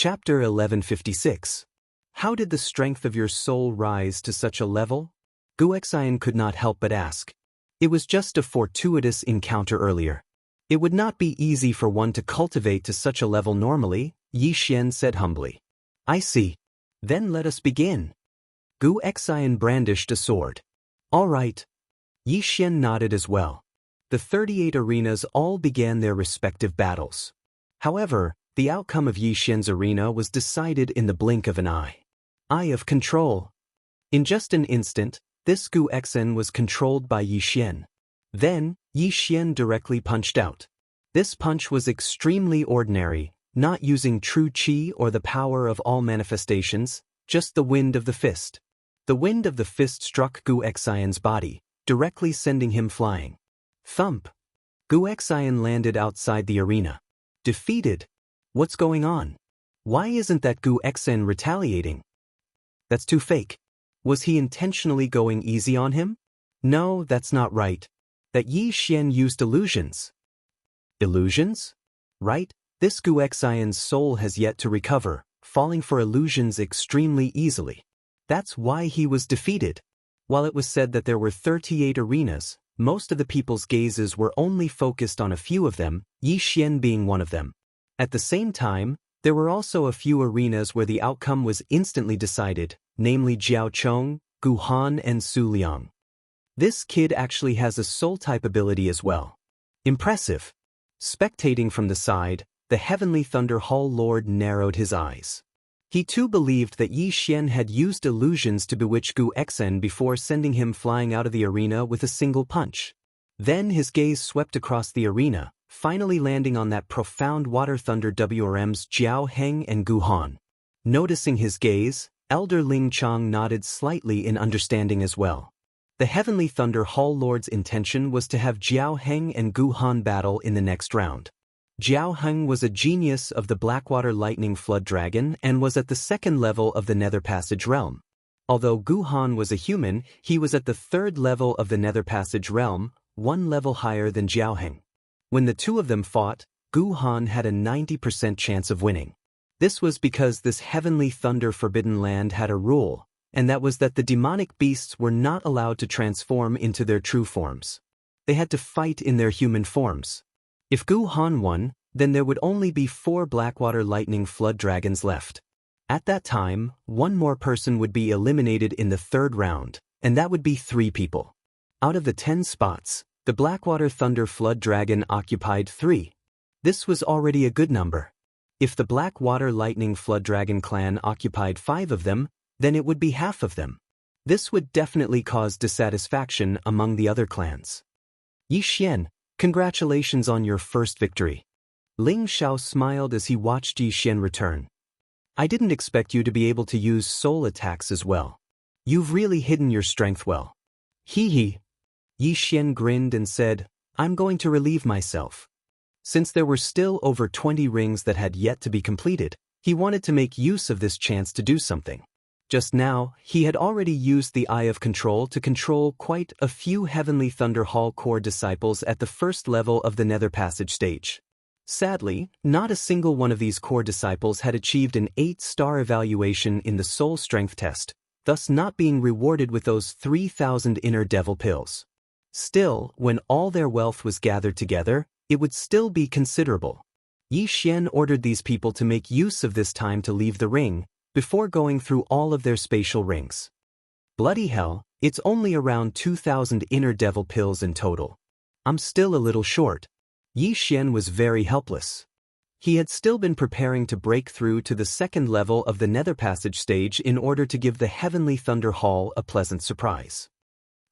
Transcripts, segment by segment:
Chapter 1156. How did the strength of your soul rise to such a level? Guexin could not help but ask. It was just a fortuitous encounter earlier. It would not be easy for one to cultivate to such a level normally, Yi Xian said humbly. I see. Then let us begin. Guexin brandished a sword. All right. Yi Xian nodded as well. The 38 arenas all began their respective battles. However, the outcome of Yi Xian's arena was decided in the blink of an eye. Eye of control. In just an instant, this Guexin was controlled by Yi Xian. Then, Yi Xian directly punched out. This punch was extremely ordinary, not using true qi or the power of all manifestations, just the wind of the fist. The wind of the fist struck Guexin's body, directly sending him flying. Thump! Guexin landed outside the arena. Defeated. What's going on? Why isn't that Guexin retaliating? That's too fake. Was he intentionally going easy on him? No, that's not right. That Yi Xian used illusions. Illusions? Right, this Guexin's soul has yet to recover, falling for illusions extremely easily. That's why he was defeated. While it was said that there were 38 arenas, most of the people's gazes were only focused on a few of them, Yi Xian being one of them. At the same time, there were also a few arenas where the outcome was instantly decided, namely Jiao Chong, Gu Han and Su Liang. This kid actually has a soul-type ability as well. Impressive. Spectating from the side, the Heavenly Thunder Hall Lord narrowed his eyes. He too believed that Yi Xian had used illusions to bewitch Guexin before sending him flying out of the arena with a single punch. Then his gaze swept across the arena, finally landing on that profound water thunder WRM's Jiao Heng and Gu Han. Noticing his gaze, Elder Ling Chang nodded slightly in understanding as well. The Heavenly Thunder Hall Lord's intention was to have Jiao Heng and Gu Han battle in the next round. Jiao Heng was a genius of the Blackwater Lightning Flood Dragon and was at the second level of the Nether Passage Realm. Although Gu Han was a human, he was at the third level of the Nether Passage Realm, one level higher than Jiao Heng. When the two of them fought, Gu Han had a 90% chance of winning. This was because this Heavenly Thunder Forbidden Land had a rule, and that was that the demonic beasts were not allowed to transform into their true forms. They had to fight in their human forms. If Gu Han won, then there would only be 4 Blackwater Lightning Flood Dragons left. At that time, one more person would be eliminated in the third round, and that would be 3 people. Out of the 10 spots, the Blackwater Thunder Flood Dragon occupied 3. This was already a good number. If the Blackwater Lightning Flood Dragon clan occupied 5 of them, then it would be half of them. This would definitely cause dissatisfaction among the other clans. Yi Xian, congratulations on your first victory. Ling Xiao smiled as he watched Yi Xian return. I didn't expect you to be able to use soul attacks as well. You've really hidden your strength well. Hee hee. Yi Xian grinned and said, I'm going to relieve myself. Since there were still over 20 rings that had yet to be completed, he wanted to make use of this chance to do something. Just now, he had already used the Eye of Control to control quite a few Heavenly Thunder Hall core disciples at the first level of the Nether Passage stage. Sadly, not a single one of these core disciples had achieved an 8-star evaluation in the Soul Strength test, thus not being rewarded with those 3,000 inner devil pills. Still, when all their wealth was gathered together, it would still be considerable. Yi Xian ordered these people to make use of this time to leave the ring, before going through all of their spatial rings. Bloody hell, it's only around 2,000 inner devil pills in total. I'm still a little short. Yi Xian was very helpless. He had still been preparing to break through to the second level of the Nether Passage stage in order to give the Heavenly Thunder Hall a pleasant surprise.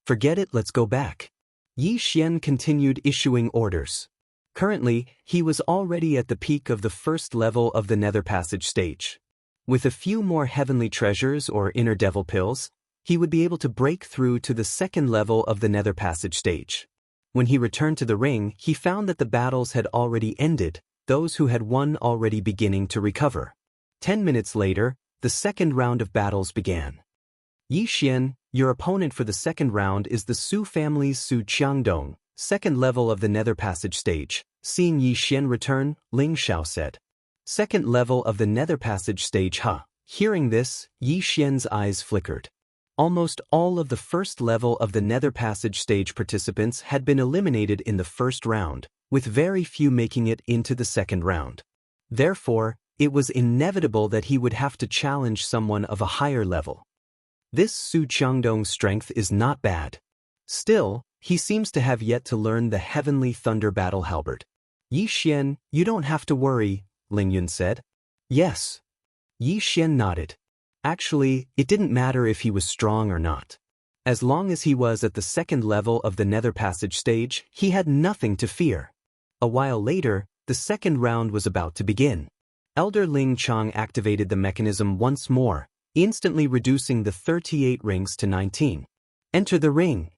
Forget it, let's go back. Yi Xian continued issuing orders. Currently, he was already at the peak of the first level of the Nether Passage stage. With a few more heavenly treasures or inner devil pills, he would be able to break through to the second level of the Nether Passage stage. When he returned to the ring, he found that the battles had already ended, those who had won already beginning to recover. 10 minutes later, the second round of battles began. Yi Xian, your opponent for the second round is the Su family's Su Qiangdong, second level of the Nether Passage stage. Seeing Yi Xian return, Ling Xiao said. Second level of the nether passage stage. Hearing this, Yi Xian's eyes flickered. Almost all of the first level of the nether passage stage participants had been eliminated in the first round, with very few making it into the second round. Therefore, it was inevitable that he would have to challenge someone of a higher level. This Su Qiangdong's strength is not bad. Still, he seems to have yet to learn the Heavenly Thunder Battle Halberd. Yi Xian, you don't have to worry, Ling Yun said. Yes. Yi Xian nodded. Actually, it didn't matter if he was strong or not. As long as he was at the second level of the nether passage stage, he had nothing to fear. A while later, the second round was about to begin. Elder Ling Chang activated the mechanism once more, instantly reducing the 38 rings to 19. Enter the ring.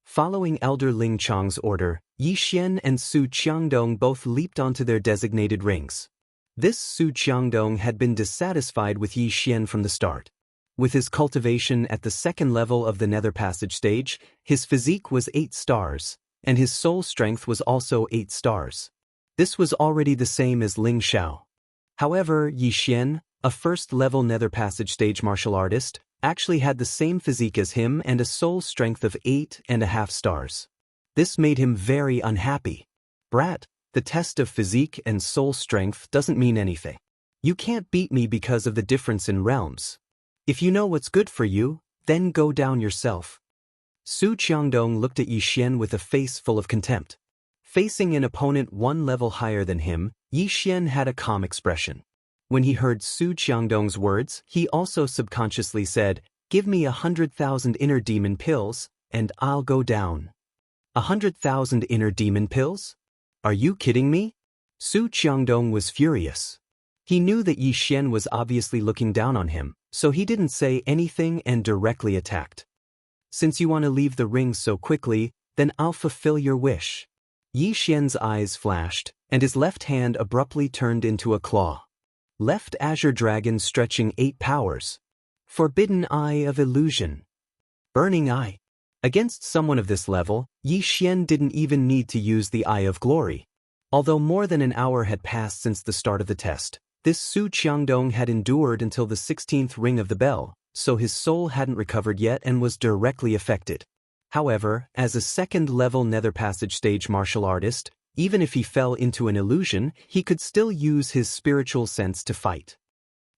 Following Elder Ling Chang's order, Yi Xian and Su Qiangdong both leaped onto their designated rings. This Su Qiangdong had been dissatisfied with Yi Xian from the start. With his cultivation at the second level of the nether passage stage, his physique was 8 stars, and his soul strength was also 8 stars. This was already the same as Ling Xiao. However, Yi Xian, a first-level nether passage stage martial artist, actually had the same physique as him and a soul strength of 8.5 stars. This made him very unhappy. Brat, the test of physique and soul strength doesn't mean anything. You can't beat me because of the difference in realms. If you know what's good for you, then go down yourself. Su Qiangdong looked at Yi Xian with a face full of contempt. Facing an opponent one level higher than him, Yi Xian had a calm expression. When he heard Su Qiangdong's words, he also subconsciously said, "Give me 100,000 inner demon pills, and I'll go down." 100,000 inner demon pills? Are you kidding me? Su Qiangdong was furious. He knew that Yi Xian was obviously looking down on him, so he didn't say anything and directly attacked. Since you want to leave the ring so quickly, then I'll fulfill your wish. Yi Xian's eyes flashed, and his left hand abruptly turned into a claw. Left Azure Dragon stretching 8 powers. Forbidden Eye of Illusion. Burning Eye. Against someone of this level, Yi Xian didn't even need to use the Eye of Glory. Although more than an hour had passed since the start of the test, this Su Qiangdong had endured until the 16th ring of the bell, so his soul hadn't recovered yet and was directly affected. However, as a second-level nether passage stage martial artist, even if he fell into an illusion, he could still use his spiritual sense to fight.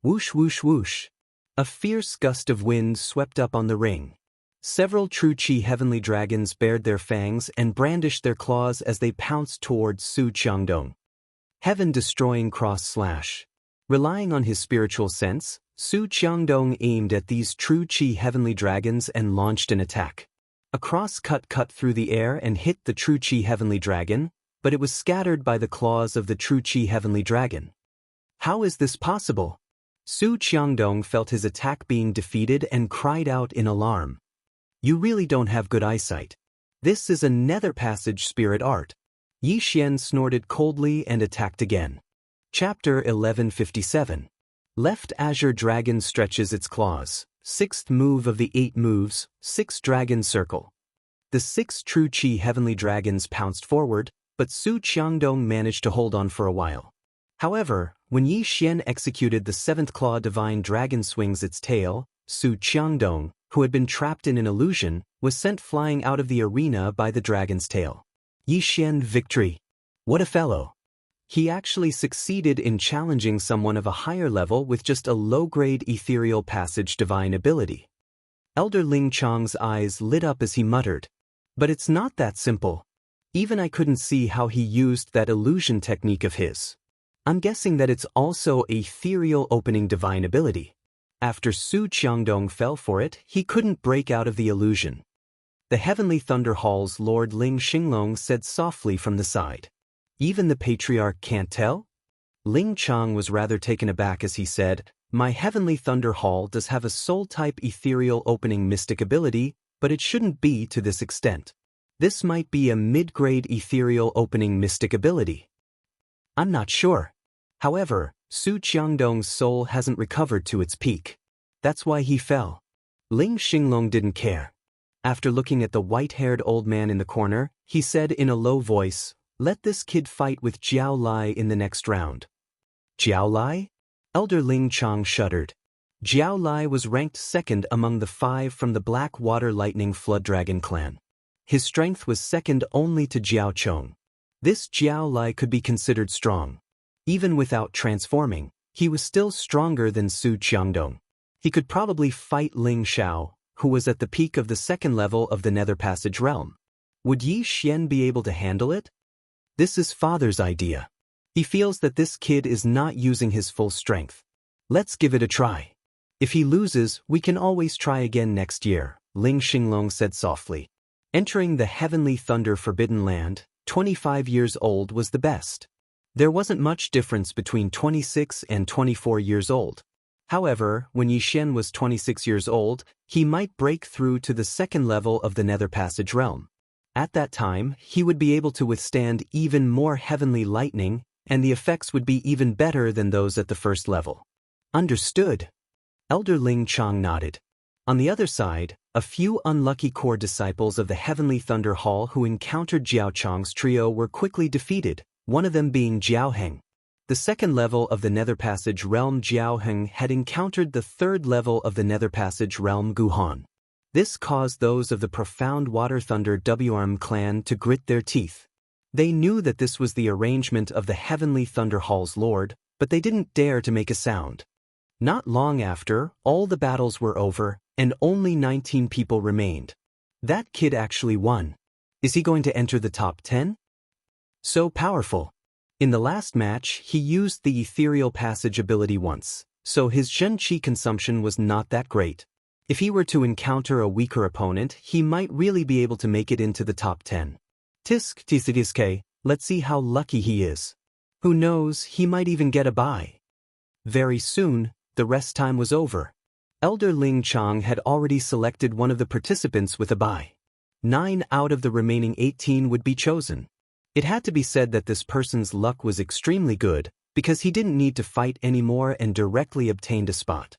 Whoosh whoosh whoosh. A fierce gust of wind swept up on the ring. Several True Qi heavenly dragons bared their fangs and brandished their claws as they pounced towards Su Qiangdong. Heaven-destroying cross-slash. Relying on his spiritual sense, Su Qiangdong aimed at these True Qi heavenly dragons and launched an attack. A cross-cut cut through the air and hit the True Qi heavenly dragon, but it was scattered by the claws of the True Qi heavenly dragon. How is this possible? Su Qiangdong felt his attack being defeated and cried out in alarm. You really don't have good eyesight. This is a nether passage spirit art. Yi Xian snorted coldly and attacked again. Chapter 1157. Left Azure Dragon stretches its claws. 6th move of the 8 moves, 6 Dragon Circle. The 6 True Qi heavenly dragons pounced forward, but Su Qiangdong managed to hold on for a while. However, when Yi Xian executed the 7th Claw Divine Dragon swings its tail, Su Qiangdong, who had been trapped in an illusion, was sent flying out of the arena by the dragon's tail. Yi Xian victory. What a fellow. He actually succeeded in challenging someone of a higher level with just a low-grade ethereal passage divine ability. Elder Ling Chang's eyes lit up as he muttered, "But it's not that simple. Even I couldn't see how he used that illusion technique of his. I'm guessing that it's also a ethereal opening divine ability. After Su Qiangdong fell for it, he couldn't break out of the illusion." The Heavenly Thunder Hall's Lord Ling Xinglong said softly from the side. Even the Patriarch can't tell? Ling Chang was rather taken aback as he said, "My Heavenly Thunder Hall does have a soul-type ethereal opening mystic ability, but it shouldn't be to this extent. This might be a mid-grade ethereal opening mystic ability. I'm not sure. However, Su Qiangdong's soul hasn't recovered to its peak. That's why he fell." Ling Xinglong didn't care. After looking at the white-haired old man in the corner, he said in a low voice, "Let this kid fight with Jiao Lai in the next round." Jiao Lai? Elder Ling Chang shuddered. Jiao Lai was ranked second among the 5 from the Black Water Lightning Flood Dragon clan. His strength was second only to Jiao Chong. This Jiao Lai could be considered strong. Even without transforming, he was still stronger than Su Qiangdong. He could probably fight Ling Xiao, who was at the peak of the second level of the Nether Passage realm. Would Yi Xian be able to handle it? This is father's idea. He feels that this kid is not using his full strength. Let's give it a try. If he loses, we can always try again next year, Ling Xinglong said softly. Entering the Heavenly Thunder Forbidden Land, 25 years old was the best. There wasn't much difference between 26 and 24 years old. However, when Yi Xian was 26 years old, he might break through to the second level of the Nether Passage realm. At that time, he would be able to withstand even more heavenly lightning, and the effects would be even better than those at the first level. Understood. Elder Ling Chang nodded. On the other side, a few unlucky core disciples of the Heavenly Thunder Hall who encountered Jiao Chong's trio were quickly defeated, one of them being Jiao Heng. The second level of the Nether Passage realm Jiao Heng had encountered the third level of the Nether Passage realm Guhan. This caused those of the Profound Water Thunder WRM clan to grit their teeth. They knew that this was the arrangement of the Heavenly Thunder Hall's lord, but they didn't dare to make a sound. Not long after, all the battles were over, and only 19 people remained. That kid actually won. Is he going to enter the top 10? So powerful. In the last match, he used the Ethereal Passage ability once, so his Zhen Qi consumption was not that great. If he were to encounter a weaker opponent, he might really be able to make it into the top 10. Tisk Tisidiske, let's see how lucky he is. Who knows, he might even get a bye. Very soon, the rest time was over. Elder Ling Chang had already selected one of the participants with a bye. 9 out of the remaining 18 would be chosen. It had to be said that this person's luck was extremely good, because he didn't need to fight anymore and directly obtained a spot.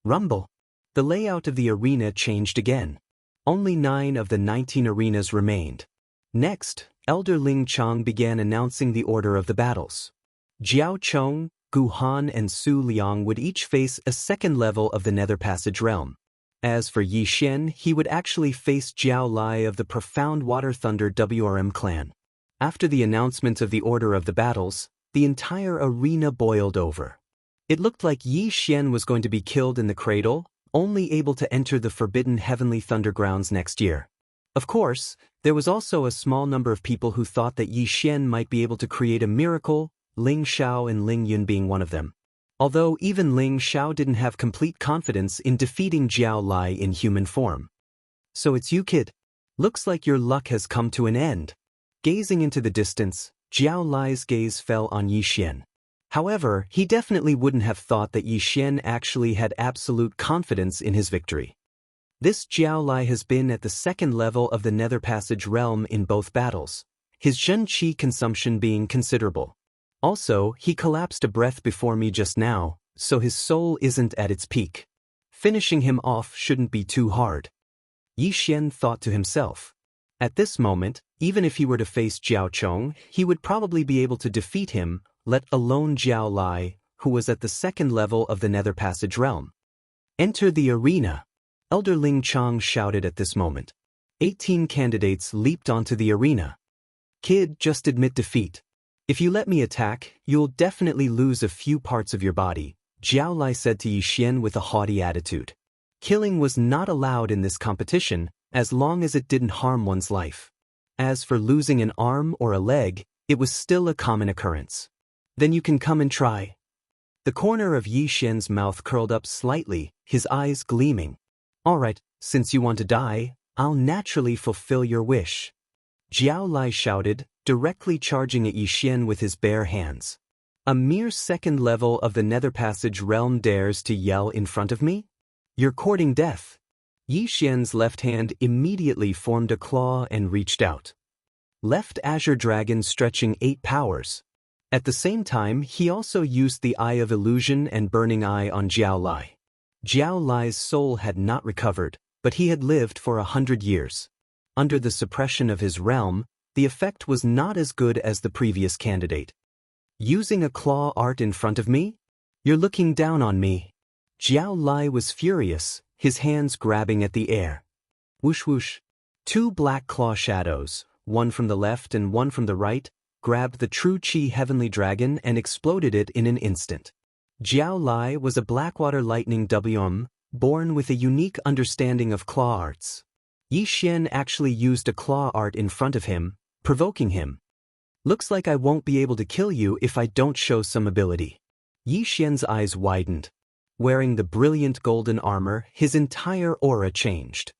Rumble. The layout of the arena changed again. Only 9 of the 19 arenas remained. Next, Elder Ling Chang began announcing the order of the battles. Jiao Chong, Gu Han and Su Liang would each face a second level of the Nether Passage realm. As for Yi Xian, he would actually face Jiao Lai of the Profound Water Thunder WRM clan. After the announcement of the order of the battles, the entire arena boiled over. It looked like Yi Xian was going to be killed in the cradle, only able to enter the Forbidden Heavenly Thundergrounds next year. Of course, there was also a small number of people who thought that Yi Xian might be able to create a miracle, Ling Xiao and Ling Yun being one of them. Although even Ling Xiao didn't have complete confidence in defeating Jiao Lai in human form. So it's you, kid. Looks like your luck has come to an end. Gazing into the distance, Jiao Lai's gaze fell on Yi Xian. However, he definitely wouldn't have thought that Yi Xian actually had absolute confidence in his victory. This Jiao Lai has been at the second level of the Nether Passage realm in both battles, his Zhen Qi consumption being considerable. Also, he collapsed a breath before me just now, so his soul isn't at its peak. Finishing him off shouldn't be too hard. Yi Xian thought to himself. At this moment, even if he were to face Jiao Chong, he would probably be able to defeat him, let alone Jiao Lai, who was at the second level of the Nether Passage realm. Enter the arena. Elder Ling Chang shouted at this moment. 18 candidates leaped onto the arena. Kid, just admit defeat. If you let me attack, you'll definitely lose a few parts of your body, Jiao Lai said to Yi Xian with a haughty attitude. Killing was not allowed in this competition, as long as it didn't harm one's life. As for losing an arm or a leg, it was still a common occurrence. Then you can come and try. The corner of Yi Xian's mouth curled up slightly, his eyes gleaming. All right, since you want to die, I'll naturally fulfill your wish. Jiao Lai shouted, directly charging at Yi Xian with his bare hands. A mere second level of the Nether Passage realm dares to yell in front of me? You're courting death. Yi Xian's left hand immediately formed a claw and reached out. Left Azure Dragon stretching 8 powers. At the same time, he also used the Eye of Illusion and Burning Eye on Jiao Lai. Jiao Lai's soul had not recovered, but he had lived for 100 years. Under the suppression of his realm, the effect was not as good as the previous candidate. Using a claw art in front of me? You're looking down on me. Jiao Lai was furious, his hands grabbing at the air. Whoosh whoosh. Two black claw shadows, one from the left and one from the right, grabbed the true Qi heavenly dragon and exploded it in an instant. Jiao Lai was a Blackwater Lightning WM, born with a unique understanding of claw arts. Yi Xian actually used a claw art in front of him, provoking him. Looks like I won't be able to kill you if I don't show some ability. Yi Xian's eyes widened. Wearing the brilliant golden armor, his entire aura changed.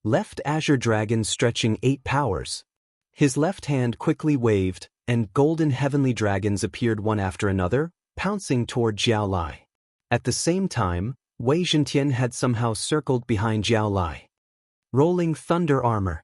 Left Azure Dragon stretching 8 powers. His left hand quickly waved, and golden heavenly dragons appeared one after another, pouncing toward Jiao Lai. At the same time, Wei Zhentian had somehow circled behind Jiao Lai. Rolling thunder armor.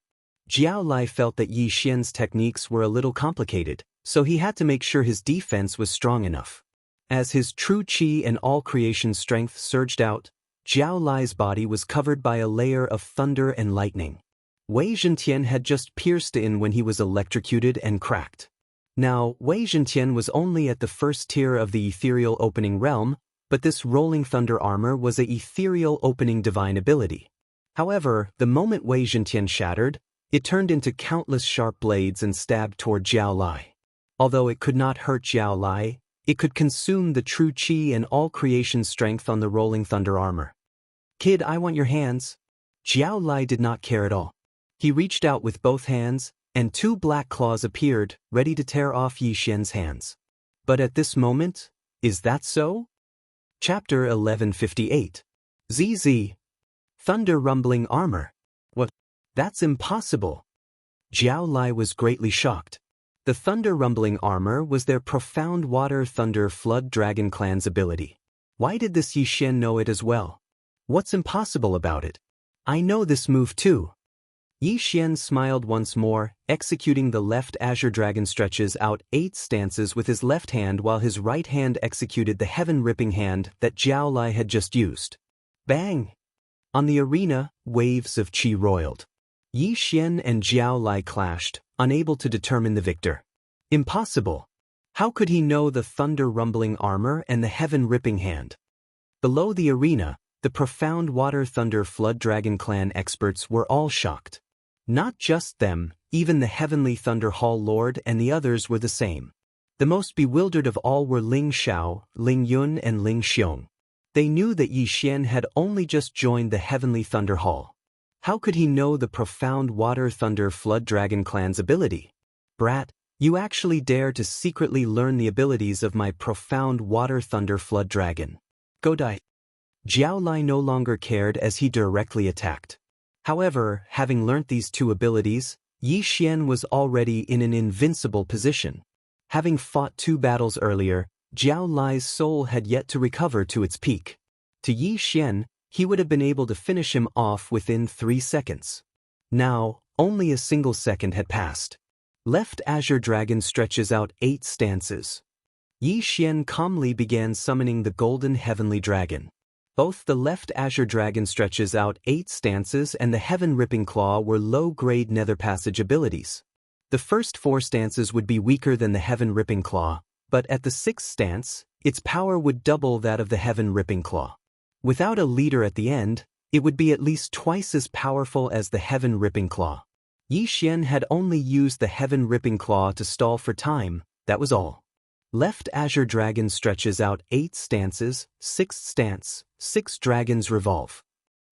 Jiao Lai felt that Yi Xian's techniques were a little complicated, so he had to make sure his defense was strong enough. As his true Qi and all creation strength surged out, Jiao Lai's body was covered by a layer of thunder and lightning. Wei Zhentian had just pierced in when he was electrocuted and cracked. Now, Wei Zhentian was only at the first tier of the ethereal opening realm, but this rolling thunder armor was a ethereal opening divine ability. However, the moment Wei Zhentian shattered, it turned into countless sharp blades and stabbed toward Jiao Lai. Although it could not hurt Jiao Lai, it could consume the true Qi and all creation strength on the rolling thunder armor. Kid, I want your hands. Jiao Lai did not care at all. He reached out with both hands, and 2 black claws appeared, ready to tear off Yi Xian's hands. But at this moment, is that so? Chapter 1158. ZZ. Thunder rumbling armor. What? That's impossible. Jiao Lai was greatly shocked. The thunder rumbling armor was their profound water thunder flood dragon clan's ability. Why did this Yi Xian know it as well? What's impossible about it? I know this move too. Yi Xian smiled once more, executing the left Azure Dragon stretches out 8 stances with his left hand while his right hand executed the heaven-ripping hand that Jiao Lai had just used. Bang! On the arena, waves of Qi roiled. Yi Xian and Jiao Lai clashed, unable to determine the victor. Impossible! How could he know the thunder-rumbling armor and the heaven-ripping hand? Below the arena, the profound water thunder flood dragon clan experts were all shocked. Not just them, even the heavenly thunder hall lord and the others were the same. The most bewildered of all were Ling Xiao, Ling Yun and Ling Xiong. They knew that Yi Xian had only just joined the heavenly thunder hall. How could he know the profound water thunder flood dragon clan's ability? Brat, you actually dare to secretly learn the abilities of my profound water thunder flood dragon. Go die. Jiao Lai no longer cared as he directly attacked. However, having learnt these 2 abilities, Yi Xian was already in an invincible position. Having fought 2 battles earlier, Jiao Lai's soul had yet to recover to its peak. To Yi Xian, he would have been able to finish him off within 3 seconds. Now, only a single second had passed. Left Azure Dragon stretches out 8 stances. Yi Xian calmly began summoning the golden heavenly dragon. Both the left Azure Dragon stretches out 8 stances and the heaven-ripping claw were low-grade nether passage abilities. The first 4 stances would be weaker than the heaven-ripping claw, but at the 6th stance, its power would double that of the heaven-ripping claw. Without a leader at the end, it would be at least twice as powerful as the heaven-ripping claw. Yi Xian had only used the heaven-ripping claw to stall for time, that was all. Left Azure Dragon stretches out 8 stances, 6th stance, 6 dragons revolve.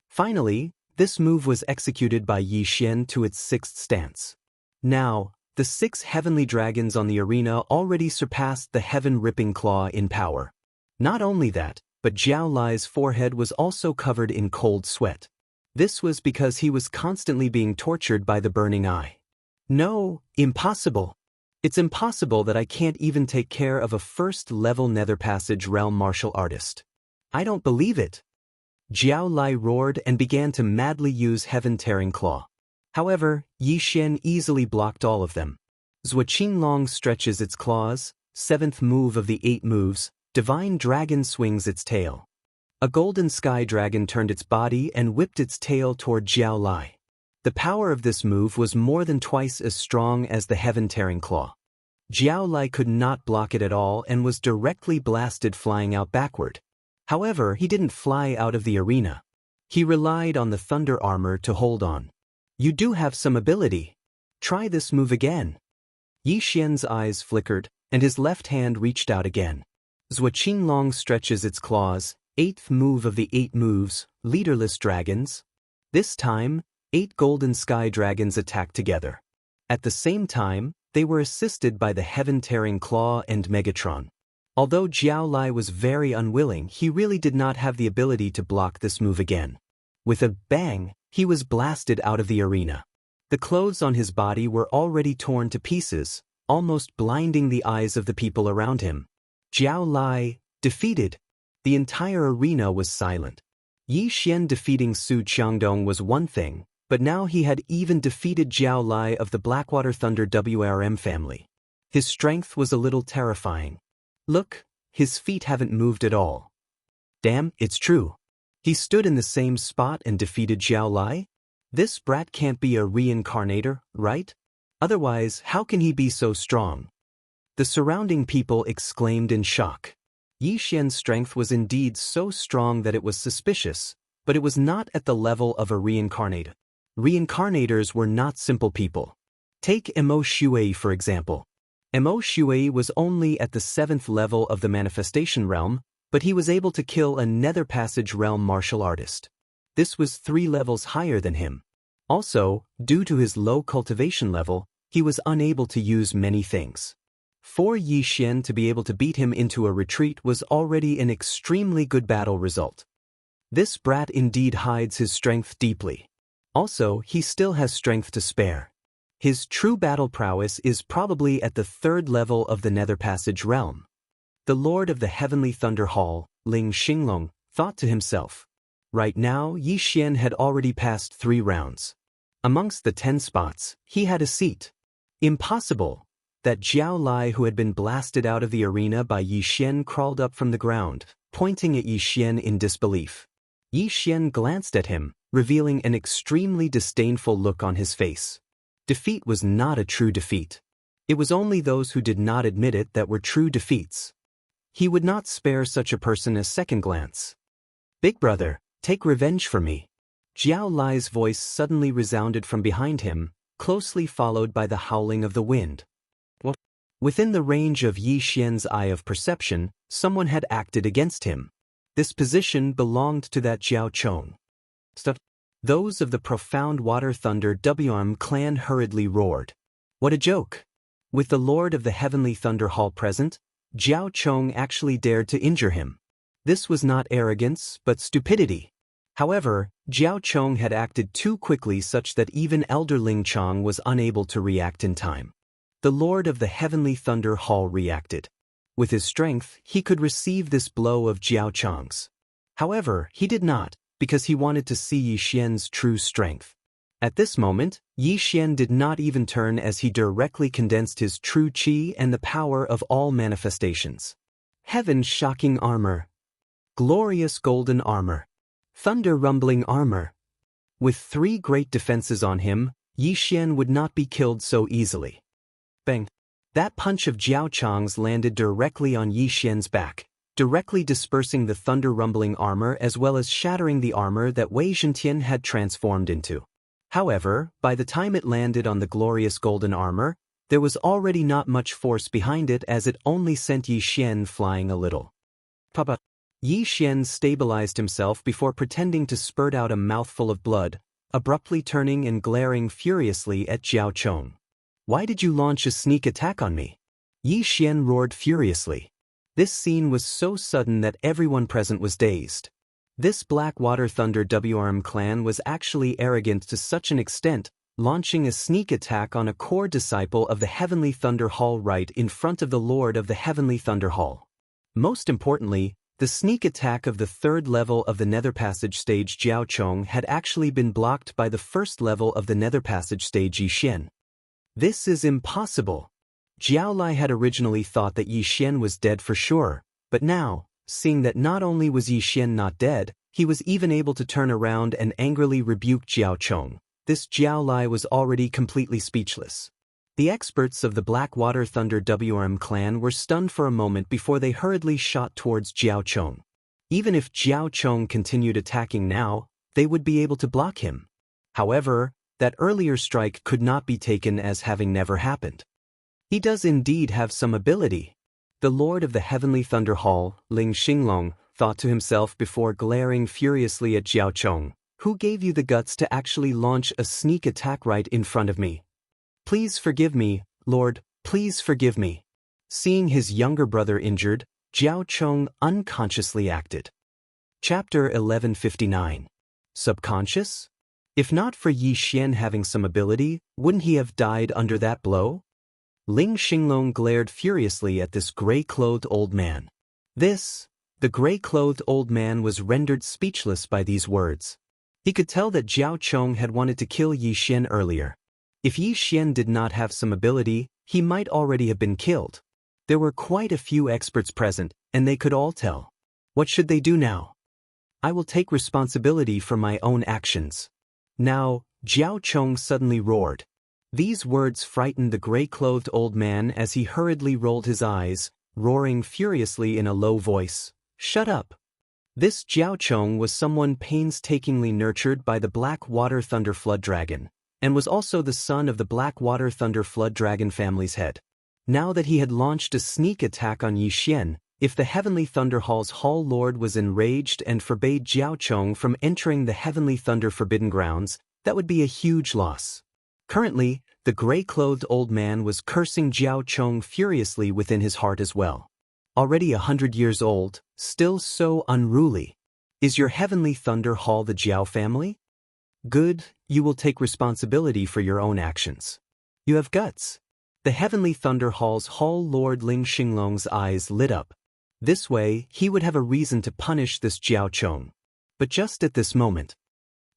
Finally, this move was executed by Yi Xian to its 6th stance. Now, the 6 heavenly dragons on the arena already surpassed the heaven-ripping claw in power. Not only that, but Jiao Lai's forehead was also covered in cold sweat. This was because he was constantly being tortured by the burning eye. No, impossible. It's impossible that I can't even take care of a first-level Nether Passage realm martial artist. I don't believe it. Jiao Lai roared and began to madly use Heaven-Tearing Claw. However, Yi Xian easily blocked all of them. Zhua Qinglong stretches its claws, 7th move of the 8 moves, Divine Dragon swings its tail. A golden sky dragon turned its body and whipped its tail toward Jiao Lai. The power of this move was more than twice as strong as the Heaven-Tearing Claw. Jiao Lai could not block it at all and was directly blasted, flying out backward. However, he didn't fly out of the arena. He relied on the thunder armor to hold on. You do have some ability. Try this move again. Yi Xian's eyes flickered, and his left hand reached out again. Zhua Qinglong stretches its claws, 8th move of the 8 moves, leaderless dragons. This time, 8 golden sky dragons attacked together. At the same time, they were assisted by the heaven-tearing claw and Megatron. Although Jiao Lai was very unwilling, he really did not have the ability to block this move again. With a bang, he was blasted out of the arena. The clothes on his body were already torn to pieces, almost blinding the eyes of the people around him. Jiao Lai, defeated. The entire arena was silent. Yi Xian defeating Su Qiangdong was one thing, but now he had even defeated Jiao Lai of the Blackwater Thunder WRM family. His strength was a little terrifying. Look, his feet haven't moved at all. Damn, it's true. He stood in the same spot and defeated Jiao Lai? This brat can't be a reincarnator, right? Otherwise, how can he be so strong? The surrounding people exclaimed in shock. Yi Xian's strength was indeed so strong that it was suspicious, but it was not at the level of a reincarnator. Reincarnators were not simple people. Take Mo Shui for example. Mo Shui was only at the 7th level of the manifestation realm, but he was able to kill a Nether Passage realm martial artist. This was 3 levels higher than him. Also, due to his low cultivation level, he was unable to use many things. For Yi Xian to be able to beat him into a retreat was already an extremely good battle result. This brat indeed hides his strength deeply. Also, he still has strength to spare. His true battle prowess is probably at the 3rd level of the Nether Passage realm. The Lord of the Heavenly Thunder Hall, Ling Xinglong, thought to himself. Right now, Yi Xian had already passed 3 rounds. Amongst the 10 spots, he had a seat. Impossible. That Jiao Lai, who had been blasted out of the arena by Yi Xian, crawled up from the ground, pointing at Yi Xian in disbelief. Yi Xian glanced at him, revealing an extremely disdainful look on his face. Defeat was not a true defeat. It was only those who did not admit it that were true defeats. He would not spare such a person a second glance. Big brother, take revenge for me. Jiao Lai's voice suddenly resounded from behind him, closely followed by the howling of the wind. What? Within the range of Yi Xian's eye of perception, someone had acted against him. This position belonged to that Jiao Chong. Those of the Profound Water Thunder WM clan hurriedly roared. What a joke! With the Lord of the Heavenly Thunder Hall present, Jiao Chong actually dared to injure him. This was not arrogance, but stupidity. However, Jiao Chong had acted too quickly such that even Elder Ling Chong was unable to react in time. The Lord of the Heavenly Thunder Hall reacted. With his strength, he could receive this blow of Jiao Chong's. However, he did not, because he wanted to see Yi Xian's true strength. At this moment, Yi Xian did not even turn as he directly condensed his true qi and the power of all manifestations. Heaven's shocking armor. Glorious golden armor. Thunder rumbling armor. With 3 great defenses on him, Yi Xian would not be killed so easily. Bang! That punch of Jiao Chong's landed directly on Yi Xian's back, directly dispersing the thunder rumbling armor as well as shattering the armor that Wei Zhentian had transformed into. However, by the time it landed on the glorious golden armor, there was already not much force behind it as it only sent Yi Xian flying a little. Papa. Yi Xian stabilized himself before pretending to spurt out a mouthful of blood, abruptly turning and glaring furiously at Jiao Chong. Why did you launch a sneak attack on me? Yi Xian roared furiously. This scene was so sudden that everyone present was dazed. This Blackwater Thunder WRM clan was actually arrogant to such an extent, launching a sneak attack on a core disciple of the Heavenly Thunder Hall right in front of the Lord of the Heavenly Thunder Hall. Most importantly, the sneak attack of the 3rd level of the Nether Passage stage Jiao Chong had actually been blocked by the 1st level of the Nether Passage stage Yi Xian. This is impossible. Jiao Lai had originally thought that Yi Xian was dead for sure, but now, seeing that not only was Yi Xian not dead, he was even able to turn around and angrily rebuke Jiao Chong. This Jiao Lai was already completely speechless. The experts of the Blackwater Thunder WRM clan were stunned for a moment before they hurriedly shot towards Jiao Chong. Even if Jiao Chong continued attacking now, they would be able to block him. However, that earlier strike could not be taken as having never happened. He does indeed have some ability. The Lord of the Heavenly Thunder Hall, Ling Xinglong, thought to himself before glaring furiously at Jiao Chong. Who gave you the guts to actually launch a sneak attack right in front of me? Please forgive me, Lord, please forgive me. Seeing his younger brother injured, Jiao Chong unconsciously acted. Chapter 1159. Subconscious? If not for Yi Xian having some ability, wouldn't he have died under that blow? Ling Xinglong glared furiously at this gray-clothed old man. The gray-clothed old man was rendered speechless by these words. He could tell that Jiao Chong had wanted to kill Yi Xian earlier. If Yi Xian did not have some ability, he might already have been killed. There were quite a few experts present, and they could all tell. What should they do now? I will take responsibility for my own actions. Now, Jiao Chong suddenly roared. These words frightened the gray-clothed old man as he hurriedly rolled his eyes, roaring furiously in a low voice. Shut up. This Jiao Chong was someone painstakingly nurtured by the Blackwater Thunder Flood Dragon, and was also the son of the Blackwater Thunder Flood Dragon family's head. Now that he had launched a sneak attack on Yi Xian, if the Heavenly Thunder Hall's Hall Lord was enraged and forbade Jiao Chong from entering the Heavenly Thunder Forbidden Grounds, that would be a huge loss. Currently, the gray-clothed old man was cursing Jiao Chong furiously within his heart as well. Already 100 years old, still so unruly. Is your Heavenly Thunder Hall the Jiao family? Good, you will take responsibility for your own actions. You have guts. The Heavenly Thunder Hall's Hall Lord Ling Xinglong's eyes lit up. This way, he would have a reason to punish this Jiao Chong. But just at this moment,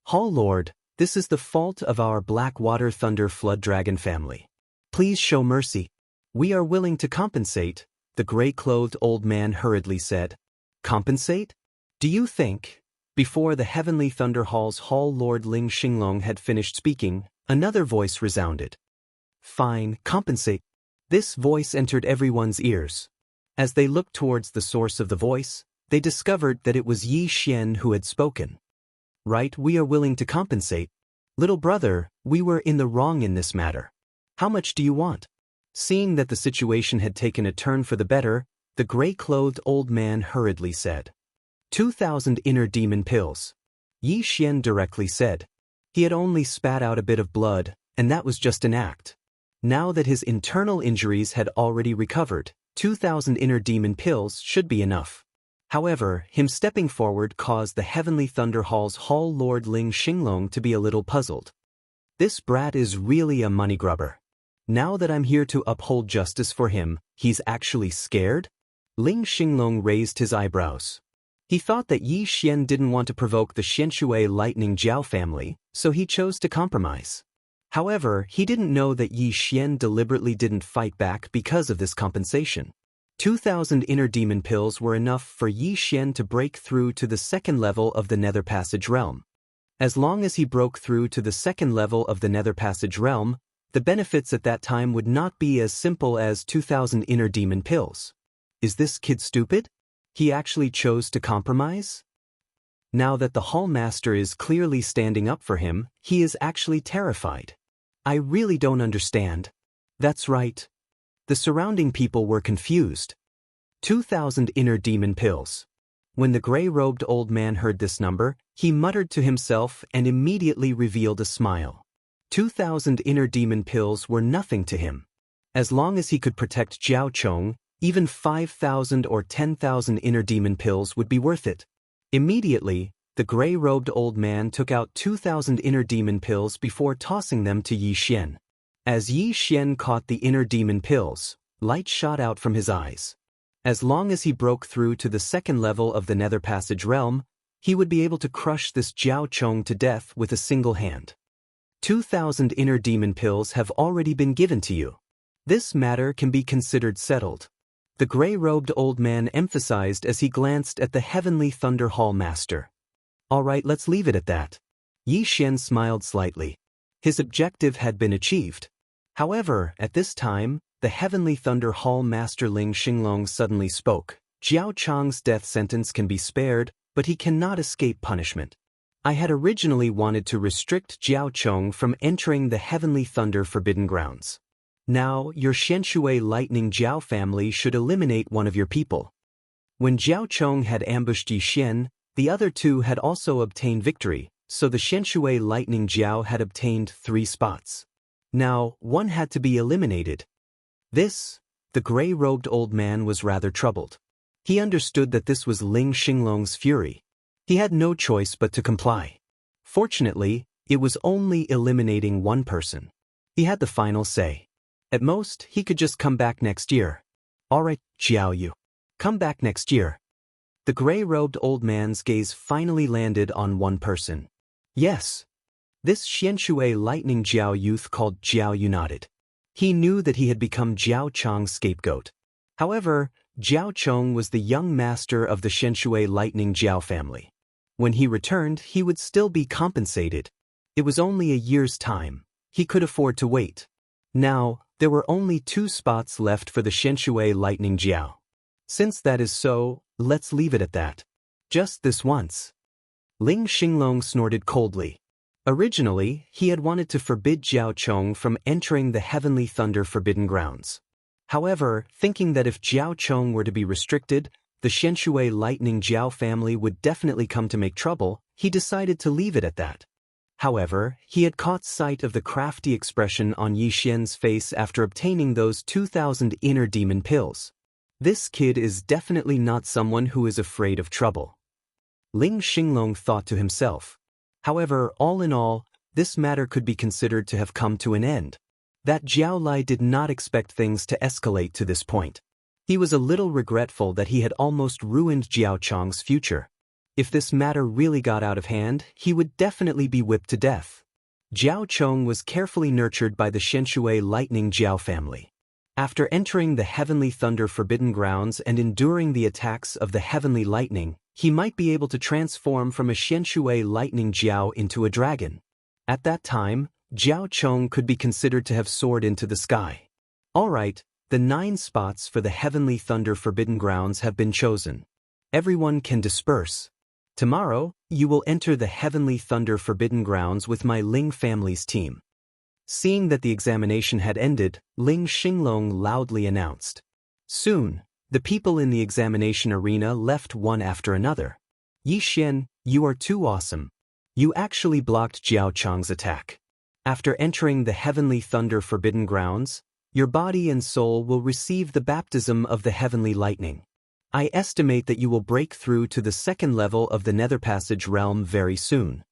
Hall Lord, this is the fault of our Blackwater Thunder Flood Dragon family. Please show mercy. We are willing to compensate, the gray-clothed old man hurriedly said. Compensate? Do you think? Before the Heavenly Thunder Hall's Hall Lord Ling Xinglong had finished speaking, another voice resounded. Fine, compensate. This voice entered everyone's ears. As they looked towards the source of the voice, they discovered that it was Yi Xian who had spoken. Right, we are willing to compensate. Little brother, we were in the wrong in this matter. How much do you want? Seeing that the situation had taken a turn for the better, the gray-clothed old man hurriedly said. 2,000 inner demon pills. Yi Xian directly said. He had only spat out a bit of blood, and that was just an act. Now that his internal injuries had already recovered, 2,000 inner demon pills should be enough. However, him stepping forward caused the Heavenly Thunder Hall's Hall Lord Ling Xinglong to be a little puzzled. This brat is really a money grubber. Now that I'm here to uphold justice for him, he's actually scared? Ling Xinglong raised his eyebrows. He thought that Yi Xian didn't want to provoke the Xianshui Lightning Jiao family, so he chose to compromise. However, he didn't know that Yi Xian deliberately didn't fight back because of this compensation. 2,000 inner demon pills were enough for Yi Xian to break through to the second level of the Nether Passage realm. As long as he broke through to the second level of the Nether Passage realm, the benefits at that time would not be as simple as 2,000 inner demon pills. Is this kid stupid? He actually chose to compromise? Now that the Hall Master is clearly standing up for him, he is actually terrified. I really don't understand. That's right. The surrounding people were confused. 2,000 inner demon pills. When the gray-robed old man heard this number, he muttered to himself and immediately revealed a smile. 2,000 inner demon pills were nothing to him. As long as he could protect Jiao Chong, even 5,000 or 10,000 inner demon pills would be worth it. Immediately, the gray-robed old man took out 2,000 inner demon pills before tossing them to Yi Xian. As Yi Xian caught the inner demon pills, light shot out from his eyes. As long as he broke through to the second level of the Nether Passage realm, he would be able to crush this Jiao Chong to death with a single hand. 2,000 inner demon pills have already been given to you. This matter can be considered settled. The gray-robed old man emphasized as he glanced at the Heavenly Thunder Hall Master. All right, let's leave it at that. Yi Xian smiled slightly. His objective had been achieved. However, at this time, the Heavenly Thunder Hall Master Ling Xinglong suddenly spoke. Jiao Chang's death sentence can be spared, but he cannot escape punishment. I had originally wanted to restrict Jiao Chong from entering the Heavenly Thunder Forbidden Grounds. Now, your Xianshui Lightning Jiao family should eliminate one of your people. When Jiao Chong had ambushed Yi Xian, the other two had also obtained victory, so the Xianshui Lightning Jiao had obtained 3 spots. Now, one had to be eliminated. The gray-robed old man was rather troubled. He understood that this was Ling Xinglong's fury. He had no choice but to comply. Fortunately, it was only eliminating one person. He had the final say. At most, he could just come back next year. Alright, Jiao Yu. Come back next year. The gray-robed old man's gaze finally landed on one person. Yes. This Xianshui Lightning Jiao youth called Jiao Yu nodded. He knew that he had become Jiao Chong's scapegoat. However, Jiao Chong was the young master of the Xianshui Lightning Jiao family. When he returned, he would still be compensated. It was only a year's time. He could afford to wait. Now, there were only 2 spots left for the Xianshui Lightning Jiao. Since that is so, let's leave it at that. Just this once. Ling Xinglong snorted coldly. Originally, he had wanted to forbid Jiao Chong from entering the Heavenly Thunder Forbidden Grounds. However, thinking that if Jiao Chong were to be restricted, the Xianshui Lightning Jiao family would definitely come to make trouble, he decided to leave it at that. However, he had caught sight of the crafty expression on Yi Xian's face after obtaining those 2,000 inner demon pills. This kid is definitely not someone who is afraid of trouble. Ling Xinglong thought to himself. However, all in all, this matter could be considered to have come to an end. That Jiao Lai did not expect things to escalate to this point. He was a little regretful that he had almost ruined Jiao Chong's future. If this matter really got out of hand, he would definitely be whipped to death. Jiao Chong was carefully nurtured by the Xianshui Lightning Jiao family. After entering the Heavenly Thunder Forbidden Grounds and enduring the attacks of the Heavenly Lightning, he might be able to transform from a Xianshui Lightning Jiao into a dragon. At that time, Jiao Chong could be considered to have soared into the sky. Alright, the 9 spots for the Heavenly Thunder Forbidden Grounds have been chosen. Everyone can disperse. Tomorrow, you will enter the Heavenly Thunder Forbidden Grounds with my Ling family's team. Seeing that the examination had ended, Ling Xinglong loudly announced. Soon, the people in the examination arena left one after another. Yi Xian, you are too awesome. You actually blocked Jiao Chong's attack. After entering the Heavenly Thunder Forbidden Grounds, your body and soul will receive the baptism of the Heavenly Lightning. I estimate that you will break through to the 2nd level of the Nether Passage realm very soon.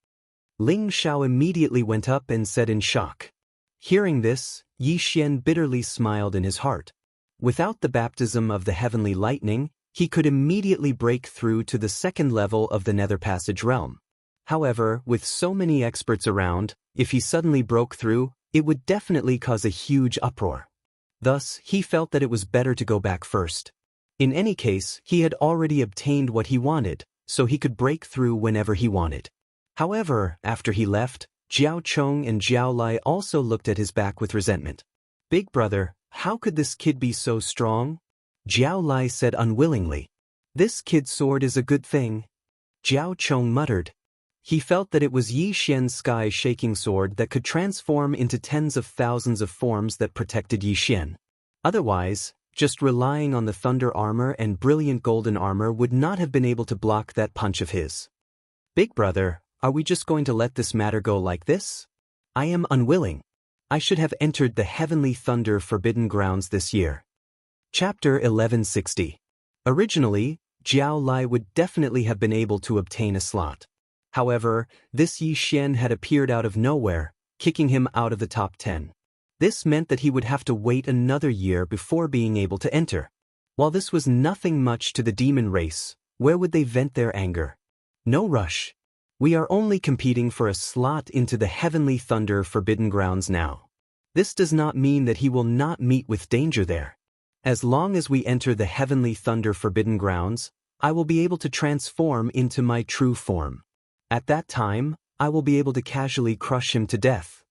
Ling Xiao immediately went up and said in shock. Hearing this, Yi Xian bitterly smiled in his heart. Without the baptism of the Heavenly Lightning, he could immediately break through to the 2nd level of the Nether Passage realm. However, with so many experts around, if he suddenly broke through, it would definitely cause a huge uproar. Thus, he felt that it was better to go back first. In any case, he had already obtained what he wanted, so he could break through whenever he wanted. However, after he left, Jiao Chong and Jiao Lai also looked at his back with resentment. Big brother, how could this kid be so strong? Jiao Lai said unwillingly. This kid's sword is a good thing. Jiao Chong muttered. He felt that it was Yi Xian's sky-shaking sword that could transform into tens of thousands of forms that protected Yi Xian. Otherwise, just relying on the thunder armor and brilliant golden armor would not have been able to block that punch of his. Big brother, are we just going to let this matter go like this? I am unwilling. I should have entered the Heavenly Thunder Forbidden Grounds this year. Chapter 1160. Originally, Jiao Lai would definitely have been able to obtain a slot. However, this Yi Xian had appeared out of nowhere, kicking him out of the top 10. This meant that he would have to wait another year before being able to enter. While this was nothing much to the demon race, where would they vent their anger? No rush. We are only competing for a slot into the Heavenly Thunder Forbidden Grounds now. This does not mean that he will not meet with danger there. As long as we enter the Heavenly Thunder Forbidden Grounds, I will be able to transform into my true form. At that time, I will be able to casually crush him to death.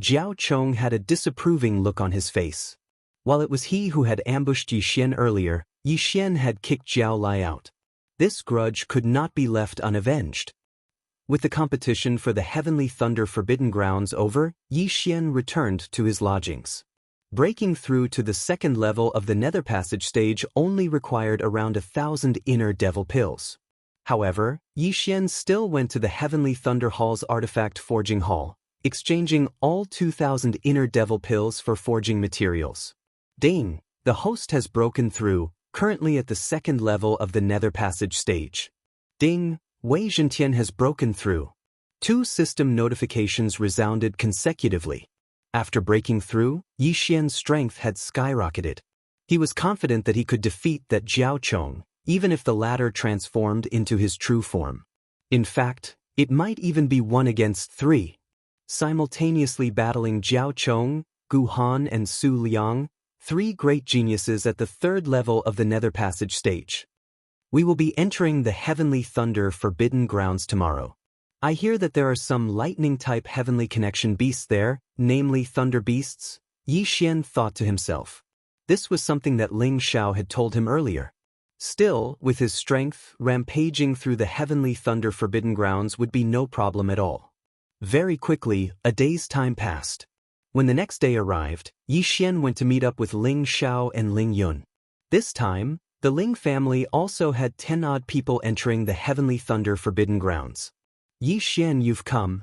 Jiao Chong had a disapproving look on his face. While it was he who had ambushed Yi Xian earlier, Yi Xian had kicked Jiao Lai out. This grudge could not be left unavenged. With the competition for the Heavenly Thunder Forbidden Grounds over, Yi Xian returned to his lodgings. Breaking through to the second level of the Nether Passage stage only required around 1,000 inner devil pills. However, Yi Xian still went to the Heavenly Thunder Hall's artifact forging hall, exchanging all 2,000 inner devil pills for forging materials. Ding! The host has broken through, currently at the second level of the Nether Passage stage. Ding! Wei Zhentian has broken through. 2 system notifications resounded consecutively. After breaking through, Yi Xian's strength had skyrocketed. He was confident that he could defeat that Jiao Chong, even if the latter transformed into his true form. In fact, it might even be 1 against 3. Simultaneously battling Jiao Chong, Gu Han and Su Liang, 3 great geniuses at the third level of the Nether Passage stage. We will be entering the Heavenly Thunder Forbidden Grounds tomorrow. I hear that there are some lightning-type heavenly connection beasts there, namely thunder beasts. Yi Xian thought to himself. This was something that Ling Xiao had told him earlier. Still, with his strength, rampaging through the Heavenly Thunder Forbidden Grounds would be no problem at all. Very quickly, a day's time passed. When the next day arrived, Yi Xian went to meet up with Ling Xiao and Ling Yun. This time, the Ling family also had 10-odd people entering the Heavenly Thunder Forbidden Grounds. Yi Xian, you've come.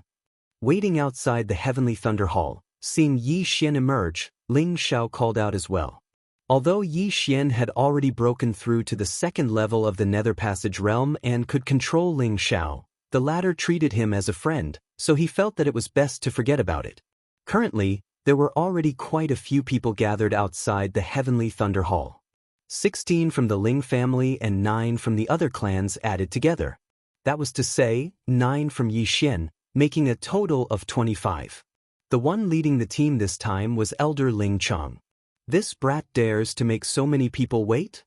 Waiting outside the Heavenly Thunder Hall, seeing Yi Xian emerge, Ling Xiao called out as well. Although Yi Xian had already broken through to the second level of the Nether Passage realm and could control Ling Xiao, the latter treated him as a friend, so he felt that it was best to forget about it. Currently, there were already quite a few people gathered outside the Heavenly Thunder Hall. 16 from the Ling family and 9 from the other clans added together. That was to say, 9 from Yi Xian, making a total of 25. The one leading the team this time was Elder Ling Chong. This brat dares to make so many people wait?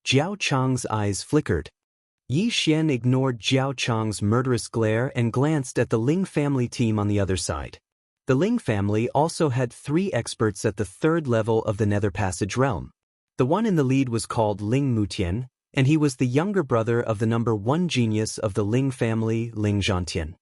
Jiao Chong's eyes flickered. Yi Xian ignored Jiao Chong's murderous glare and glanced at the Ling family team on the other side. The Ling family also had 3 experts at the third level of the Nether Passage realm. The one in the lead was called Ling Mutian, and he was the younger brother of the number 1 genius of the Ling family, Ling Zhantian.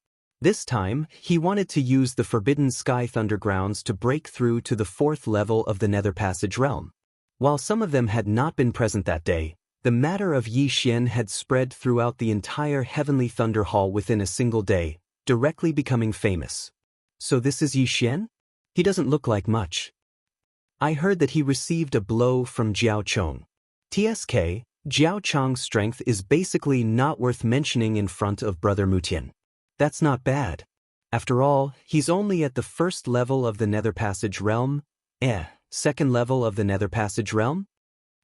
This time, he wanted to use the Forbidden Sky Thundergrounds to break through to the 4th level of the Nether Passage realm. While some of them had not been present that day, the matter of Yi Xian had spread throughout the entire Heavenly Thunder Hall within a single day, directly becoming famous. So this is Yi Xian? He doesn't look like much. I heard that he received a blow from Jiao Chong. TSK, Jiao Chong's strength is basically not worth mentioning in front of Brother Mutian. That's not bad. After all, he's only at the 1st level of the Nether Passage realm. 2nd level of the Nether Passage realm?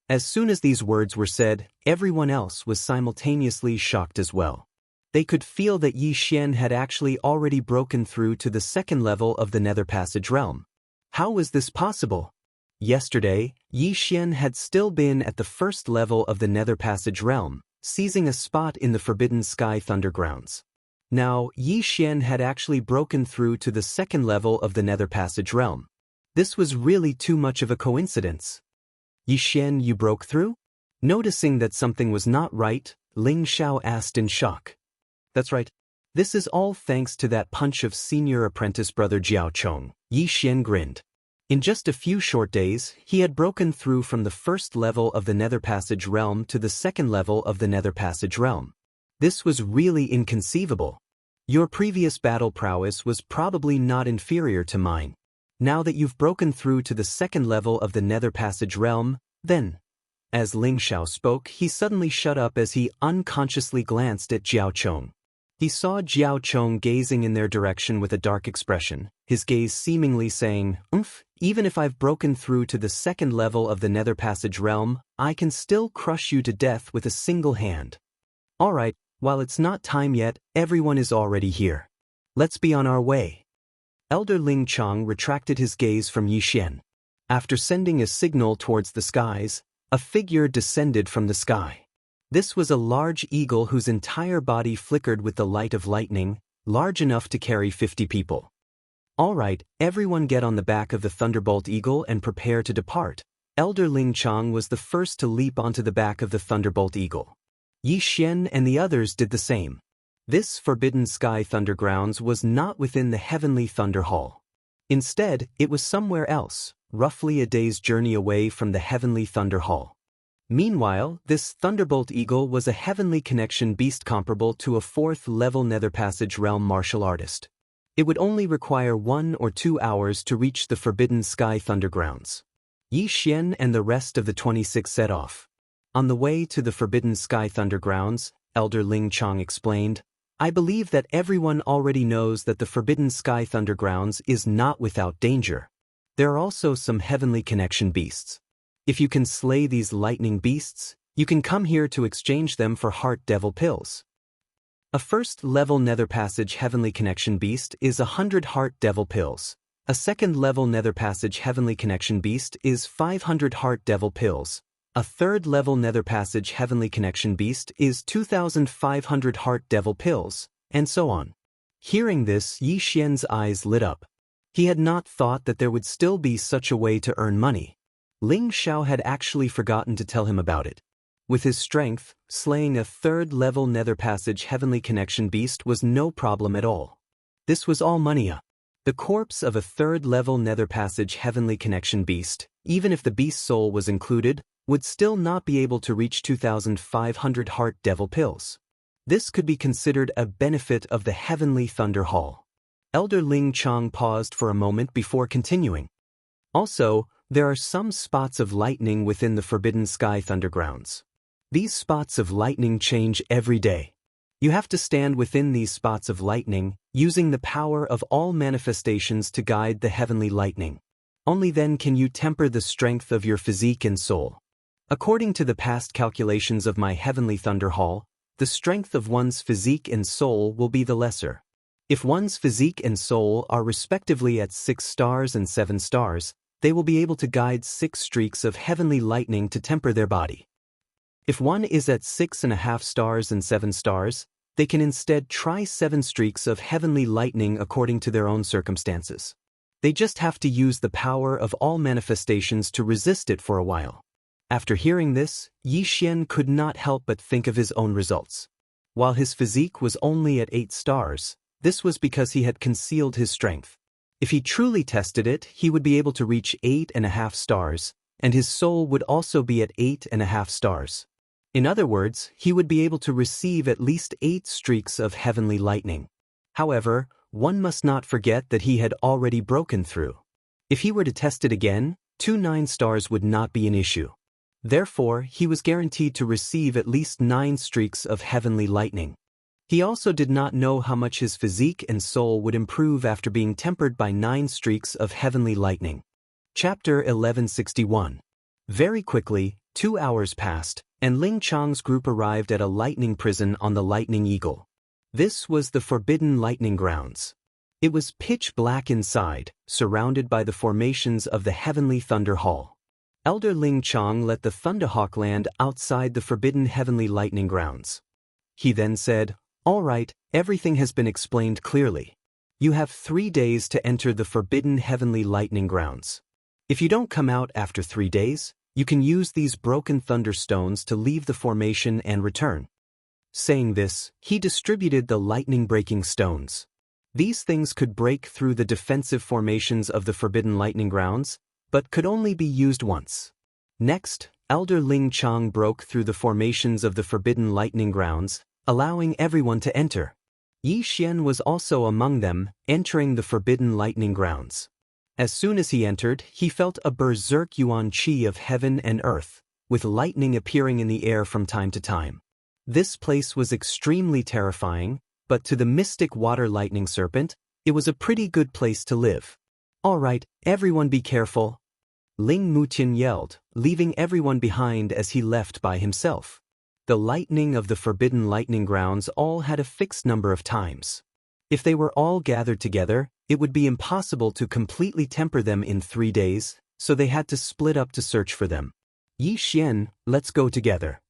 As soon as these words were said, everyone else was simultaneously shocked as well. They could feel that Yi Xian had actually already broken through to the 2nd level of the Nether Passage realm. How was this possible? Yesterday, Yi Xian had still been at the 1st level of the Nether Passage realm, seizing a spot in the Forbidden Sky Thundergrounds. Now, Yi Xian had actually broken through to the 2nd level of the Nether Passage realm. This was really too much of a coincidence. Yi Xian, you broke through? Noticing that something was not right, Ling Xiao asked in shock. That's right. This is all thanks to that punch of senior apprentice brother Jiao Chong, Yi Xian grinned. In just a few short days, he had broken through from the 1st level of the Nether Passage realm to the 2nd level of the Nether Passage realm. This was really inconceivable. Your previous battle prowess was probably not inferior to mine. Now that you've broken through to the 2nd level of the Nether Passage realm, then... As Ling Xiao spoke, he suddenly shut up as he unconsciously glanced at Jiao Chong. He saw Jiao Chong gazing in their direction with a dark expression, his gaze seemingly saying, even if I've broken through to the 2nd level of the Nether Passage realm, I can still crush you to death with a single hand. Alright, while it's not time yet, everyone is already here. Let's be on our way. Elder Ling Chong retracted his gaze from Yi Xian. After sending a signal towards the skies, a figure descended from the sky. This was a large eagle whose entire body flickered with the light of lightning, large enough to carry 50 people. All right, everyone get on the back of the Thunderbolt Eagle and prepare to depart. Elder Ling Chang was the first to leap onto the back of the Thunderbolt Eagle. Yi Xian and the others did the same. This Forbidden Sky Thundergrounds was not within the Heavenly Thunder Hall. Instead, it was somewhere else, roughly a day's journey away from the Heavenly Thunder Hall. Meanwhile, this Thunderbolt Eagle was a Heavenly Connection beast comparable to a 4th-level Nether Passage realm martial artist. It would only require 1 or 2 hours to reach the Forbidden Sky Thundergrounds. Yi Xian and the rest of the 26 set off. On the way to the Forbidden Sky Thundergrounds, Elder Ling Chang explained, I believe that everyone already knows that the Forbidden Sky Thundergrounds is not without danger. There are also some Heavenly Connection beasts. If you can slay these lightning beasts, you can come here to exchange them for Heart Devil Pills. A 1st-level Nether Passage Heavenly Connection beast is 100 Heart Devil Pills. A 2nd-level Nether Passage Heavenly Connection beast is 500 Heart Devil Pills. A 3rd-level Nether Passage Heavenly Connection beast is 2,500 Heart Devil Pills, and so on. Hearing this, Yi Xian's eyes lit up. He had not thought that there would still be such a way to earn money. Ling Xiao had actually forgotten to tell him about it. With his strength, slaying a 3rd-level Nether Passage Heavenly Connection beast was no problem at all. This was all money. The corpse of a 3rd-level Nether Passage Heavenly Connection beast, even if the beast's soul was included, would still not be able to reach 2,500 Heart Devil Pills. This could be considered a benefit of the Heavenly Thunder Hall. Elder Ling Chang paused for a moment before continuing. Also, there are some spots of lightning within the Forbidden Sky Thundergrounds. These spots of lightning change every day. You have to stand within these spots of lightning, using the power of all manifestations to guide the heavenly lightning. Only then can you temper the strength of your physique and soul. According to the past calculations of my Heavenly Thunder Hall, the strength of one's physique and soul will be the lesser. If one's physique and soul are respectively at 6 stars and 7 stars, they will be able to guide 6 streaks of heavenly lightning to temper their body. If one is at 6.5 stars and 7 stars, they can instead try 7 streaks of heavenly lightning according to their own circumstances. They just have to use the power of all manifestations to resist it for a while. After hearing this, Yi Xian could not help but think of his own results. While his physique was only at 8 stars, this was because he had concealed his strength. If he truly tested it, he would be able to reach 8.5 stars, and his soul would also be at 8.5 stars. In other words, he would be able to receive at least 8 streaks of heavenly lightning. However, one must not forget that he had already broken through. If he were to test it again, 2 9 stars would not be an issue. Therefore, he was guaranteed to receive at least 9 streaks of heavenly lightning. He also did not know how much his physique and soul would improve after being tempered by 9 streaks of heavenly lightning. Chapter 1161. Very quickly, 2 hours passed, and Ling Chang's group arrived at a lightning prison on the Lightning Eagle. This was the Forbidden Lightning Grounds. It was pitch black inside, surrounded by the formations of the Heavenly Thunder Hall. Elder Ling Chang let the Thunderhawk land outside the Forbidden Heavenly Lightning Grounds. He then said, All right, everything has been explained clearly. You have 3 days to enter the Forbidden Heavenly Lightning Grounds. If you don't come out after 3 days, you can use these broken thunderstones to leave the formation and return. Saying this, he distributed the lightning-breaking stones. These things could break through the defensive formations of the Forbidden Lightning Grounds, but could only be used once. Next, Elder Ling Chang broke through the formations of the Forbidden Lightning Grounds, allowing everyone to enter. Yi Xian was also among them, entering the Forbidden Lightning Grounds. As soon as he entered, he felt a berserk yuan qi of heaven and earth, with lightning appearing in the air from time to time. This place was extremely terrifying, but to the mystic water lightning serpent, it was a pretty good place to live. All right, everyone be careful, Ling Mutian yelled, leaving everyone behind as he left by himself. The lightning of the Forbidden Lightning Grounds all had a fixed number of times. If they were all gathered together, it would be impossible to completely temper them in 3 days, so they had to split up to search for them. Yi Xian, let's go together.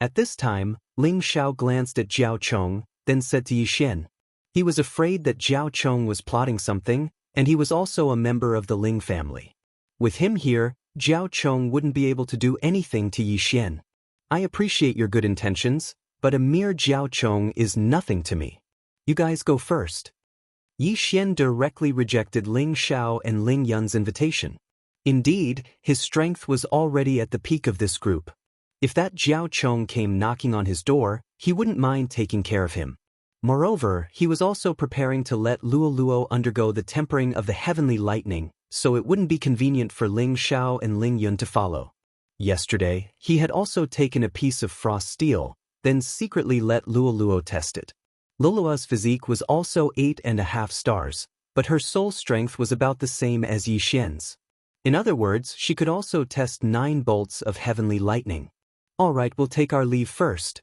At this time, Ling Xiao glanced at Zhao Chong, then said to Yi Xian. He was afraid that Zhao Chong was plotting something, and he was also a member of the Ling family. With him here, Jiao Chong wouldn't be able to do anything to Yi Xian. I appreciate your good intentions, but a mere Jiao Chong is nothing to me. You guys go first. Yi Xian directly rejected Ling Xiao and Ling Yun's invitation. Indeed, his strength was already at the peak of this group. If that Jiao Chong came knocking on his door, he wouldn't mind taking care of him. Moreover, he was also preparing to let Luo Luo undergo the tempering of the heavenly lightning, so it wouldn't be convenient for Ling Xiao and Ling Yun to follow. Yesterday, he had also taken a piece of frost steel, then secretly let Luo Luo test it. Lulua's physique was also 8.5 stars, but her soul strength was about the same as Yi Xian's. In other words, she could also test 9 bolts of heavenly lightning. All right, we'll take our leave first.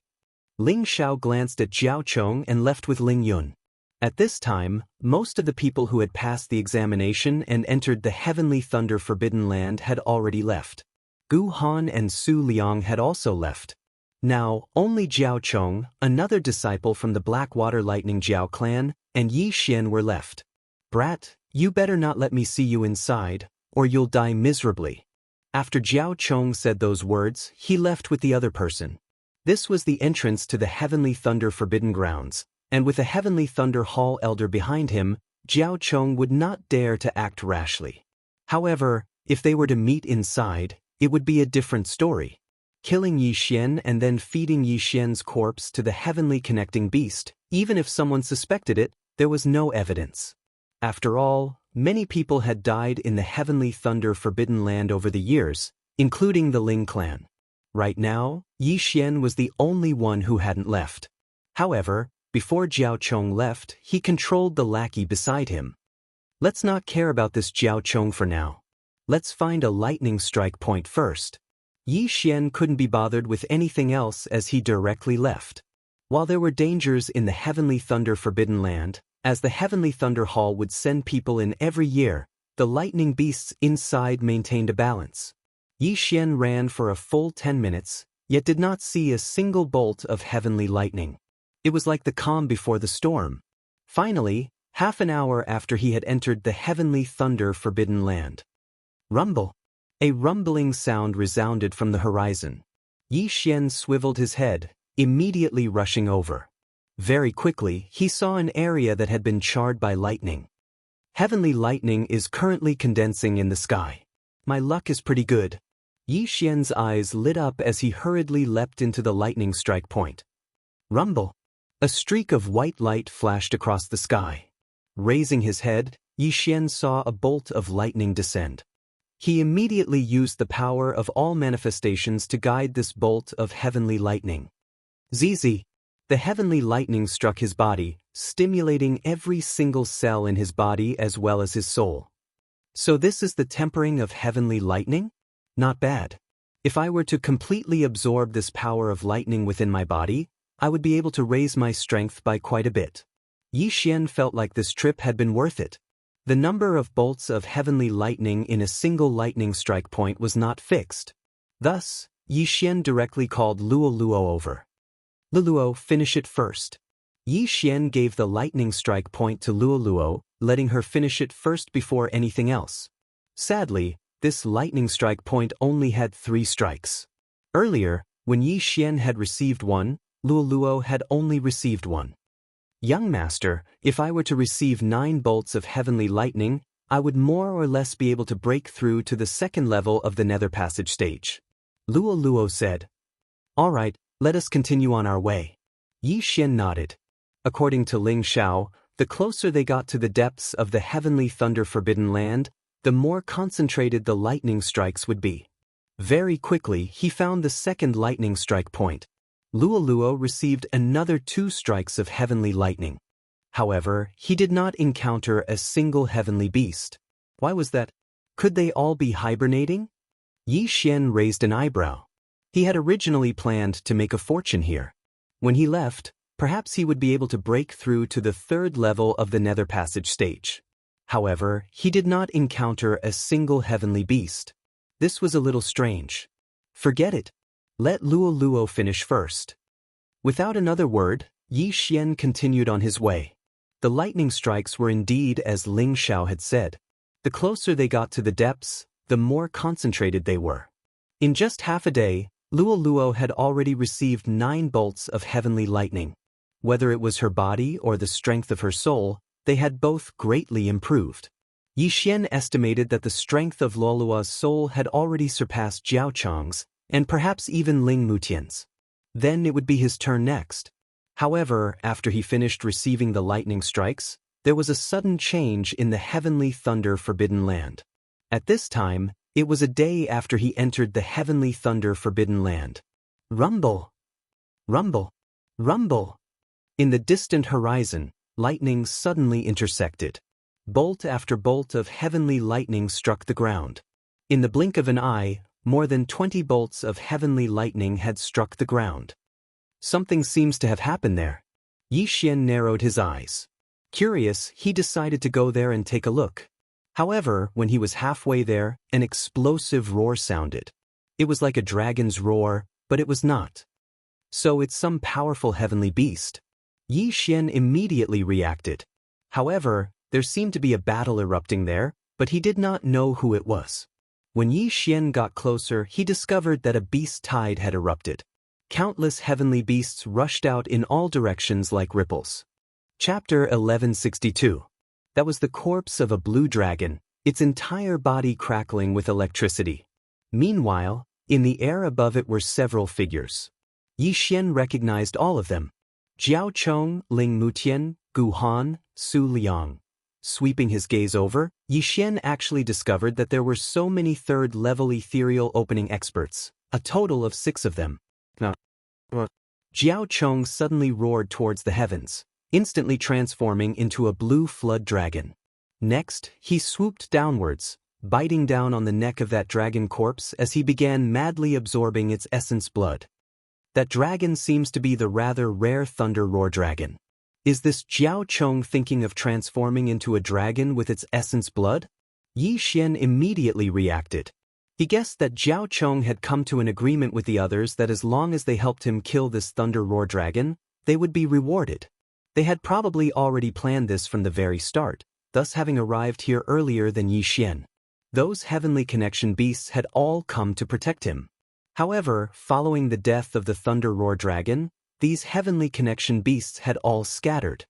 Ling Xiao glanced at Jiao Chong and left with Ling Yun. At this time, most of the people who had passed the examination and entered the Heavenly Thunder Forbidden Land had already left. Gu Han and Su Liang had also left. Now, only Jiao Chong, another disciple from the Blackwater Lightning Jiao clan, and Yi Xian were left. Brat, you better not let me see you inside, or you'll die miserably. After Jiao Chong said those words, he left with the other person. This was the entrance to the Heavenly Thunder Forbidden Grounds, and with a Heavenly Thunder Hall elder behind him, Jiao Chong would not dare to act rashly. However, if they were to meet inside, it would be a different story. Killing Yi Xian and then feeding Yi Xian's corpse to the heavenly connecting beast, even if someone suspected it, there was no evidence. After all, many people had died in the Heavenly Thunder Forbidden Land over the years, including the Ling clan. Right now, Yi Xian was the only one who hadn't left. However, before Jiao Chong left, he controlled the lackey beside him. Let's not care about this Jiao Chong for now. Let's find a lightning strike point first. Yi Xian couldn't be bothered with anything else as he directly left. While there were dangers in the Heavenly Thunder Forbidden Land, as the Heavenly Thunder Hall would send people in every year, the lightning beasts inside maintained a balance. Yi Xian ran for a full 10 minutes, yet did not see a single bolt of heavenly lightning. It was like the calm before the storm. Finally, half an hour after he had entered the Heavenly Thunder Forbidden Land. Rumble! A rumbling sound resounded from the horizon. Yi Xian swiveled his head, immediately rushing over. Very quickly, he saw an area that had been charred by lightning. Heavenly lightning is currently condensing in the sky. My luck is pretty good. Yi Xian's eyes lit up as he hurriedly leapt into the lightning strike point. Rumble! A streak of white light flashed across the sky. Raising his head, Yi Xian saw a bolt of lightning descend. He immediately used the power of all manifestations to guide this bolt of heavenly lightning. Zizi! The heavenly lightning struck his body, stimulating every single cell in his body as well as his soul. So this is the tempering of heavenly lightning? Not bad. If I were to completely absorb this power of lightning within my body, I would be able to raise my strength by quite a bit. Yi Xian felt like this trip had been worth it. The number of bolts of heavenly lightning in a single lightning strike point was not fixed. Thus, Yi Xian directly called Luo Luo over. Luo, finish it first. Yi Xian gave the lightning strike point to Luo Luo, letting her finish it first before anything else. Sadly, this lightning strike point only had 3 strikes. Earlier, when Yi Xian had received 1, Luo Luo had only received 1. Young master, if I were to receive 9 bolts of heavenly lightning, I would more or less be able to break through to the second level of the Nether Passage stage. Luo Luo said. All right, let us continue on our way. Yi Xian nodded. According to Ling Xiao, the closer they got to the depths of the Heavenly Thunder Forbidden Land, the more concentrated the lightning strikes would be. Very quickly, he found the second lightning strike point. Luo Luo received another 2 strikes of heavenly lightning. However, he did not encounter a single heavenly beast. Why was that? Could they all be hibernating? Yi Xian raised an eyebrow. He had originally planned to make a fortune here. When he left, perhaps he would be able to break through to the 3rd level of the Nether Passage stage. However, he did not encounter a single heavenly beast. This was a little strange. Forget it. Let Luo Luo finish first. Without another word, Yi Xian continued on his way. The lightning strikes were indeed as Ling Xiao had said. The closer they got to the depths, the more concentrated they were. In just half a day, Luo Luo had already received 9 bolts of heavenly lightning. Whether it was her body or the strength of her soul, they had both greatly improved. Yi Xian estimated that the strength of Luo Luo's soul had already surpassed Jiao Chong's, and perhaps even Ling Mutian's. Then it would be his turn next. However, after he finished receiving the lightning strikes, there was a sudden change in the heavenly thunder forbidden land. At this time, it was a day after he entered the heavenly thunder forbidden land. Rumble! Rumble! Rumble! In the distant horizon, lightning suddenly intersected. Bolt after bolt of heavenly lightning struck the ground. In the blink of an eye, more than 20 bolts of heavenly lightning had struck the ground. Something seems to have happened there. Yi Xian narrowed his eyes. Curious, he decided to go there and take a look. However, when he was halfway there, an explosive roar sounded. It was like a dragon's roar, but it was not. So it's some powerful heavenly beast. Yi Xian immediately reacted. However, there seemed to be a battle erupting there, but he did not know who it was. When Yi Xian got closer, he discovered that a beast tide had erupted. Countless heavenly beasts rushed out in all directions like ripples. Chapter 1162. That was the corpse of a blue dragon, its entire body crackling with electricity. Meanwhile, in the air above it were several figures. Yi Xian recognized all of them. Jiao Chong, Ling Mutian, Gu Han, Su Liang. Sweeping his gaze over, Yi Xian actually discovered that there were so many third-level ethereal opening experts, a total of 6 of them. Jiao Chong suddenly roared towards the heavens, instantly transforming into a blue flood dragon. Next, he swooped downwards, biting down on the neck of that dragon corpse as he began madly absorbing its essence blood. That dragon seems to be the rather rare Thunder Roar dragon. Is this Jiao Chong thinking of transforming into a dragon with its essence blood? Yi Xian immediately reacted. He guessed that Jiao Chong had come to an agreement with the others that as long as they helped him kill this Thunder Roar dragon, they would be rewarded. They had probably already planned this from the very start, thus having arrived here earlier than Yi Xian. Those heavenly connection beasts had all come to protect him. However, following the death of the Thunder Roar dragon, these heavenly connection beasts had all scattered.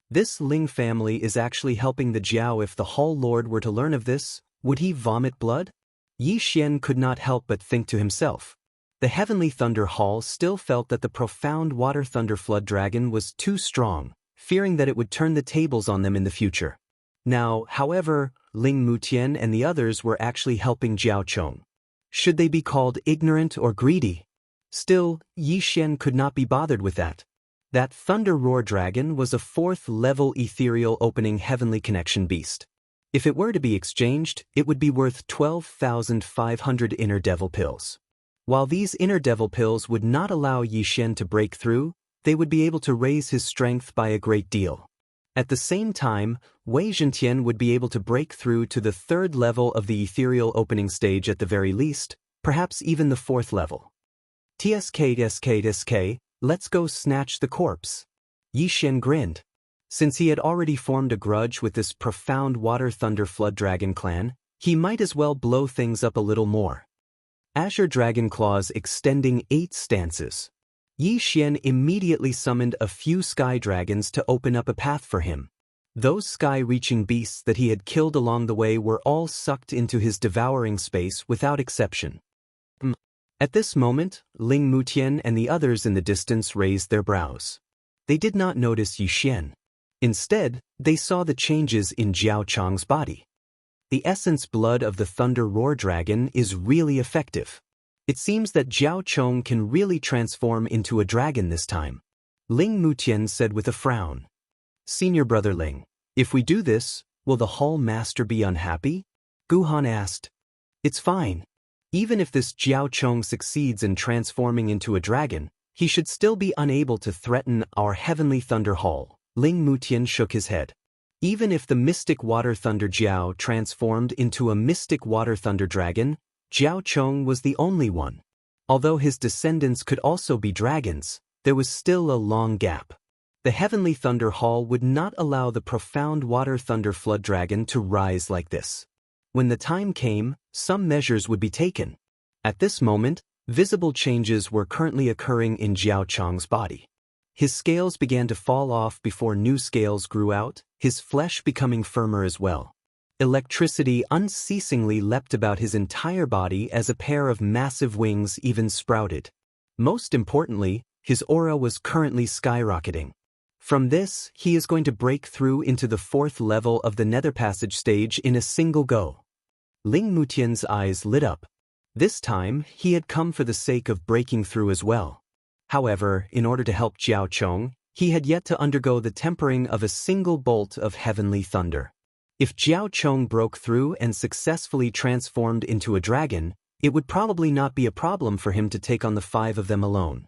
This Ling family is actually helping the Jiao. If the Hall Lord were to learn of this, would he vomit blood? Yi Xian could not help but think to himself. The Heavenly Thunder Hall still felt that the profound Water Thunder Flood Dragon was too strong, fearing that it would turn the tables on them in the future. Now, however, Ling Mutian and the others were actually helping Jiao Chong. Should they be called ignorant or greedy? Still, Yi Xian could not be bothered with that. That Thunder Roar Dragon was a 4th-level ethereal opening heavenly connection beast. If it were to be exchanged, it would be worth 12,500 inner devil pills. While these inner devil pills would not allow Yi Xian to break through, they would be able to raise his strength by a great deal. At the same time, Wei Zhentian would be able to break through to the 3rd level of the ethereal opening stage at the very least, perhaps even the 4th level. TSK, let's go snatch the corpse. Yi Xian grinned. Since he had already formed a grudge with this profound Water Thunder Flood Dragon clan, he might as well blow things up a little more. Azure Dragon Claws extending 8 stances. Yi Xian immediately summoned a few sky dragons to open up a path for him. Those sky-reaching beasts that he had killed along the way were all sucked into his devouring space without exception. At this moment, Ling Mutian and the others in the distance raised their brows. They did not notice Yi Xian. Instead, they saw the changes in Jiao Chong's body. The essence blood of the Thunder Roar Dragon is really effective. It seems that Jiao Chong can really transform into a dragon this time. Ling Mutian said with a frown. Senior brother Ling, if we do this, will the Hall Master be unhappy? Gu Han asked. It's fine. Even if this Jiao Chong succeeds in transforming into a dragon, he should still be unable to threaten our Heavenly Thunder Hall. Ling Mutian shook his head. Even if the Mystic Water Thunder Jiao transformed into a Mystic Water Thunder Dragon, Jiao Chong was the only one. Although his descendants could also be dragons, there was still a long gap. The Heavenly Thunder Hall would not allow the profound water thunder flood dragon to rise like this. When the time came, some measures would be taken. At this moment, visible changes were currently occurring in Jiao Chong's body. His scales began to fall off before new scales grew out, his flesh becoming firmer as well. Electricity unceasingly leapt about his entire body as a pair of massive wings even sprouted. Most importantly, his aura was currently skyrocketing. From this, he is going to break through into the 4th level of the Nether Passage stage in a single go. Ling Mutian's eyes lit up. This time, he had come for the sake of breaking through as well. However, in order to help Jiao Chong, he had yet to undergo the tempering of a single bolt of heavenly thunder. If Jiao Chong broke through and successfully transformed into a dragon, it would probably not be a problem for him to take on the 5 of them alone.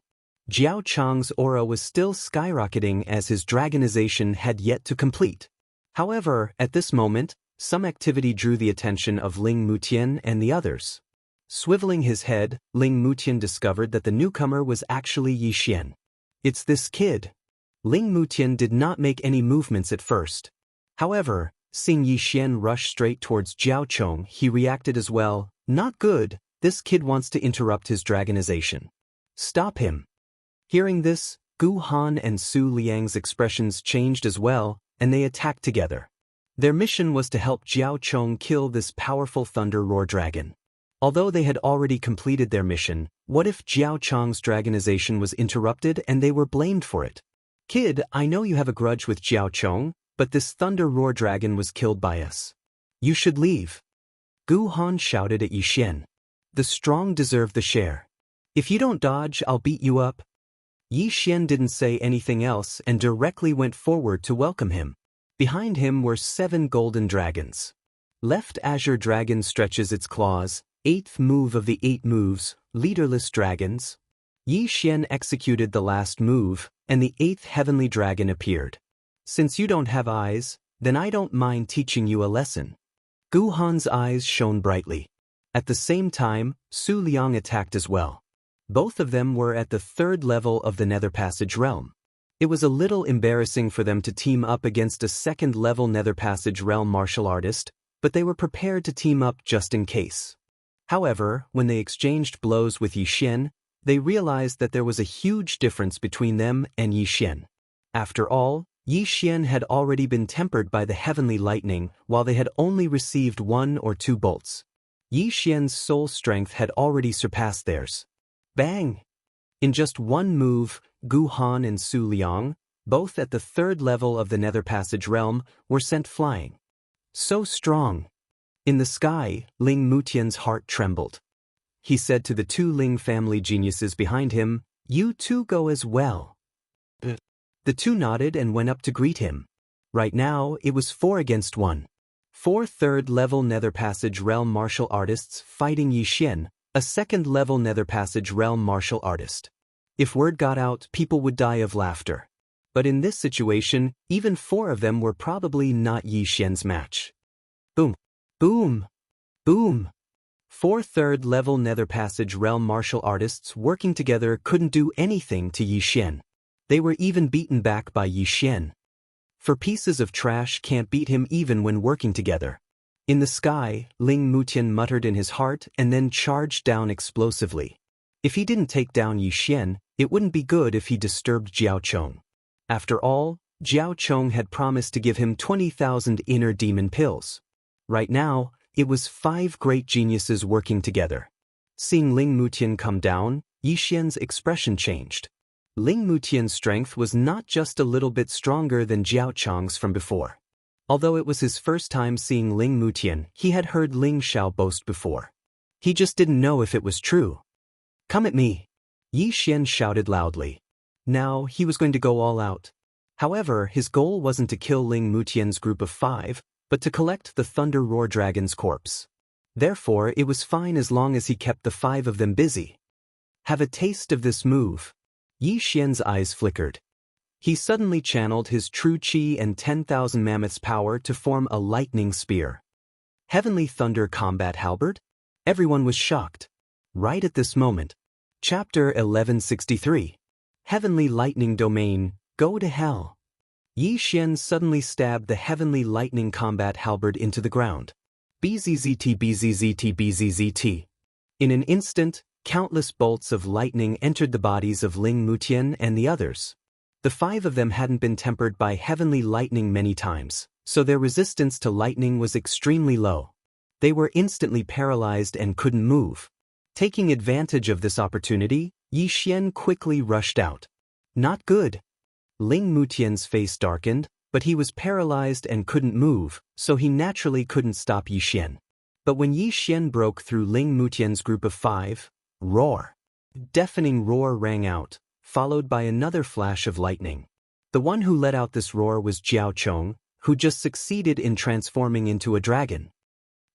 Jiao Chong's aura was still skyrocketing as his dragonization had yet to complete. However, at this moment, some activity drew the attention of Ling Mutian and the others. Swiveling his head, Ling Mutian discovered that the newcomer was actually Yi Xian. It's this kid. Ling Mutian did not make any movements at first. However, seeing Yi Xian rush straight towards Jiao Chong, he reacted as well. Not good, this kid wants to interrupt his dragonization. Stop him. Hearing this, Gu Han and Su Liang's expressions changed as well, and they attacked together. Their mission was to help Jiao Chong kill this powerful Thunder Roar dragon. Although they had already completed their mission, what if Jiao Chong's dragonization was interrupted and they were blamed for it? Kid, I know you have a grudge with Jiao Chong, but this Thunder Roar dragon was killed by us. You should leave. Gu Han shouted at Yi Xian. The strong deserve the share. If you don't dodge, I'll beat you up. Yi Xian didn't say anything else and directly went forward to welcome him. Behind him were 7 golden dragons. Left Azure Dragon stretches its claws, 8th move of the 8 moves, leaderless dragons. Yi Xian executed the last move, and the 8th heavenly dragon appeared. Since you don't have eyes, then I don't mind teaching you a lesson. Gu Han's eyes shone brightly. At the same time, Su Liang attacked as well. Both of them were at the 3rd level of the Nether Passage realm. It was a little embarrassing for them to team up against a 2nd level Nether Passage realm martial artist, but they were prepared to team up just in case. However, when they exchanged blows with Yi Xian, they realized that there was a huge difference between them and Yi Xian. After all, Yi Xian had already been tempered by the heavenly lightning, while they had only received 1 or 2 bolts. Yi Xian's soul strength had already surpassed theirs. Bang! In just 1 move, Gu Han and Su Liang, both at the 3rd level of the Nether Passage realm, were sent flying. So strong! In the sky, Ling Mutian's heart trembled. He said to the 2 Ling family geniuses behind him, "You two go as well." The 2 nodded and went up to greet him. Right now, it was 4 against 1. 4 3rd-level Nether Passage realm martial artists fighting Yi Xian, a 2nd-level Nether Passage realm martial artist. If word got out, people would die of laughter. But in this situation, even 4 of them were probably not Yi Xian's match. Boom! Boom! Boom! 4 3rd-level Nether Passage realm martial artists working together couldn't do anything to Yi Xian. They were even beaten back by Yi Xian. For pieces of trash can't beat him even when working together. In the sky, Ling Mutian muttered in his heart and then charged down explosively. If he didn't take down Yi Xian, it wouldn't be good if he disturbed Jiao Chong. After all, Jiao Chong had promised to give him 20,000 inner demon pills. Right now, it was 5 great geniuses working together. Seeing Ling Mutian come down, Yi Xian's expression changed. Ling Mutian's strength was not just a little bit stronger than Jiao Chong's from before. Although it was his first time seeing Ling Mutian, he had heard Ling Xiao boast before. He just didn't know if it was true. "Come at me!" Yi Xian shouted loudly. Now, he was going to go all out. However, his goal wasn't to kill Ling Mutian's group of 5, but to collect the Thunder Roar Dragon's corpse. Therefore, it was fine as long as he kept the 5 of them busy. Have a taste of this move. Yi Xian's eyes flickered. He suddenly channeled his true chi and 10,000 mammoths' power to form a lightning spear. Heavenly Thunder Combat Halberd? Everyone was shocked. Right at this moment. Chapter 1163. Heavenly Lightning Domain, Go to hell. Yi Xian suddenly stabbed the heavenly lightning combat halberd into the ground. Bzzzt bzzzt bzzzt. In an instant, countless bolts of lightning entered the bodies of Ling Mutian and the others. The 5 of them hadn't been tempered by heavenly lightning many times, so their resistance to lightning was extremely low. They were instantly paralyzed and couldn't move. Taking advantage of this opportunity, Yi Xian quickly rushed out. Not good. Ling Mutian's face darkened, but he was paralyzed and couldn't move, so he naturally couldn't stop Yi Xian. But when Yi Xian broke through Ling Mutian's group of 5, roar! Deafening roar rang out, followed by another flash of lightning. The one who let out this roar was Jiao Chong, who just succeeded in transforming into a dragon.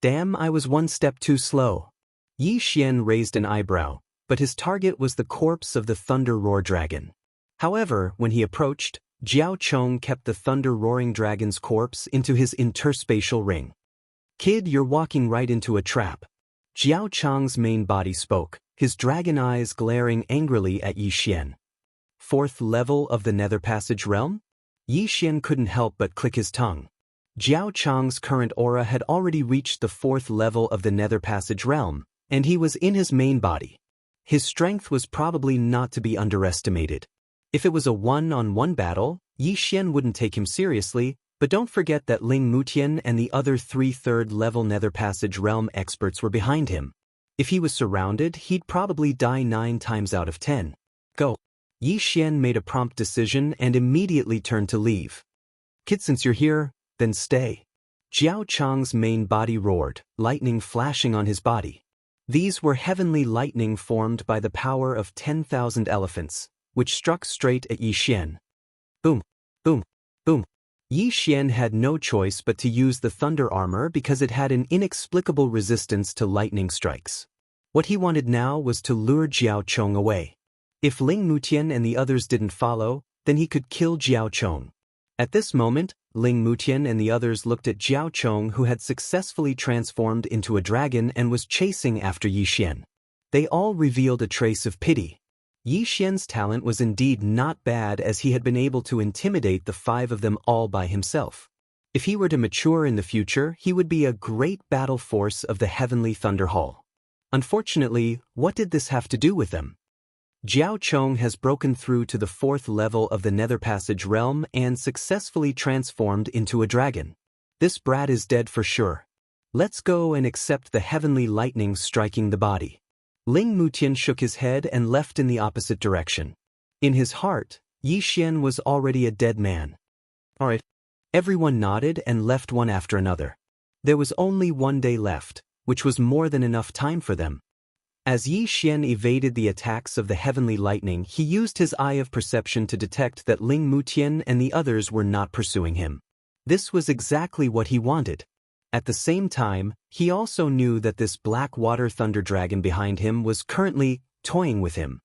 Damn, I was one step too slow. Yi Xian raised an eyebrow, but his target was the corpse of the Thunder Roar Dragon. However, when he approached, Jiao Chong kept the thunder-roaring dragon's corpse into his interspatial ring. Kid, you're walking right into a trap. Jiao Chong's main body spoke, his dragon eyes glaring angrily at Yi Xian. 4th level of the Nether Passage realm? Yi Xian couldn't help but click his tongue. Jiao Chong's current aura had already reached the 4th level of the Nether Passage realm, and he was in his main body. His strength was probably not to be underestimated. If it was a one-on-one battle, Yi Xian wouldn't take him seriously, but don't forget that Ling Mutian and the other 3 3rd-level Nether Passage realm experts were behind him. If he was surrounded, he'd probably die 9 times out of 10. Go. Yi Xian made a prompt decision and immediately turned to leave. Kid, since you're here, then stay. Jiao Chong's main body roared, lightning flashing on his body. These were heavenly lightning formed by the power of 10,000 elephants, which struck straight at Yi Xian. Boom, boom, boom. Yi Xian had no choice but to use the thunder armor because it had an inexplicable resistance to lightning strikes. What he wanted now was to lure Jiao Chong away. If Ling Mutian and the others didn't follow, then he could kill Jiao Chong. At this moment, Ling Mutian and the others looked at Jiao Chong, who had successfully transformed into a dragon and was chasing after Yi Xian. They all revealed a trace of pity. Yi Xian's talent was indeed not bad, as he had been able to intimidate the 5 of them all by himself. If he were to mature in the future, he would be a great battle force of the Heavenly Thunder Hall. Unfortunately, what did this have to do with them? Jiao Chong has broken through to the 4th level of the Nether Passage realm and successfully transformed into a dragon. This brat is dead for sure. Let's go and accept the heavenly lightning striking the body. Ling Mutian shook his head and left in the opposite direction. In his heart, Yi Xian was already a dead man. Alright. Everyone nodded and left one after another. There was only 1 day left, which was more than enough time for them. As Yi Xian evaded the attacks of the heavenly lightning, he used his eye of perception to detect that Ling Mutian and the others were not pursuing him. This was exactly what he wanted. At the same time, he also knew that this black water thunder dragon behind him was currently toying with him.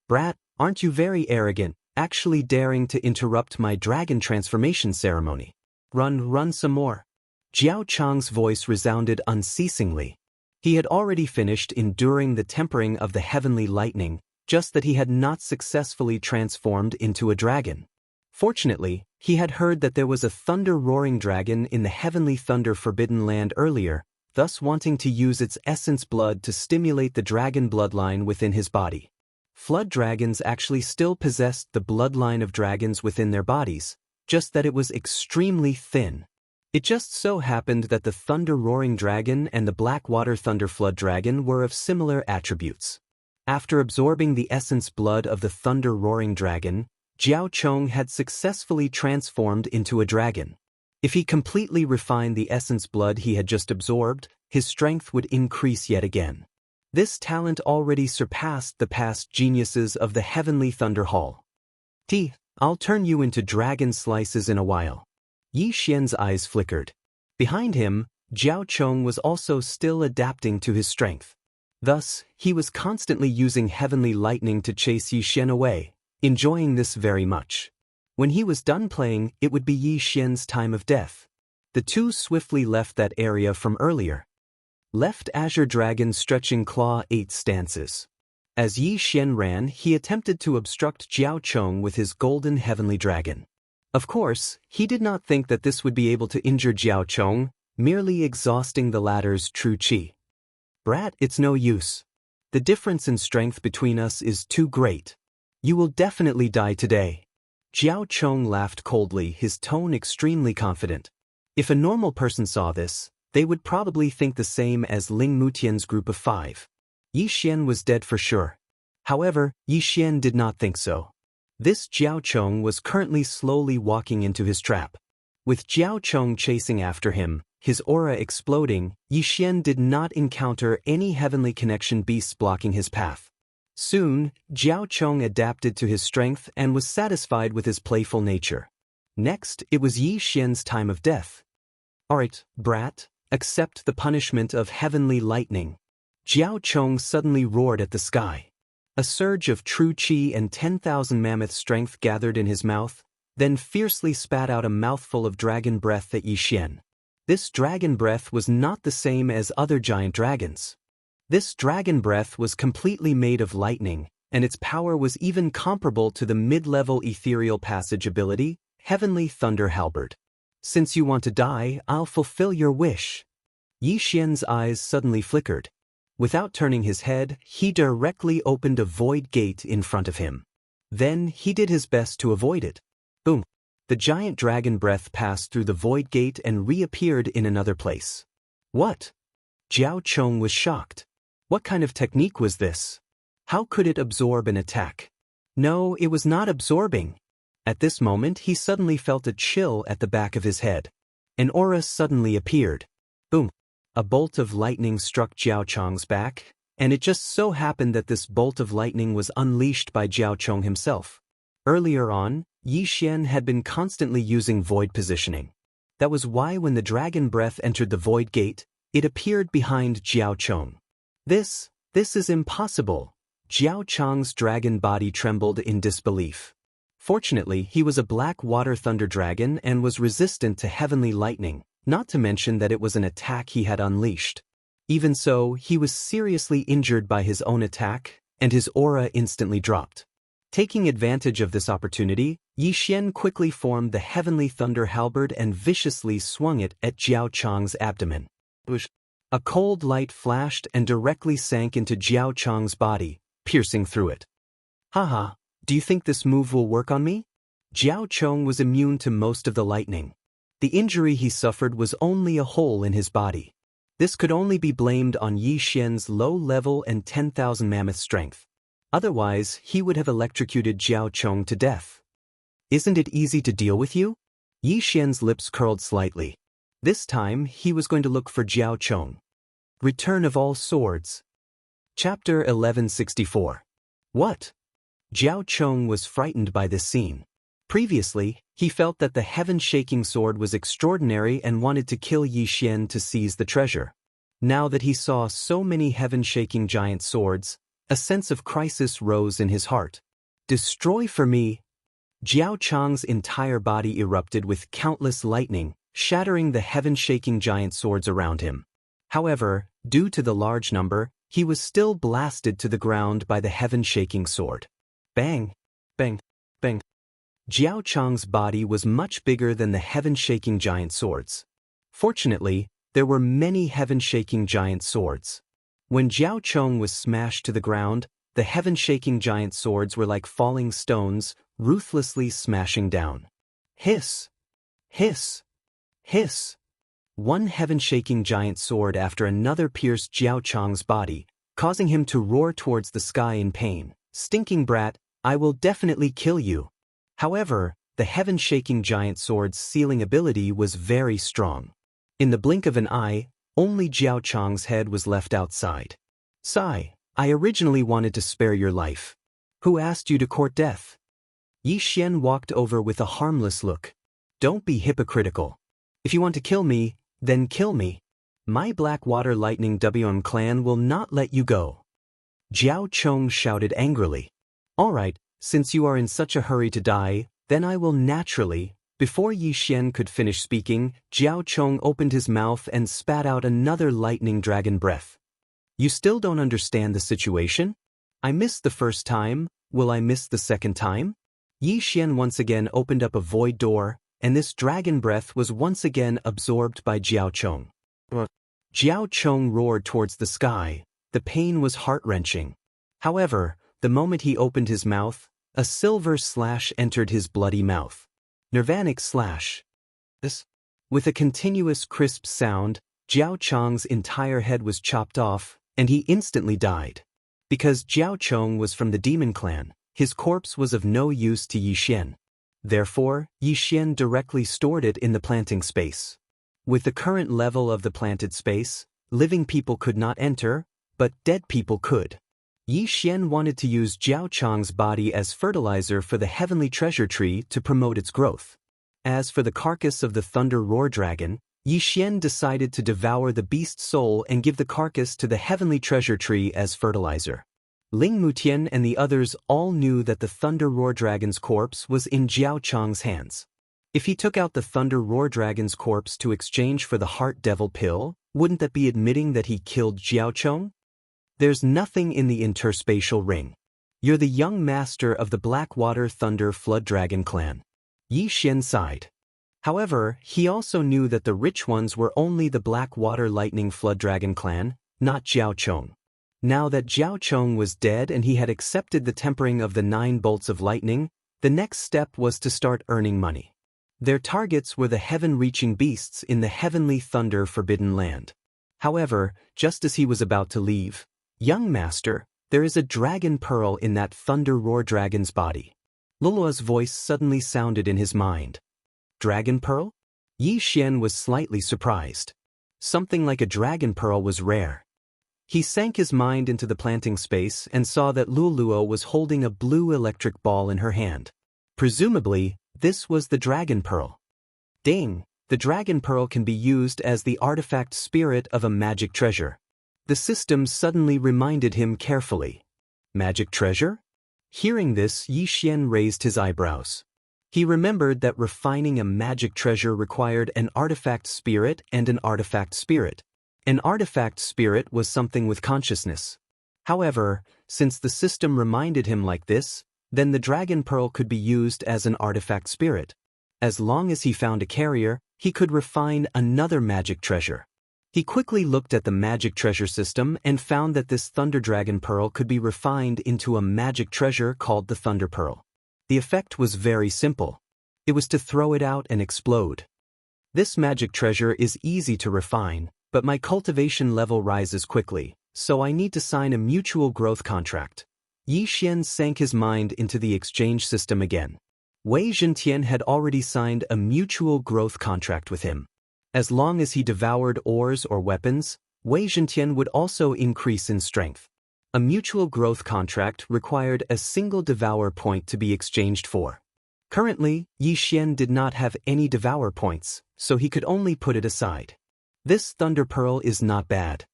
Brat, aren't you very arrogant, actually daring to interrupt my dragon transformation ceremony? Run some more. Jiao Chong's voice resounded unceasingly. He had already finished enduring the tempering of the heavenly lightning, just that he had not successfully transformed into a dragon. Fortunately, he had heard that there was a thunder-roaring dragon in the Heavenly Thunder Forbidden Land earlier, thus wanting to use its essence blood to stimulate the dragon bloodline within his body. Flood dragons actually still possessed the bloodline of dragons within their bodies, just that it was extremely thin. It just so happened that the thunder-roaring dragon and the Blackwater Thunder Flood dragon were of similar attributes. After absorbing the essence blood of the thunder-roaring dragon, Jiao Chong had successfully transformed into a dragon. If he completely refined the essence blood he had just absorbed, his strength would increase yet again. This talent already surpassed the past geniuses of the Heavenly Thunder Hall. I'll turn you into dragon slices in a while. Yi Xian's eyes flickered. Behind him, Jiao Chong was also still adapting to his strength. Thus, he was constantly using heavenly lightning to chase Yi Xian away, enjoying this very much. When he was done playing, it would be Yi Xian's time of death. The two swiftly left that area from earlier. Left Azure Dragon stretching claw 8 stances. As Yi Xian ran, he attempted to obstruct Jiao Chong with his golden heavenly dragon. Of course, he did not think that this would be able to injure Jiao Chong, merely exhausting the latter's true qi. Brat, it's no use. The difference in strength between us is too great. You will definitely die today. Jiao Chong laughed coldly, his tone extremely confident. If a normal person saw this, they would probably think the same as Ling Mutian's group of 5. Yi Xian was dead for sure. However, Yi Xian did not think so. This Jiao Chong was currently slowly walking into his trap. With Jiao Chong chasing after him, his aura exploding, Yi Xian did not encounter any heavenly connection beasts blocking his path. Soon, Jiao Chong adapted to his strength and was satisfied with his playful nature. Next, it was Yi Xian's time of death. Alright, brat, accept the punishment of heavenly lightning. Jiao Chong suddenly roared at the sky. A surge of true qi and 10,000 mammoth strength gathered in his mouth, then fiercely spat out a mouthful of dragon breath at Yi Xian. This dragon breath was not the same as other giant dragons. This dragon breath was completely made of lightning, and its power was even comparable to the mid-level ethereal passage ability, Heavenly Thunder Halberd. Since you want to die, I'll fulfill your wish. Yi Xian's eyes suddenly flickered. Without turning his head, he directly opened a void gate in front of him. Then he did his best to avoid it. Boom! The giant dragon breath passed through the void gate and reappeared in another place. What? Jiao Chong was shocked. What kind of technique was this? How could it absorb an attack? No, it was not absorbing. At this moment, he suddenly felt a chill at the back of his head. An aura suddenly appeared. Boom! A bolt of lightning struck Jiao Chong's back, and it just so happened that this bolt of lightning was unleashed by Jiao Chong himself. Earlier on, Yi Xian had been constantly using void positioning. That was why when the dragon breath entered the void gate, it appeared behind Jiao Chong. This is impossible. Jiao Chong's dragon body trembled in disbelief. Fortunately, he was a black water thunder dragon and was resistant to heavenly lightning, not to mention that it was an attack he had unleashed. Even so, he was seriously injured by his own attack, and his aura instantly dropped. Taking advantage of this opportunity, Yi Xian quickly formed the Heavenly Thunder Halberd and viciously swung it at Jiao Chong's abdomen. A cold light flashed and directly sank into Jiao Chong's body, piercing through it. Haha, do you think this move will work on me? Jiao Chong was immune to most of the lightning. The injury he suffered was only a hole in his body. This could only be blamed on Yi Xian's low level and 10,000 mammoth strength. Otherwise, he would have electrocuted Jiao Chong to death. Isn't it easy to deal with you? Yi Xian's lips curled slightly. This time, he was going to look for Jiao Chong. Return of All Swords. Chapter 1164. What? Jiao Chong was frightened by this scene. Previously, he felt that the heaven-shaking sword was extraordinary and wanted to kill Yi Xian to seize the treasure. Now that he saw so many heaven-shaking giant swords, a sense of crisis rose in his heart. Destroy for me! Jiao Chong's entire body erupted with countless lightning, shattering the heaven-shaking giant swords around him. However, due to the large number, he was still blasted to the ground by the heaven-shaking sword. Bang! Bang! Bang! Jiao Chong's body was much bigger than the heaven-shaking giant swords. Fortunately, there were many heaven-shaking giant swords. When Jiao Chong was smashed to the ground, the heaven-shaking giant swords were like falling stones, ruthlessly smashing down. Hiss! Hiss! Hiss! One heaven-shaking giant sword after another pierced Jiao Chong's body, causing him to roar towards the sky in pain. Stinking brat, I will definitely kill you. However, the heaven-shaking giant sword's sealing ability was very strong. In the blink of an eye, only Jiao Chong's head was left outside. Sigh, I originally wanted to spare your life. Who asked you to court death? Yi Xian walked over with a harmless look. Don't be hypocritical. If you want to kill me, then kill me. My Blackwater Lightning WM clan will not let you go. Jiao Chong shouted angrily. Alright, since you are in such a hurry to die, then I will naturally. Before Yi Xian could finish speaking, Jiao Chong opened his mouth and spat out another lightning dragon breath. You still don't understand the situation? I missed the first time, will I miss the second time? Yi Xian once again opened up a void door, and this dragon breath was once again absorbed by Jiao Chong. Jiao Chong roared towards the sky. The pain was heart-wrenching. However, the moment he opened his mouth, a silver slash entered his bloody mouth. Nirvanic slash. With a continuous crisp sound, Jiao Chong's entire head was chopped off, and he instantly died. Because Jiao Chong was from the demon clan, his corpse was of no use to Yi Xian. Therefore, Yi Xian directly stored it in the planting space. With the current level of the planted space, living people could not enter, but dead people could. Yi Xian wanted to use Jiao Chong's body as fertilizer for the heavenly treasure tree to promote its growth. As for the carcass of the Thunder Roar Dragon, Yi Xian decided to devour the beast's soul and give the carcass to the heavenly treasure tree as fertilizer. Ling Mutian and the others all knew that the Thunder Roar Dragon's corpse was in Jiao Chong's hands. If he took out the Thunder Roar Dragon's corpse to exchange for the Heart Devil pill, wouldn't that be admitting that he killed Jiao Chong? There's nothing in the interspatial ring. You're the young master of the Blackwater Thunder Flood Dragon clan. Yi Xian sighed. However, he also knew that the rich ones were only the Blackwater Lightning Flood Dragon clan, not Jiao Chong. Now that Jiao Chong was dead and he had accepted the tempering of the 9 bolts of lightning, the next step was to start earning money. Their targets were the heaven-reaching beasts in the Heavenly Thunder Forbidden Land. However, just as he was about to leave, "Young master, there is a dragon pearl in that Thunder Roar Dragon's body." Lulua's voice suddenly sounded in his mind. Dragon pearl? Yi Xian was slightly surprised. Something like a dragon pearl was rare. He sank his mind into the planting space and saw that Luluo was holding a blue electric ball in her hand. Presumably, this was the dragon pearl. Ding! The dragon pearl can be used as the artifact spirit of a magic treasure. The system suddenly reminded him carefully. Magic treasure? Hearing this, Yi Xian raised his eyebrows. He remembered that refining a magic treasure required an artifact spirit and an artifact spirit. An artifact spirit was something with consciousness. However, since the system reminded him like this, then the dragon pearl could be used as an artifact spirit. As long as he found a carrier, he could refine another magic treasure. He quickly looked at the magic treasure system and found that this Thunder Dragon Pearl could be refined into a magic treasure called the Thunder Pearl. The effect was very simple. It was to throw it out and explode. This magic treasure is easy to refine, but my cultivation level rises quickly, so I need to sign a mutual growth contract. Yi Xian sank his mind into the exchange system again. Wei Zhentian had already signed a mutual growth contract with him. As long as he devoured ores or weapons, Wei Zhentian would also increase in strength. A mutual growth contract required a single devour point to be exchanged for. Currently, Yi Xian did not have any devour points, so he could only put it aside. This Thunder Pearl is not bad.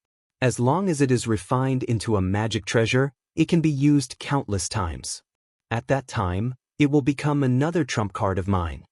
As long as it is refined into a magic treasure, it can be used countless times. At that time, it will become another trump card of mine.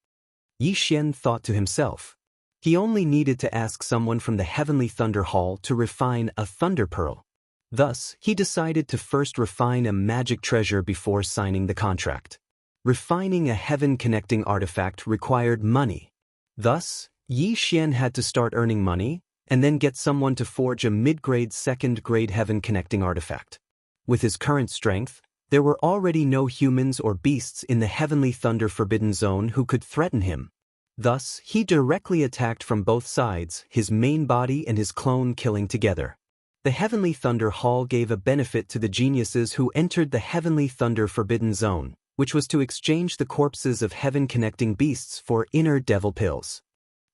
Yi Xian thought to himself. He only needed to ask someone from the Heavenly Thunder Hall to refine a Thunder Pearl. Thus, he decided to first refine a magic treasure before signing the contract. Refining a heaven-connecting artifact required money. Thus, Yi Xian had to start earning money, and then get someone to forge a mid-grade second-grade heaven-connecting artifact. With his current strength, there were already no humans or beasts in the Heavenly Thunder Forbidden Zone who could threaten him. Thus, he directly attacked from both sides, his main body and his clone killing together. The Heavenly Thunder Hall gave a benefit to the geniuses who entered the Heavenly Thunder Forbidden Zone, which was to exchange the corpses of heaven-connecting beasts for inner devil pills.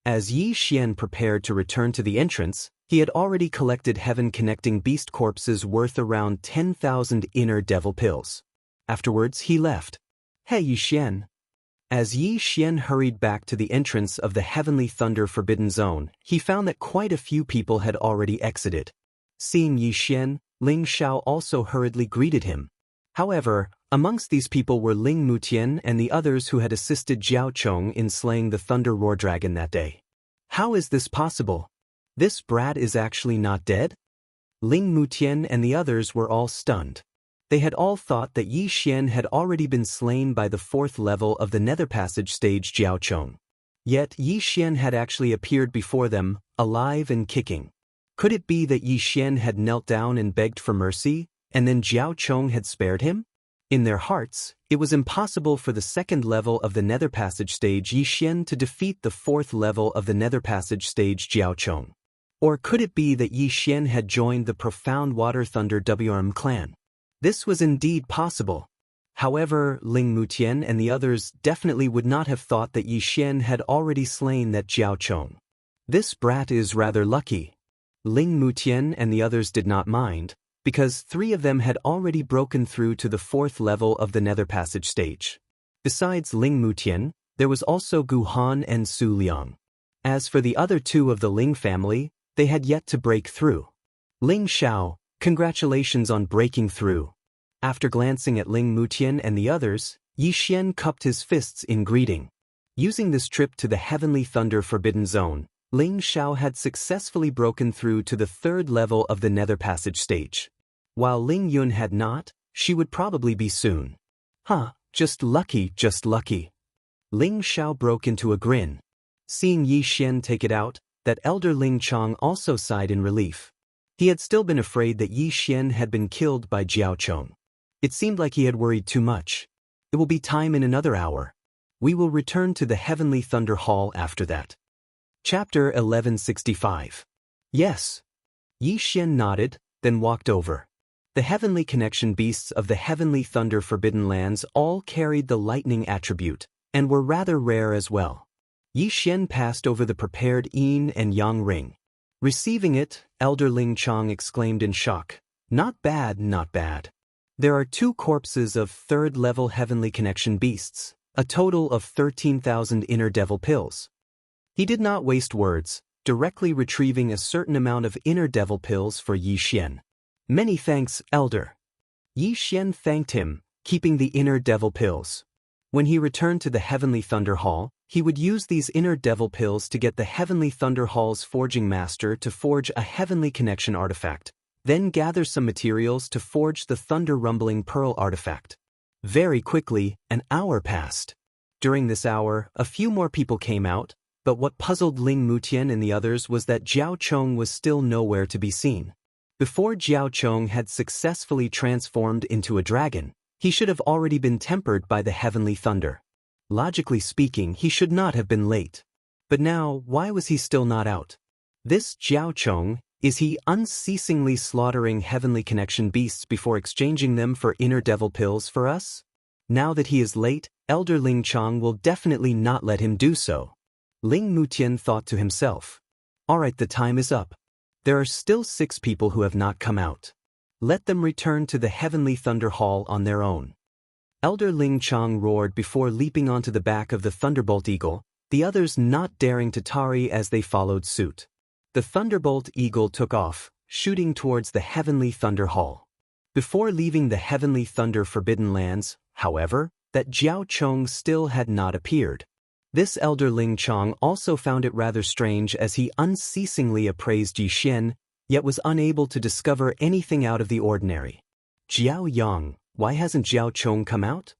As Yi Xian prepared to return to the entrance, he had already collected heaven-connecting beast corpses worth around 10,000 inner devil pills. Afterwards, he left. Hey Yi Xian. As Yi Xian hurried back to the entrance of the Heavenly Thunder Forbidden Zone, he found that quite a few people had already exited. Seeing Yi Xian, Ling Xiao also hurriedly greeted him. However, amongst these people were Ling Mutian and the others who had assisted Jiao Chong in slaying the Thunder Roar Dragon that day. How is this possible? This brat is actually not dead? Ling Mutian and the others were all stunned. They had all thought that Yi Xian had already been slain by the fourth level of the Nether Passage stage Jiao Chong. Yet Yi Xian had actually appeared before them, alive and kicking. Could it be that Yi Xian had knelt down and begged for mercy, and then Jiao Chong had spared him? In their hearts, it was impossible for the second level of the Nether Passage stage Yi Xian to defeat the fourth level of the Nether Passage stage Jiao Chong. Or could it be that Yi Xian had joined the Profound Water Thunder WRM clan? This was indeed possible. However, Ling Mutian and the others definitely would not have thought that Yi Xian had already slain that Jiao Chong. This brat is rather lucky. Ling Mutian and the others did not mind, because 3 of them had already broken through to the fourth level of the Nether Passage stage. Besides Ling Mutian, there was also Gu Han and Su Liang. As for the other 2 of the Ling family, they had yet to break through. Ling Xiao, congratulations on breaking through. After glancing at Ling Mutian and the others, Yi Xian cupped his fists in greeting. Using this trip to the Heavenly Thunder Forbidden Zone, Ling Xiao had successfully broken through to the 3rd level of the Nether Passage stage. While Ling Yun had not, she would probably be soon. Just lucky, just lucky. Ling Xiao broke into a grin. Seeing Yi Xian take it out, that elder Ling Chong also sighed in relief. He had still been afraid that Yi Xian had been killed by Jiao Chong. It seemed like he had worried too much. It will be time in another hour. We will return to the Heavenly Thunder Hall after that. Chapter 1165. Yes. Yi Xian nodded, then walked over. The Heavenly Connection beasts of the Heavenly Thunder Forbidden Lands all carried the lightning attribute, and were rather rare as well. Yi Xian passed over the prepared yin and yang ring. Receiving it, Elder Ling Chong exclaimed in shock. Not bad, not bad. There are 2 corpses of 3rd-level Heavenly Connection beasts, a total of 13,000 inner devil pills. He did not waste words, directly retrieving a certain amount of inner devil pills for Yi Xian. Many thanks, Elder. Yi Xian thanked him, keeping the inner devil pills. When he returned to the Heavenly Thunder Hall, he would use these inner devil pills to get the Heavenly Thunder Hall's forging master to forge a Heavenly Connection artifact, then gather some materials to forge the Thunder Rumbling Pearl artifact. Very quickly, an hour passed. During this hour, a few more people came out, but what puzzled Ling Mutian and the others was that Jiao Chong was still nowhere to be seen. Before Jiao Chong had successfully transformed into a dragon, he should have already been tempered by the Heavenly Thunder. Logically speaking, he should not have been late. But now, why was he still not out? This Jiao Chong, is he unceasingly slaughtering Heavenly Connection beasts before exchanging them for inner devil pills for us? Now that he is late, Elder Ling Chong will definitely not let him do so. Ling Mutian thought to himself. Alright, the time is up. There are still 6 people who have not come out. Let them return to the Heavenly Thunder Hall on their own. Elder Ling Chong roared before leaping onto the back of the Thunderbolt Eagle, the others not daring to tarry as they followed suit. The Thunderbolt Eagle took off, shooting towards the Heavenly Thunder Hall. Before leaving the Heavenly Thunder Forbidden Lands, however, that Jiao Chong still had not appeared. This Elder Ling Chong also found it rather strange as he unceasingly appraised Yi Xian, yet was unable to discover anything out of the ordinary. Jiao Yang, why hasn't Jiao Chong come out?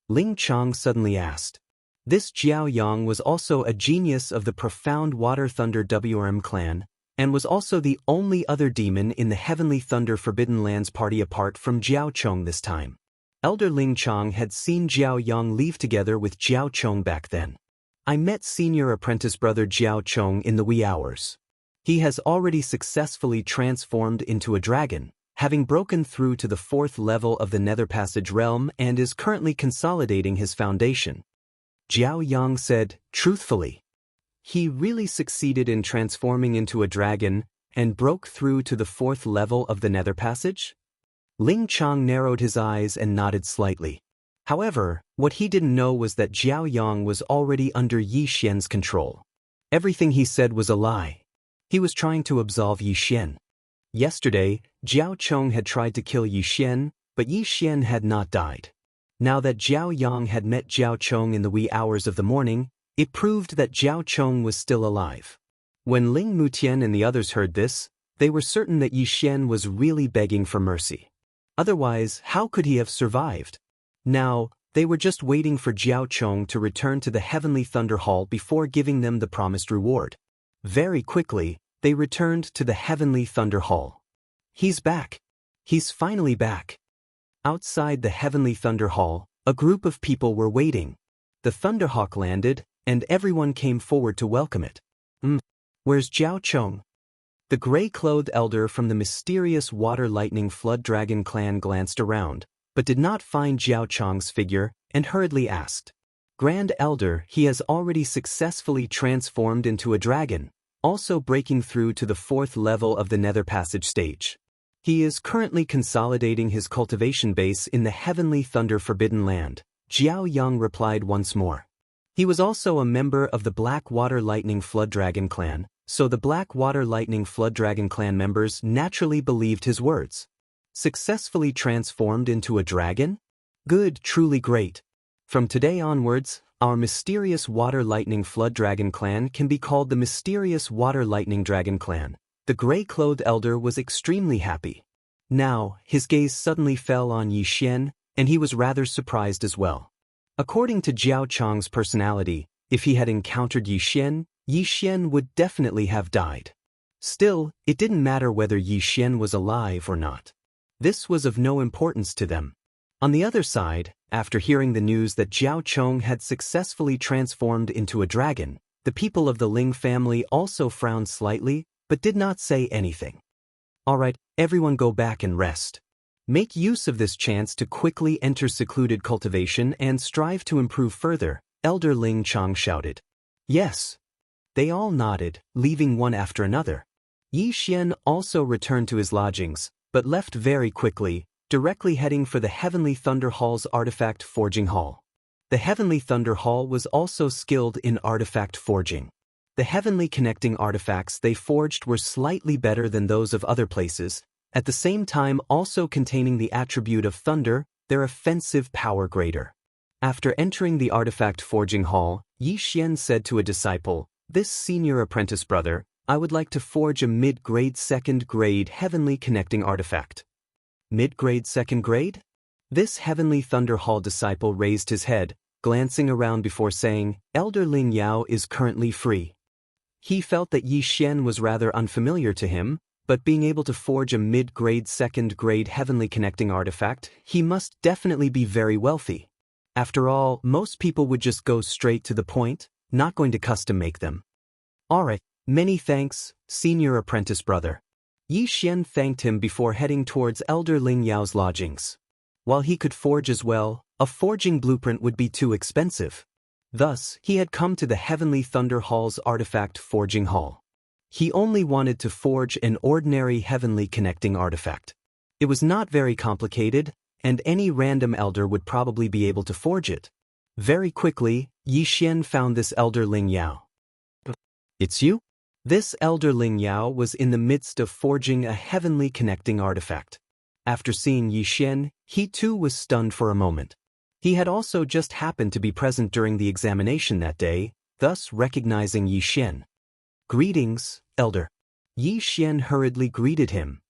Ling Chong suddenly asked. This Jiao Yang was also a genius of the Profound Water Thunder WRM clan, and was also the only other demon in the Heavenly Thunder Forbidden Lands party apart from Jiao Chong this time. Elder Ling Chong had seen Jiao Yang leave together with Jiao Chong back then. I met senior apprentice brother Jiao Chong in the wee hours. He has already successfully transformed into a dragon, having broken through to the 4th level of the Nether Passage realm and is currently consolidating his foundation. Jiao Yang said, truthfully. He really succeeded in transforming into a dragon and broke through to the 4th level of the Nether Passage? Ling Chong narrowed his eyes and nodded slightly. However, what he didn't know was that Jiao Yang was already under Yi Xian's control. Everything he said was a lie. He was trying to absolve Yi Xian. Yesterday, Jiao Chong had tried to kill Yi Xian, but Yi Xian had not died. Now that Jiao Yang had met Jiao Chong in the wee hours of the morning, it proved that Jiao Chong was still alive. When Ling Mutian and the others heard this, they were certain that Yi Xian was really begging for mercy. Otherwise, how could he have survived? Now, they were just waiting for Jiao Chong to return to the Heavenly Thunder Hall before giving them the promised reward. Very quickly, they returned to the Heavenly Thunder Hall. He's back. He's finally back. Outside the Heavenly Thunder Hall, a group of people were waiting. The Thunderhawk landed, and everyone came forward to welcome it. Where's Jiao Chong? The gray-clothed elder from the mysterious Water Lightning Flood Dragon clan glanced around, but did not find Jiao Chong's figure, and hurriedly asked. Grand Elder, he has already successfully transformed into a dragon, also breaking through to the 4th level of the Nether Passage stage. He is currently consolidating his cultivation base in the Heavenly Thunder Forbidden Land, Jiao Yang replied once more. He was also a member of the Black Water Lightning Flood Dragon clan, so the Black Water Lightning Flood Dragon clan members naturally believed his words. Successfully transformed into a dragon? Good, truly great. From today onwards, our mysterious Water Lightning Flood Dragon clan can be called the Mysterious Water Lightning Dragon clan. The gray-clothed elder was extremely happy. Now, his gaze suddenly fell on Yi Xian, and he was rather surprised as well. According to Jiao Chong's personality, if he had encountered Yi Xian would definitely have died. Still, it didn't matter whether Yi Xian was alive or not. This was of no importance to them. On the other side, after hearing the news that Jiao Chong had successfully transformed into a dragon, the people of the Ling family also frowned slightly, but did not say anything. Alright, everyone go back and rest. Make use of this chance to quickly enter secluded cultivation and strive to improve further, Elder Ling Chong shouted. Yes. They all nodded, leaving one after another. Yi Xian also returned to his lodgings, but left very quickly, directly heading for the Heavenly Thunder Hall's artifact forging hall. The Heavenly Thunder Hall was also skilled in artifact forging. The heavenly connecting artifacts they forged were slightly better than those of other places, at the same time also containing the attribute of thunder, their offensive power greater. After entering the artifact forging hall, Yi Xian said to a disciple, This senior apprentice brother, I would like to forge a mid-grade 2nd grade heavenly connecting artifact. Mid-grade 2nd grade? This Heavenly Thunder Hall disciple raised his head, glancing around before saying, Elder Ling Yao is currently free. He felt that Yi Xian was rather unfamiliar to him, but being able to forge a mid-grade 2nd grade heavenly connecting artifact, he must definitely be very wealthy. After all, most people would just go straight to the point, not going to custom make them. Alright, many thanks, senior apprentice brother. Yi Xian thanked him before heading towards Elder Ling Yao's lodgings. While he could forge as well, a forging blueprint would be too expensive. Thus, he had come to the Heavenly Thunder Hall's artifact forging hall. He only wanted to forge an ordinary heavenly connecting artifact. It was not very complicated, and any random elder would probably be able to forge it. Very quickly, Yi Xian found this Elder Ling Yao. It's you? This Elder Ling Yao was in the midst of forging a heavenly connecting artifact. After seeing Yi Xian, he too was stunned for a moment. He had also just happened to be present during the examination that day, thus recognizing Yi Xian. Greetings, Elder. Yi Xian hurriedly greeted him.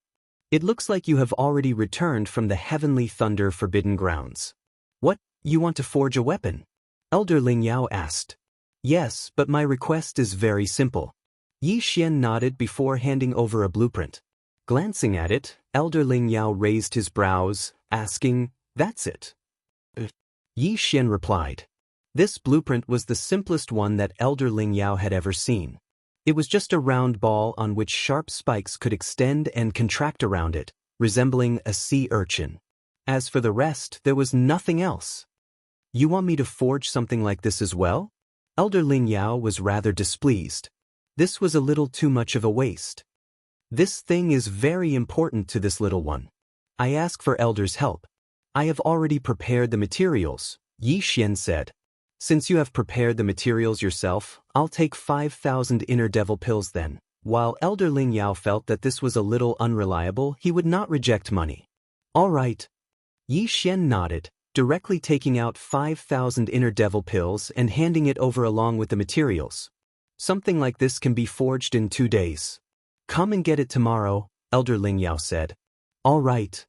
It looks like you have already returned from the Heavenly Thunder Forbidden Grounds. What, you want to forge a weapon? Elder Ling Yao asked. Yes, but my request is very simple. Yi Xian nodded before handing over a blueprint. Glancing at it, Elder Ling Yao raised his brows, asking, That's it? Yi Xian replied. This blueprint was the simplest one that Elder Ling Yao had ever seen. It was just a round ball on which sharp spikes could extend and contract around it, resembling a sea urchin. As for the rest, there was nothing else. You want me to forge something like this as well? Elder Ling Yao was rather displeased. This was a little too much of a waste. This thing is very important to this little one. I ask for Elder's help. I have already prepared the materials, Yi Xian said. Since you have prepared the materials yourself, I'll take 5,000 inner devil pills then. While Elder Ling Yao felt that this was a little unreliable, he would not reject money. All right. Yi Xian nodded, directly taking out 5,000 inner devil pills and handing it over along with the materials. Something like this can be forged in 2 days. Come and get it tomorrow, Elder Ling Yao said. All right.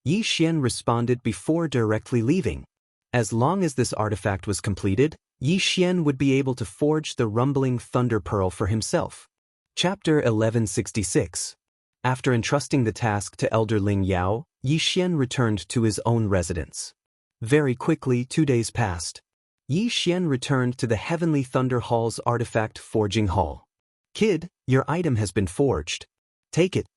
Yi Xian responded before directly leaving. As long as this artifact was completed, Yi Xian would be able to forge the rumbling thunder pearl for himself. Chapter 1166. After entrusting the task to Elder Ling Yao, Yi Xian returned to his own residence. Very quickly, 2 days passed. Yi Xian returned to the Heavenly Thunder Hall's artifact forging hall. "Kid, your item has been forged. Take it."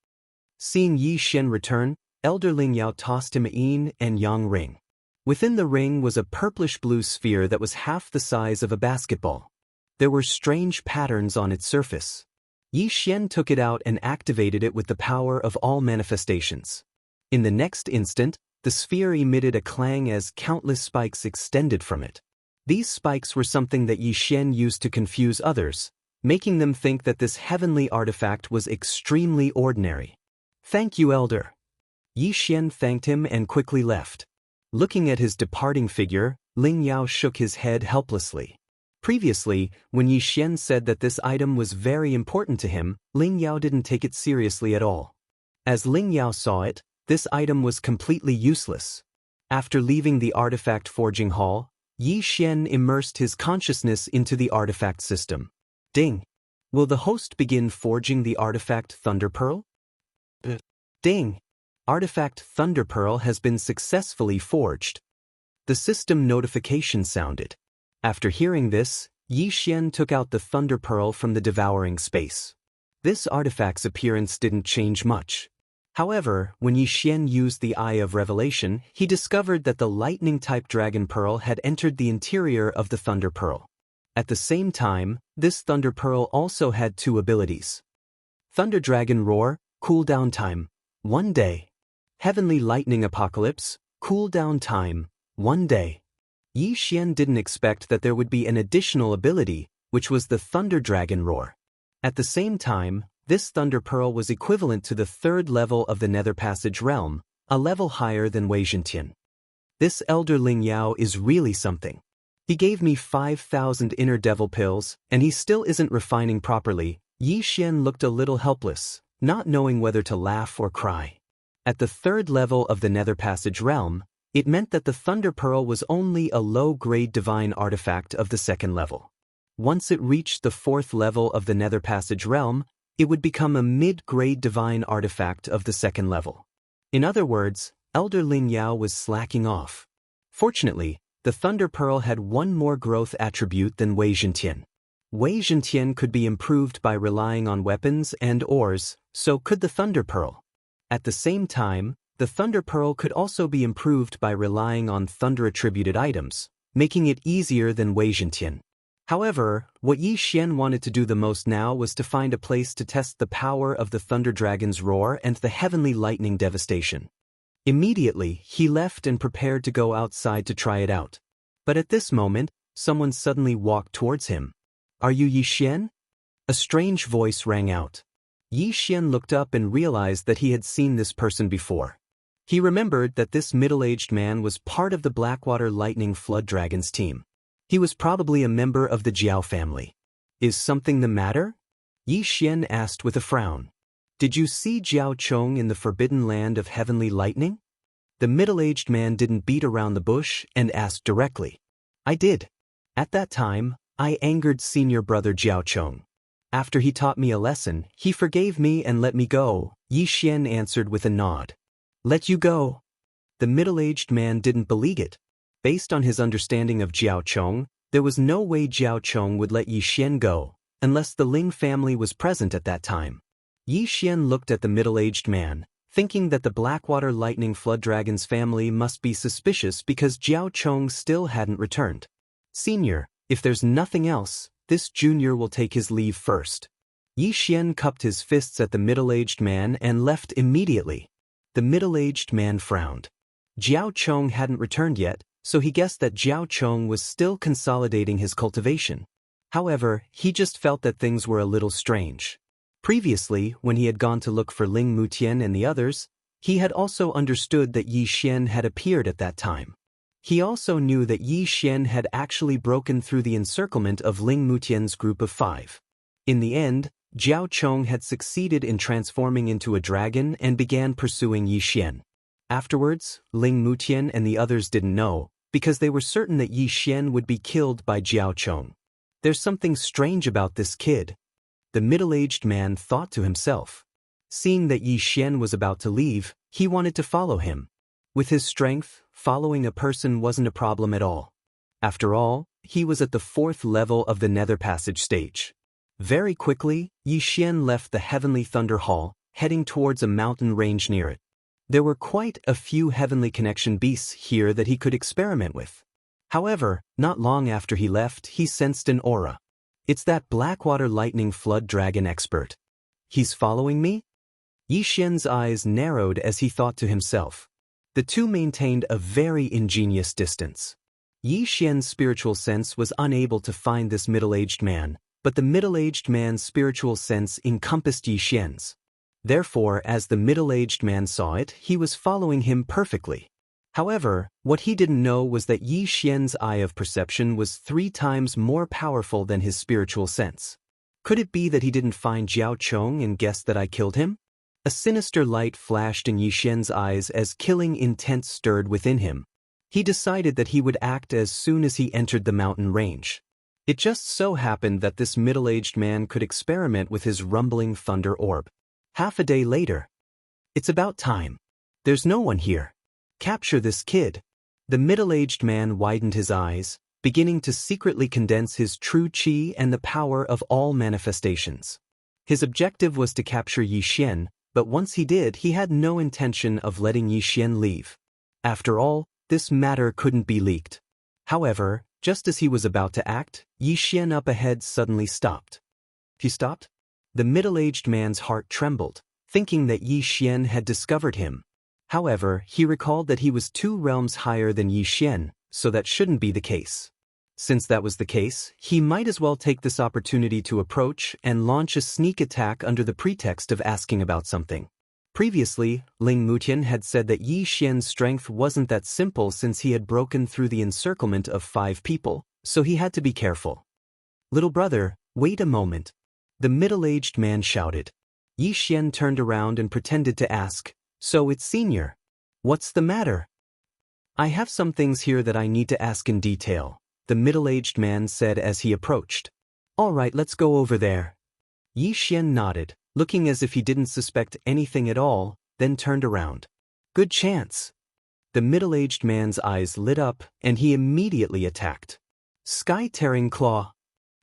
Seeing Yi Xian return, Elder Ling Yao tossed him a yin and yang ring. Within the ring was a purplish-blue sphere that was half the size of a basketball. There were strange patterns on its surface. Yi Xian took it out and activated it with the power of all manifestations. In the next instant, the sphere emitted a clang as countless spikes extended from it. These spikes were something that Yi Xian used to confuse others, making them think that this heavenly artifact was extremely ordinary. "Thank you, Elder." Yi Xian thanked him and quickly left. Looking at his departing figure, Ling Yao shook his head helplessly. Previously, when Yi Xian said that this item was very important to him, Ling Yao didn't take it seriously at all. As Ling Yao saw it, this item was completely useless. After leaving the artifact forging hall, Yi Xian immersed his consciousness into the artifact system. Ding! Will the host begin forging the artifact Thunder Pearl? Ding! Artifact Thunder Pearl has been successfully forged. The system notification sounded. After hearing this, Yi Xian took out the Thunder Pearl from the devouring space. This artifact's appearance didn't change much. However, when Yi Xian used the Eye of Revelation, he discovered that the lightning-type Dragon Pearl had entered the interior of the Thunder Pearl. At the same time, this Thunder Pearl also had 2 abilities. Thunder Dragon Roar, cooldown time, 1 day. Heavenly Lightning Apocalypse, cooldown time, 1 day. Yi Xian didn't expect that there would be an additional ability, which was the Thunder Dragon Roar. At the same time, this Thunder Pearl was equivalent to the 3rd level of the Nether Passage realm, a level higher than Wei Zhentian. This Elder Ling Yao is really something. He gave me 5,000 inner devil pills, and he still isn't refining properly. Yi Xian looked a little helpless, not knowing whether to laugh or cry. At the 3rd level of the Nether Passage realm, it meant that the Thunder Pearl was only a low-grade divine artifact of the 2nd level. Once it reached the 4th level of the Nether Passage realm, it would become a mid-grade divine artifact of the 2nd level. In other words, Elder Ling Yao was slacking off. Fortunately, the Thunder Pearl had one more growth attribute than Wei Zhentian. Wei Zhentian could be improved by relying on weapons and ores, so could the Thunder Pearl. At the same time, the Thunder Pearl could also be improved by relying on thunder-attributed items, making it easier than Wei Zhentian. However, what Yi Xian wanted to do the most now was to find a place to test the power of the Thunder Dragon's roar and the heavenly lightning devastation. Immediately, he left and prepared to go outside to try it out. But at this moment, someone suddenly walked towards him. "Are you Yi Xian?" A strange voice rang out. Yi Xian looked up and realized that he had seen this person before. He remembered that this middle-aged man was part of the Blackwater Lightning Flood Dragons team. He was probably a member of the Jiao family. "Is something the matter?" Yi Xian asked with a frown. "Did you see Jiao Chong in the Forbidden Land of Heavenly Lightning?" The middle-aged man didn't beat around the bush and asked directly. "I did. At that time, I angered senior brother Jiao Chong. After he taught me a lesson, he forgave me and let me go," Yi Xian answered with a nod. "Let you go?" The middle-aged man didn't believe it. Based on his understanding of Jiao Chong, there was no way Jiao Chong would let Yi Xian go, unless the Ling family was present at that time. Yi Xian looked at the middle-aged man, thinking that the Blackwater Lightning Flood Dragons family must be suspicious because Jiao Chong still hadn't returned. "Senior, if there's nothing else, this junior will take his leave first." Yi Xian cupped his fists at the middle-aged man and left immediately. The middle-aged man frowned. Jiao Chong hadn't returned yet, so he guessed that Jiao Chong was still consolidating his cultivation. However, he just felt that things were a little strange. Previously, when he had gone to look for Ling Mutian and the others, he had also understood that Yi Xian had appeared at that time. He also knew that Yi Xian had actually broken through the encirclement of Ling Mutian's group of 5. In the end, Jiao Chong had succeeded in transforming into a dragon and began pursuing Yi Xian. Afterwards, Ling Mutian and the others didn't know, because they were certain that Yi Xian would be killed by Jiao Chong. There's something strange about this kid, the middle-aged man thought to himself. Seeing that Yi Xian was about to leave, he wanted to follow him. With his strength, following a person wasn't a problem at all. After all, he was at the 4th level of the Nether Passage stage. Very quickly, Yi Xian left the Heavenly Thunder Hall, heading towards a mountain range near it. There were quite a few Heavenly Connection beasts here that he could experiment with. However, not long after he left, he sensed an aura. It's that Blackwater Lightning Flood Dragon expert. He's following me? Yi Xian's eyes narrowed as he thought to himself. The two maintained a very ingenious distance. Yi Xian's spiritual sense was unable to find this middle-aged man, but the middle-aged man's spiritual sense encompassed Yi Xian's. Therefore, as the middle-aged man saw it, he was following him perfectly. However, what he didn't know was that Yi Xian's eye of perception was 3 times more powerful than his spiritual sense. Could it be that he didn't find Jiao Chong and guessed that I killed him? A sinister light flashed in Yi Xian's eyes as killing intent stirred within him. He decided that he would act as soon as he entered the mountain range. It just so happened that this middle-aged man could experiment with his rumbling thunder orb. Half a day later. It's about time. There's no one here. Capture this kid. The middle-aged man widened his eyes, beginning to secretly condense his true qi and the power of all manifestations. His objective was to capture Yi Xian, but once he did, he had no intention of letting Yi Xian leave. After all, this matter couldn't be leaked. However, just as he was about to act, Yi Xian up ahead suddenly stopped. He stopped? The middle-aged man's heart trembled, thinking that Yi Xian had discovered him. However, he recalled that he was 2 realms higher than Yi Xian, so that shouldn't be the case. Since that was the case, he might as well take this opportunity to approach and launch a sneak attack under the pretext of asking about something. Previously, Ling Mutian had said that Yi Xian's strength wasn't that simple since he had broken through the encirclement of 5 people, so he had to be careful. Little brother, wait a moment. The middle-aged man shouted. Yi Xian turned around and pretended to ask, so it's senior. What's the matter? I have some things here that I need to ask in detail, the middle-aged man said as he approached. All right, let's go over there. Yi Xian nodded, looking as if he didn't suspect anything at all, then turned around. Good chance. The middle-aged man's eyes lit up, and he immediately attacked. Sky-tearing claw.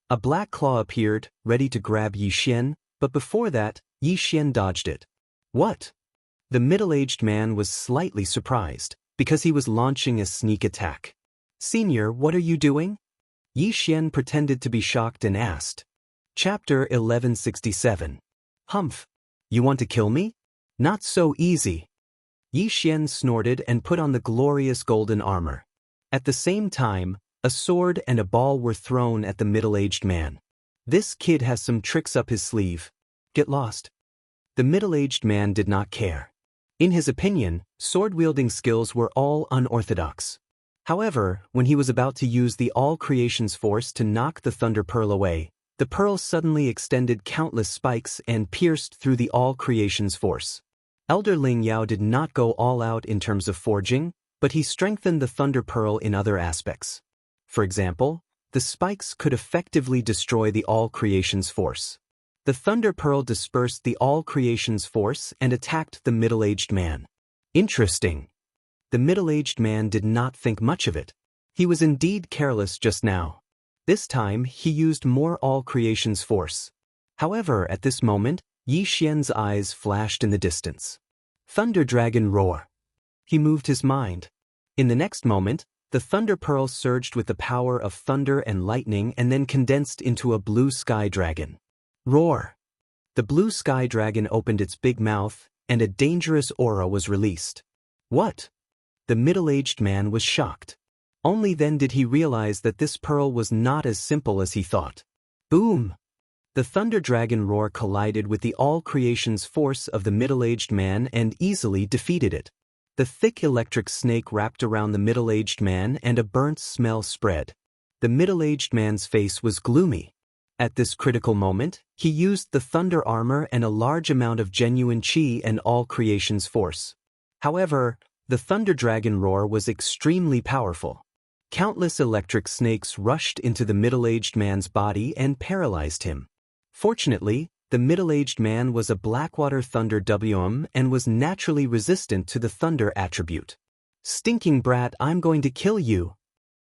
A black claw appeared, ready to grab Yi Xian, but before that, Yi Xian dodged it. What? The middle-aged man was slightly surprised, because he was launching a sneak attack. Senior, what are you doing? Yi Xian pretended to be shocked and asked. Chapter 1167. Humph. You want to kill me? Not so easy. Yi Xian snorted and put on the glorious golden armor. At the same time, a sword and a ball were thrown at the middle-aged man. This kid has some tricks up his sleeve. Get lost. The middle-aged man did not care. In his opinion, sword-wielding skills were all unorthodox. However, when he was about to use the All-Creation's force to knock the Thunder Pearl away, the pearl suddenly extended countless spikes and pierced through the All-Creation's force. Elder Ling Yao did not go all out in terms of forging, but he strengthened the Thunder Pearl in other aspects. For example, the spikes could effectively destroy the All-Creation's force. The Thunder Pearl dispersed the All-Creation's force and attacked the middle-aged man. Interesting. The middle-aged man did not think much of it. He was indeed careless just now. This time, he used more All-Creation's force. However, at this moment, Yi Xian's eyes flashed in the distance. Thunder Dragon roar. He moved his mind. In the next moment, the Thunder Pearl surged with the power of thunder and lightning and then condensed into a blue sky dragon. Roar. The blue sky dragon opened its big mouth, and a dangerous aura was released. What? The middle-aged man was shocked. Only then did he realize that this pearl was not as simple as he thought. Boom! The Thunder Dragon roar collided with the All-Creation's force of the middle-aged man and easily defeated it. The thick electric snake wrapped around the middle-aged man and a burnt smell spread. The middle-aged man's face was gloomy. At this critical moment, he used the thunder armor and a large amount of genuine qi and All-Creation's force. However, The Thunder Dragon roar was extremely powerful. Countless electric snakes rushed into the middle-aged man's body and paralyzed him. Fortunately, the middle-aged man was a Blackwater Thunder WM and was naturally resistant to the thunder attribute. "Stinking brat, I'm going to kill you."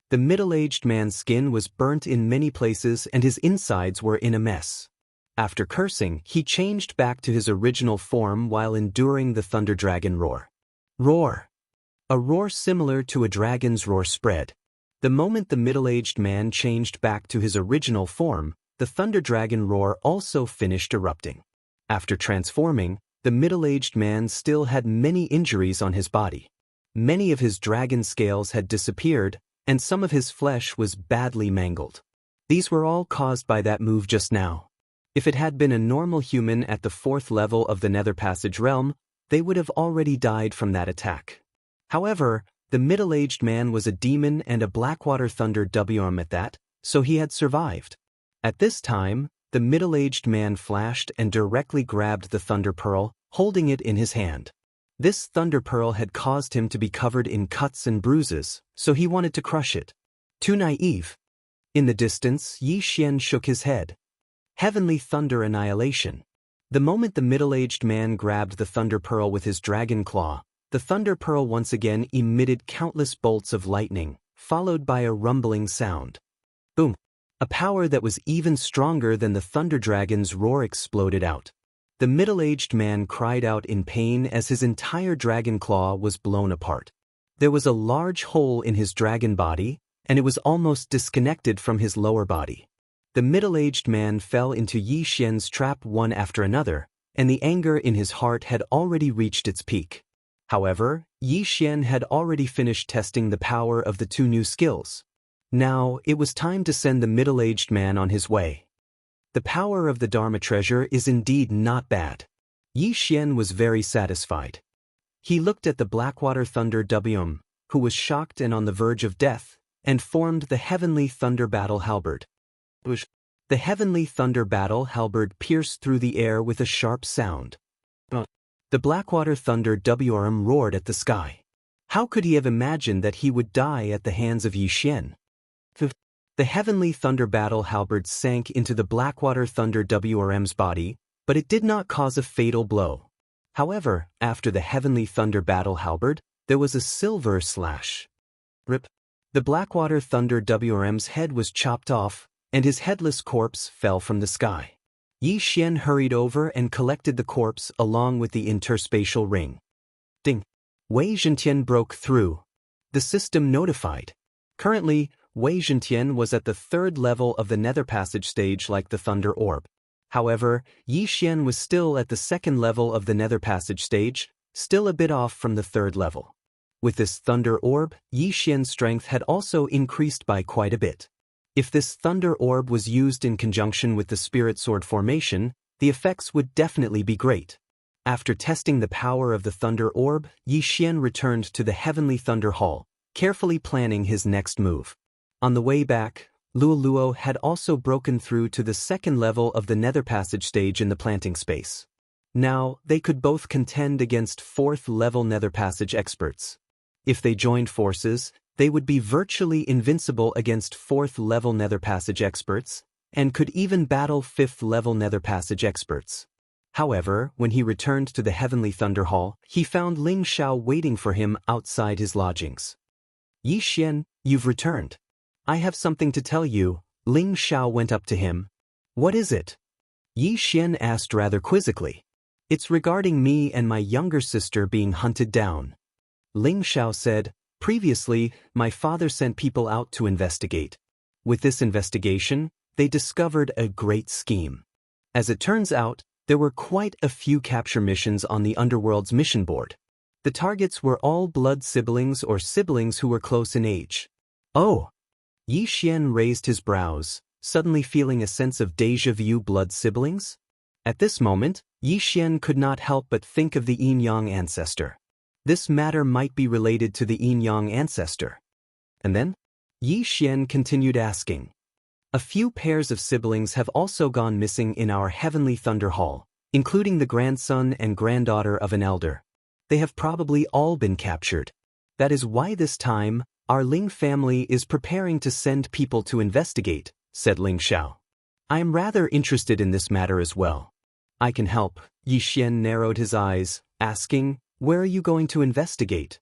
The middle-aged man's skin was burnt in many places and his insides were in a mess. After cursing, he changed back to his original form while enduring the Thunder Dragon roar. Roar. A roar similar to a dragon's roar spread. The moment the middle-aged man changed back to his original form, the Thunder Dragon roar also finished erupting. After transforming, the middle-aged man still had many injuries on his body. Many of his dragon scales had disappeared, and some of his flesh was badly mangled. These were all caused by that move just now. If it had been a normal human at the 4th level of the Nether Passage realm, they would have already died from that attack. However, the middle-aged man was a demon and a Blackwater Thunder WM at that, so he had survived. At this time, the middle-aged man flashed and directly grabbed the Thunder Pearl, holding it in his hand. This Thunder Pearl had caused him to be covered in cuts and bruises, so he wanted to crush it. Too naive. In the distance, Yi Xian shook his head. Heavenly Thunder Annihilation. The moment the middle-aged man grabbed the Thunder Pearl with his dragon claw, the Thunder Pearl once again emitted countless bolts of lightning, followed by a rumbling sound. Boom! A power that was even stronger than the Thunder Dragon's roar exploded out. The middle-aged man cried out in pain as his entire dragon claw was blown apart. There was a large hole in his dragon body, and it was almost disconnected from his lower body. The middle-aged man fell into Yi Xian's trap one after another, and the anger in his heart had already reached its peak. However, Yi Xian had already finished testing the power of the 2 new skills. Now, it was time to send the middle-aged man on his way. The power of the Dharma treasure is indeed not bad. Yi Xian was very satisfied. He looked at the Blackwater Thunder WM, who was shocked and on the verge of death, and formed the Heavenly Thunder Battle Halberd. The Heavenly Thunder Battle Halberd pierced through the air with a sharp sound. The Blackwater Thunder WM roared at the sky. How could he have imagined that he would die at the hands of Yi Xian? The Heavenly Thunder Battle Halberd sank into the Blackwater Thunder WRM's body, but it did not cause a fatal blow. However, after the Heavenly Thunder Battle Halberd, there was a silver slash. Rip. The Blackwater Thunder WRM's head was chopped off, and his headless corpse fell from the sky. Yi Xian hurried over and collected the corpse along with the interspatial ring. Ding! Wei Zhentian broke through. The system notified. Currently, Wei Zhentian was at the 3rd level of the Nether Passage stage like the Thunder Orb. However, Yi Xian was still at the 2nd level of the Nether Passage stage, still a bit off from the 3rd level. With this Thunder Orb, Yi Xian's strength had also increased by quite a bit. If this Thunder Orb was used in conjunction with the Spirit Sword formation, the effects would definitely be great. After testing the power of the Thunder Orb, Yi Xian returned to the Heavenly Thunder Hall, carefully planning his next move. On the way back, Luoluo had also broken through to the 2nd level of the Nether Passage stage in the planting space. Now, they could both contend against 4th level Nether Passage experts. If they joined forces, they would be virtually invincible against 4th level Nether Passage experts, and could even battle 5th level Nether Passage experts. However, when he returned to the Heavenly Thunder Hall, he found Ling Shao waiting for him outside his lodgings. Yi Xian, you've returned. I have something to tell you. Ling Shao went up to him. What is it? Yi Xian asked rather quizzically. It's regarding me and my younger sister being hunted down. Ling Shao said, previously, my father sent people out to investigate. With this investigation, they discovered a great scheme. As it turns out, there were quite a few capture missions on the Underworld's mission board. The targets were all blood siblings or siblings who were close in age. Oh! Yi Xian raised his brows, suddenly feeling a sense of déjà vu. Blood siblings? At this moment, Yi Xian could not help but think of the Yin-Yang ancestor. This matter might be related to the Yin-Yang ancestor. And then? Yi Xian continued asking. A few pairs of siblings have also gone missing in our Heavenly Thunder Hall, including the grandson and granddaughter of an elder. They have probably all been captured. That is why this time, our Ling family is preparing to send people to investigate, said Ling Xiao. I am rather interested in this matter as well. I can help. Yi Xian narrowed his eyes, asking, where are you going to investigate?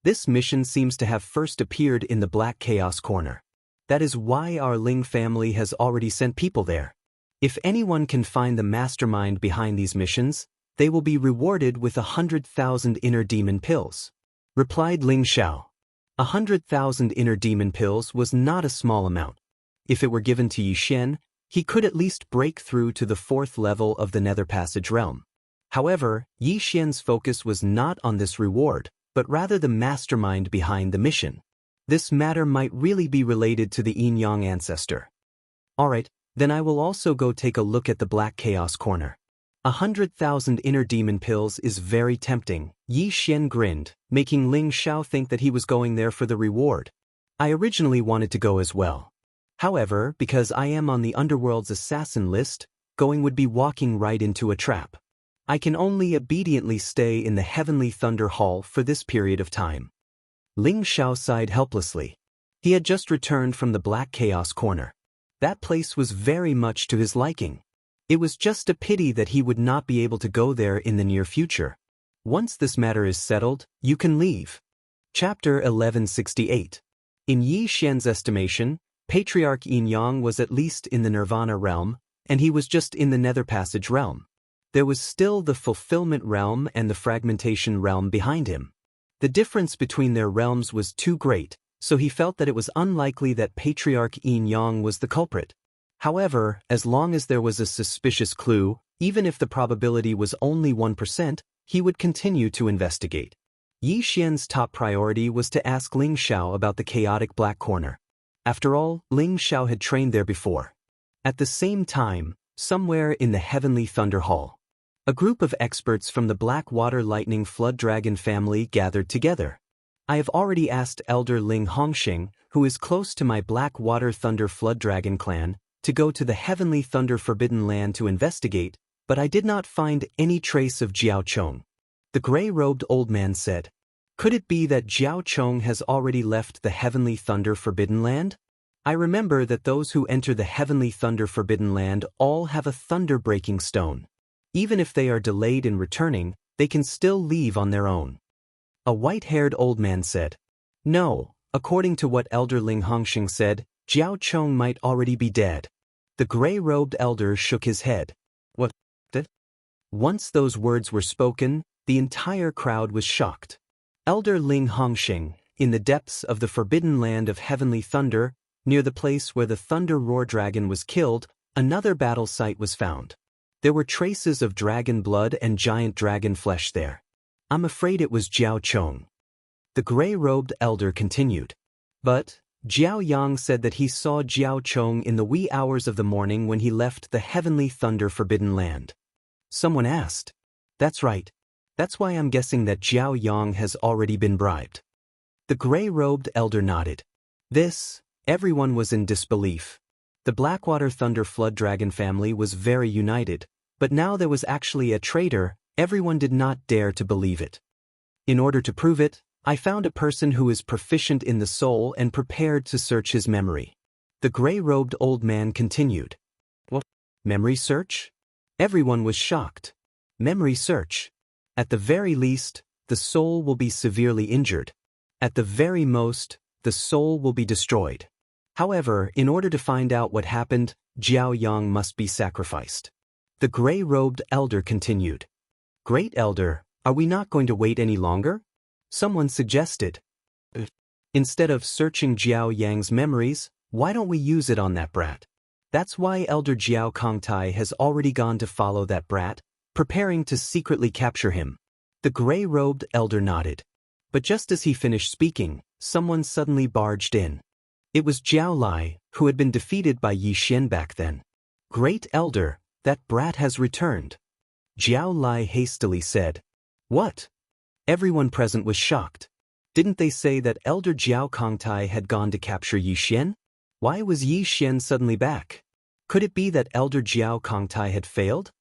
This mission seems to have first appeared in the Black Chaos Corner. That is why our Ling family has already sent people there. If anyone can find the mastermind behind these missions, they will be rewarded with 100,000 inner demon pills, replied Ling Xiao. 100,000 inner demon pills was not a small amount. If it were given to Yi Xian, he could at least break through to the 4th level of the Nether Passage realm. However, Yi Xian's focus was not on this reward, but rather the mastermind behind the mission. This matter might really be related to the Yin Yang ancestor. Alright, then I will also go take a look at the Black Chaos Corner. 100,000 inner demon pills is very tempting, Yi Xian grinned, making Ling Xiao think that he was going there for the reward. I originally wanted to go as well. However, because I am on the Underworld's assassin list, going would be walking right into a trap. I can only obediently stay in the Heavenly Thunder Hall for this period of time. Ling Xiao sighed helplessly. He had just returned from the Black Chaos Corner. That place was very much to his liking. It was just a pity that he would not be able to go there in the near future. Once this matter is settled, you can leave. Chapter 1168. In Yi Xian's estimation, Patriarch Yin Yang was at least in the Nirvana realm, and he was just in the Nether Passage realm. There was still the Fulfillment realm and the Fragmentation realm behind him. The difference between their realms was too great, so he felt that it was unlikely that Patriarch Yin Yang was the culprit. However, as long as there was a suspicious clue, even if the probability was only 1%, he would continue to investigate. Yi Xian's top priority was to ask Ling Xiao about the chaotic Black Corner. After all, Ling Xiao had trained there before. At the same time, somewhere in the Heavenly Thunder Hall, a group of experts from the Blackwater Lightning Flood Dragon family gathered together. I have already asked Elder Ling Hongxing, who is close to my Blackwater Thunder Flood Dragon clan, to go to the Heavenly Thunder Forbidden Land to investigate, but I did not find any trace of Jiao Chong. The gray-robed old man said. Could it be that Jiao Chong has already left the Heavenly Thunder Forbidden Land? I remember that those who enter the Heavenly Thunder Forbidden Land all have a thunder-breaking stone. Even if they are delayed in returning, they can still leave on their own. A white-haired old man said. No, according to what Elder Ling Hongxing said, Jiao Chong might already be dead. The gray-robed elder shook his head. What? Once those words were spoken, the entire crowd was shocked. Elder Ling Hongxing, in the depths of the Forbidden Land of Heavenly Thunder, near the place where the Thunder Roar Dragon was killed, another battle site was found. There were traces of dragon blood and giant dragon flesh there. I'm afraid it was Jiao Chong. The gray-robed elder continued. But Jiao Yang said that he saw Jiao Chong in the wee hours of the morning when he left the Heavenly Thunder Forbidden Land. Someone asked. That's right. That's why I'm guessing that Jiao Yang has already been bribed. The gray-robed elder nodded. Everyone was in disbelief. The Blackwater Thunder Flood Dragon family was very united, but now there was actually a traitor. Everyone did not dare to believe it. In order to prove it, I found a person who is proficient in the soul and prepared to search his memory. The gray-robed old man continued. What? Memory search? Everyone was shocked. Memory search. At the very least, the soul will be severely injured. At the very most, the soul will be destroyed. However, in order to find out what happened, Jiao Yang must be sacrificed. The gray-robed elder continued. Great Elder, are we not going to wait any longer? Someone suggested. Instead of searching Jiao Yang's memories, why don't we use it on that brat? That's why Elder Jiao Kongtai has already gone to follow that brat, preparing to secretly capture him. The gray-robed elder nodded. But just as he finished speaking, someone suddenly barged in. It was Jiao Lai, who had been defeated by Yi Xian back then. Great Elder, that brat has returned. Jiao Lai hastily said. What? Everyone present was shocked. Didn't they say that Elder Jiao Kongtai had gone to capture Yi Xian? Why was Yi Xian suddenly back? Could it be that Elder Jiao Kongtai had failed?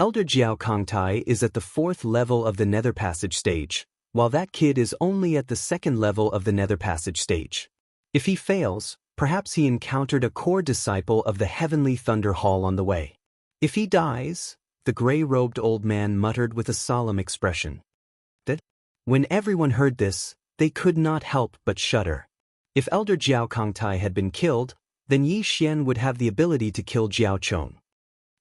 Elder Jiao Kongtai is at the 4th level of the Nether Passage stage, while that kid is only at the 2nd level of the Nether Passage stage. If he fails, perhaps he encountered a core disciple of the Heavenly Thunder Hall on the way. If he dies, the gray-robed old man muttered with a solemn expression. When everyone heard this, they could not help but shudder. If Elder Jiao Kongtai had been killed, then Yi Xian would have the ability to kill Jiao Chong.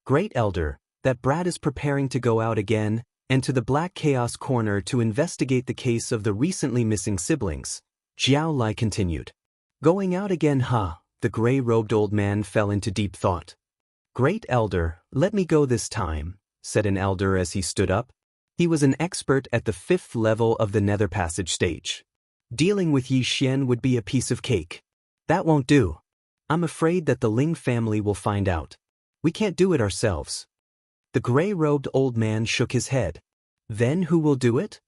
Great Elder, that brat is preparing to go out again, and to the Black Chaos Corner to investigate the case of the recently missing siblings, Jiao Lai continued. Going out again, huh? The gray-robed old man fell into deep thought. Great Elder, let me go this time, said an elder as he stood up. He was an expert at the 5th level of the Nether Passage stage. Dealing with Yi Xian would be a piece of cake. That won't do. I'm afraid that the Ling family will find out. We can't do it ourselves. The gray-robed old man shook his head. Then who will do it?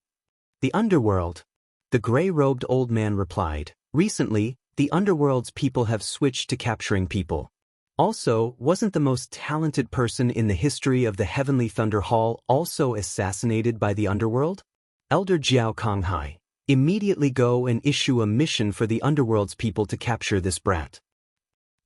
The underworld. The gray-robed old man replied. Recently, the underworld's people have switched to capturing people. Also, wasn't the most talented person in the history of the Heavenly Thunder Hall also assassinated by the underworld? Elder Jiao Konghai, immediately go and issue a mission for the underworld's people to capture this brat.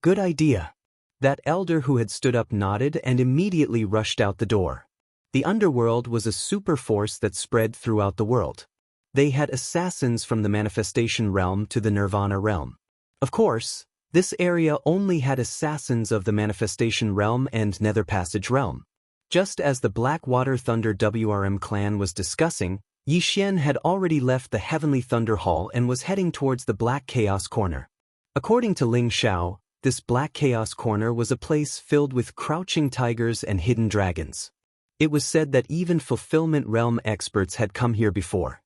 Good idea. That elder who had stood up nodded and immediately rushed out the door. The underworld was a super force that spread throughout the world. They had assassins from the manifestation realm to the nirvana realm. Of course, this area only had assassins of the manifestation realm and nether passage realm. Just as the Blackwater Thunder WRM clan was discussing, Yi Xian had already left the Heavenly Thunder Hall and was heading towards the Black Chaos Corner. According to Ling Xiao, this Black Chaos Corner was a place filled with crouching tigers and hidden dragons. It was said that even Fulfillment Realm experts had come here before.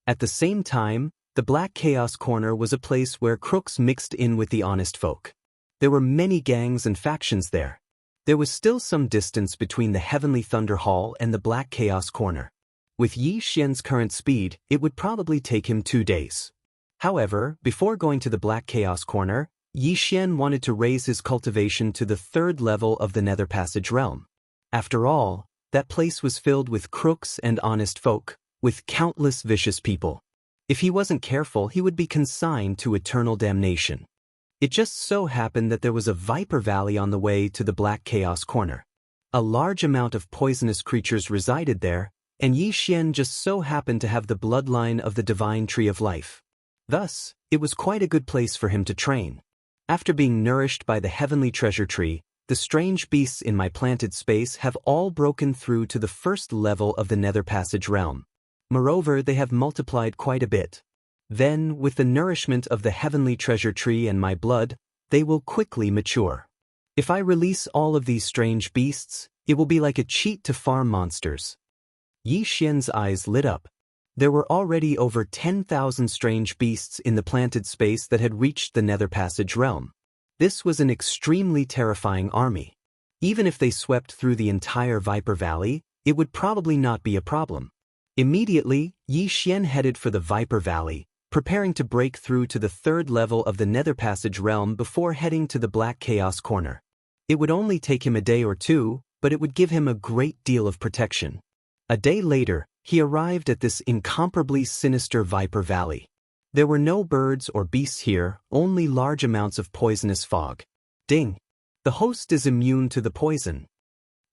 At the same time, the Black Chaos Corner was a place where crooks mixed in with the honest folk. There were many gangs and factions there. There was still some distance between the Heavenly Thunder Hall and the Black Chaos Corner. With Yi Xian's current speed, it would probably take him 2 days. However, before going to the Black Chaos Corner, Yi Xian wanted to raise his cultivation to the 3rd level of the Nether Passage realm. After all, that place was filled with crooks and honest folk, with countless vicious people. If he wasn't careful, he would be consigned to eternal damnation. It just so happened that there was a Viper Valley on the way to the Black Chaos Corner. A large amount of poisonous creatures resided there, and Yi Xian just so happened to have the bloodline of the Divine Tree of Life. Thus, it was quite a good place for him to train. After being nourished by the Heavenly Treasure Tree, the strange beasts in my planted space have all broken through to the 1st level of the Nether Passage realm. Moreover, they have multiplied quite a bit. Then, with the nourishment of the Heavenly Treasure Tree and my blood, they will quickly mature. If I release all of these strange beasts, it will be like a cheat to farm monsters. Yi Xian's eyes lit up. There were already over 10,000 strange beasts in the planted space that had reached the Nether Passage realm. This was an extremely terrifying army. Even if they swept through the entire Viper Valley, it would probably not be a problem. Immediately, Yi Xian headed for the Viper Valley, preparing to break through to the 3rd level of the Nether Passage realm before heading to the Black Chaos Corner. It would only take him a day or 2, but it would give him a great deal of protection. A day later, he arrived at this incomparably sinister Viper Valley. There were no birds or beasts here, only large amounts of poisonous fog. Ding! The host is immune to the poison.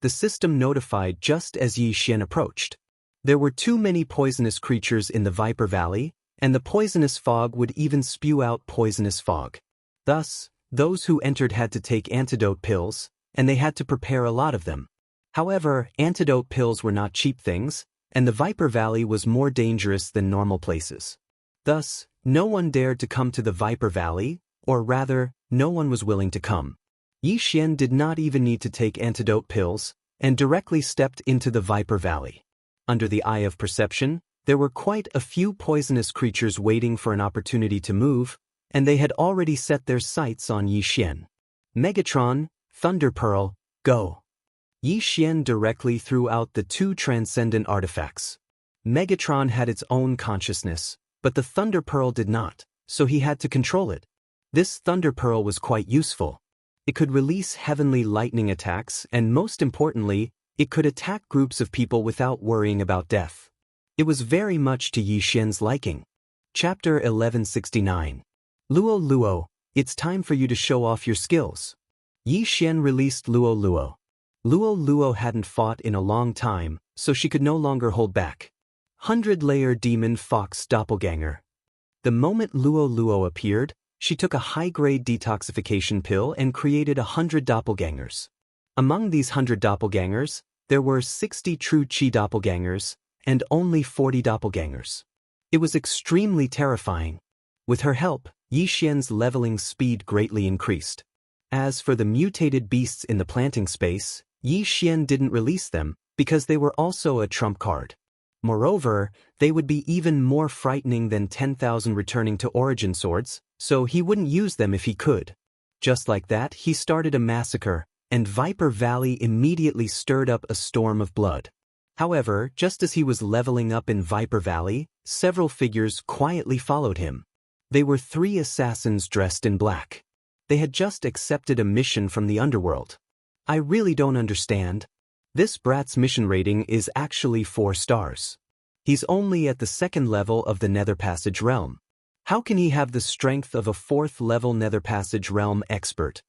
The system notified just as Yi Xian approached. There were too many poisonous creatures in the Viper Valley, and the poisonous fog would even spew out poisonous fog. Thus, those who entered had to take antidote pills, and they had to prepare a lot of them. However, antidote pills were not cheap things, and the Viper Valley was more dangerous than normal places. Thus, no one dared to come to the Viper Valley, or rather, no one was willing to come. Yi Xian did not even need to take antidote pills, and directly stepped into the Viper Valley. Under the eye of perception, there were quite a few poisonous creatures waiting for an opportunity to move, and they had already set their sights on Yi Xian. Megatron, Thunder Pearl, go! Yi Xian directly threw out the 2 transcendent artifacts. Megatron had its own consciousness, but the Thunder Pearl did not, so he had to control it. This Thunder Pearl was quite useful. It could release heavenly lightning attacks, and most importantly, It could attack groups of people without worrying about death. It was very much to Yi Xian's liking. Chapter 1169. Luo Luo, it's time for you to show off your skills. Yi Xian released Luo Luo. Luo Luo hadn't fought in a long time, so she could no longer hold back. 100-layer demon fox doppelganger. The moment Luo Luo appeared, she took a high-grade detoxification pill and created 100 doppelgangers. Among these 100 doppelgangers, there were 60 true Qi doppelgangers, and only 40 doppelgangers. It was extremely terrifying. With her help, Yi Xian's leveling speed greatly increased. As for the mutated beasts in the planting space, Yi Xian didn't release them because they were also a trump card. Moreover, they would be even more frightening than 10,000 returning to origin swords, so he wouldn't use them if he could. Just like that, he started a massacre, and Viper Valley immediately stirred up a storm of blood. However, just as he was leveling up in Viper Valley, several figures quietly followed him. They were 3 assassins dressed in black. They had just accepted a mission from the underworld. I really don't understand. This brat's mission rating is actually 4 stars. He's only at the 2nd level of the Nether Passage realm. How can he have the strength of a 4th level Nether Passage realm expert?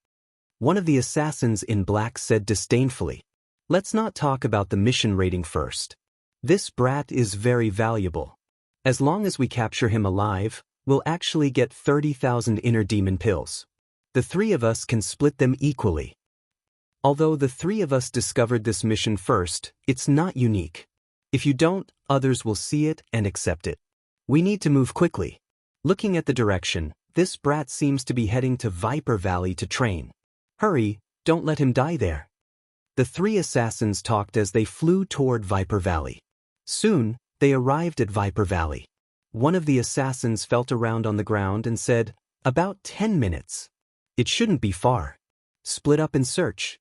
One of the assassins in black said disdainfully. Let's not talk about the mission rating first. This brat is very valuable. As long as we capture him alive, we'll actually get 30,000 inner demon pills. The 3 of us can split them equally. Although the 3 of us discovered this mission first, it's not unique. If you don't, others will see it and accept it. We need to move quickly. Looking at the direction, this brat seems to be heading to Viper Valley to train. Hurry, don't let him die there. The 3 assassins talked as they flew toward Viper Valley. Soon, they arrived at Viper Valley. One of the assassins felt around on the ground and said, "About 10 minutes. It shouldn't be far. Split up and search."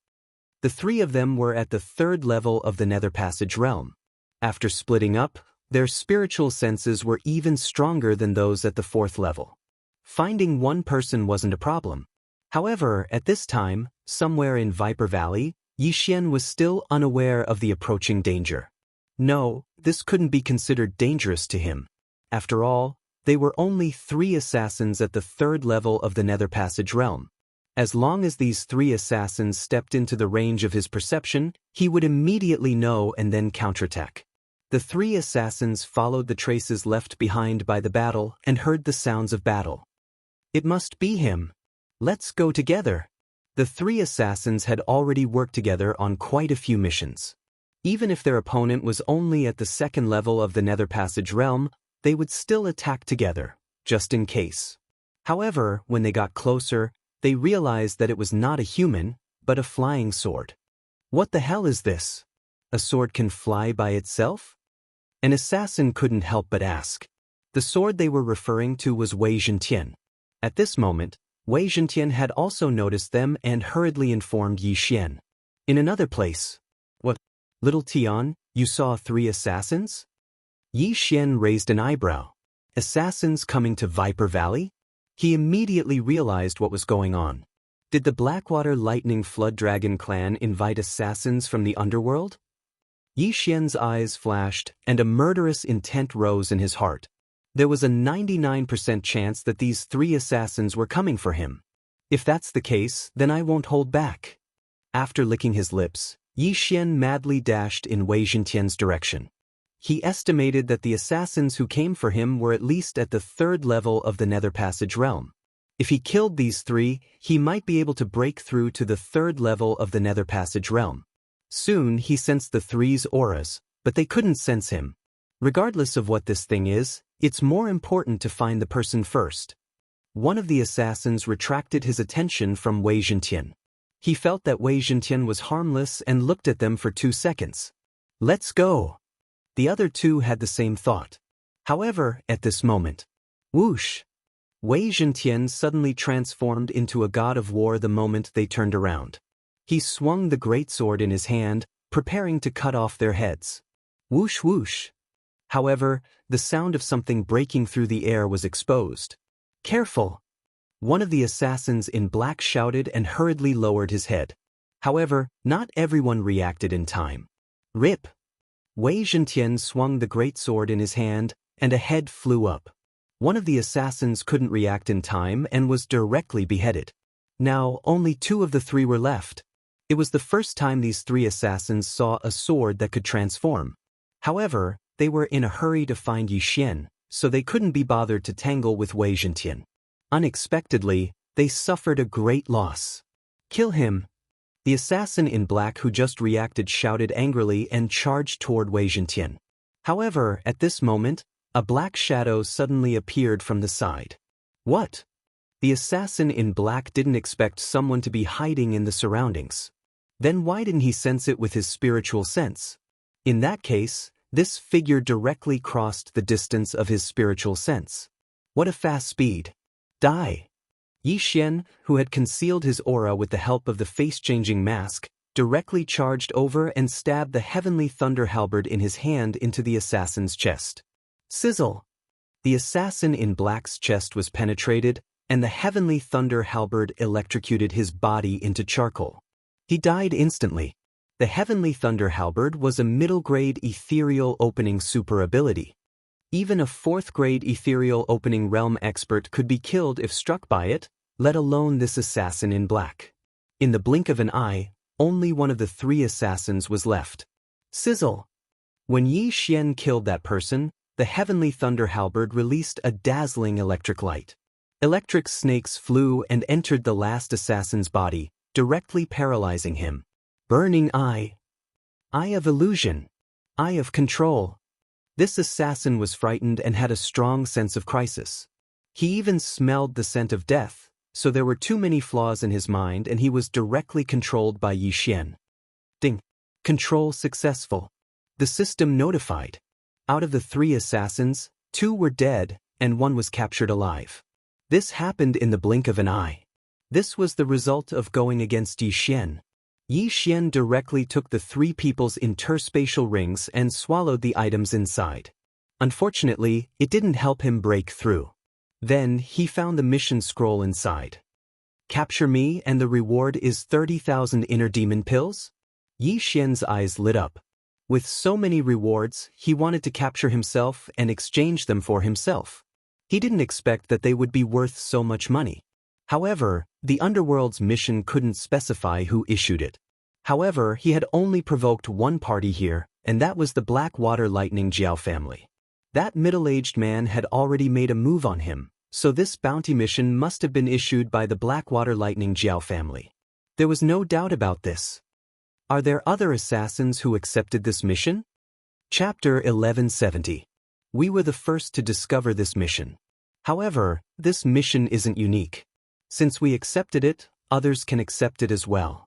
The 3 of them were at the 3rd level of the Nether Passage realm. After splitting up, their spiritual senses were even stronger than those at the 4th level. Finding one person wasn't a problem. However, at this time, somewhere in Viper Valley, Yi Xian was still unaware of the approaching danger. No, this couldn't be considered dangerous to him. After all, they were only 3 assassins at the 3rd level of the Nether Passage realm. As long as these 3 assassins stepped into the range of his perception, he would immediately know and then counterattack. The 3 assassins followed the traces left behind by the battle and heard the sounds of battle. It must be him. Let's go together. The 3 assassins had already worked together on quite a few missions. Even if their opponent was only at the 2nd level of the Nether Passage realm, they would still attack together, just in case. However, when they got closer, they realized that it was not a human, but a flying sword. What the hell is this? A sword can fly by itself? An assassin couldn't help but ask. The sword they were referring to was Wei Zhentian. At this moment, Wei Zhentian had also noticed them and hurriedly informed Yi Xian. In another place. What? Little Tian, you saw 3 assassins? Yi Xian raised an eyebrow. Assassins coming to Viper Valley? He immediately realized what was going on. Did the Blackwater Lightning Flood Dragon clan invite assassins from the underworld? Yi Xian's eyes flashed, and a murderous intent rose in his heart. There was a 99% chance that these 3 assassins were coming for him. If that's the case, then I won't hold back. After licking his lips, Yi Xian madly dashed in Wei Zhentian's direction. He estimated that the assassins who came for him were at least at the 3rd level of the Nether Passage realm. If he killed these 3, he might be able to break through to the 3rd level of the Nether Passage realm. Soon he sensed the 3's auras, but they couldn't sense him. Regardless of what this thing is, it's more important to find the person first. One of the assassins retracted his attention from Wei Zhentian. He felt that Wei Zhentian was harmless and looked at them for 2 seconds. Let's go. The other 2 had the same thought. However, at this moment, whoosh! Wei Zhentian suddenly transformed into a god of war the moment they turned around. He swung the greatsword in his hand, preparing to cut off their heads. Whoosh whoosh! However, the sound of something breaking through the air was exposed. Careful! One of the assassins in black shouted and hurriedly lowered his head. However, not everyone reacted in time. Rip! Wei Zhentian swung the great sword in his hand, and a head flew up. One of the assassins couldn't react in time and was directly beheaded. Now, only 2 of the 3 were left. It was the first time these 3 assassins saw a sword that could transform. However, they were in a hurry to find Yi Xian, so they couldn't be bothered to tangle with Wei Zhentian. Unexpectedly, they suffered a great loss. Kill him! The assassin in black who just reacted shouted angrily and charged toward Wei Zhentian. However, at this moment, a black shadow suddenly appeared from the side. What? The assassin in black didn't expect someone to be hiding in the surroundings. Then why didn't he sense it with his spiritual sense? In that case, this figure directly crossed the distance of his spiritual sense. What a fast speed! Die! Yi Xian, who had concealed his aura with the help of the face-changing mask, directly charged over and stabbed the heavenly thunder halberd in his hand into the assassin's chest. Sizzle! The assassin in black's chest was penetrated, and the heavenly thunder halberd electrocuted his body into charcoal. He died instantly. The heavenly thunder halberd was a middle-grade ethereal opening super ability. Even a 4th-grade ethereal opening realm expert could be killed if struck by it, let alone this assassin in black. In the blink of an eye, only one of the 3 assassins was left. Sizzle! When Yi Xian killed that person, the heavenly thunder halberd released a dazzling electric light. Electric snakes flew and entered the last assassin's body, directly paralyzing him. Burning eye. Eye of illusion. Eye of control. This assassin was frightened and had a strong sense of crisis. He even smelled the scent of death, so there were too many flaws in his mind and he was directly controlled by Yi Xian. Ding. Control successful. The system notified. Out of the 3 assassins, 2 were dead and 1 was captured alive. This happened in the blink of an eye. This was the result of going against Yi Xian. Yi Xian directly took the 3 people's interspatial rings and swallowed the items inside. Unfortunately, it didn't help him break through. Then, he found the mission scroll inside. Capture me and the reward is 30,000 inner demon pills? Yi Xian's eyes lit up. With so many rewards, he wanted to capture himself and exchange them for himself. He didn't expect that they would be worth so much money. However, the Underworld's mission couldn't specify who issued it. However, he had only provoked one party here, and that was the Blackwater Lightning Jiao family. That middle-aged man had already made a move on him, so this bounty mission must have been issued by the Blackwater Lightning Jiao family. There was no doubt about this. Are there other assassins who accepted this mission? Chapter 1170. We were the first to discover this mission. However, this mission isn't unique. Since we accepted it, others can accept it as well.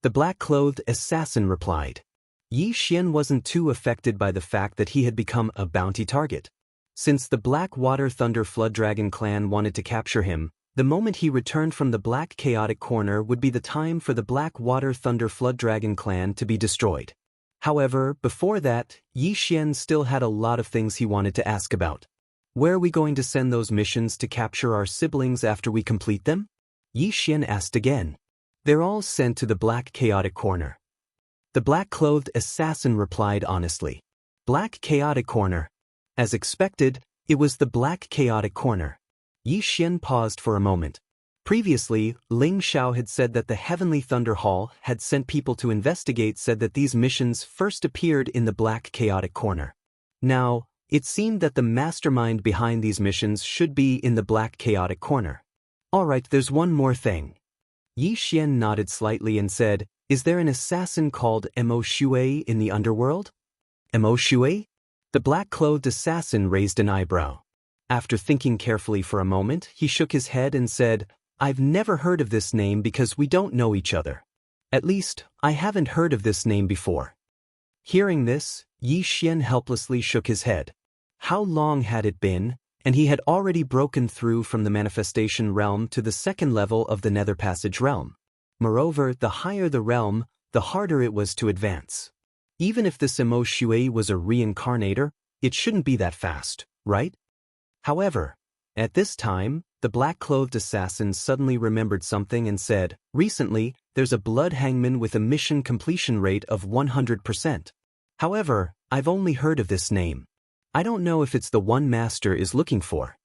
The black-clothed assassin replied. Yi Xian wasn't too affected by the fact that he had become a bounty target. Since the Blackwater Thunder Flood Dragon clan wanted to capture him, the moment he returned from the Black Chaotic Corner would be the time for the Blackwater Thunder Flood Dragon clan to be destroyed. However, before that, Yi Xian still had a lot of things he wanted to ask about. Where are we going to send those missions to capture our siblings after we complete them? Yi Xian asked again. They're all sent to the Black Chaotic Corner. The black-clothed assassin replied honestly. Black Chaotic Corner. As expected, it was the Black Chaotic Corner. Yi Xian paused for a moment. Previously, Ling Xiao had said that the Heavenly Thunder Hall had sent people to investigate said that these missions first appeared in the Black Chaotic Corner. Now, it seemed that the mastermind behind these missions should be in the Black Chaotic Corner. Alright, there's one more thing. Yi Xian nodded slightly and said, is there an assassin called Mo Shui in the underworld? Mo Shui? The black-clothed assassin raised an eyebrow. After thinking carefully for a moment, he shook his head and said, I've never heard of this name because we don't know each other. At least, I haven't heard of this name before. Hearing this, Yi Xian helplessly shook his head. How long had it been? And he had already broken through from the manifestation realm to the second level of the Nether Passage realm. Moreover, the higher the realm, the harder it was to advance. Even if this Mo Shui was a reincarnator, it shouldn't be that fast, right? However, at this time, the black-clothed assassin suddenly remembered something and said, recently, there's a blood hangman with a mission completion rate of 100%. However, I've only heard of this name. I don't know if it's the one master is looking for.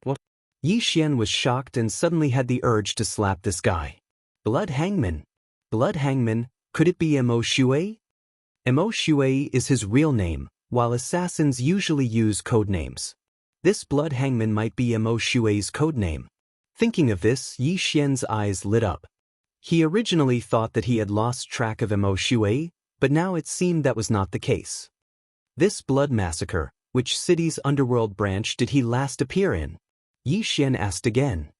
What? Yi Xian was shocked and suddenly had the urge to slap this guy. Blood Hangman. Blood Hangman, could it be Mo Shui? Mo Shui is his real name, while assassins usually use code names. This Blood Hangman might be Mo Shui's code name. Thinking of this, Yi Xian's eyes lit up. He originally thought that he had lost track of Mo Shui, but now it seemed that was not the case. This blood massacre, which city's underworld branch did he last appear in? Yi Xian asked again.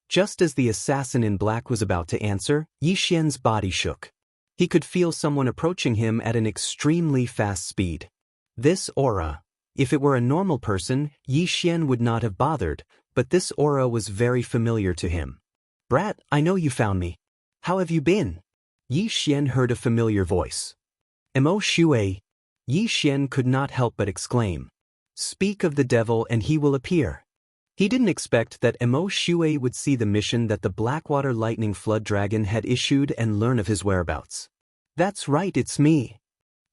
Just as the assassin in black was about to answer, Yi Xian's body shook. He could feel someone approaching him at an extremely fast speed. This aura. If it were a normal person, Yi Xian would not have bothered, but this aura was very familiar to him. Brat, I know you found me. How have you been? Yi Xian heard a familiar voice. Mo Shui. Yi Xian could not help but exclaim. Speak of the devil and he will appear. He didn't expect that Mo Shui would see the mission that the Blackwater Lightning Flood Dragon had issued and learn of his whereabouts. That's right, it's me.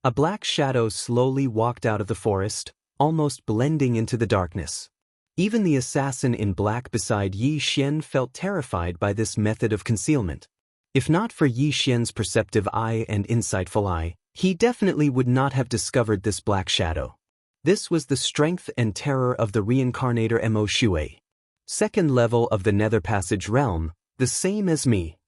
A black shadow slowly walked out of the forest, almost blending into the darkness. Even the assassin in black beside Yi Xian felt terrified by this method of concealment. If not for Yi Xian's perceptive eye and insightful eye, he definitely would not have discovered this black shadow. This was the strength and terror of the reincarnator Mo Shui. Second level of the Nether Passage realm, the same as me.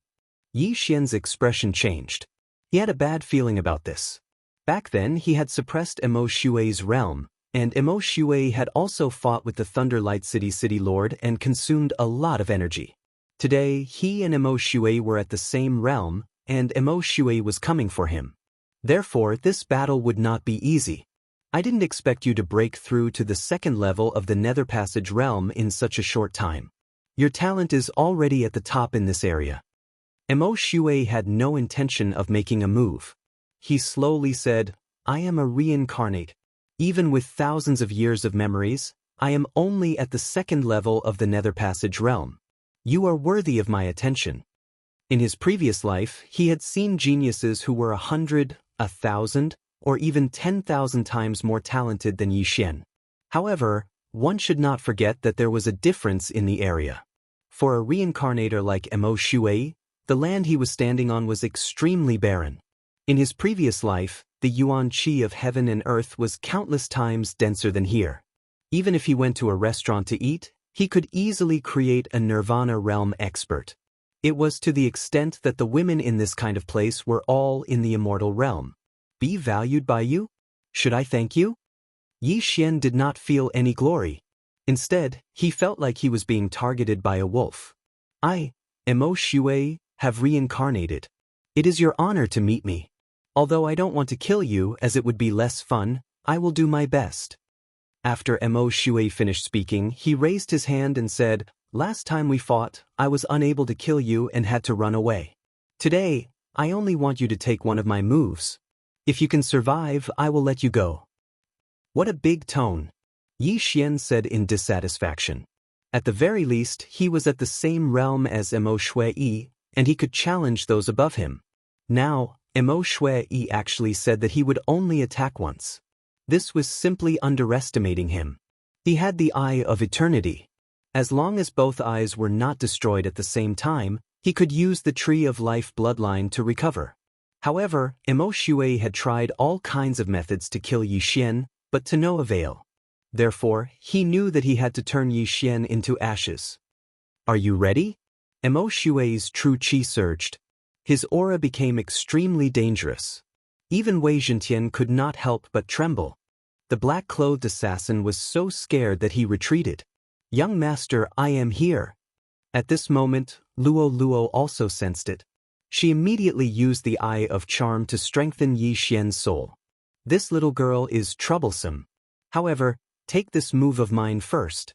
Yi Xian's expression changed. He had a bad feeling about this. Back then he had suppressed Mo Shui's realm, and Mo Shui had also fought with the Thunder Light City Lord and consumed a lot of energy. Today he and Mo Shui were at the same realm, and Mo Shui was coming for him. Therefore this battle would not be easy. I didn't expect you to break through to the second level of the Nether Passage realm in such a short time. Your talent is already at the top in this area. Mo Shui had no intention of making a move. He slowly said, I am a reincarnate. Even with thousands of years of memories, I am only at the second level of the Nether Passage realm. You are worthy of my attention. In his previous life, he had seen geniuses who were 100, 1,000, or even 10,000 times more talented than Yi Xian. However, one should not forget that there was a difference in the area. For a reincarnator like Mo Shui, the land he was standing on was extremely barren. In his previous life, the yuan qi of heaven and earth was countless times denser than here. Even if he went to a restaurant to eat, he could easily create a nirvana realm expert. It was to the extent that the women in this kind of place were all in the immortal realm. Be valued by you? Should I thank you? Yi Xian did not feel any glory. Instead, he felt like he was being targeted by a wolf. I, Mo Shui, have reincarnated. It is your honor to meet me. Although I don't want to kill you as it would be less fun, I will do my best. After Mo Shui finished speaking, he raised his hand and said, Last time we fought, I was unable to kill you and had to run away. Today, I only want you to take one of my moves. If you can survive, I will let you go. What a big tone, Yi Xian said in dissatisfaction. At the very least, he was at the same realm as Mo Shui, and he could challenge those above him. Now, Mo Shui actually said that he would only attack once. This was simply underestimating him. He had the Eye of Eternity. As long as both eyes were not destroyed at the same time, he could use the Tree of Life bloodline to recover. However, Mo Shui had tried all kinds of methods to kill Yi Xian, but to no avail. Therefore, he knew that he had to turn Yi Xian into ashes. Are you ready? Mo Shui's true qi surged. His aura became extremely dangerous. Even Wei Zhentian could not help but tremble. The black-clothed assassin was so scared that he retreated. Young master, I am here. At this moment, Luo also sensed it. She immediately used the Eye of Charm to strengthen Yi Xian's soul. This little girl is troublesome. However, take this move of mine first.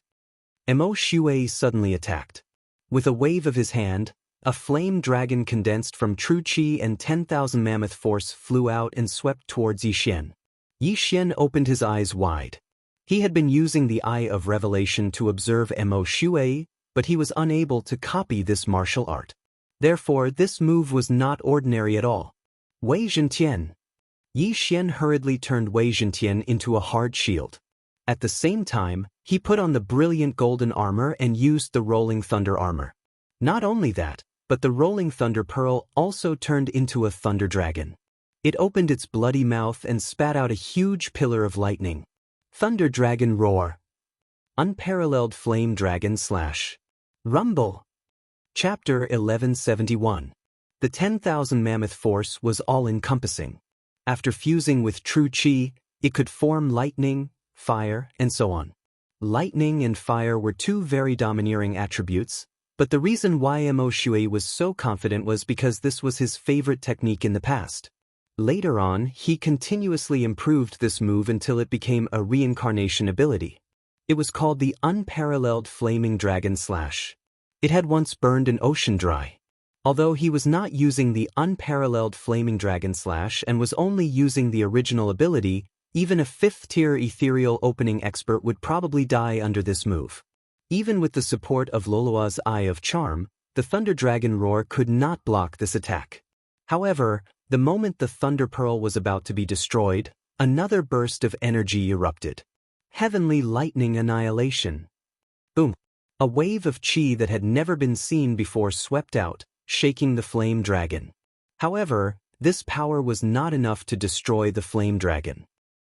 Mo Shui suddenly attacked. With a wave of his hand, a flame dragon condensed from true qi and 10,000 mammoth force flew out and swept towards Yi Xian. Yi Xian opened his eyes wide. He had been using the Eye of Revelation to observe Mo Shui, but he was unable to copy this martial art. Therefore, this move was not ordinary at all. Wei Zhentian. Yi Xian hurriedly turned Wei Zhentian into a hard shield. At the same time, he put on the brilliant golden armor and used the rolling thunder armor. Not only that, but the rolling thunder pearl also turned into a thunder dragon. It opened its bloody mouth and spat out a huge pillar of lightning. Thunder dragon roar. Unparalleled flame dragon slash. Rumble. Chapter 1171. The 10,000 mammoth force was all-encompassing. After fusing with true qi, it could form lightning, fire, and so on. Lightning and fire were two very domineering attributes, but the reason why Mo Shui was so confident was because this was his favorite technique in the past. Later on, he continuously improved this move until it became a reincarnation ability. It was called the Unparalleled Flaming Dragon Slash. It had once burned an ocean dry. Although he was not using the Unparalleled Flaming Dragon Slash and was only using the original ability, even a 5th-tier ethereal opening expert would probably die under this move. Even with the support of Lolua's Eye of Charm, the Thunder Dragon Roar could not block this attack. However, the moment the Thunder Pearl was about to be destroyed, another burst of energy erupted. Heavenly Lightning Annihilation. Boom! A wave of qi that had never been seen before swept out, shaking the flame dragon. However, this power was not enough to destroy the flame dragon.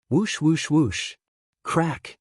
Whoosh whoosh whoosh. Crack.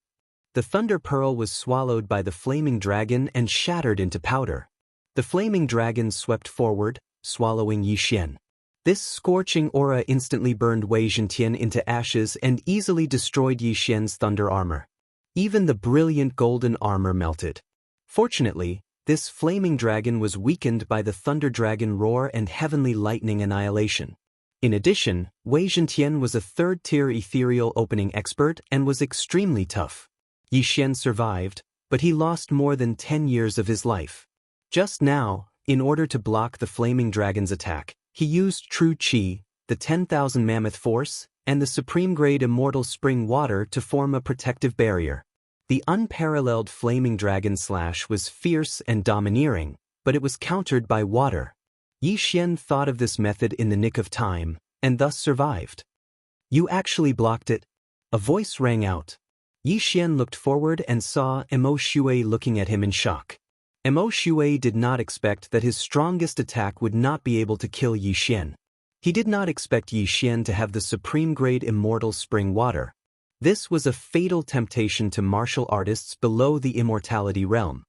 The Thunder Pearl was swallowed by the flaming dragon and shattered into powder. The flaming dragon swept forward, swallowing Yi Xian. This scorching aura instantly burned Wei Zhentian into ashes and easily destroyed Yi Xian's thunder armor. Even the brilliant golden armor melted. Fortunately, this flaming dragon was weakened by the Thunder Dragon Roar and Heavenly Lightning Annihilation. In addition, Wei Zhentian was a 3rd-tier ethereal opening expert and was extremely tough. Yi Xian survived, but he lost more than 10 years of his life. Just now, in order to block the flaming dragon's attack, he used True Qi, the 10,000 Mammoth Force, and the Supreme-grade Immortal Spring Water to form a protective barrier. The Unparalleled Flaming Dragon Slash was fierce and domineering, but it was countered by water. Yi Xian thought of this method in the nick of time, and thus survived. You actually blocked it? A voice rang out. Yi Xian looked forward and saw Mo Shui looking at him in shock. Mo Shui did not expect that his strongest attack would not be able to kill Yi Xian. He did not expect Yi Xian to have the supreme-grade Immortal Spring Water. This was a fatal temptation to martial artists below the immortality realm.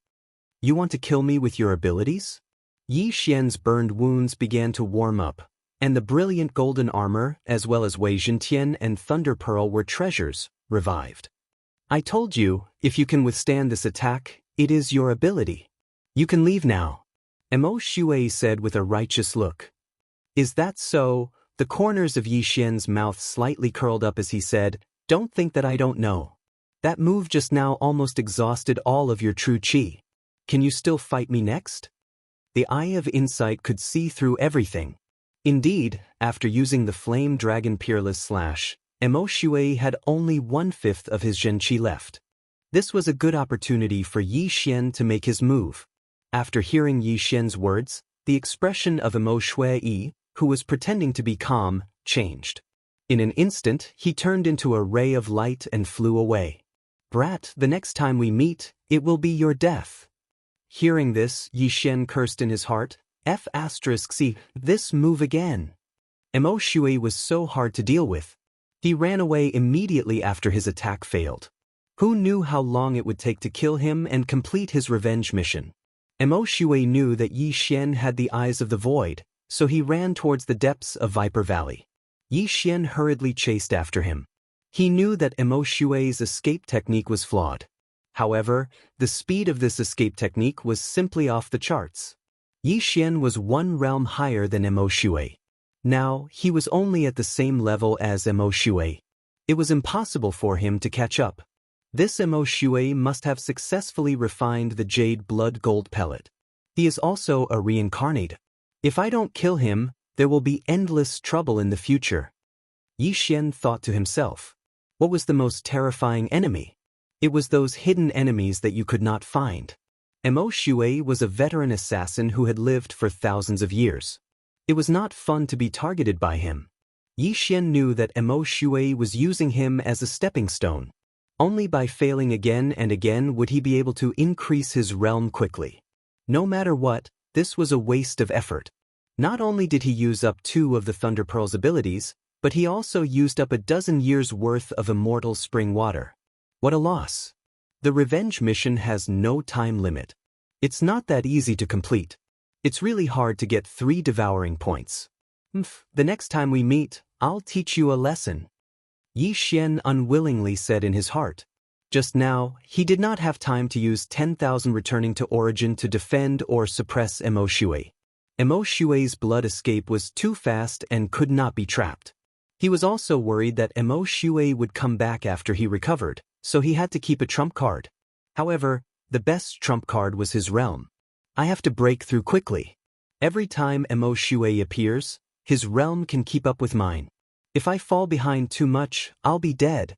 You want to kill me with your abilities? Yi Xian's burned wounds began to warm up, and the brilliant golden armor, as well as Wei Zhentian and Thunder Pearl were treasures, revived. I told you, if you can withstand this attack, it is your ability. You can leave now, Mo Shui said with a righteous look. Is that so? The corners of Yi Xian's mouth slightly curled up as he said, Don't think that I don't know. That move just now almost exhausted all of your true qi. Can you still fight me next? The Eye of Insight could see through everything. Indeed, after using the Flame Dragon Peerless Slash, Mo Shui had only 1/5 of his Zhen Qi left. This was a good opportunity for Yi Xian to make his move. After hearing Yi Xian's words, the expression of Mo Shui, who was pretending to be calm, changed. In an instant, he turned into a ray of light and flew away. Brat, the next time we meet, it will be your death. Hearing this, Yi Xian cursed in his heart, F***, this move again. Mo Shui was so hard to deal with. He ran away immediately after his attack failed. Who knew how long it would take to kill him and complete his revenge mission? Mo Shui knew that Yi Xian had the eyes of the void, so he ran towards the depths of Viper Valley. Yi Xian hurriedly chased after him. He knew that Mo Shui's escape technique was flawed. However, the speed of this escape technique was simply off the charts. Yi Xian was one realm higher than Mo Shui. Now, he was only at the same level as Mo Shui. It was impossible for him to catch up. This Mo Shui must have successfully refined the Jade Blood Gold Pellet. He is also a reincarnate. If I don't kill him, there will be endless trouble in the future. Yi Xian thought to himself. What was the most terrifying enemy? It was those hidden enemies that you could not find. Mo Shui was a veteran assassin who had lived for thousands of years. It was not fun to be targeted by him. Yi Xian knew that Emo Shui was using him as a stepping stone. Only by failing again and again would he be able to increase his realm quickly. No matter what, this was a waste of effort. Not only did he use up 2 of the Thunder Pearl's abilities, but he also used up a dozen years' worth of immortal spring water. What a loss. The revenge mission has no time limit. It's not that easy to complete. It's really hard to get 3 devouring points. The next time we meet, I'll teach you a lesson. Yi Xian unwillingly said in his heart. Just now, he did not have time to use 10,000 returning to Origin to defend or suppress Emo Shui. Emo Shui's blood escape was too fast and could not be trapped. He was also worried that Emo Shui would come back after he recovered, so he had to keep a trump card. However, the best trump card was his realm. I have to break through quickly. Every time Emo Shui appears, his realm can keep up with mine. If I fall behind too much, I'll be dead.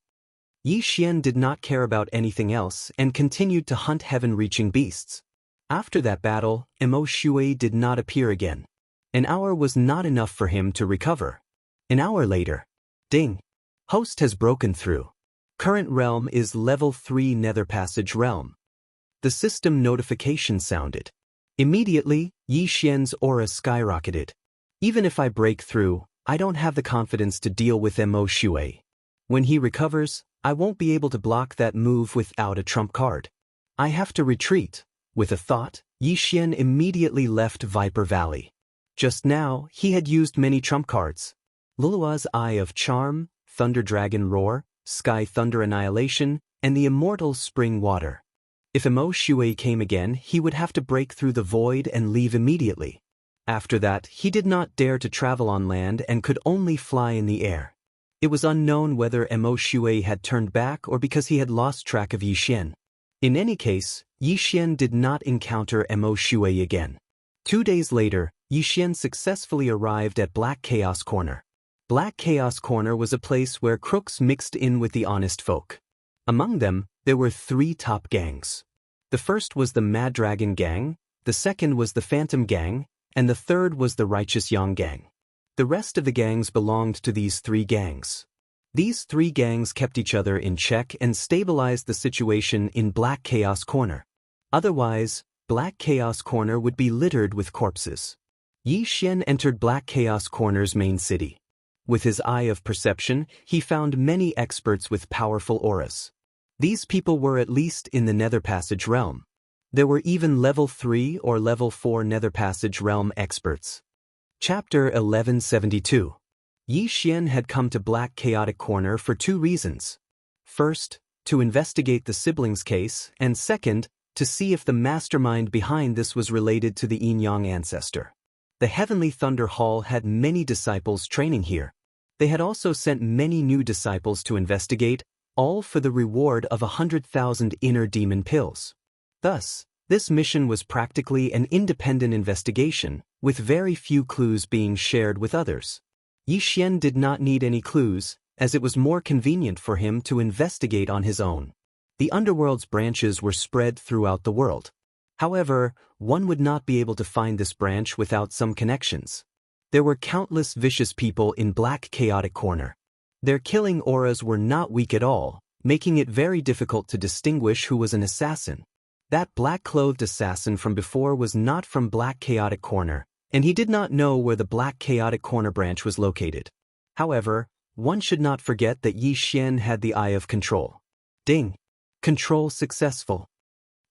Yi Xian did not care about anything else and continued to hunt heaven-reaching beasts. After that battle, Emo Shui did not appear again. An hour was not enough for him to recover. An hour later. Ding. Host has broken through. Current realm is level 3 Nether Passage realm. The system notification sounded. Immediately, Yi Xian's aura skyrocketed. Even if I break through, I don't have the confidence to deal with Emo Shui. When he recovers, I won't be able to block that move without a trump card. I have to retreat. With a thought, Yi Xian immediately left Viper Valley. Just now, he had used many trump cards. Lulua's Eye of Charm, Thunder Dragon Roar, Sky Thunder Annihilation, and the Immortal Spring Water. If Emo Shui came again, he would have to break through the void and leave immediately. After that, he did not dare to travel on land and could only fly in the air. It was unknown whether Emo Shui had turned back or because he had lost track of Yi Xian. In any case, Yi Xian did not encounter Emo Shui again. 2 days later, Yi Xian successfully arrived at Black Chaos Corner. Black Chaos Corner was a place where crooks mixed in with the honest folk. Among them, there were 3 top gangs. The first was the Mad Dragon Gang, the second was the Phantom Gang, and the third was the Righteous Yang Gang. The rest of the gangs belonged to these 3 gangs. These 3 gangs kept each other in check and stabilized the situation in Black Chaos Corner. Otherwise, Black Chaos Corner would be littered with corpses. Yi Xian entered Black Chaos Corner's main city. With his eye of perception, he found many experts with powerful auras. These people were at least in the Nether Passage realm. There were even level 3 or level 4 Nether Passage realm experts. Chapter 1172. Yi Xian had come to Black Chaotic Corner for 2 reasons. First, to investigate the siblings case, and second, to see if the mastermind behind this was related to the Yin-Yang ancestor. The Heavenly Thunder Hall had many disciples training here. They had also sent many new disciples to investigate, all for the reward of 100,000 inner demon pills. Thus, this mission was practically an independent investigation, with very few clues being shared with others. Yi Xian did not need any clues, as it was more convenient for him to investigate on his own. The underworld's branches were spread throughout the world. However, one would not be able to find this branch without some connections. There were countless vicious people in Black Chaotic Corner. Their killing auras were not weak at all, making it very difficult to distinguish who was an assassin. That black-clothed assassin from before was not from Black Chaotic Corner, and he did not know where the Black Chaotic Corner branch was located. However, one should not forget that Yi Xian had the Eye of Control. Ding! Control successful.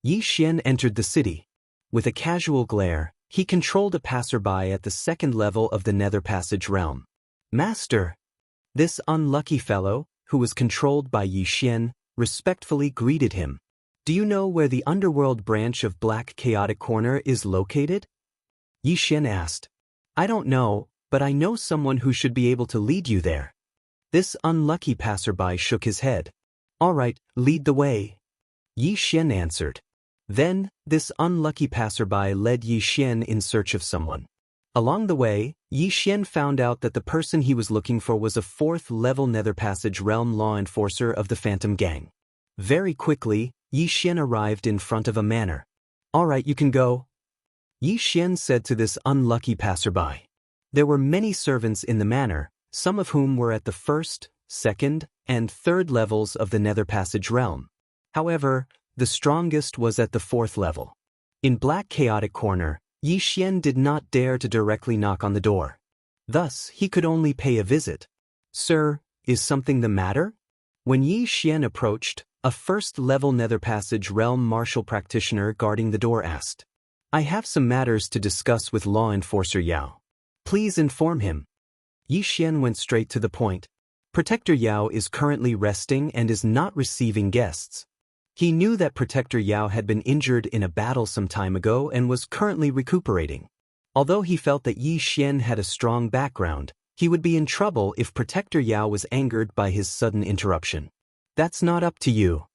Yi Xian entered the city. With a casual glare, he controlled a passerby at the 2nd level of the Nether Passage realm. Master! This unlucky fellow, who was controlled by Yi Xian, respectfully greeted him. Do you know where the underworld branch of Black Chaotic Corner is located? Yi Xian asked. I don't know, but I know someone who should be able to lead you there. This unlucky passerby shook his head. All right, lead the way. Yi Xian answered. Then, this unlucky passerby led Yi Xian in search of someone. Along the way, Yi Xian found out that the person he was looking for was a 4th-level Nether Passage realm law enforcer of the Phantom Gang. Very quickly, Yi Xian arrived in front of a manor. All right, you can go. Yi Xian said to this unlucky passerby. There were many servants in the manor, some of whom were at the first, second, and third levels of the Nether Passage realm. However, the strongest was at the fourth level. In Black Chaotic Corner, Yi Xian did not dare to directly knock on the door. Thus, he could only pay a visit. "Sir, is something the matter?" When Yi Xian approached, a first-level Nether Passage realm martial practitioner guarding the door asked, "I have some matters to discuss with Law Enforcer Yao. Please inform him." Yi Xian went straight to the point. Protector Yao is currently resting and is not receiving guests. He knew that Protector Yao had been injured in a battle some time ago and was currently recuperating. Although he felt that Yi Xian had a strong background, he would be in trouble if Protector Yao was angered by his sudden interruption. "That's not up to you."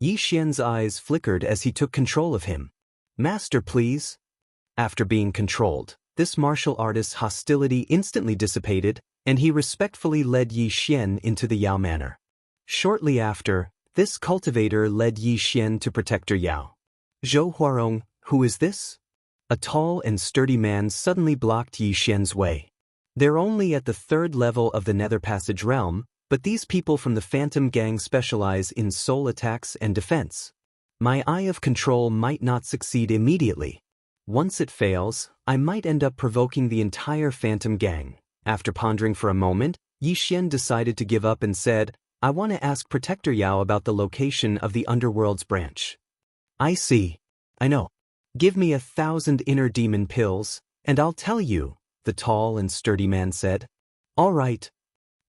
Yi Xian's eyes flickered as he took control of him. "Master, please." After being controlled, this martial artist's hostility instantly dissipated, and he respectfully led Yi Xian into the Yao Manor. Shortly after, this cultivator led Yi Xian to Protector Yao. "Zhou Huarong, who is this?" A tall and sturdy man suddenly blocked Yi Xian's way. "They're only at the third level of the Nether Passage realm, but these people from the Phantom Gang specialize in soul attacks and defense. My eye of control might not succeed immediately. Once it fails, I might end up provoking the entire Phantom Gang." After pondering for a moment, Yi Xian decided to give up and said, "I want to ask Protector Yao about the location of the Underworld's branch." "I see. I know. Give me 1,000 inner demon pills, and I'll tell you," the tall and sturdy man said. "All right."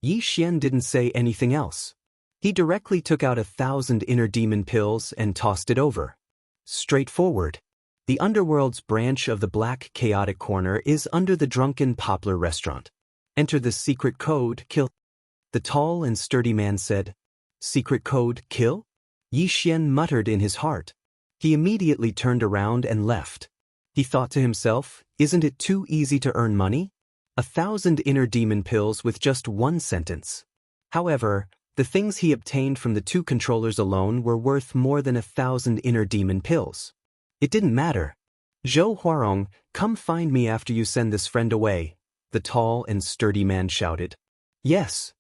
Yi Xian didn't say anything else. He directly took out 1,000 inner demon pills and tossed it over. Straightforward. The Underworld's branch of the Black Chaotic Corner is under the Drunken Poplar restaurant. Enter the secret code, kill. The tall and sturdy man said. "Secret code, kill?" Yi Xian muttered in his heart. He immediately turned around and left. He thought to himself, isn't it too easy to earn money? 1,000 inner demon pills with just one sentence. However, the things he obtained from the two controllers alone were worth more than 1,000 inner demon pills. It didn't matter. "Zhou Huarong, come find me after you send this friend away," the tall and sturdy man shouted. "Yes."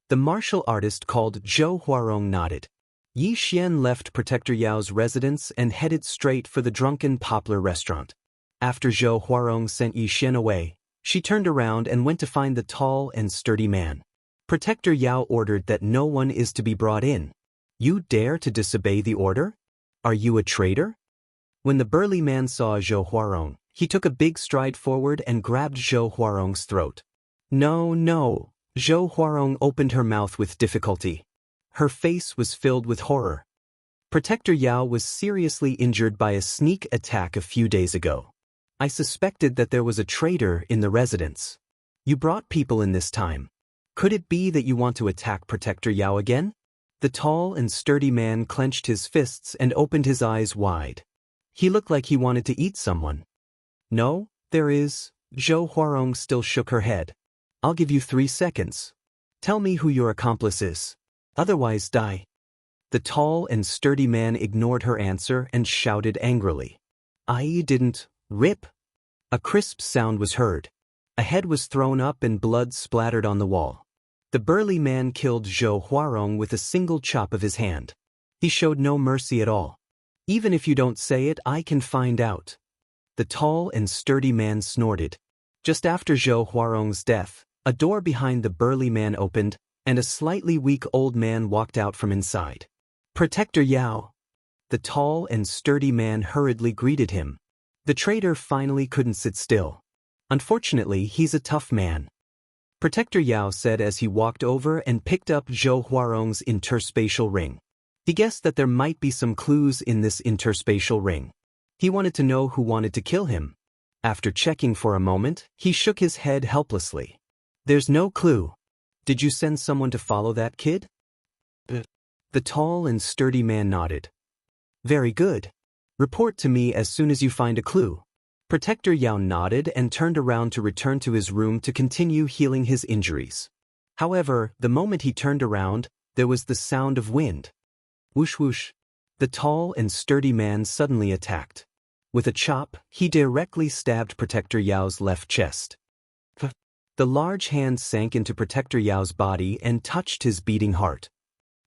The martial artist called Zhou Huarong nodded. Yi Xian left Protector Yao's residence and headed straight for the Drunken Poplar restaurant. After Zhou Huarong sent Yi Xian away, she turned around and went to find the tall and sturdy man. Protector Yao ordered that no one is to be brought in. "You dare to disobey the order? Are you a traitor?" When the burly man saw Zhou Huarong, he took a big stride forward and grabbed Zhou Huarong's throat. "No, no." Zhou Huarong opened her mouth with difficulty. Her face was filled with horror. Protector Yao was seriously injured by a sneak attack a few days ago. "I suspected that there was a traitor in the residence. You brought people in this time. Could it be that you want to attack Protector Yao again?" The tall and sturdy man clenched his fists and opened his eyes wide. He looked like he wanted to eat someone. "No, there is." Zhou Huarong still shook her head. "I'll give you 3 seconds. Tell me who your accomplice is. Otherwise die." The tall and sturdy man ignored her answer and shouted angrily. "I didn't." Rip! A crisp sound was heard. A head was thrown up and blood splattered on the wall. The burly man killed Zhou Huarong with a single chop of his hand. He showed no mercy at all. "Even if you don't say it, I can find out." The tall and sturdy man snorted. Just after Zhou Huarong's death, a door behind the burly man opened, and a slightly weak old man walked out from inside. "Protector Yao." The tall and sturdy man hurriedly greeted him. The traitor finally couldn't sit still. "Unfortunately, he's a tough man," Protector Yao said as he walked over and picked up Zhou Huarong's interspatial ring. He guessed that there might be some clues in this interspatial ring. He wanted to know who wanted to kill him. After checking for a moment, he shook his head helplessly. "There's no clue. Did you send someone to follow that kid?" The tall and sturdy man nodded. "Very good. Report to me as soon as you find a clue." Protector Yao nodded and turned around to return to his room to continue healing his injuries. However, the moment he turned around, there was the sound of wind. Whoosh whoosh. The tall and sturdy man suddenly attacked. With a chop, he directly stabbed Protector Yao's left chest. The large hand sank into Protector Yao's body and touched his beating heart.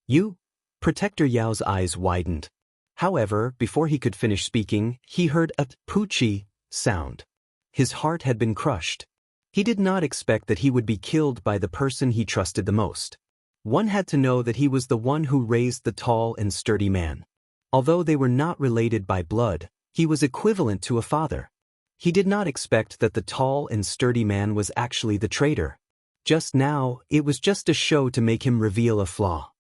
You? Protector Yao's eyes widened. However, before he could finish speaking, he heard a poochie sound. His heart had been crushed. He did not expect that he would be killed by the person he trusted the most. One had to know that he was the one who raised the tall and sturdy man. Although they were not related by blood, he was equivalent to a father. He did not expect that the tall and sturdy man was actually the traitor. Just now, it was just a show to make him reveal a flaw.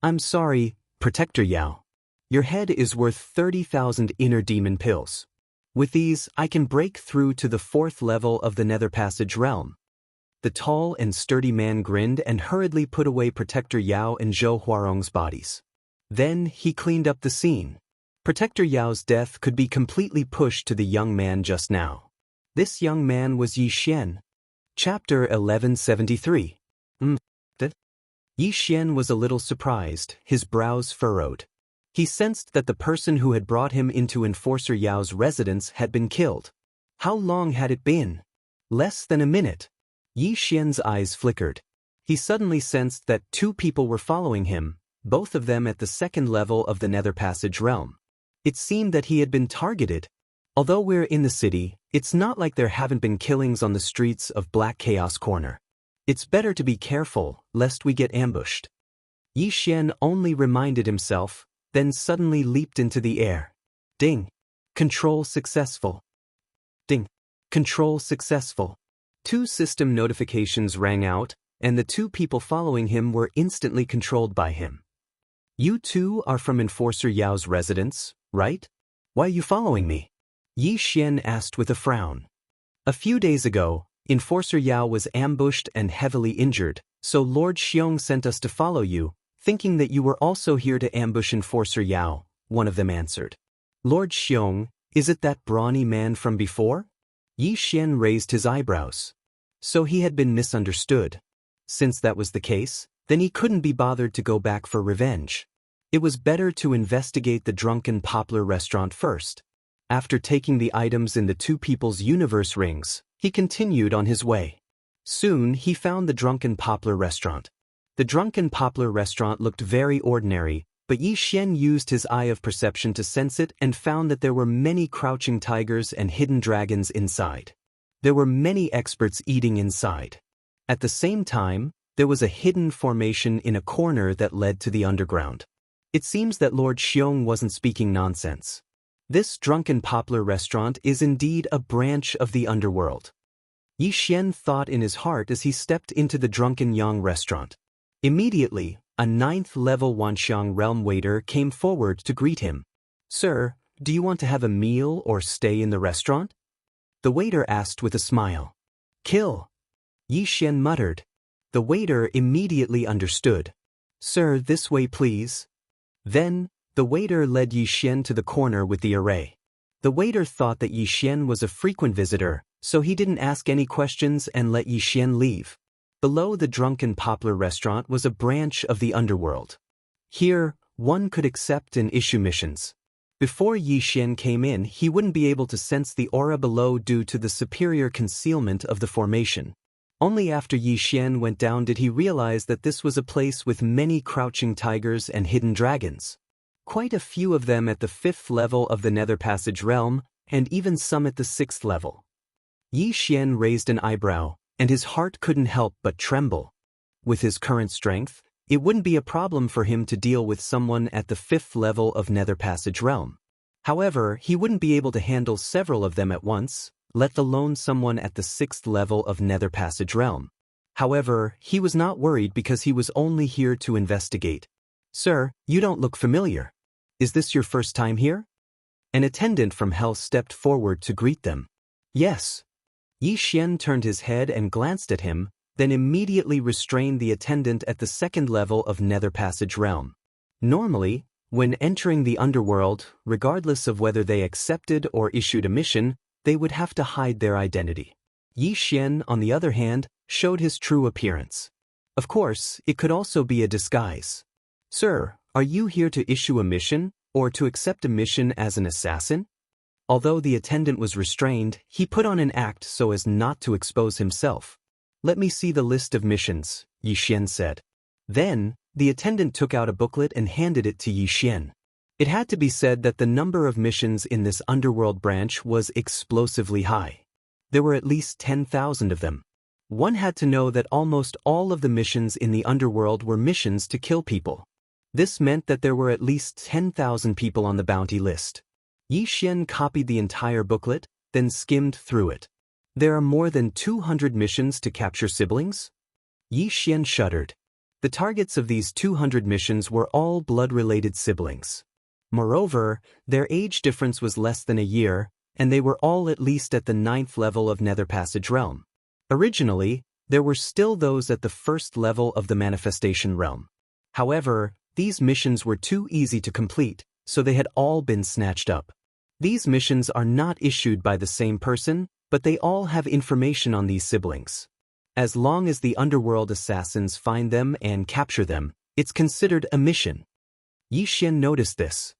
I'm sorry, Protector Yao. Your head is worth 30,000 inner demon pills. With these, I can break through to the 4th level of the Nether Passage realm. The tall and sturdy man grinned and hurriedly put away Protector Yao and Zhou Huarong's bodies. Then, he cleaned up the scene. Protector Yao's death could be completely pushed to the young man just now. This young man was Yi Xian. Chapter 1173. Yi Xian was a little surprised, his brows furrowed. He sensed that the person who had brought him into Enforcer Yao's residence had been killed. How long had it been? Less than a minute. Yi Xian's eyes flickered. He suddenly sensed that 2 people were following him, both of them at the 2nd level of the Nether Passage realm. It seemed that he had been targeted. Although we're in the city, it's not like there haven't been killings on the streets of Black Chaos Corner. It's better to be careful, lest we get ambushed. Yi Xian only reminded himself, then suddenly leaped into the air. Ding! Control successful. Ding! Control successful. 2 system notifications rang out, and the 2 people following him were instantly controlled by him. You 2 are from Enforcer Yao's residence, right? Why are you following me? Yi Xian asked with a frown. A few days ago, Enforcer Yao was ambushed and heavily injured, so Lord Xiong sent us to follow you, thinking that you were also here to ambush Enforcer Yao, one of them answered. Lord Xiong, is it that brawny man from before? Yi Xian raised his eyebrows. So he had been misunderstood. Since that was the case, then he couldn't be bothered to go back for revenge. It was better to investigate the drunken poplar restaurant first. After taking the items in the 2 people's universe rings, he continued on his way. Soon he found the drunken poplar restaurant. The drunken poplar restaurant looked very ordinary, but Yi Xian used his eye of perception to sense it and found that there were many crouching tigers and hidden dragons inside. There were many experts eating inside. At the same time, there was a hidden formation in a corner that led to the underground. It seems that Lord Xiong wasn't speaking nonsense. This drunken poplar restaurant is indeed a branch of the underworld. Yi Xian thought in his heart as he stepped into the drunken Yang restaurant. Immediately, a 9th level Wanxiang realm waiter came forward to greet him. Sir, do you want to have a meal or stay in the restaurant? The waiter asked with a smile. Kill. Yi Xian muttered. The waiter immediately understood. Sir, this way please. Then, the waiter led Yi Xian to the corner with the array. The waiter thought that Yi Xian was a frequent visitor, so he didn't ask any questions and let Yi Xian leave. Below the drunken poplar restaurant was a branch of the underworld. Here, one could accept and issue missions. Before Yi Xian came in, he wouldn't be able to sense the aura below due to the superior concealment of the formation. Only after Yi Xian went down did he realize that this was a place with many crouching tigers and hidden dragons. Quite a few of them at the 5th level of the Nether Passage realm, and even some at the 6th level. Yi Xian raised an eyebrow, and his heart couldn't help but tremble. With his current strength, it wouldn't be a problem for him to deal with someone at the 5th level of Nether Passage realm. However, he wouldn't be able to handle several of them at once, let alone someone at the 6th level of Nether Passage realm. However, he was not worried because he was only here to investigate. Sir, you don't look familiar. Is this your first time here? An attendant from Hell stepped forward to greet them. Yes. Yi Xian turned his head and glanced at him, then immediately restrained the attendant at the 2nd level of Nether Passage realm. Normally, when entering the underworld, regardless of whether they accepted or issued a mission, they would have to hide their identity. Yi Xian, on the other hand, showed his true appearance. Of course, it could also be a disguise. Sir, are you here to issue a mission, or to accept a mission as an assassin? Although the attendant was restrained, he put on an act so as not to expose himself. Let me see the list of missions, Yi Xian said. Then, the attendant took out a booklet and handed it to Yi Xian. It had to be said that the number of missions in this underworld branch was explosively high. There were at least 10,000 of them. One had to know that almost all of the missions in the underworld were missions to kill people. This meant that there were at least 10,000 people on the bounty list. Yi Xian copied the entire booklet, then skimmed through it. There are more than 200 missions to capture siblings? Yi Xian shuddered. The targets of these 200 missions were all blood-related siblings. Moreover, their age difference was less than a year, and they were all at least at the 9th level of Nether Passage Realm. Originally, there were still those at the 1st level of the Manifestation Realm. However, these missions were too easy to complete, so they had all been snatched up. These missions are not issued by the same person, but they all have information on these siblings. As long as the underworld assassins find them and capture them, it's considered a mission. Yi Xian noticed this.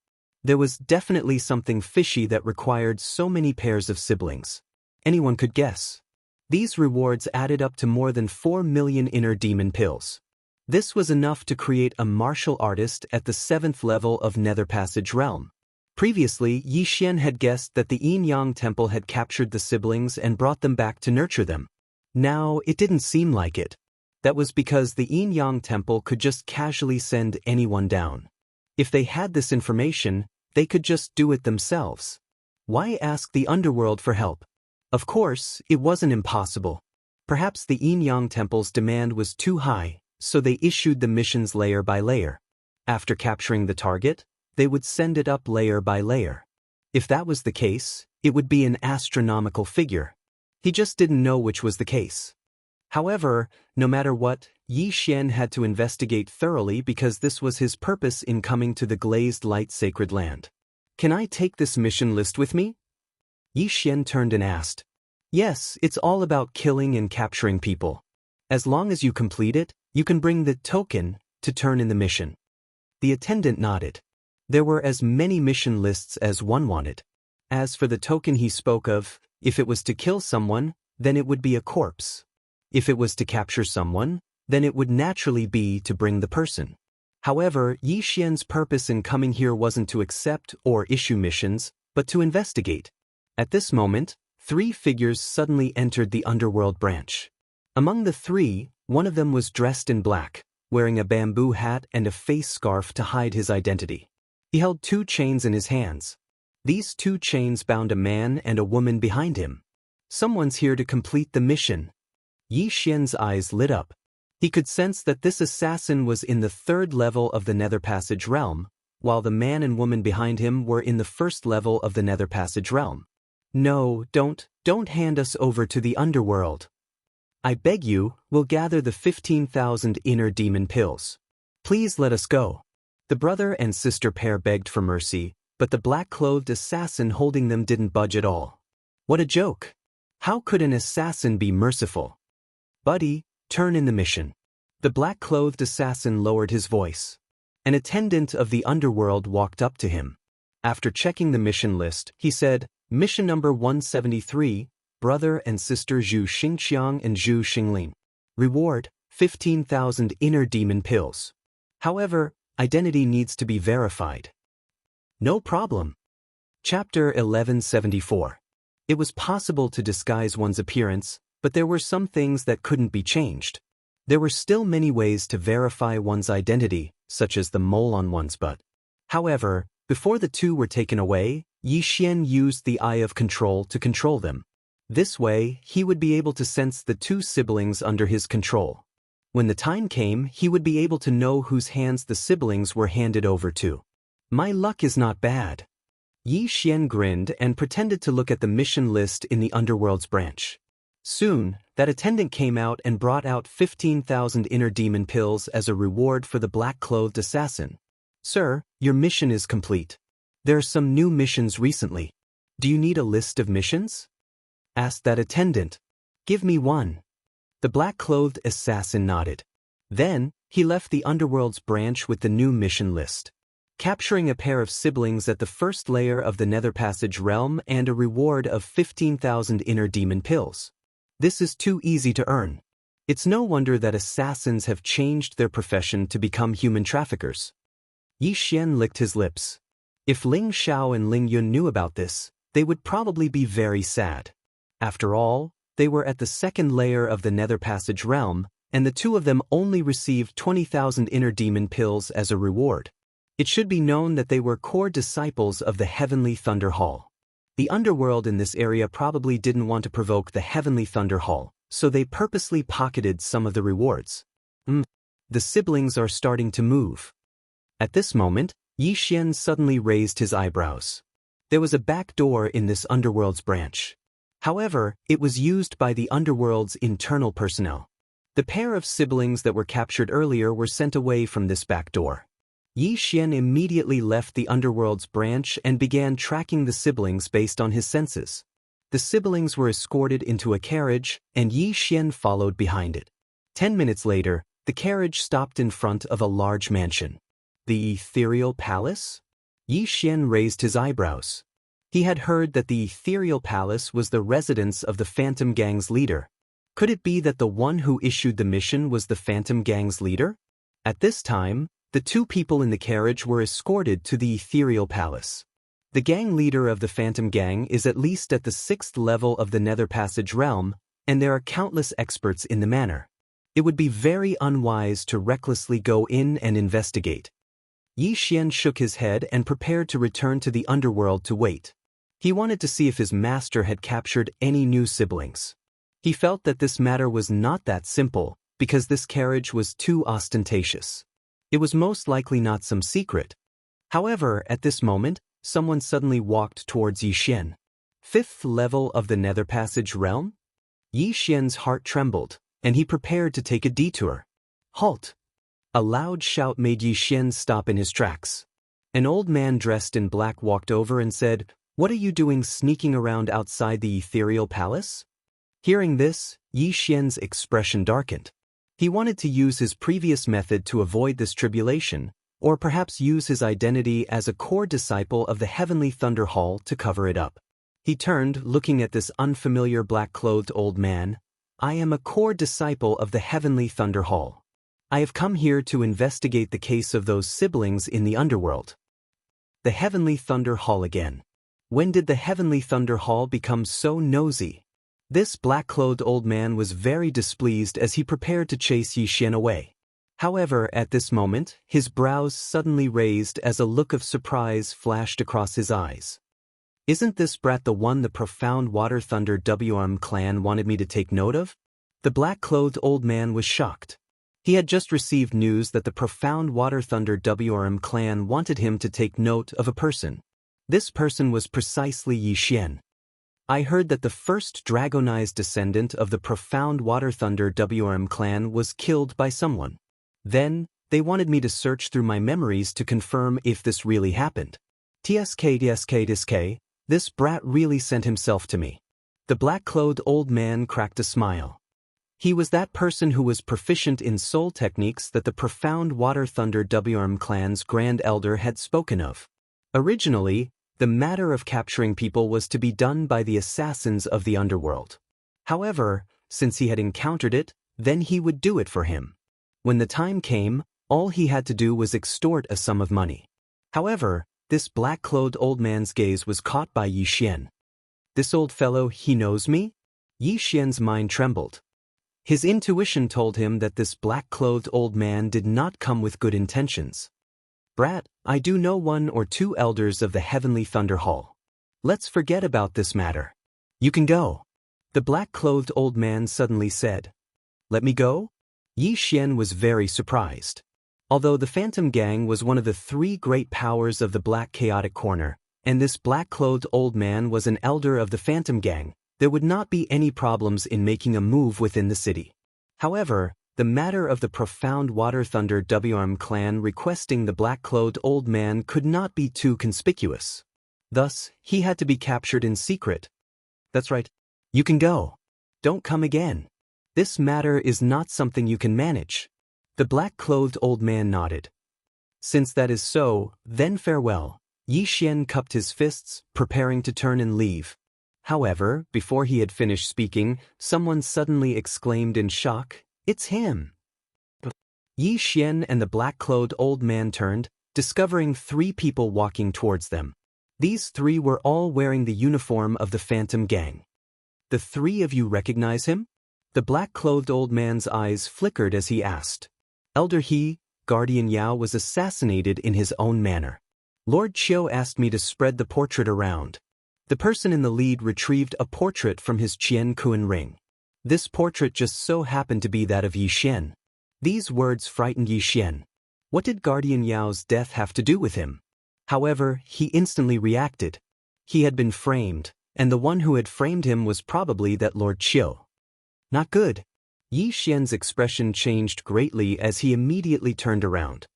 There was definitely something fishy that required so many pairs of siblings. Anyone could guess. These rewards added up to more than 4 million inner demon pills. This was enough to create a martial artist at the 7th level of Nether Passage Realm. Previously, Yi Xian had guessed that the Yin Yang Temple had captured the siblings and brought them back to nurture them. Now, it didn't seem like it. That was because the Yin Yang Temple could just casually send anyone down. If they had this information, they could just do it themselves. Why ask the underworld for help? Of course, it wasn't impossible. Perhaps the Yin Yang Temple's demand was too high, so they issued the missions layer by layer. After capturing the target, they would send it up layer by layer. If that was the case, it would be an astronomical figure. He just didn't know which was the case. However, no matter what, Yi Xian had to investigate thoroughly because this was his purpose in coming to the Glazed Light Sacred Land. Can I take this mission list with me? Yi Xian turned and asked. Yes, it's all about killing and capturing people. As long as you complete it, you can bring the token to turn in the mission. The attendant nodded. There were as many mission lists as one wanted. As for the token he spoke of, if it was to kill someone, then it would be a corpse. If it was to capture someone, then it would naturally be to bring the person. However, Yi Xian's purpose in coming here wasn't to accept or issue missions, but to investigate. At this moment, 3 figures suddenly entered the underworld branch. Among the 3, one of them was dressed in black, wearing a bamboo hat and a face scarf to hide his identity. He held 2 chains in his hands. These 2 chains bound a man and a woman behind him. Someone's here to complete the mission. Yi Xian's eyes lit up. He could sense that this assassin was in the 3rd level of the Nether Passage Realm, while the man and woman behind him were in the 1st level of the Nether Passage Realm. No, don't hand us over to the underworld. I beg you, we'll gather the 15,000 inner demon pills. Please let us go. The brother and sister pair begged for mercy, but the black-clothed assassin holding them didn't budge at all. What a joke! How could an assassin be merciful? Buddy, turn in the mission. The black-clothed assassin lowered his voice. An attendant of the underworld walked up to him. After checking the mission list, he said, Mission number 173, Brother and Sister Zhu Xingqiang and Zhu Xinglin. Reward, 15,000 inner demon pills. However, identity needs to be verified. No problem. Chapter 1174. It was possible to disguise one's appearance, but there were some things that couldn't be changed. There were still many ways to verify one's identity, such as the mole on one's butt. However, before the 2 were taken away, Yi Xian used the Eye of Control to control them. This way, he would be able to sense the 2 siblings under his control. When the time came, he would be able to know whose hands the siblings were handed over to. My luck is not bad. Yi Xian grinned and pretended to look at the mission list in the underworld's branch. Soon, that attendant came out and brought out 15,000 inner demon pills as a reward for the black-clothed assassin. Sir, your mission is complete. There are some new missions recently. Do you need a list of missions? Asked that attendant. Give me one. The black-clothed assassin nodded. Then, he left the underworld's branch with the new mission list. Capturing a pair of siblings at the 1st layer of the Nether Passage Realm and a reward of 15,000 inner demon pills. This is too easy to earn. It's no wonder that assassins have changed their profession to become human traffickers. Yi Xian licked his lips. If Ling Xiao and Ling Yun knew about this, they would probably be very sad. After all, they were at the second layer of the Nether Passage realm, and the two of them only received 20,000 inner demon pills as a reward. It should be known that they were core disciples of the Heavenly Thunder Hall. The underworld in this area probably didn't want to provoke the Heavenly Thunder Hall, so they purposely pocketed some of the rewards. The siblings are starting to move. At this moment, Yi Xian suddenly raised his eyebrows. There was a back door in this underworld's branch. However, it was used by the underworld's internal personnel. The pair of siblings that were captured earlier were sent away from this back door. Yi Xian immediately left the underworld's branch and began tracking the siblings based on his senses. The siblings were escorted into a carriage, and Yi Xian followed behind it. 10 minutes later, the carriage stopped in front of a large mansion. The Ethereal Palace? Yi Xian raised his eyebrows. He had heard that the Ethereal Palace was the residence of the Phantom Gang's leader. Could it be that the one who issued the mission was the Phantom Gang's leader? At this time, the two people in the carriage were escorted to the Ethereal Palace. The gang leader of the Phantom Gang is at least at the 6th level of the Nether Passage realm, and there are countless experts in the manor. It would be very unwise to recklessly go in and investigate. Yi Xian shook his head and prepared to return to the underworld to wait. He wanted to see if his master had captured any new siblings. He felt that this matter was not that simple, because this carriage was too ostentatious. It was most likely not some secret. However, at this moment, someone suddenly walked towards Yi Xian. 5th level of the Nether Passage realm? Yi Xian's heart trembled, and he prepared to take a detour. Halt! A loud shout made Yi Xian stop in his tracks. An old man dressed in black walked over and said, "What are you doing sneaking around outside the Ethereal Palace?" Hearing this, Yi Xian's expression darkened. He wanted to use his previous method to avoid this tribulation, or perhaps use his identity as a core disciple of the Heavenly Thunder Hall to cover it up. He turned, looking at this unfamiliar black-clothed old man. "I am a core disciple of the Heavenly Thunder Hall. I have come here to investigate the case of those siblings in the underworld." The Heavenly Thunder Hall again. When did the Heavenly Thunder Hall become so nosy? This black-clothed old man was very displeased as he prepared to chase Yi Xian away. However, at this moment, his brows suddenly raised as a look of surprise flashed across his eyes. "Isn't this brat the one the Profound Water Thunder WM clan wanted me to take note of?" The black-clothed old man was shocked. He had just received news that the Profound Water Thunder WM clan wanted him to take note of a person. This person was precisely Yi Xian. "I heard that the first dragonized descendant of the Profound Water Thunder WM clan was killed by someone. Then, they wanted me to search through my memories to confirm if this really happened. TSK, this brat really sent himself to me." The black-clothed old man cracked a smile. He was that person who was proficient in soul techniques that the Profound Water Thunder WM clan's Grand Elder had spoken of. Originally, the matter of capturing people was to be done by the assassins of the underworld. However, since he had encountered it, then he would do it for him. When the time came, all he had to do was extort a sum of money. However, this black-clothed old man's gaze was caught by Yi Xian. "This old fellow, he knows me?" Yi Xian's mind trembled. His intuition told him that this black-clothed old man did not come with good intentions. "Brat, I do know one or two elders of the Heavenly Thunder Hall. Let's forget about this matter. You can go." The black-clothed old man suddenly said. "Let me go?" Yi Xian was very surprised. Although the Phantom Gang was one of the three great powers of the Black Chaotic Corner, and this black-clothed old man was an elder of the Phantom Gang, there would not be any problems in making a move within the city. However, the matter of the Profound Water Thunder WM clan requesting the black-clothed old man could not be too conspicuous. Thus, he had to be captured in secret. "That's right. You can go. Don't come again. This matter is not something you can manage." The black-clothed old man nodded. "Since that is so, then farewell." Yi Xian cupped his fists, preparing to turn and leave. However, before he had finished speaking, someone suddenly exclaimed in shock, It's him. Yi Xian and the black-clothed old man turned, discovering 3 people walking towards them. These 3 were all wearing the uniform of the Phantom Gang. The 3 of you recognize him? The black-clothed old man's eyes flickered as he asked. Elder He, Guardian Yao was assassinated in his own manner. Lord Qiu asked me to spread the portrait around. The person in the lead retrieved a portrait from his Qian Kuan ring. This portrait just so happened to be that of Yi Xian. These words frightened Yi Xian. What did Guardian Yao's death have to do with him? However, he instantly reacted. He had been framed, and the one who had framed him was probably that Lord Qiu. Not good. Yi Xian's expression changed greatly as he immediately turned around.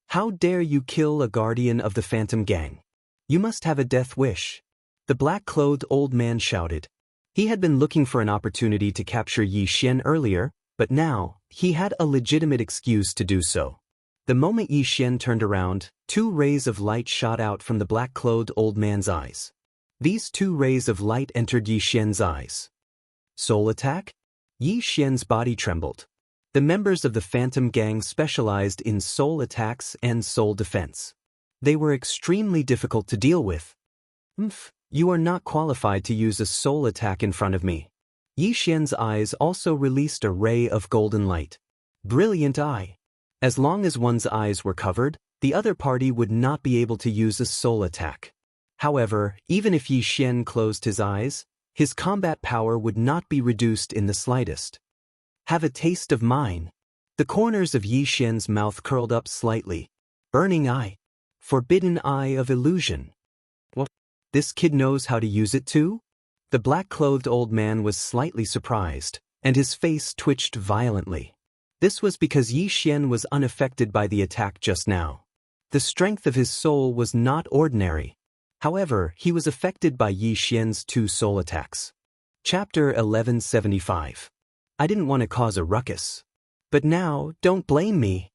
How dare you kill a guardian of the Phantom Gang? You must have a death wish. The black-clothed old man shouted. He had been looking for an opportunity to capture Yi Xian earlier, but now, he had a legitimate excuse to do so. The moment Yi Xian turned around, 2 rays of light shot out from the black-clothed old man's eyes. These 2 rays of light entered Yi Xian's eyes. Soul attack? Yi Xian's body trembled. The members of the Phantom Gang specialized in soul attacks and soul defense. They were extremely difficult to deal with. You are not qualified to use a soul attack in front of me. Yi Xian's eyes also released a ray of golden light. Brilliant eye. As long as one's eyes were covered, the other party would not be able to use a soul attack. However, even if Yi Xian closed his eyes, his combat power would not be reduced in the slightest. Have a taste of mine. The corners of Yi Xian's mouth curled up slightly. Burning eye. Forbidden eye of illusion. What? This kid knows how to use it too? The black-clothed old man was slightly surprised, and his face twitched violently. This was because Yi Xian was unaffected by the attack just now. The strength of his soul was not ordinary. However, he was affected by Yi Xian's 2 soul attacks. Chapter 1175. I didn't want to cause a ruckus. But now, don't blame me.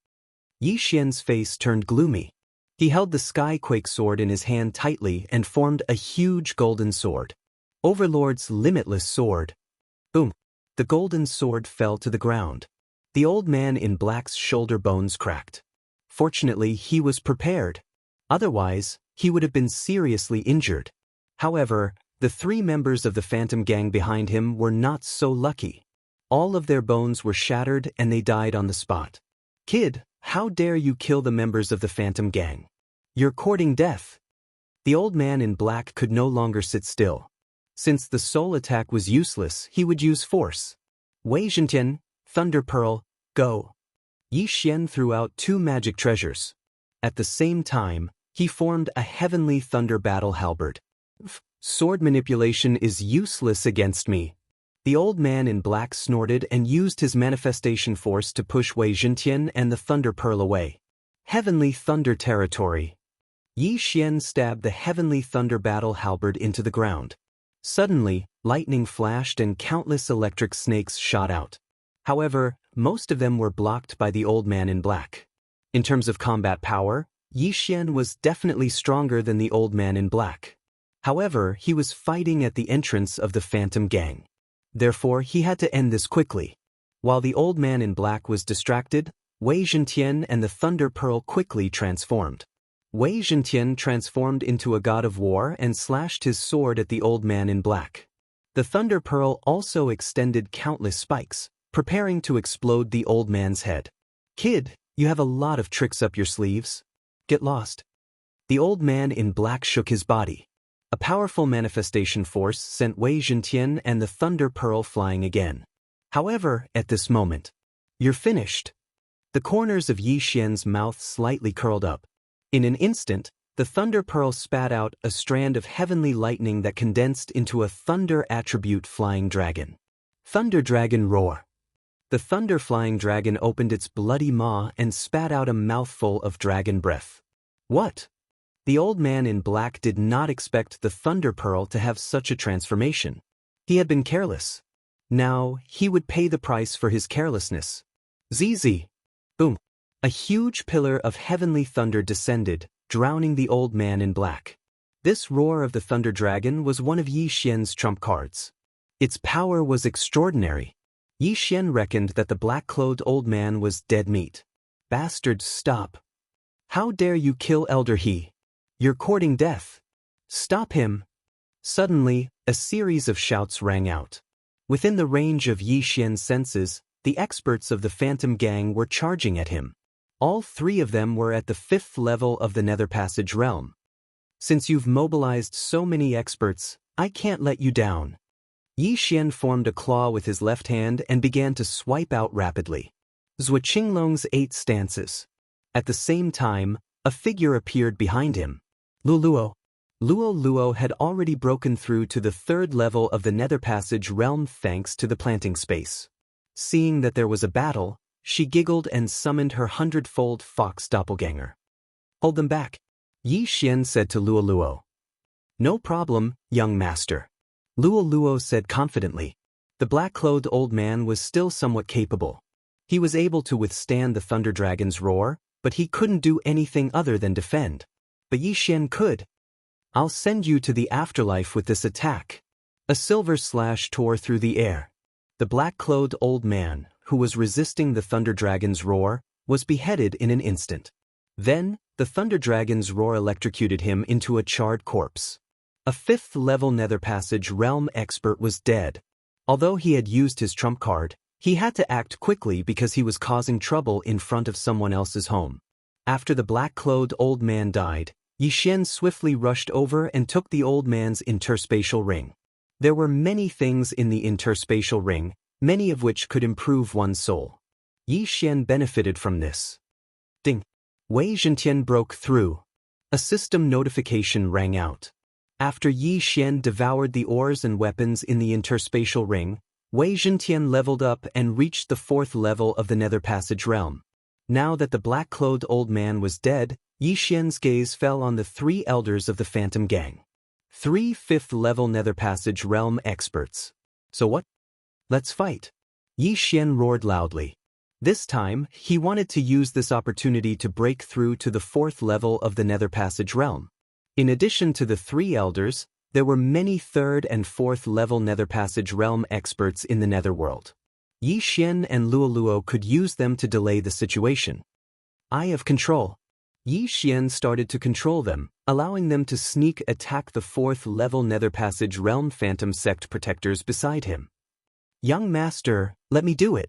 Yi Xian's face turned gloomy. He held the Skyquake sword in his hand tightly and formed a huge golden sword. Overlord's limitless sword. Boom. The golden sword fell to the ground. The old man in black's shoulder bones cracked. Fortunately, he was prepared. Otherwise, he would have been seriously injured. However, the 3 members of the Phantom Gang behind him were not so lucky. All of their bones were shattered and they died on the spot. Kid, how dare you kill the members of the Phantom Gang? You're courting death. The old man in black could no longer sit still. Since the soul attack was useless, he would use force. Wei Zhentian, Thunder Pearl, go. Yi Xian threw out 2 magic treasures. At the same time, he formed a heavenly thunder battle halberd. Sword manipulation is useless against me. The old man in black snorted and used his manifestation force to push Wei Zhentian and the Thunder Pearl away. Heavenly Thunder Territory. Yi Xian stabbed the Heavenly Thunder Battle Halberd into the ground. Suddenly, lightning flashed and countless electric snakes shot out. However, most of them were blocked by the old man in black. In terms of combat power, Yi Xian was definitely stronger than the old man in black. However, he was fighting at the entrance of the Phantom Gang. Therefore, he had to end this quickly. While the old man in black was distracted, Wei Zhentian and the Thunder Pearl quickly transformed. Wei Zhentian transformed into a god of war and slashed his sword at the old man in black. The Thunder Pearl also extended countless spikes, preparing to explode the old man's head. Kid, you have a lot of tricks up your sleeves. Get lost. The old man in black shook his body. A powerful manifestation force sent Wei Zhentian and the Thunder Pearl flying again. However, at this moment, you're finished. The corners of Yi Xian's mouth slightly curled up. In an instant, the Thunder Pearl spat out a strand of heavenly lightning that condensed into a thunder attribute flying dragon. Thunder Dragon Roar. The thunder flying dragon opened its bloody maw and spat out a mouthful of dragon breath. What? The old man in black did not expect the Thunder Pearl to have such a transformation. He had been careless. Now, he would pay the price for his carelessness. ZZ. Boom. A huge pillar of heavenly thunder descended, drowning the old man in black. This roar of the Thunder Dragon was one of Yi Xian's trump cards. Its power was extraordinary. Yi Xian reckoned that the black-clothed old man was dead meat. Bastard, stop. How dare you kill Elder He? You're courting death. Stop him. Suddenly, a series of shouts rang out. Within the range of Yi Xian's senses, the experts of the Phantom Gang were charging at him. All three of them were at the 5th level of the Nether Passage realm. Since you've mobilized so many experts, I can't let you down. Yi Xian formed a claw with his left hand and began to swipe out rapidly. Zhou Qinglong's 8 stances. At the same time, a figure appeared behind him. Luo Luo had already broken through to the 3rd level of the Nether Passage realm thanks to the planting space. Seeing that there was a battle, she giggled and summoned her 100-fold fox doppelganger. Hold them back, Yi Xian said to Luo. No problem, young master. Luo said confidently. The black-clothed old man was still somewhat capable. He was able to withstand the Thunder Dragon's roar, but he couldn't do anything other than defend. But Yi Xian could. I'll send you to the afterlife with this attack. A silver slash tore through the air. The black-clothed old man, who was resisting the Thunder Dragon's roar, was beheaded in an instant. Then, the Thunder Dragon's roar electrocuted him into a charred corpse. A 5th-level Nether Passage realm expert was dead. Although he had used his trump card, he had to act quickly because he was causing trouble in front of someone else's home. After the black-clothed old man died, Yi Xian swiftly rushed over and took the old man's interspatial ring. There were many things in the interspatial ring, many of which could improve one's soul. Yi Xian benefited from this. Ding! Wei Zhentian broke through. A system notification rang out. After Yi Xian devoured the ores and weapons in the interspatial ring, Wei Zhentian leveled up and reached the 4th level of the Nether Passage realm. Now that the black-clothed old man was dead, Yi Xian's gaze fell on the 3 elders of the Phantom Gang. 3 5th-level Nether Passage realm experts. So what? Let's fight. Yi Xian roared loudly. This time, he wanted to use this opportunity to break through to the 4th level of the Nether Passage realm. In addition to the 3 elders, there were many 3rd and 4th level Nether Passage realm experts in the Netherworld. Yi Xian and Luo could use them to delay the situation. Eye of control. Yi Xian started to control them, allowing them to sneak attack the 4th level Nether Passage realm Phantom Sect protectors beside him. Young master, let me do it,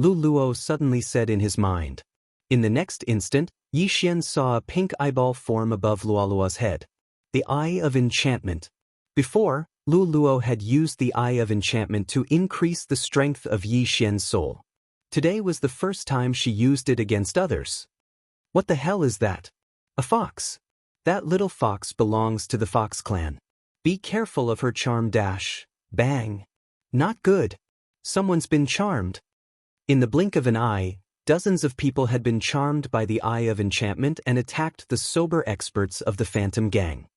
Luo suddenly said in his mind. In the next instant, Yi Xian saw a pink eyeball form above Luo's head. The Eye of Enchantment. Before, Luo had used the Eye of Enchantment to increase the strength of Yi Xian's soul. Today was the first time she used it against others. What the hell is that? A fox. That little fox belongs to the Fox clan. Be careful of her charm dash. Bang. Not good. Someone's been charmed. In the blink of an eye, dozens of people had been charmed by the Eye of Enchantment and attacked the sober experts of the Phantom Gang.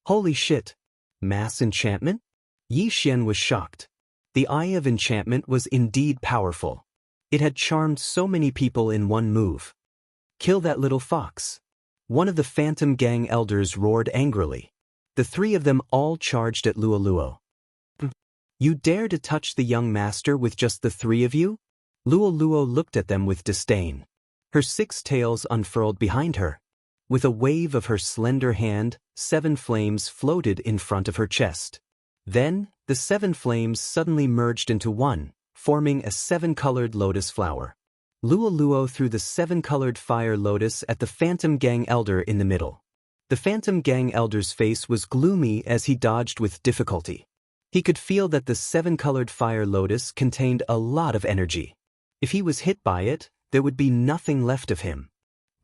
Holy shit. Mass enchantment? Yi Xian was shocked. The Eye of Enchantment was indeed powerful. It had charmed so many people in one move. Kill that little fox. One of the Phantom Gang elders roared angrily. The 3 of them all charged at Luo. You dare to touch the young master with just the 3 of you? Luo looked at them with disdain. Her 6 tails unfurled behind her. With a wave of her slender hand, 7 flames floated in front of her chest. Then, the 7 flames suddenly merged into one, forming a 7-colored lotus flower. Luo threw the 7-colored fire lotus at the Phantom Gang elder in the middle. The Phantom Gang elder's face was gloomy as he dodged with difficulty. He could feel that the 7-colored fire lotus contained a lot of energy. If he was hit by it, there would be nothing left of him.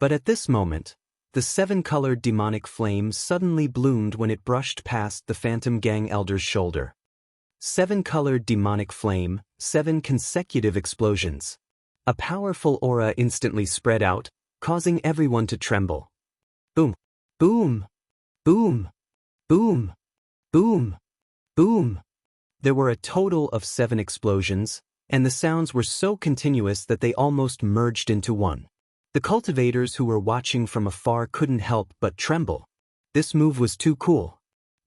But at this moment, the 7-colored demonic flame suddenly bloomed when it brushed past the Phantom Gang elder's shoulder. 7-colored demonic flame, 7 consecutive explosions. A powerful aura instantly spread out, causing everyone to tremble. Boom, boom, boom, boom, boom, boom. There were a total of 7 explosions, and the sounds were so continuous that they almost merged into one. The cultivators who were watching from afar couldn't help but tremble. This move was too cool.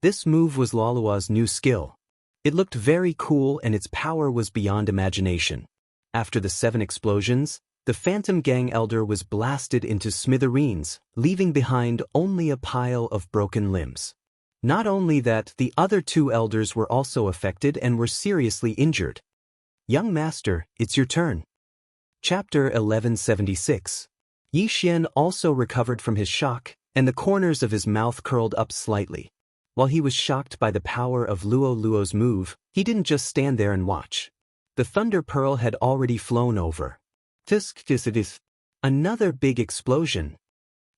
This move was Luo's new skill. It looked very cool and its power was beyond imagination. After the 7 explosions, the Phantom Gang elder was blasted into smithereens, leaving behind only a pile of broken limbs. Not only that, the other 2 elders were also affected and were seriously injured. Young master, it's your turn. Chapter 1176. Yi Xian also recovered from his shock, and the corners of his mouth curled up slightly. While he was shocked by the power of Luo Luo's move, he didn't just stand there and watch. The Thunder Pearl had already flown over. Another big explosion.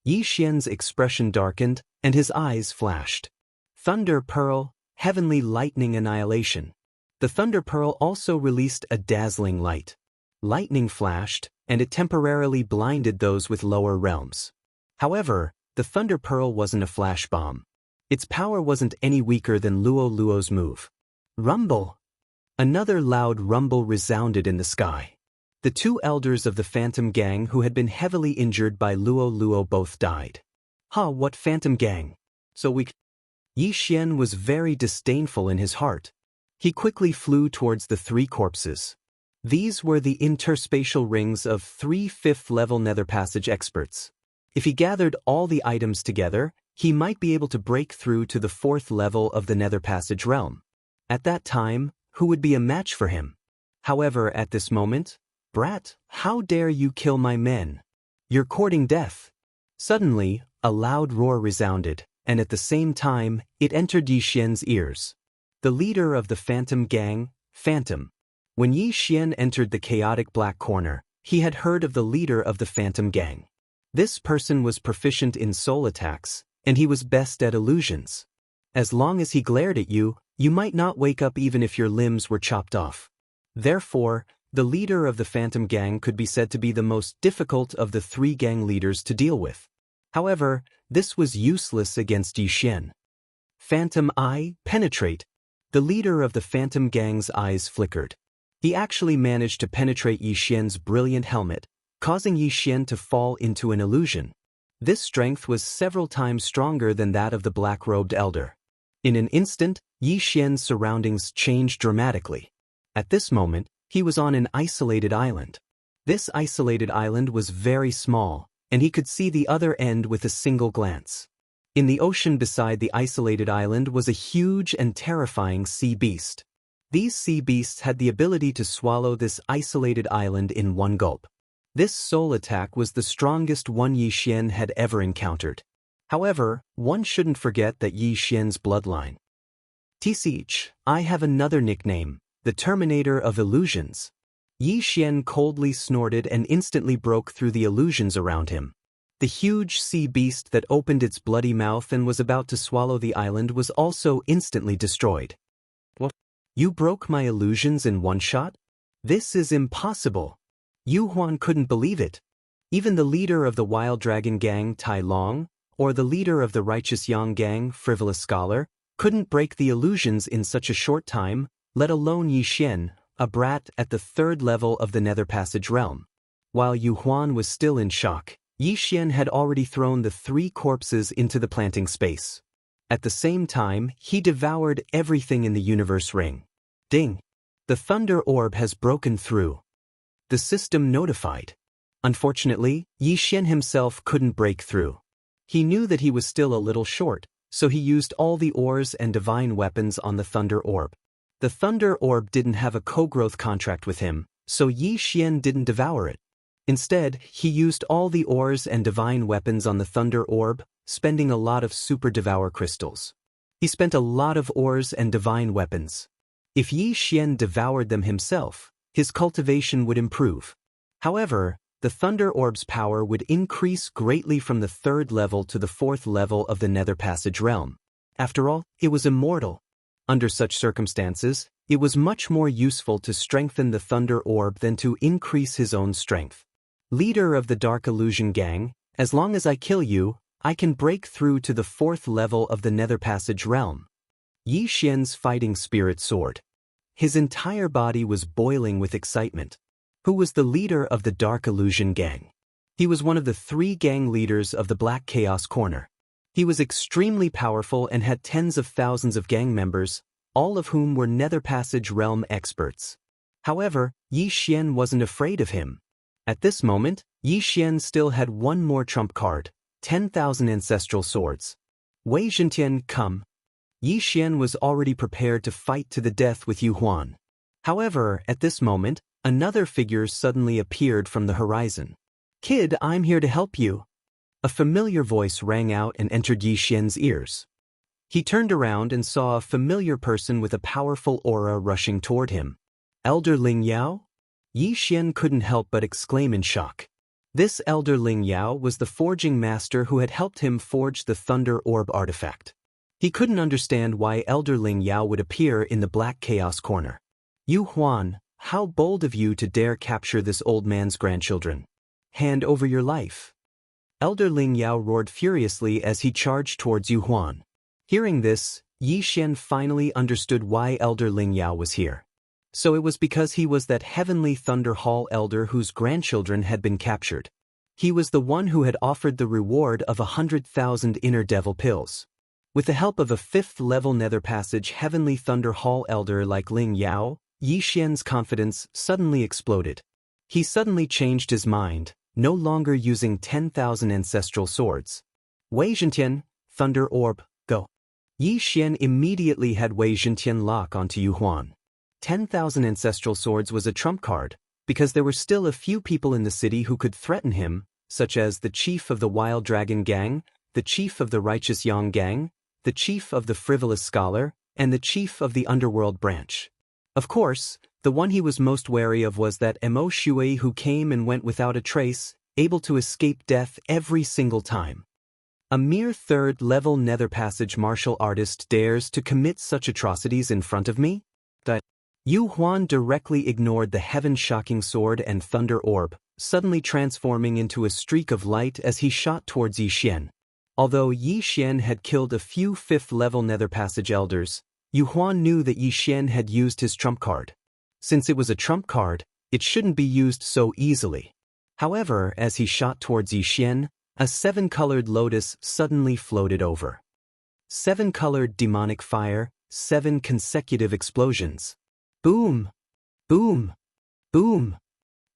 Yi Xian's expression darkened, and his eyes flashed. Thunder Pearl, heavenly lightning annihilation. The Thunder Pearl also released a dazzling light. Lightning flashed, and it temporarily blinded those with lower realms. However, the Thunder Pearl wasn't a flash bomb. Its power wasn't any weaker than Luo Luo's move. Rumble! Another loud rumble resounded in the sky. The 2 elders of the Phantom Gang who had been heavily injured by Luo Luo both died. What Phantom Gang? So weak? Yi Xian was very disdainful in his heart. He quickly flew towards the 3 corpses. These were the interspatial rings of 3 5th-level Nether Passage experts. If he gathered all the items together, he might be able to break through to the 4th level of the Nether Passage realm. At that time, who would be a match for him? However, at this moment, "Brat, how dare you kill my men? You're courting death." Suddenly, a loud roar resounded, and at the same time, it entered Yi Xian's ears. The leader of the Phantom Gang, Phantom. When Yi Xian entered the chaotic black corner, he had heard of the leader of the Phantom Gang. This person was proficient in soul attacks, and he was best at illusions. As long as he glared at you, you might not wake up even if your limbs were chopped off. Therefore, the leader of the Phantom Gang could be said to be the most difficult of the 3 gang leaders to deal with. However, this was useless against Yi Xian. Phantom Eye, penetrate. The leader of the Phantom Gang's eyes flickered. He actually managed to penetrate Yi Xian's brilliant helmet, causing Yi Xian to fall into an illusion. This strength was several times stronger than that of the black-robed elder. In an instant, Yi Xian's surroundings changed dramatically. At this moment, he was on an isolated island. This isolated island was very small, and he could see the other end with a single glance. In the ocean beside the isolated island was a huge and terrifying sea beast. These sea beasts had the ability to swallow this isolated island in one gulp. This soul attack was the strongest one Yi Xian had ever encountered. However, one shouldn't forget that Yi Xian's bloodline. Tch, I have another nickname, the Terminator of Illusions. Yi Xian coldly snorted and instantly broke through the illusions around him. The huge sea beast that opened its bloody mouth and was about to swallow the island was also instantly destroyed. What? You broke my illusions in one shot? This is impossible. Yu Huan couldn't believe it. Even the leader of the Wild Dragon Gang, Tai Long, or the leader of the Righteous Yang Gang, Frivolous Scholar, couldn't break the illusions in such a short time, let alone Yi Xian, a brat at the 3rd level of the Nether Passage realm. While Yu Huan was still in shock, Yi Xian had already thrown the 3 corpses into the planting space. At the same time, he devoured everything in the universe ring. Ding! The Thunder Orb has broken through. The system notified. Unfortunately, Yi Xian himself couldn't break through. He knew that he was still a little short, so he used all the ores and divine weapons on the Thunder Orb. The Thunder Orb didn't have a co-growth contract with him, so Yi Xian didn't devour it. Instead, he used all the ores and divine weapons on the Thunder Orb, spending a lot of Super Devour crystals. He spent a lot of ores and divine weapons. If Yi Xian devoured them himself, his cultivation would improve. However, the Thunder Orb's power would increase greatly from the 3rd level to the 4th level of the Nether Passage realm. After all, it was immortal. Under such circumstances, it was much more useful to strengthen the Thunder Orb than to increase his own strength. Leader of the Dark Illusion Gang, as long as I kill you, I can break through to the 4th level of the Nether Passage realm. Yi Xian's fighting spirit soared. His entire body was boiling with excitement. Who was the leader of the Dark Illusion Gang? He was one of the 3 gang leaders of the Black Chaos Corner. He was extremely powerful and had tens of thousands of gang members, all of whom were Nether Passage realm experts. However, Yi Xian wasn't afraid of him. At this moment, Yi Xian still had one more trump card, 10,000 ancestral swords. Wei Zhentian, come. Yi Xian was already prepared to fight to the death with Yu Huan. However, at this moment, another figure suddenly appeared from the horizon. Kid, I'm here to help you. A familiar voice rang out and entered Yi Xian's ears. He turned around and saw a familiar person with a powerful aura rushing toward him. Elder Ling Yao? Yi Xian couldn't help but exclaim in shock. This Elder Ling Yao was the forging master who had helped him forge the Thunder Orb artifact. He couldn't understand why Elder Ling Yao would appear in the Black Chaos corner. Yu Huan, how bold of you to dare capture this old man's grandchildren. Hand over your life. Elder Ling Yao roared furiously as he charged towards Yu Huan. Hearing this, Yi Xian finally understood why Elder Ling Yao was here. So it was because he was that Heavenly Thunder Hall elder whose grandchildren had been captured. He was the one who had offered the reward of 100,000 inner devil pills. With the help of a 5th-level nether passage Heavenly Thunder Hall elder like Ling Yao, Yi Xian's confidence suddenly exploded. He suddenly changed his mind, no longer using 10,000 ancestral swords. Wei Zhentian, Thunder Orb, go. Yi Xian immediately had Wei Zhentian lock onto Yu Huan. 10,000 ancestral swords was a trump card, because there were still a few people in the city who could threaten him, such as the chief of the Wild Dragon Gang, the chief of the Righteous Yang Gang, the chief of the Frivolous Scholar, and the chief of the Underworld Branch. Of course, the one he was most wary of was that Mo Shui who came and went without a trace, able to escape death every single time. A mere 3rd-level nether passage martial artist dares to commit such atrocities in front of me? Yu Huan directly ignored the heaven-shocking sword and thunder orb, suddenly transforming into a streak of light as he shot towards Yi Xian. Although Yi Xian had killed a few 5th-level nether passage elders, Yu Huan knew that Yi Xian had used his trump card. Since it was a trump card, it shouldn't be used so easily. However, as he shot towards Yi Xian, a 7-colored lotus suddenly floated over. 7-colored demonic fire, 7 consecutive explosions. Boom! Boom! Boom!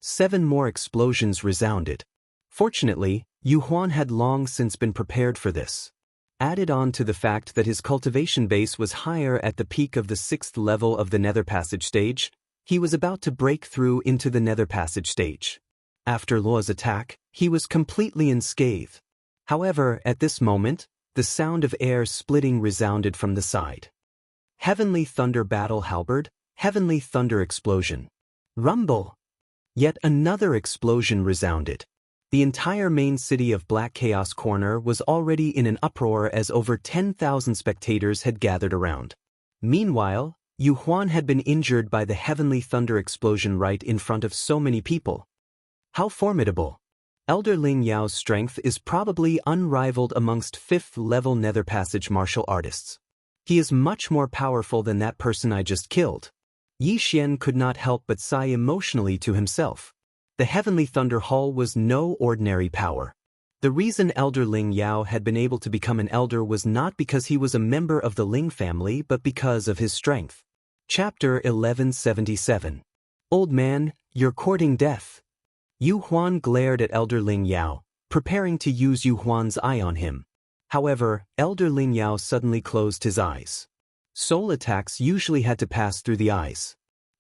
7 more explosions resounded. Fortunately, Yu Huan had long since been prepared for this. Added on to the fact that his cultivation base was higher at the peak of the 6th level of the Nether Passage stage, he was about to break through into the Nether Passage stage. After Luo's attack, he was completely unscathed. However, at this moment, the sound of air splitting resounded from the side. Heavenly Thunder Battle Halberd, Heavenly Thunder Explosion. Rumble! Yet another explosion resounded. The entire main city of Black Chaos Corner was already in an uproar as over 10,000 spectators had gathered around. Meanwhile, Yu Huan had been injured by the Heavenly Thunder Explosion right in front of so many people. How formidable! Elder Ling Yao's strength is probably unrivaled amongst 5th-level Nether Passage martial artists. He is much more powerful than that person I just killed. Yi Xian could not help but sigh emotionally to himself. The Heavenly Thunder Hall was no ordinary power. The reason Elder Ling Yao had been able to become an elder was not because he was a member of the Ling family but because of his strength. Chapter 1177. Old man, you're courting death. Yu Huan glared at Elder Ling Yao, preparing to use Yu Huan's eye on him. However, Elder Ling Yao suddenly closed his eyes. Soul attacks usually had to pass through the eyes.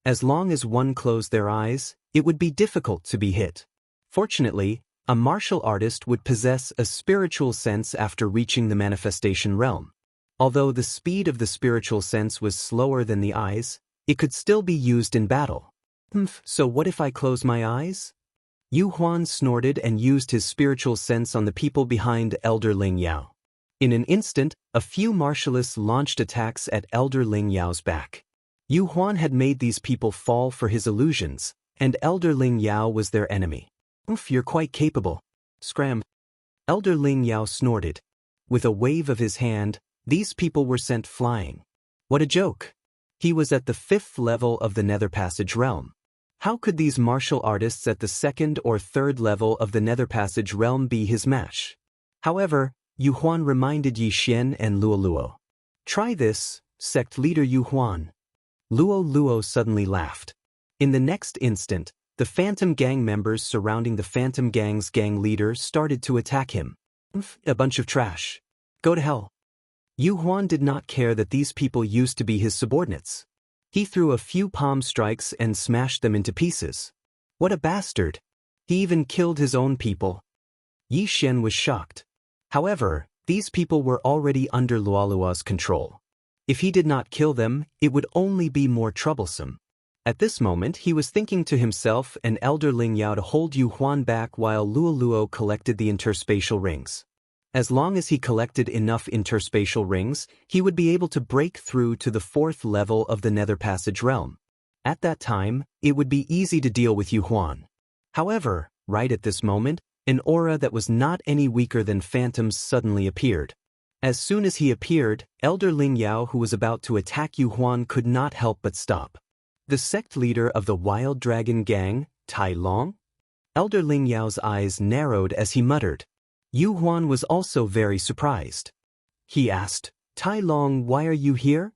As long as one closed their eyes, it would be difficult to be hit. Fortunately, a martial artist would possess a spiritual sense after reaching the manifestation realm. Although the speed of the spiritual sense was slower than the eyes, it could still be used in battle. So what if I close my eyes? Yu Huan snorted and used his spiritual sense on the people behind Elder Ling Yao. In an instant, a few martialists launched attacks at Elder Ling Yao's back. Yu Huan had made these people fall for his illusions, and Elder Ling Yao was their enemy. You're quite capable. Scram. Elder Ling Yao snorted. With a wave of his hand, these people were sent flying. What a joke. He was at the 5th level of the Nether Passage realm. How could these martial artists at the 2nd or 3rd level of the Nether Passage realm be his match? However, Yu Huan reminded Yi Xian and Luo Luo. Try this, sect leader Yu Huan. Luo Luo suddenly laughed. In the next instant, the Phantom Gang members surrounding the Phantom Gang's gang leader started to attack him. A bunch of trash. Go to hell. Yu Huan did not care that these people used to be his subordinates. He threw a few palm strikes and smashed them into pieces. What a bastard! He even killed his own people. Yi Xian was shocked. However, these people were already under Luolua's control. If he did not kill them, it would only be more troublesome. At this moment he was thinking to himself and Elder Ling Yao to hold Yu Huan back while Luoluo collected the interspatial rings. As long as he collected enough interspatial rings, he would be able to break through to the 4th level of the Nether Passage realm. At that time, it would be easy to deal with Yu Huan. However, right at this moment, an aura that was not any weaker than phantoms suddenly appeared. As soon as he appeared, Elder Ling Yao, who was about to attack Yu Huan, could not help but stop. The sect leader of the Wild Dragon Gang, Tai Long? Elder Ling Yao's eyes narrowed as he muttered. Yu Huan was also very surprised. He asked, Tai Long, why are you here?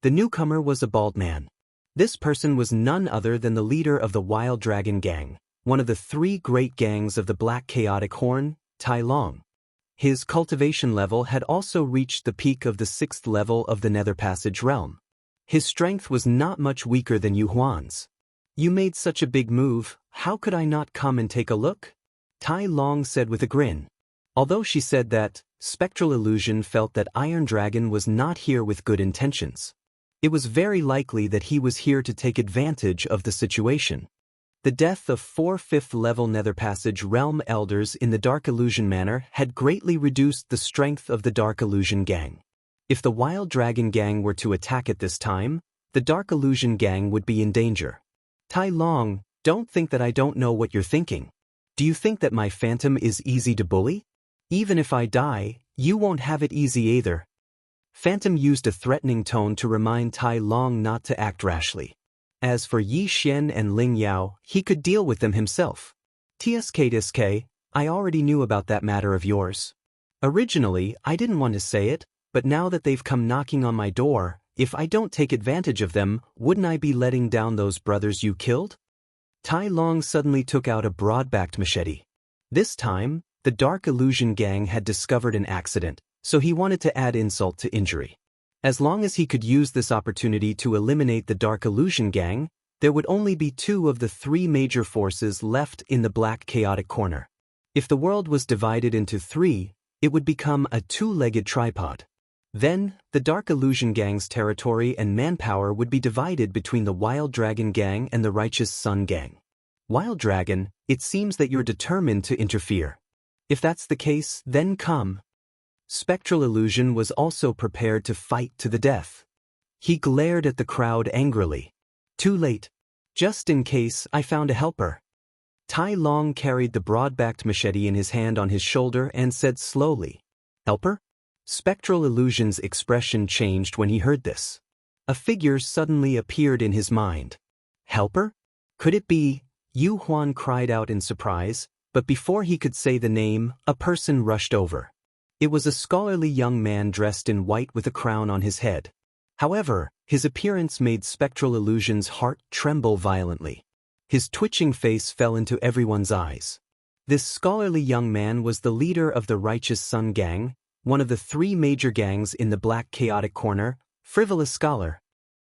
The newcomer was a bald man. This person was none other than the leader of the Wild Dragon Gang, one of the 3 great gangs of the Black Chaotic Horn, Tai Long. His cultivation level had also reached the peak of the 6th level of the Nether Passage realm. His strength was not much weaker than Yu Huan's. You made such a big move, how could I not come and take a look? Tai Long said with a grin. Although she said that, Spectral Illusion felt that Iron Dragon was not here with good intentions. It was very likely that he was here to take advantage of the situation. The death of 4 5th-level Nether Passage realm elders in the Dark Illusion Manor had greatly reduced the strength of the Dark Illusion Gang. If the Wild Dragon Gang were to attack at this time, the Dark Illusion Gang would be in danger. Tai Long, don't think that I don't know what you're thinking. Do you think that my phantom is easy to bully? Even if I die, you won't have it easy either. Phantom used a threatening tone to remind Tai Long not to act rashly. As for Yi Xian and Ling Yao, he could deal with them himself. TSK, I already knew about that matter of yours. Originally, I didn't want to say it, but now that they've come knocking on my door, if I don't take advantage of them, wouldn't I be letting down those brothers you killed? Tai Long suddenly took out a broad-backed machete. This time, the Dark Illusion Gang had discovered an accident, so he wanted to add insult to injury. As long as he could use this opportunity to eliminate the Dark Illusion Gang, there would only be 2 of the 3 major forces left in the Black Chaotic Corner. If the world was divided into 3, it would become a 2-legged tripod. Then, the Dark Illusion Gang's territory and manpower would be divided between the Wild Dragon Gang and the Righteous Sun Gang. Wild Dragon, it seems that you're determined to interfere. If that's the case, then come. Spectral Illusion was also prepared to fight to the death. He glared at the crowd angrily. Too late. Just in case, I found a helper. Tai Long carried the broad-backed machete in his hand on his shoulder and said slowly, Helper? Spectral Illusion's expression changed when he heard this. A figure suddenly appeared in his mind. Helper? Could it be? Yu Huan cried out in surprise, but before he could say the name, a person rushed over. It was a scholarly young man dressed in white with a crown on his head. However, his appearance made Spectral Illusion's heart tremble violently. His twitching face fell into everyone's eyes. This scholarly young man was the leader of the Righteous Sun Gang, one of the 3 major gangs in the Black Chaotic Corner, Frivolous Scholar.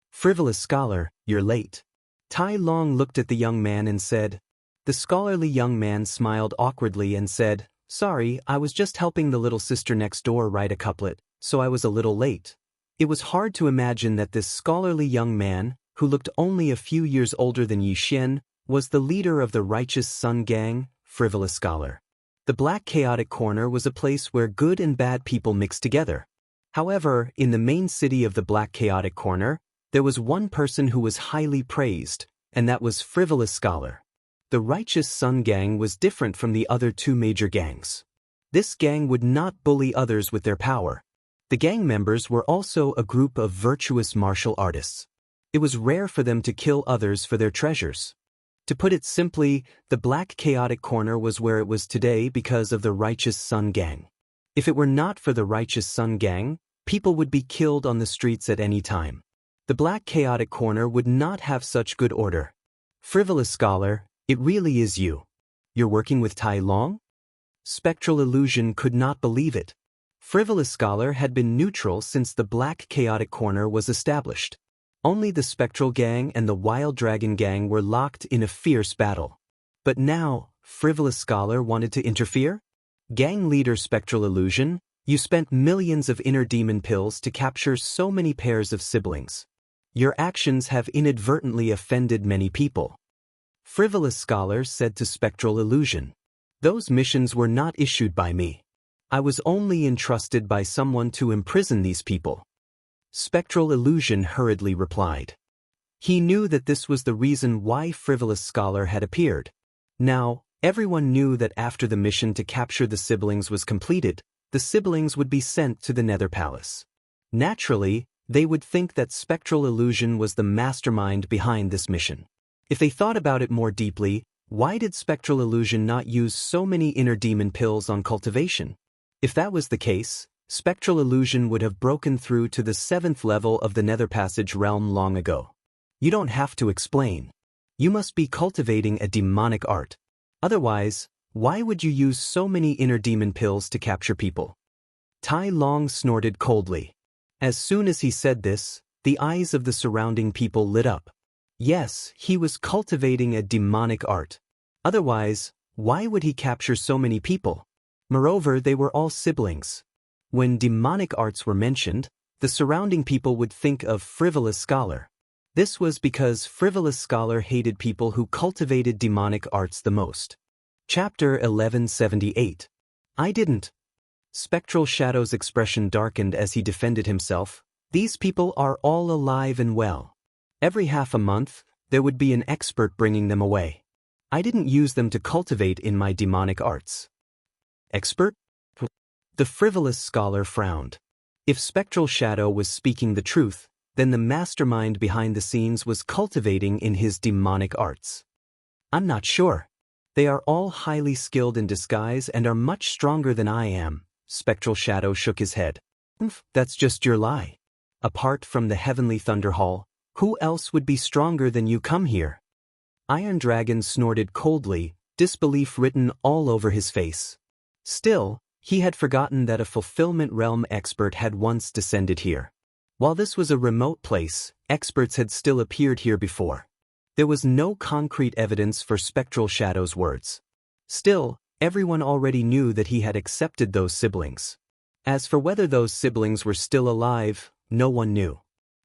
Frivolous Scholar, you're late. Tai Long looked at the young man and said. The scholarly young man smiled awkwardly and said, Sorry, I was just helping the little sister next door write a couplet, so I was a little late. It was hard to imagine that this scholarly young man, who looked only a few years older than Yi Xian, was the leader of the Righteous Sun Gang, Frivolous Scholar. The Black Chaotic Corner was a place where good and bad people mixed together. However, in the main city of the Black Chaotic Corner, there was one person who was highly praised, and that was Frivolous Scholar. The Righteous Sun Gang was different from the other 2 major gangs. This gang would not bully others with their power. The gang members were also a group of virtuous martial artists. It was rare for them to kill others for their treasures. To put it simply, the Black Chaotic Corner was where it was today because of the Righteous Sun Gang. If it were not for the Righteous Sun Gang, people would be killed on the streets at any time. The Black Chaotic Corner would not have such good order. Frivolous scholar, it really is you. You're working with Tai Long? Spectral Illusion could not believe it. Frivolous scholar had been neutral since the Black Chaotic Corner was established. Only the Spectral Gang and the Wild Dragon Gang were locked in a fierce battle. But now, Frivolous scholar wanted to interfere? Gang leader Spectral Illusion, you spent millions of inner demon pills to capture so many pairs of siblings. Your actions have inadvertently offended many people. Frivolous scholar said to Spectral Illusion. Those missions were not issued by me. I was only entrusted by someone to imprison these people. Spectral Illusion hurriedly replied. He knew that this was the reason why Frivolous scholar had appeared. Now, everyone knew that after the mission to capture the siblings was completed, the siblings would be sent to the Nether Palace. Naturally, they would think that Spectral Illusion was the mastermind behind this mission. If they thought about it more deeply, why did Spectral Illusion not use so many inner demon pills on cultivation? If that was the case, Spectral Illusion would have broken through to the 7th level of the Nether Passage realm long ago. You don't have to explain. You must be cultivating a demonic art. Otherwise, why would you use so many inner demon pills to capture people? Tai Long snorted coldly. As soon as he said this, the eyes of the surrounding people lit up. Yes, he was cultivating a demonic art. Otherwise, why would he capture so many people? Moreover, they were all siblings. When demonic arts were mentioned, the surrounding people would think of Frivolous scholar. This was because Frivolous scholar hated people who cultivated demonic arts the most. Chapter 1178. I didn't. Spectral Shadow's expression darkened as he defended himself. These people are all alive and well. Every half a month, there would be an expert bringing them away. I didn't use them to cultivate in my demonic arts. Expert? The Frivolous scholar frowned. If Spectral Shadow was speaking the truth, then the mastermind behind the scenes was cultivating in his demonic arts. I'm not sure. They are all highly skilled in disguise and are much stronger than I am. Spectral Shadow shook his head. That's just your lie. Apart from the Heavenly Thunder Hall, who else would be stronger than you? Come here. Iron Dragon snorted coldly, disbelief written all over his face. Still, he had forgotten that a Fulfillment Realm expert had once descended here. While this was a remote place, experts had still appeared here before. There was no concrete evidence for Spectral Shadow's words. Still, everyone already knew that he had accepted those siblings. As for whether those siblings were still alive, no one knew.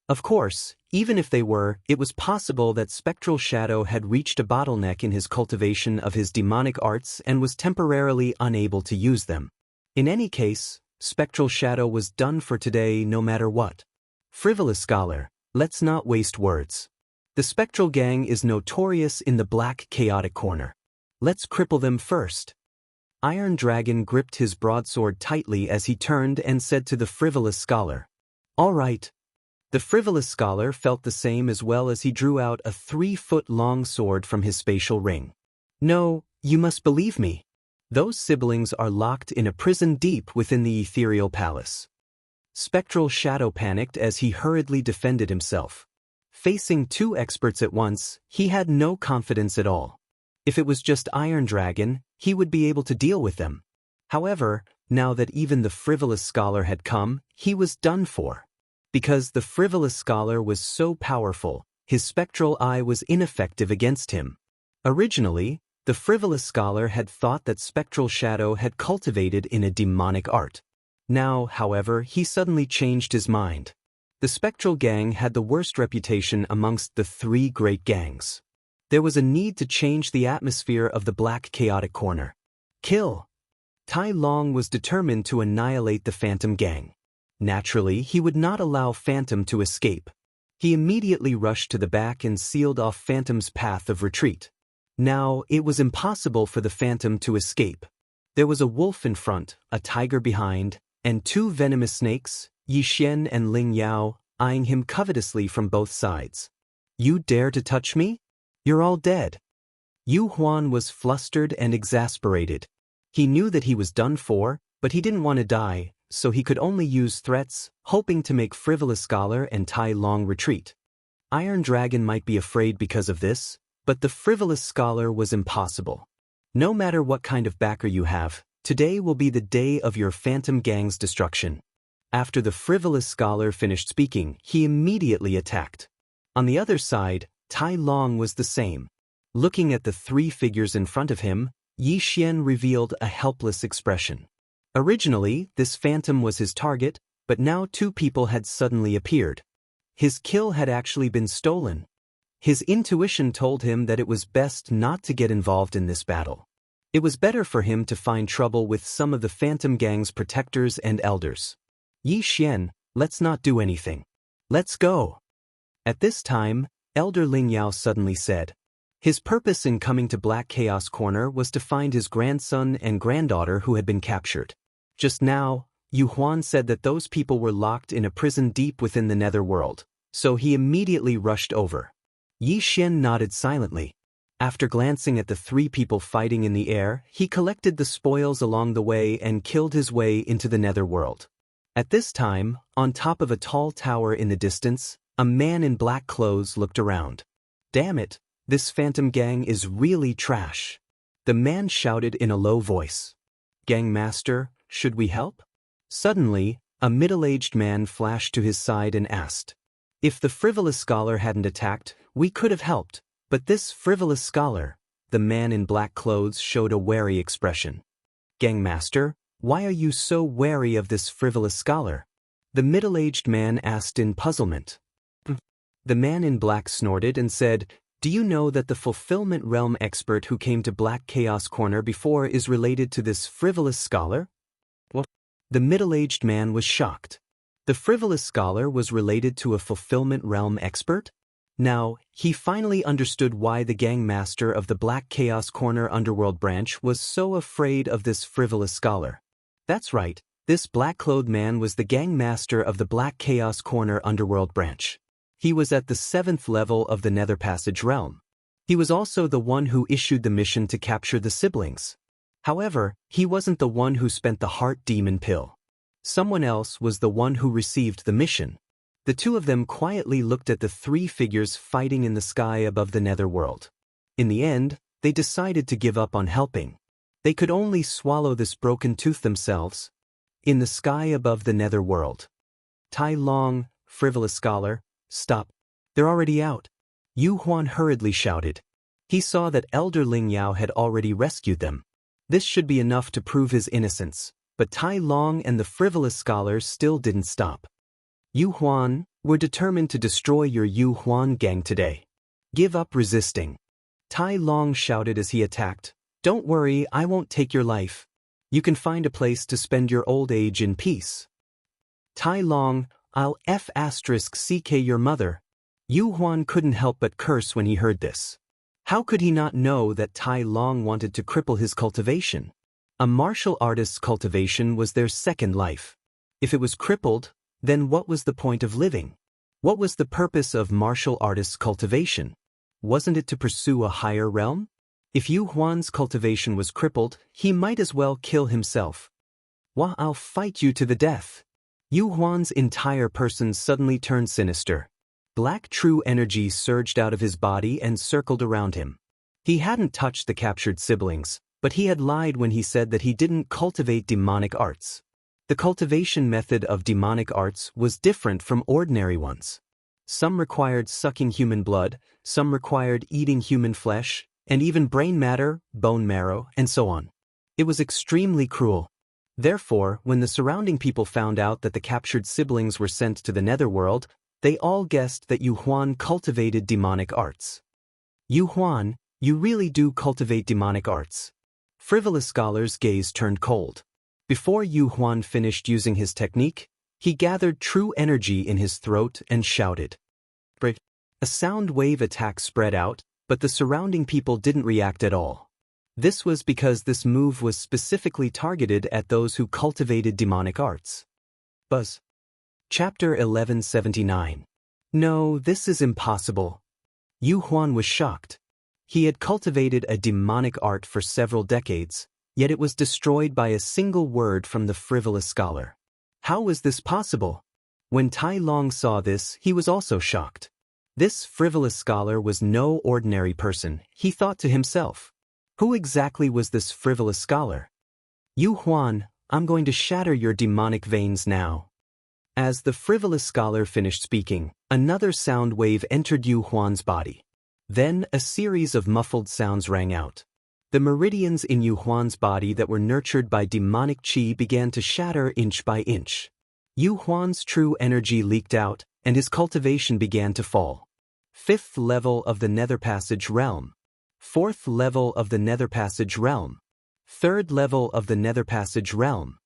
Of course, even if they were, it was possible that Spectral Shadow had reached a bottleneck in his cultivation of his demonic arts and was temporarily unable to use them. In any case, Spectral Shadow was done for today no matter what. Frivolous scholar, let's not waste words. The Spectral Gang is notorious in the Black Chaotic Corner. Let's cripple them first. Iron Dragon gripped his broadsword tightly as he turned and said to the Frivolous scholar. All right. The Frivolous scholar felt the same as well as he drew out a 3-foot-long sword from his spatial ring. No, you must believe me. Those siblings are locked in a prison deep within the ethereal palace. Spectral Shadow panicked as he hurriedly defended himself. Facing two experts at once, he had no confidence at all. If it was just Iron Dragon, he would be able to deal with them. However, now that even the Frivolous scholar had come, he was done for. Because the Frivolous scholar was so powerful, his spectral eye was ineffective against him. Originally, the Frivolous scholar had thought that Spectral Shadow had cultivated in a demonic art. Now, however, he suddenly changed his mind. The Spectral Gang had the worst reputation amongst the 3 great gangs. There was a need to change the atmosphere of the Black Chaotic Corner. Kill! Tai Long was determined to annihilate the Phantom Gang. Naturally, he would not allow Phantom to escape. He immediately rushed to the back and sealed off Phantom's path of retreat. Now, it was impossible for the Phantom to escape. There was a wolf in front, a tiger behind, and 2 venomous snakes, Yi Xian and Ling Yao, eyeing him covetously from both sides. You dare to touch me? You're all dead. Yu Huan was flustered and exasperated. He knew that he was done for, but he didn't want to die, so he could only use threats, hoping to make Frivolous scholar and Tai Long retreat. Iron Dragon might be afraid because of this, But the frivolous scholar was impossible. No matter what kind of backer you have, today will be the day of your phantom gang's destruction. After the frivolous scholar finished speaking, he immediately attacked. On the other side, Tai Long was the same. Looking at the three figures in front of him, Yi Xian revealed a helpless expression. Originally, this phantom was his target, but now two people had suddenly appeared. His kill had actually been stolen. His intuition told him that it was best not to get involved in this battle. It was better for him to find trouble with some of the phantom gang's protectors and elders. Yi Xian, let's not do anything. Let's go. At this time, Elder Ling Yao suddenly said. His purpose in coming to Black Chaos Corner was to find his grandson and granddaughter who had been captured. Just now, Yu Huan said that those people were locked in a prison deep within the netherworld, so he immediately rushed over. Yi Xian nodded silently. After glancing at the three people fighting in the air, he collected the spoils along the way and killed his way into the netherworld. At this time, on top of a tall tower in the distance, a man in black clothes looked around. Damn it, this phantom gang is really trash. The man shouted in a low voice. Gang master, should we help? Suddenly, a middle-aged man flashed to his side and asked. If the frivolous scholar hadn't attacked, we could have helped, but this frivolous scholar, the man in black clothes showed a wary expression. Gang master, why are you so wary of this frivolous scholar? The middle-aged man asked in puzzlement. The man in black snorted and said, do you know that the fulfillment realm expert who came to Black Chaos Corner before is related to this frivolous scholar? What? The middle-aged man was shocked. The frivolous scholar was related to a fulfillment realm expert? Now, he finally understood why the gang master of the Black Chaos Corner underworld branch was so afraid of this frivolous scholar. That's right, this black-clothed man was the gang master of the Black Chaos Corner underworld branch. He was at the 7th level of the Nether Passage realm. He was also the one who issued the mission to capture the siblings. However, he wasn't the one who spent the heart demon pill. Someone else was the one who received the mission. The two of them quietly looked at the three figures fighting in the sky above the netherworld. In the end, they decided to give up on helping. They could only swallow this broken tooth themselves. In the sky above the netherworld. Tai Long, frivolous scholar, stop. They're already out. Yu Huan hurriedly shouted. He saw that Elder Ling Yao had already rescued them. This should be enough to prove his innocence, but Tai Long and the frivolous scholars still didn't stop. Yu Huan, we're determined to destroy your Yu Huan gang today. Give up resisting. Tai Long shouted as he attacked. Don't worry, I won't take your life. You can find a place to spend your old age in peace. Tai Long, I'll *CK your mother. Yu Huan couldn't help but curse when he heard this. How could he not know that Tai Long wanted to cripple his cultivation? A martial artist's cultivation was their second life. If it was crippled, then what was the point of living? What was the purpose of martial artist's cultivation? Wasn't it to pursue a higher realm? If Yu Huan's cultivation was crippled, he might as well kill himself. Wah, I'll fight you to the death. Yu Huan's entire person suddenly turned sinister. Black true energy surged out of his body and circled around him. He hadn't touched the captured siblings, but he had lied when he said that he didn't cultivate demonic arts. The cultivation method of demonic arts was different from ordinary ones. Some required sucking human blood, some required eating human flesh, and even brain matter, bone marrow, and so on. It was extremely cruel. Therefore, when the surrounding people found out that the captured siblings were sent to the netherworld, they all guessed that Yu Huan cultivated demonic arts. Yu Huan, you really do cultivate demonic arts. Frivolous scholar's gaze turned cold. Before Yu Huan finished using his technique, he gathered true energy in his throat and shouted. A sound wave attack spread out, but the surrounding people didn't react at all. This was because this move was specifically targeted at those who cultivated demonic arts. Buzz. Chapter 1179. No, this is impossible. Yu Huan was shocked. He had cultivated a demonic art for several decades, yet it was destroyed by a single word from the frivolous scholar. How was this possible? When Tai Long saw this, he was also shocked. This frivolous scholar was no ordinary person, he thought to himself. Who exactly was this frivolous scholar? Yu Huan, I'm going to shatter your demonic veins now. As the frivolous scholar finished speaking, another sound wave entered Yu Huan's body. Then a series of muffled sounds rang out. The meridians in Yu Huan's body that were nurtured by demonic qi began to shatter inch by inch. Yu Huan's true energy leaked out, and his cultivation began to fall. 5th level of the Nether Passage Realm. 4th level of the Nether Passage Realm. 3rd level of the Nether Passage Realm.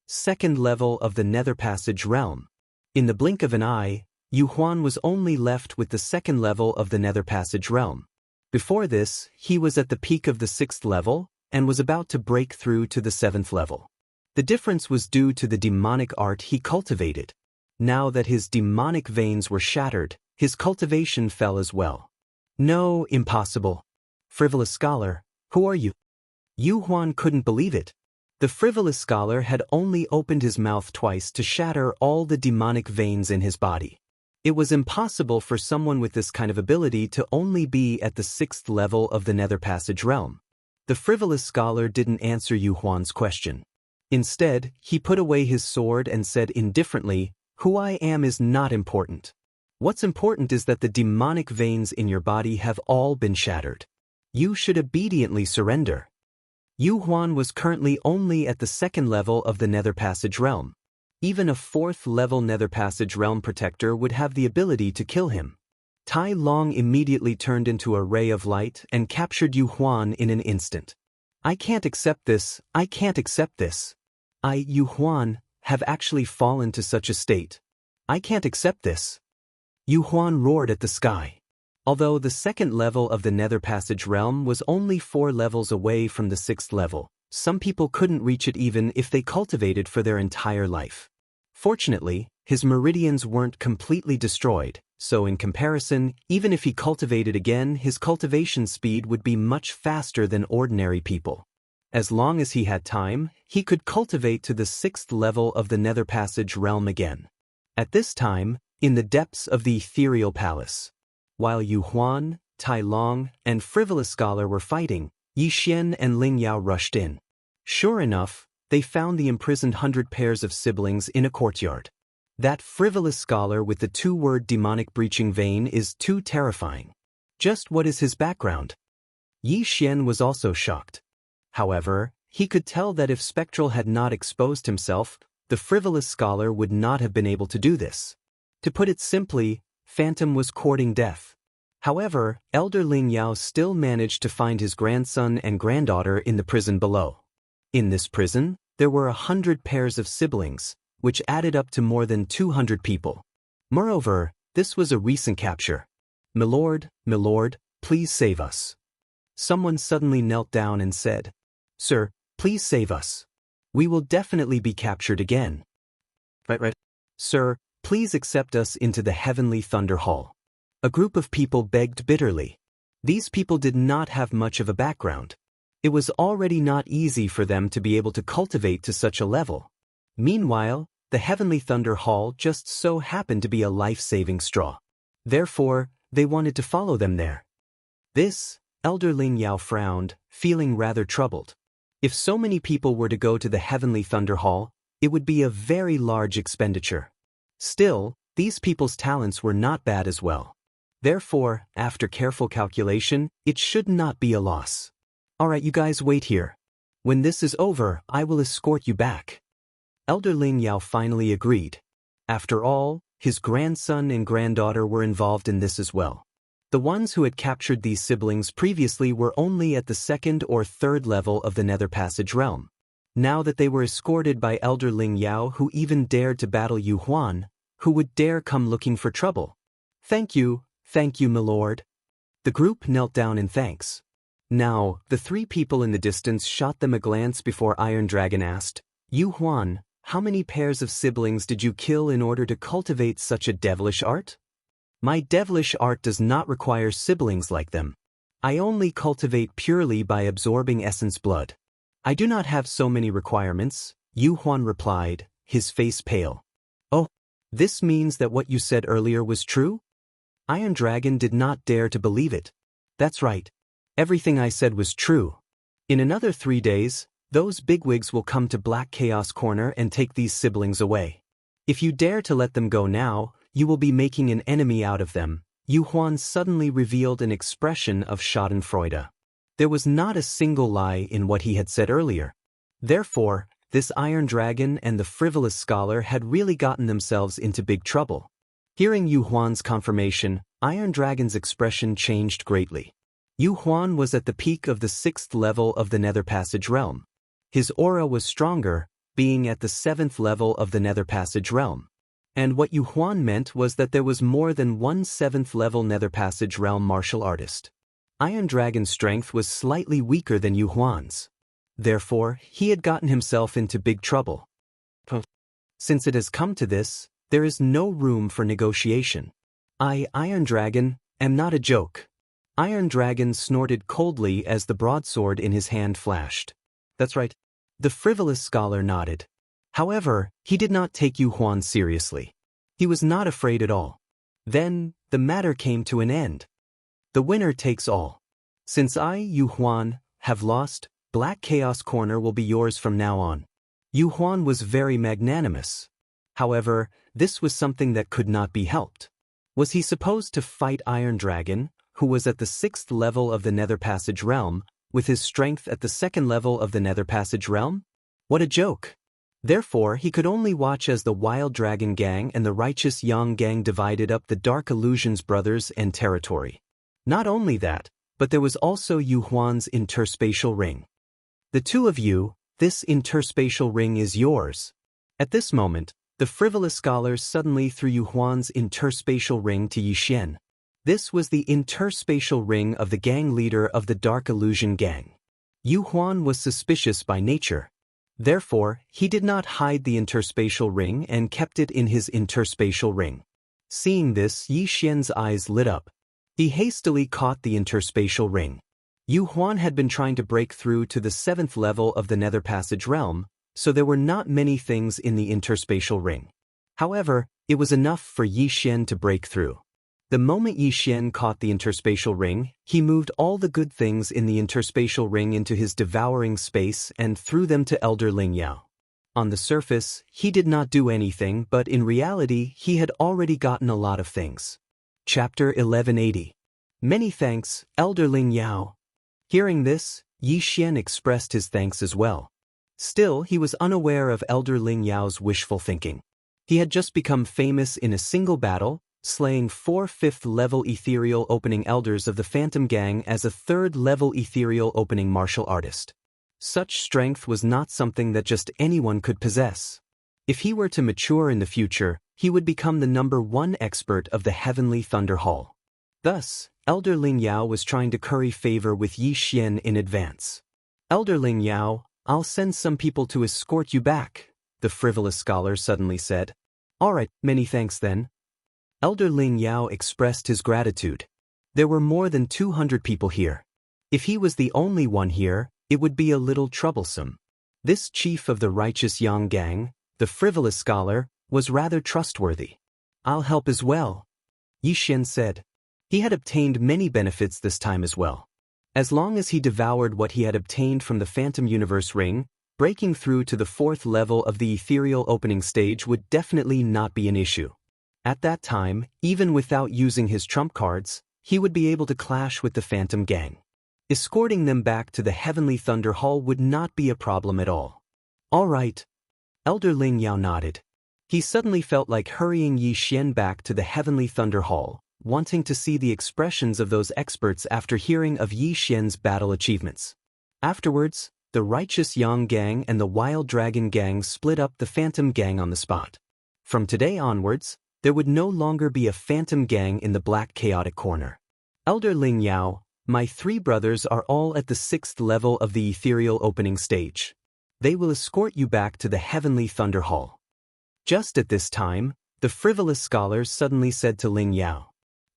2nd level of the Nether Passage Realm. In the blink of an eye, Yu Huan was only left with the 2nd level of the Nether Passage Realm. Before this, he was at the peak of the 6th level, and was about to break through to the 7th level. The difference was due to the demonic art he cultivated. Now that his demonic veins were shattered, his cultivation fell as well. No, impossible. Frivolous scholar, who are you? Yu Huan couldn't believe it. The frivolous scholar had only opened his mouth twice to shatter all the demonic veins in his body. It was impossible for someone with this kind of ability to only be at the 6th level of the Nether Passage Realm. The frivolous scholar didn't answer Yu Huan's question. Instead, he put away his sword and said indifferently, "Who I am is not important. What's important is that the demonic veins in your body have all been shattered. You should obediently surrender." Yu Huan was currently only at the 2nd level of the Nether Passage Realm. Even a 4th level Nether Passage Realm protector would have the ability to kill him. Tai Long immediately turned into a ray of light and captured Yu Huan in an instant. "I can't accept this, I can't accept this. Yu Huan, have actually fallen to such a state. I can't accept this." Yu Huan roared at the sky. Although the 2nd level of the Nether Passage Realm was only 4 levels away from the 6th level, some people couldn't reach it even if they cultivated for their entire life. Fortunately, his meridians weren't completely destroyed, so in comparison, even if he cultivated again, his cultivation speed would be much faster than ordinary people. As long as he had time, he could cultivate to the 6th level of the Nether Passage Realm again. At this time, in the depths of the ethereal palace, while Yu Huan, Tai Long, and Frivolous Scholar were fighting, Yi Xian and Ling Yao rushed in. Sure enough, they found the imprisoned 100 pairs of siblings in a courtyard. That frivolous scholar with the 2-word demonic breaching vein is too terrifying. Just what is his background? Yi Xian was also shocked. However, he could tell that if Spectral had not exposed himself, the frivolous scholar would not have been able to do this. To put it simply, Phantom was courting death. However, Elder Ling Yao still managed to find his grandson and granddaughter in the prison below. In this prison, there were 100 pairs of siblings, which added up to more than 200 people. Moreover, this was a recent capture. "My lord, please save us." Someone suddenly knelt down and said, "Sir, please save us. We will definitely be captured again." Right. "Sir, please accept us into the Heavenly Thunder Hall." A group of people begged bitterly. These people did not have much of a background. It was already not easy for them to be able to cultivate to such a level. Meanwhile, the Heavenly Thunder Hall just so happened to be a life-saving straw. Therefore, they wanted to follow them there. This, Elder Ling Yao frowned, feeling rather troubled. If so many people were to go to the Heavenly Thunder Hall, it would be a very large expenditure. Still, these people's talents were not bad as well. Therefore, after careful calculation, it should not be a loss. "Alright, you guys wait here. When this is over, I will escort you back." Elder Ling Yao finally agreed. After all, his grandson and granddaughter were involved in this as well. The ones who had captured these siblings previously were only at the 2nd or 3rd level of the Nether Passage Realm. Now that they were escorted by Elder Ling Yao, who even dared to battle Yu Huan, who would dare come looking for trouble? Thank you, my lord." The group knelt down in thanks. Now, the 3 people in the distance shot them a glance before Iron Dragon asked, "Yu Huan, how many pairs of siblings did you kill in order to cultivate such a devilish art?" "My devilish art does not require siblings like them. I only cultivate purely by absorbing essence blood. I do not have so many requirements," Yu Huan replied, his face pale. "Oh, this means that what you said earlier was true?" Iron Dragon did not dare to believe it. That's right. Everything I said was true. In another 3 days, those bigwigs will come to Black Chaos Corner and take these siblings away. If you dare to let them go now, you will be making an enemy out of them. Yu Huan suddenly revealed an expression of schadenfreude. There was not a single lie in what he had said earlier. Therefore, this Iron Dragon and the frivolous scholar had really gotten themselves into big trouble. Hearing Yu Huan's confirmation, Iron Dragon's expression changed greatly. Yu Huan was at the peak of the 6th level of the Nether Passage realm. His aura was stronger, being at the 7th level of the Nether Passage realm. And what Yu Huan meant was that there was more than one 7th level Nether Passage realm martial artist. Iron Dragon's strength was slightly weaker than Yu Huan's. Therefore, he had gotten himself into big trouble. Since it has come to this, there is no room for negotiation. I, Iron Dragon, am not a joke. Iron Dragon snorted coldly as the broadsword in his hand flashed. That's right. The frivolous scholar nodded. However, he did not take Yu Huan seriously. He was not afraid at all. Then, the matter came to an end. The winner takes all. Since I, Yu Huan, have lost, Black Chaos Corner will be yours from now on. Yu Huan was very magnanimous. However, this was something that could not be helped. Was he supposed to fight Iron Dragon, who was at the 6th level of the Nether Passage realm, with his strength at the 2nd level of the Nether Passage realm? What a joke! Therefore, he could only watch as the Wild Dragon Gang and the Righteous Yang Gang divided up the Dark Illusions brothers and territory. Not only that, but there was also Yu Huan's interspatial ring. The two of you, this interspatial ring is yours. At this moment, the frivolous scholar suddenly threw Yu Huan's interspatial ring to Yi Xian. This was the interspatial ring of the gang leader of the Dark Illusion Gang. Yu Huan was suspicious by nature. Therefore, he did not hide the interspatial ring and kept it in his interspatial ring. Seeing this, Yi Xian's eyes lit up. He hastily caught the interspatial ring. Yu Huan had been trying to break through to the 7th level of the Nether Passage realm, so there were not many things in the interspatial ring. However, it was enough for Yi Xian to break through. The moment Yi Xian caught the interspatial ring, he moved all the good things in the interspatial ring into his devouring space and threw them to Elder Ling Yao. On the surface, he did not do anything, but in reality, he had already gotten a lot of things. Chapter 1180. Many thanks, Elder Ling Yao. Hearing this, Yi Xian expressed his thanks as well. Still, he was unaware of Elder Ling Yao's wishful thinking. He had just become famous in a single battle, slaying 4 5th-level ethereal opening elders of the Phantom Gang as a 3rd-level ethereal opening martial artist. Such strength was not something that just anyone could possess. If he were to mature in the future, he would become the #1 expert of the Heavenly Thunder Hall. Thus, Elder Ling Yao was trying to curry favor with Yi Xian in advance. Elder Ling Yao, I'll send some people to escort you back, the frivolous scholar suddenly said. All right, many thanks then. Elder Ling Yao expressed his gratitude. There were more than 200 people here. If he was the only one here, it would be a little troublesome. This chief of the Righteous Yang Gang, the frivolous scholar, was rather trustworthy. I'll help as well, Yi Xian said. He had obtained many benefits this time as well. As long as he devoured what he had obtained from the Phantom Universe Ring, breaking through to the 4th level of the ethereal opening stage would definitely not be an issue. At that time, even without using his trump cards, he would be able to clash with the Phantom Gang. Escorting them back to the Heavenly Thunder Hall would not be a problem at all. All right. Elder Ling Yao nodded. He suddenly felt like hurrying Yi Xian back to the Heavenly Thunder Hall, wanting to see the expressions of those experts after hearing of Yi Xian's battle achievements. Afterwards, the Righteous Yang Gang and the Wild Dragon Gang split up the Phantom Gang on the spot. From today onwards, there would no longer be a Phantom Gang in the Black Chaotic Corner. Elder Ling Yao, my 3 brothers are all at the 6th level of the ethereal opening stage. They will escort you back to the Heavenly Thunder Hall. Just at this time, the frivolous scholar suddenly said to Ling Yao,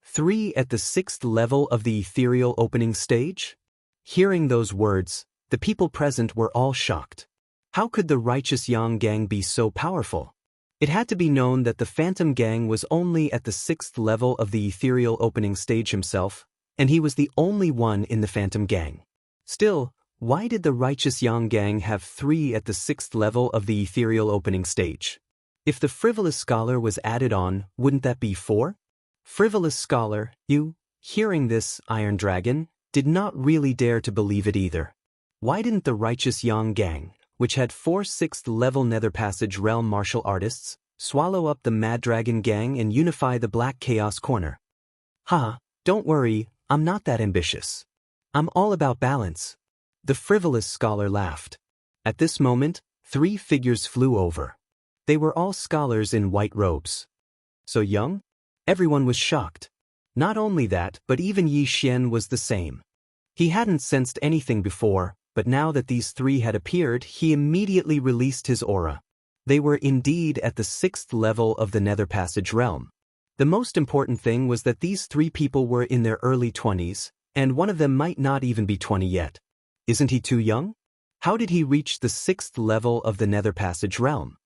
3 at the 6th level of the ethereal opening stage? Hearing those words, the people present were all shocked. How could the Righteous Yang Gang be so powerful? It had to be known that the Phantom Gang was only at the 6th level of the ethereal opening stage himself, and he was the only one in the Phantom Gang. Still, why did the Righteous Yang Gang have 3 at the 6th level of the ethereal opening stage? If the Frivolous Scholar was added on, wouldn't that be 4? Frivolous Scholar, you, hearing this, Iron Dragon, did not really dare to believe it either. Why didn't the Righteous Yang Gang, which had 4 6th-level Nether Passage Realm martial artists, swallow up the Mad Dragon Gang and unify the Black Chaos Corner? Don't worry, I'm not that ambitious. I'm all about balance. The Frivolous Scholar laughed. At this moment, 3 figures flew over. They were all scholars in white robes. So young? Everyone was shocked. Not only that, but even Yi Xian was the same. He hadn't sensed anything before, but now that these 3 had appeared, he immediately released his aura. They were indeed at the 6th level of the Nether Passage realm. The most important thing was that these 3 people were in their early 20s, and one of them might not even be 20 yet. Isn't he too young? How did he reach the 6th level of the Nether Passage realm?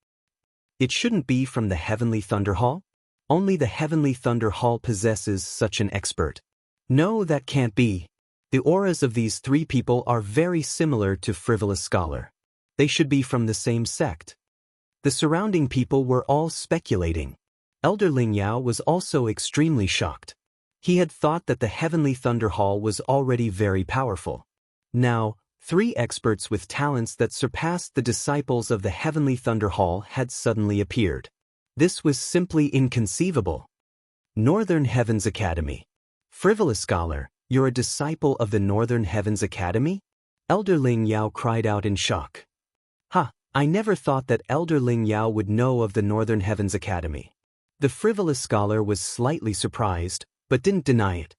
It shouldn't be from the Heavenly Thunder Hall? Only the Heavenly Thunder Hall possesses such an expert. No, that can't be. The auras of these 3 people are very similar to Frivolous Scholar. They should be from the same sect. The surrounding people were all speculating. Elder Ling Yao was also extremely shocked. He had thought that the Heavenly Thunder Hall was already very powerful. Now, 3 experts with talents that surpassed the disciples of the Heavenly Thunder Hall had suddenly appeared. This was simply inconceivable. Northern Heavens Academy. Frivolous Scholar, you're a disciple of the Northern Heavens Academy? Elder Ling Yao cried out in shock. I never thought that Elder Ling Yao would know of the Northern Heavens Academy. The Frivolous Scholar was slightly surprised, but didn't deny it.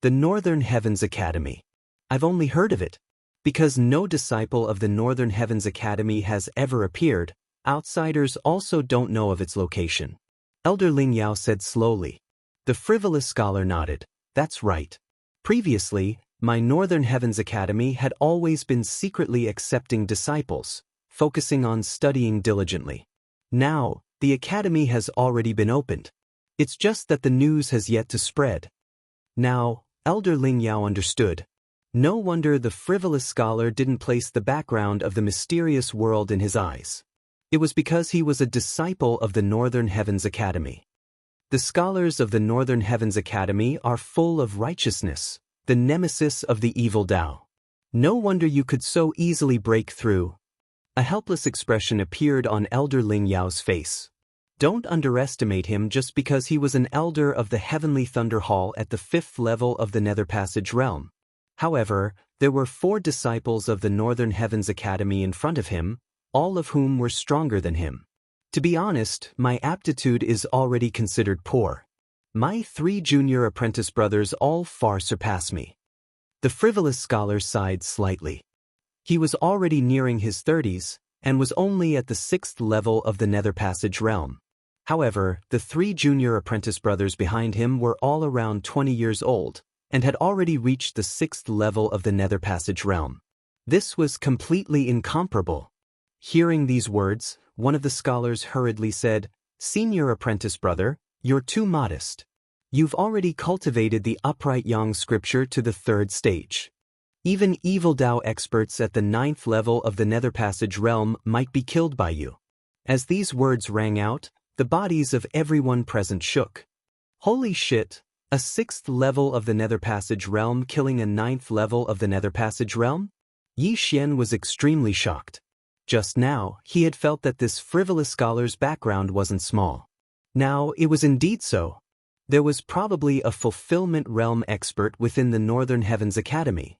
The Northern Heavens Academy. I've only heard of it. Because no disciple of the Northern Heavens Academy has ever appeared, outsiders also don't know of its location. Elder Ling Yao said slowly. The Frivolous Scholar nodded. That's right. Previously, my Northern Heavens Academy had always been secretly accepting disciples, focusing on studying diligently. Now, the academy has already been opened. It's just that the news has yet to spread. Now, Elder Ling Yao understood. No wonder the Frivolous Scholar didn't place the background of the mysterious world in his eyes. It was because he was a disciple of the Northern Heavens Academy. The scholars of the Northern Heavens Academy are full of righteousness, the nemesis of the evil Tao. No wonder you could so easily break through. A helpless expression appeared on Elder Ling Yao's face. Don't underestimate him just because he was an elder of the Heavenly Thunder Hall at the 5th level of the Nether Passage realm. However, there were 4 disciples of the Northern Heavens Academy in front of him, all of whom were stronger than him. To be honest, my aptitude is already considered poor. My 3 junior apprentice brothers all far surpass me. The Frivolous Scholar sighed slightly. He was already nearing his 30s, and was only at the 6th level of the Nether Passage realm. However, the 3 junior apprentice brothers behind him were all around 20 years old, and had already reached the 6th level of the Nether Passage realm. This was completely incomparable. Hearing these words, one of the scholars hurriedly said, Senior apprentice brother, you're too modest. You've already cultivated the upright yang scripture to the 3rd stage. Even evil Tao experts at the 9th level of the Nether Passage realm might be killed by you. As these words rang out, the bodies of everyone present shook. Holy shit, a 6th level of the Nether Passage realm killing a 9th level of the Nether Passage realm? Yi Xian was extremely shocked. Just now, he had felt that this Frivolous Scholar's background wasn't small. Now, it was indeed so. There was probably a fulfillment realm expert within the Northern Heavens Academy.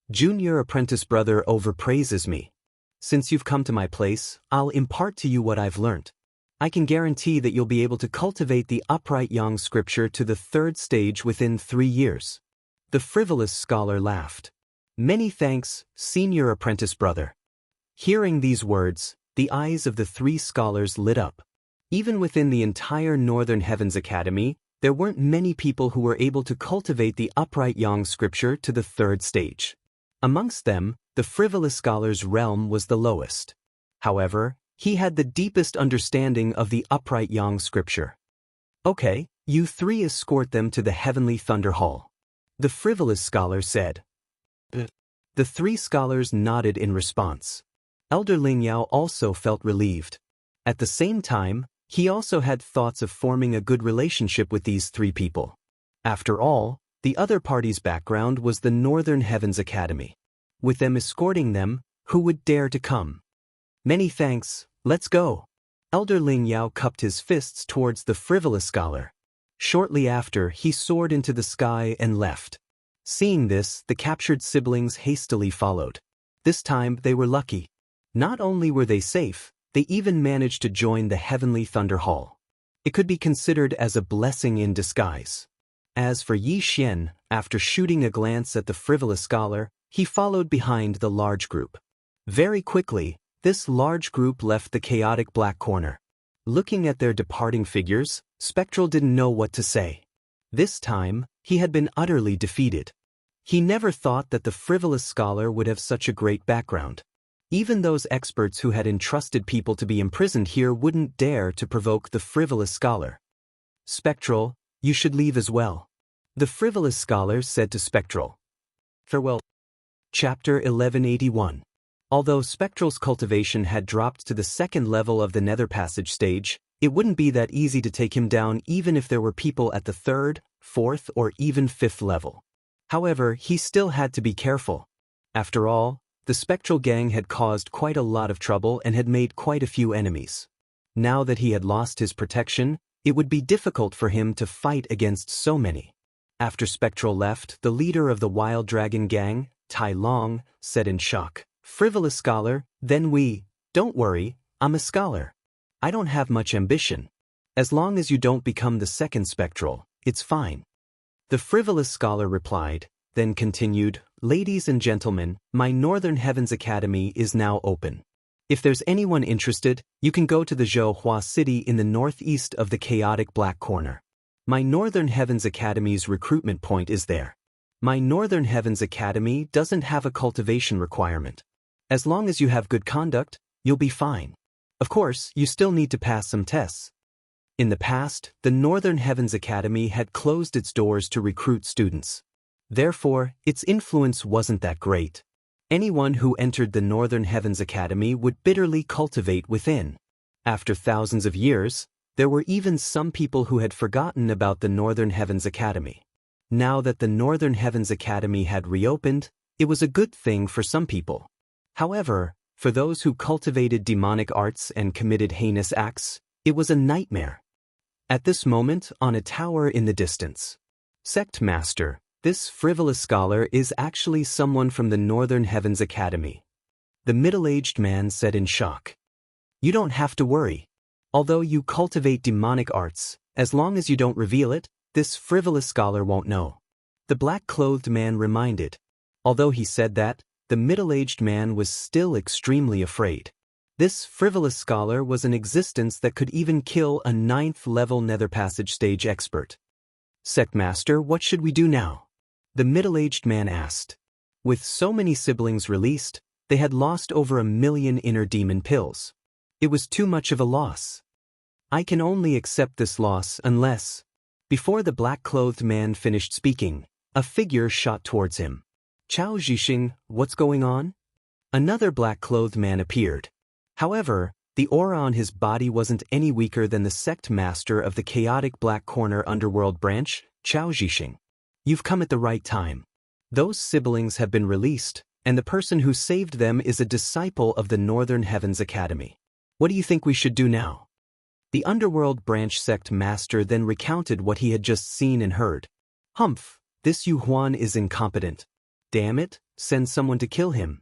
Junior apprentice brother overpraises me. Since you've come to my place, I'll impart to you what I've learnt. I can guarantee that you'll be able to cultivate the upright yang scripture to the 3rd stage within 3 years. The Frivolous Scholar laughed. Many thanks, senior apprentice brother. Hearing these words, the eyes of the 3 scholars lit up. Even within the entire Northern Heavens Academy, there weren't many people who were able to cultivate the upright yang scripture to the 3rd stage. Amongst them, the Frivolous Scholar's realm was the lowest. However, He had the deepest understanding of the upright Yang scripture. Okay, you three escort them to the heavenly thunder hall, the frivolous scholar said. The three scholars nodded in response. Elder Ling Yao also felt relieved. At the same time, he also had thoughts of forming a good relationship with these three people. After all, the other party's background was the Northern Heavens Academy. With them escorting them, who would dare to come? Many thanks, let's go. Elder Ling Yao cupped his fists towards the frivolous scholar. Shortly after, he soared into the sky and left. Seeing this, the captured siblings hastily followed. This time, they were lucky. Not only were they safe, they even managed to join the heavenly thunder hall. It could be considered as a blessing in disguise. As for Yi Xian, after shooting a glance at the frivolous scholar, he followed behind the large group. Very quickly, this large group left the chaotic black corner. Looking at their departing figures, Spectral didn't know what to say. This time, he had been utterly defeated. He never thought that the frivolous scholar would have such a great background. Even those experts who had entrusted people to be imprisoned here wouldn't dare to provoke the frivolous scholar. Spectral, you should leave as well. The frivolous scholar said to Spectral. Farewell. Chapter 1181. Although Spectral's cultivation had dropped to the second level of the Nether Passage stage, it wouldn't be that easy to take him down even if there were people at the third, fourth, or even fifth level. However, he still had to be careful. After all, the Spectral gang had caused quite a lot of trouble and had made quite a few enemies. Now that he had lost his protection, it would be difficult for him to fight against so many. After Spectral left, the leader of the Wild Dragon gang, Tai Long, said in shock, "Frivolous scholar, then don't worry, I'm a scholar. I don't have much ambition. As long as you don't become the second Spectral, it's fine." The frivolous scholar replied, then continued, "Ladies and gentlemen, my Northern Heavens Academy is now open. If there's anyone interested, you can go to the Zhouhua city in the northeast of the chaotic black corner. My Northern Heavens Academy's recruitment point is there. My Northern Heavens Academy doesn't have a cultivation requirement. As long as you have good conduct, you'll be fine. Of course, you still need to pass some tests." In the past, the Northern Heavens Academy had closed its doors to recruit students. Therefore, its influence wasn't that great. Anyone who entered the Northern Heavens Academy would bitterly cultivate within. After thousands of years, there were even some people who had forgotten about the Northern Heavens Academy. Now that the Northern Heavens Academy had reopened, it was a good thing for some people. However, for those who cultivated demonic arts and committed heinous acts, it was a nightmare. At this moment, on a tower in the distance, Sect Master, this frivolous scholar is actually someone from the Northern Heavens Academy. The middle-aged man said in shock. "You don't have to worry. Although you cultivate demonic arts, as long as you don't reveal it, this frivolous scholar won't know." The black-clothed man reminded. Although he said that, the middle-aged man was still extremely afraid. This frivolous scholar was an existence that could even kill a 9th-level Nether Passage stage expert. "Sect Master, what should we do now?" the middle-aged man asked. With so many siblings released, they had lost over 1,000,000 inner demon pills. It was too much of a loss. "I can only accept this loss unless..." Before the black-clothed man finished speaking, a figure shot towards him. "Chao Zhixing, what's going on?" Another black-clothed man appeared. However, the aura on his body wasn't any weaker than the sect master of the chaotic black corner underworld branch, Chao Zhixing. "You've come at the right time. Those siblings have been released, and the person who saved them is a disciple of the Northern Heavens Academy. What do you think we should do now?" The underworld branch sect master then recounted what he had just seen and heard. "Humph, this Yu Huan is incompetent. Damn it, send someone to kill him."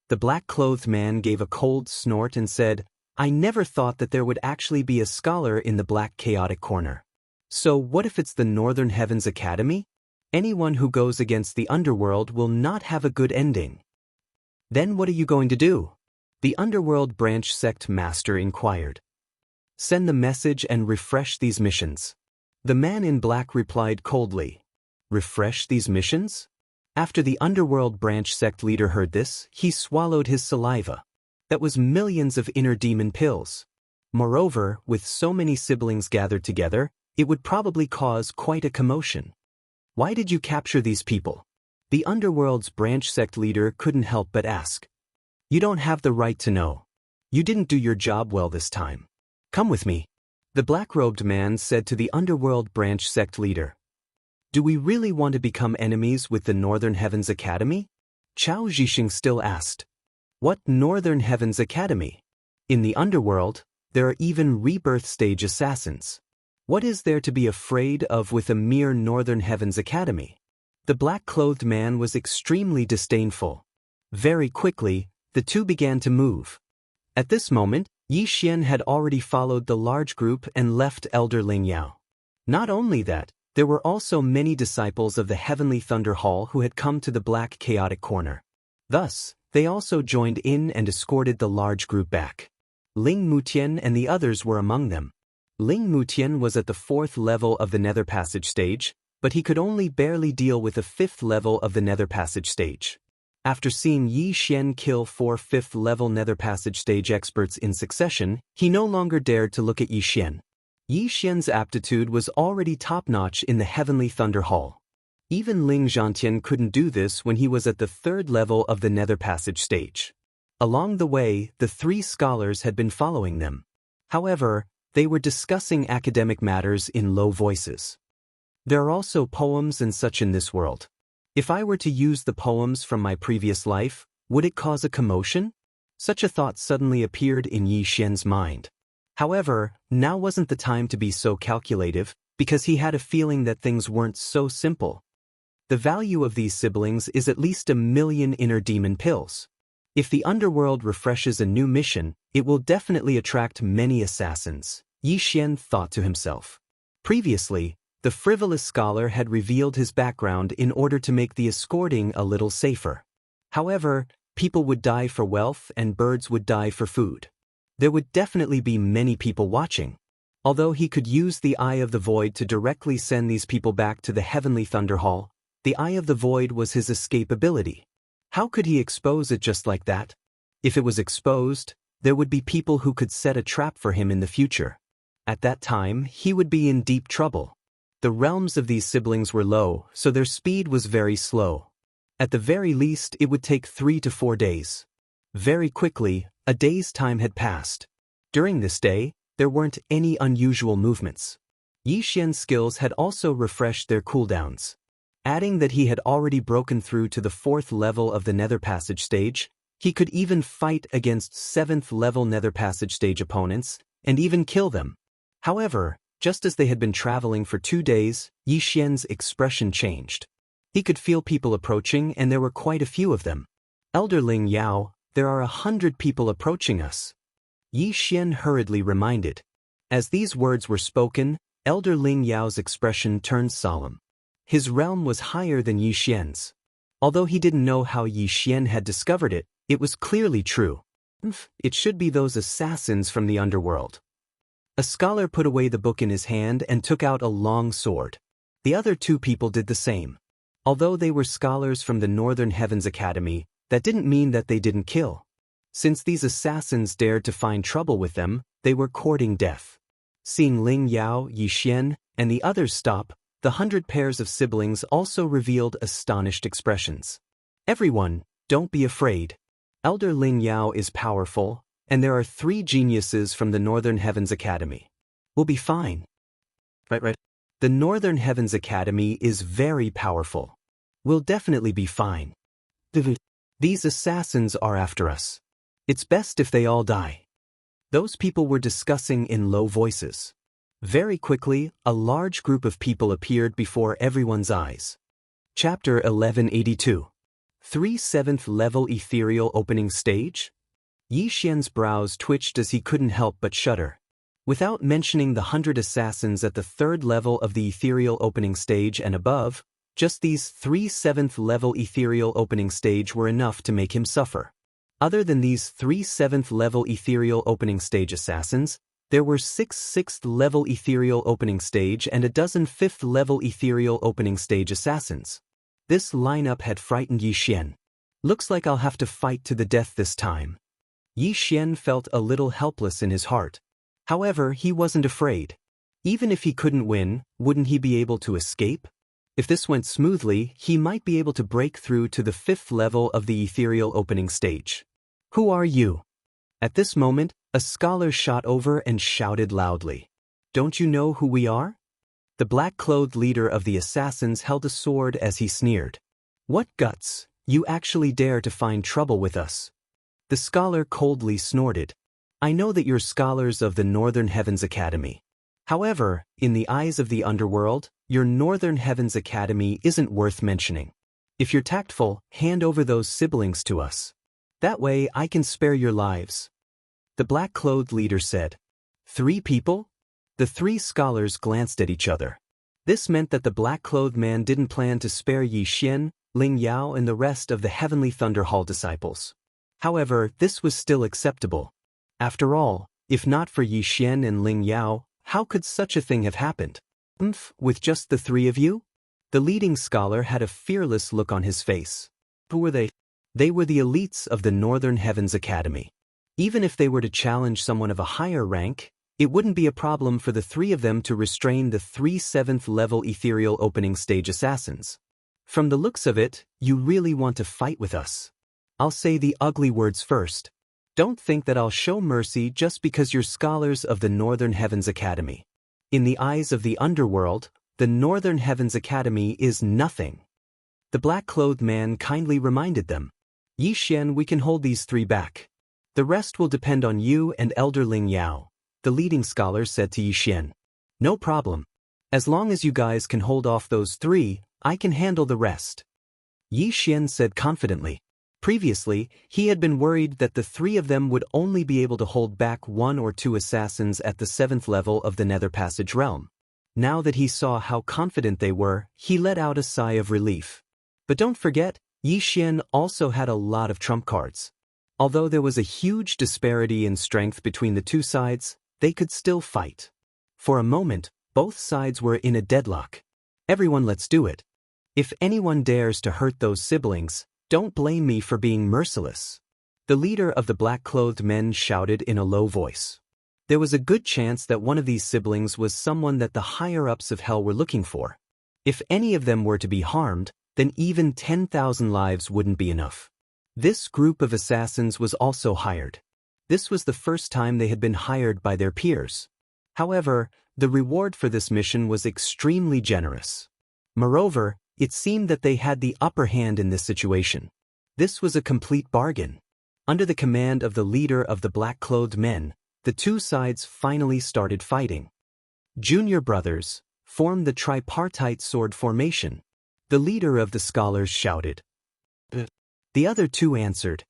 The black-clothed man gave a cold snort and said, "I never thought that there would actually be a scholar in the black chaotic corner. So what if it's the Northern Heavens Academy? Anyone who goes against the underworld will not have a good ending." "Then what are you going to do?" the underworld branch sect master inquired. "Send the message and refresh these missions." The man in black replied coldly. "Refresh these missions?" After the underworld branch sect leader heard this, he swallowed his saliva. That was millions of inner demon pills. Moreover, with so many siblings gathered together, it would probably cause quite a commotion. Why did you capture these people? The underworld's branch sect leader couldn't help but ask. You don't have the right to know. You didn't do your job well this time. Come with me. The black-robed man said to the underworld branch sect leader. Do we really want to become enemies with the Northern Heavens Academy? Chao Zhixing still asked. What Northern Heavens Academy? In the underworld, there are even rebirth stage assassins. What is there to be afraid of with a mere Northern Heavens Academy? The black-clothed man was extremely disdainful. Very quickly, the two began to move. At this moment, Yi Xian had already followed the large group and left Elder Ling Yao. Not only that, there were also many disciples of the Heavenly Thunder Hall who had come to the Black Chaotic Corner. Thus, they also joined in and escorted the large group back. Ling Mutian and the others were among them. Ling Mutian was at the 4th level of the Nether Passage stage, but he could only barely deal with the 5th level of the Nether Passage stage. After seeing Yi Xian kill 4 5th-level Nether Passage stage experts in succession, he no longer dared to look at Yi Xian. Yi Xian's aptitude was already top-notch in the Heavenly Thunder Hall. Even Ling Zhantian couldn't do this when he was at the 3rd level of the Nether Passage stage. Along the way, the 3 scholars had been following them. However, they were discussing academic matters in low voices. There are also poems and such in this world. If I were to use the poems from my previous life, would it cause a commotion? Such a thought suddenly appeared in Yi Xian's mind. However, now wasn't the time to be so calculative, because he had a feeling that things weren't so simple. The value of these siblings is at least 1,000,000 inner demon pills. If the underworld refreshes a new mission, it will definitely attract many assassins, Yi Xian thought to himself. Previously, the frivolous scholar had revealed his background in order to make the escorting a little safer. However, people would die for wealth and birds would die for food. There would definitely be many people watching. Although he could use the Eye of the Void to directly send these people back to the Heavenly Thunder Hall, the Eye of the Void was his escape ability. How could he expose it just like that? If it was exposed, there would be people who could set a trap for him in the future. At that time, he would be in deep trouble. The realms of these siblings were low, so their speed was very slow. At the very least, it would take 3 to 4 days. Very quickly, a day's time had passed. During this day, there weren't any unusual movements. Yi Xian's skills had also refreshed their cooldowns. Adding that he had already broken through to the 4th level of the Nether Passage stage, he could even fight against 7th level Nether Passage stage opponents, and even kill them. However, just as they had been traveling for 2 days, Yi Xian's expression changed. He could feel people approaching and there were quite a few of them. Elder Ling Yao, there are 100 people approaching us. Yi Xian hurriedly reminded. As these words were spoken, Elder Ling Yao's expression turned solemn. His realm was higher than Yi Xian's. Although he didn't know how Yi Xian had discovered it, it was clearly true. It should be those assassins from the underworld. A scholar put away the book in his hand and took out a long sword. The other 2 people did the same. Although they were scholars from the Northern Heavens Academy, that didn't mean that they didn't kill. Since these assassins dared to find trouble with them, they were courting death. Seeing Ling Yao, Yi Xian, and the others stop, the 100 pairs of siblings also revealed astonished expressions. Everyone, don't be afraid. Elder Ling Yao is powerful, and there are 3 geniuses from the Northern Heavens Academy. We'll be fine. Right. The Northern Heavens Academy is very powerful. We'll definitely be fine. These assassins are after us. It's best if they all die. Those people were discussing in low voices. Very quickly, a large group of people appeared before everyone's eyes. Chapter 1182. 3 7th-level Ethereal Opening Stage? Yi Xian's brows twitched as he couldn't help but shudder. Without mentioning the 100 assassins at the 3rd level of the Ethereal Opening Stage and above, just these 3 7th-level Ethereal Opening Stage were enough to make him suffer. Other than these 3 7th-level Ethereal Opening Stage assassins, there were 6 6th-level Ethereal Opening Stage and a dozen 5th-level Ethereal Opening Stage assassins. This lineup had frightened Yi Xian. Looks like I'll have to fight to the death this time. Yi Xian felt a little helpless in his heart. However, he wasn't afraid. Even if he couldn't win, wouldn't he be able to escape? If this went smoothly, he might be able to break through to the 5th level of the ethereal opening stage. Who are you? At this moment, a scholar shot over and shouted loudly. Don't you know who we are? The black-clothed leader of the assassins held a sword as he sneered. What guts, you actually dare to find trouble with us? The scholar coldly snorted. I know that you're scholars of the Northern Heavens Academy. However, in the eyes of the underworld, your Northern Heavens Academy isn't worth mentioning. If you're tactful, hand over those siblings to us. That way I can spare your lives. The black-clothed leader said. 3 people? The 3 scholars glanced at each other. This meant that the black-clothed man didn't plan to spare Yi Xian, Ling Yao and the rest of the Heavenly Thunder Hall disciples. However, this was still acceptable. After all, if not for Yi Xian and Ling Yao, how could such a thing have happened? With just the 3 of you? The leading scholar had a fearless look on his face. Who were they? They were the elites of the Northern Heavens Academy. Even if they were to challenge someone of a higher rank, it wouldn't be a problem for the 3 of them to restrain the 3 7th level ethereal opening stage assassins. From the looks of it, you really want to fight with us. I'll say the ugly words first. Don't think that I'll show mercy just because you're scholars of the Northern Heavens Academy. In the eyes of the underworld, the Northern Heavens Academy is nothing. The black-clothed man kindly reminded them. Yi Xian, we can hold these 3 back. The rest will depend on you and Elder Ling Yao, the leading scholar said to Yi Xian. No problem. As long as you guys can hold off those 3, I can handle the rest. Yi Xian said confidently. Previously, he had been worried that the 3 of them would only be able to hold back 1 or 2 assassins at the 7th level of the Nether Passage realm. Now that he saw how confident they were, he let out a sigh of relief. But don't forget, Yi Xian also had a lot of trump cards. Although there was a huge disparity in strength between the 2 sides, they could still fight. For a moment, both sides were in a deadlock. Everyone, let's do it. If anyone dares to hurt those siblings, don't blame me for being merciless. The leader of the black-clothed men shouted in a low voice. There was a good chance that one of these siblings was someone that the higher-ups of hell were looking for. If any of them were to be harmed, then even 10,000 lives wouldn't be enough. This group of assassins was also hired. This was the first time they had been hired by their peers. However, the reward for this mission was extremely generous. Moreover, it seemed that they had the upper hand in this situation. This was a complete bargain. Under the command of the leader of the black-clothed men, the 2 sides finally started fighting. Junior brothers, form the tripartite sword formation. The leader of the scholars shouted. The other 2 answered.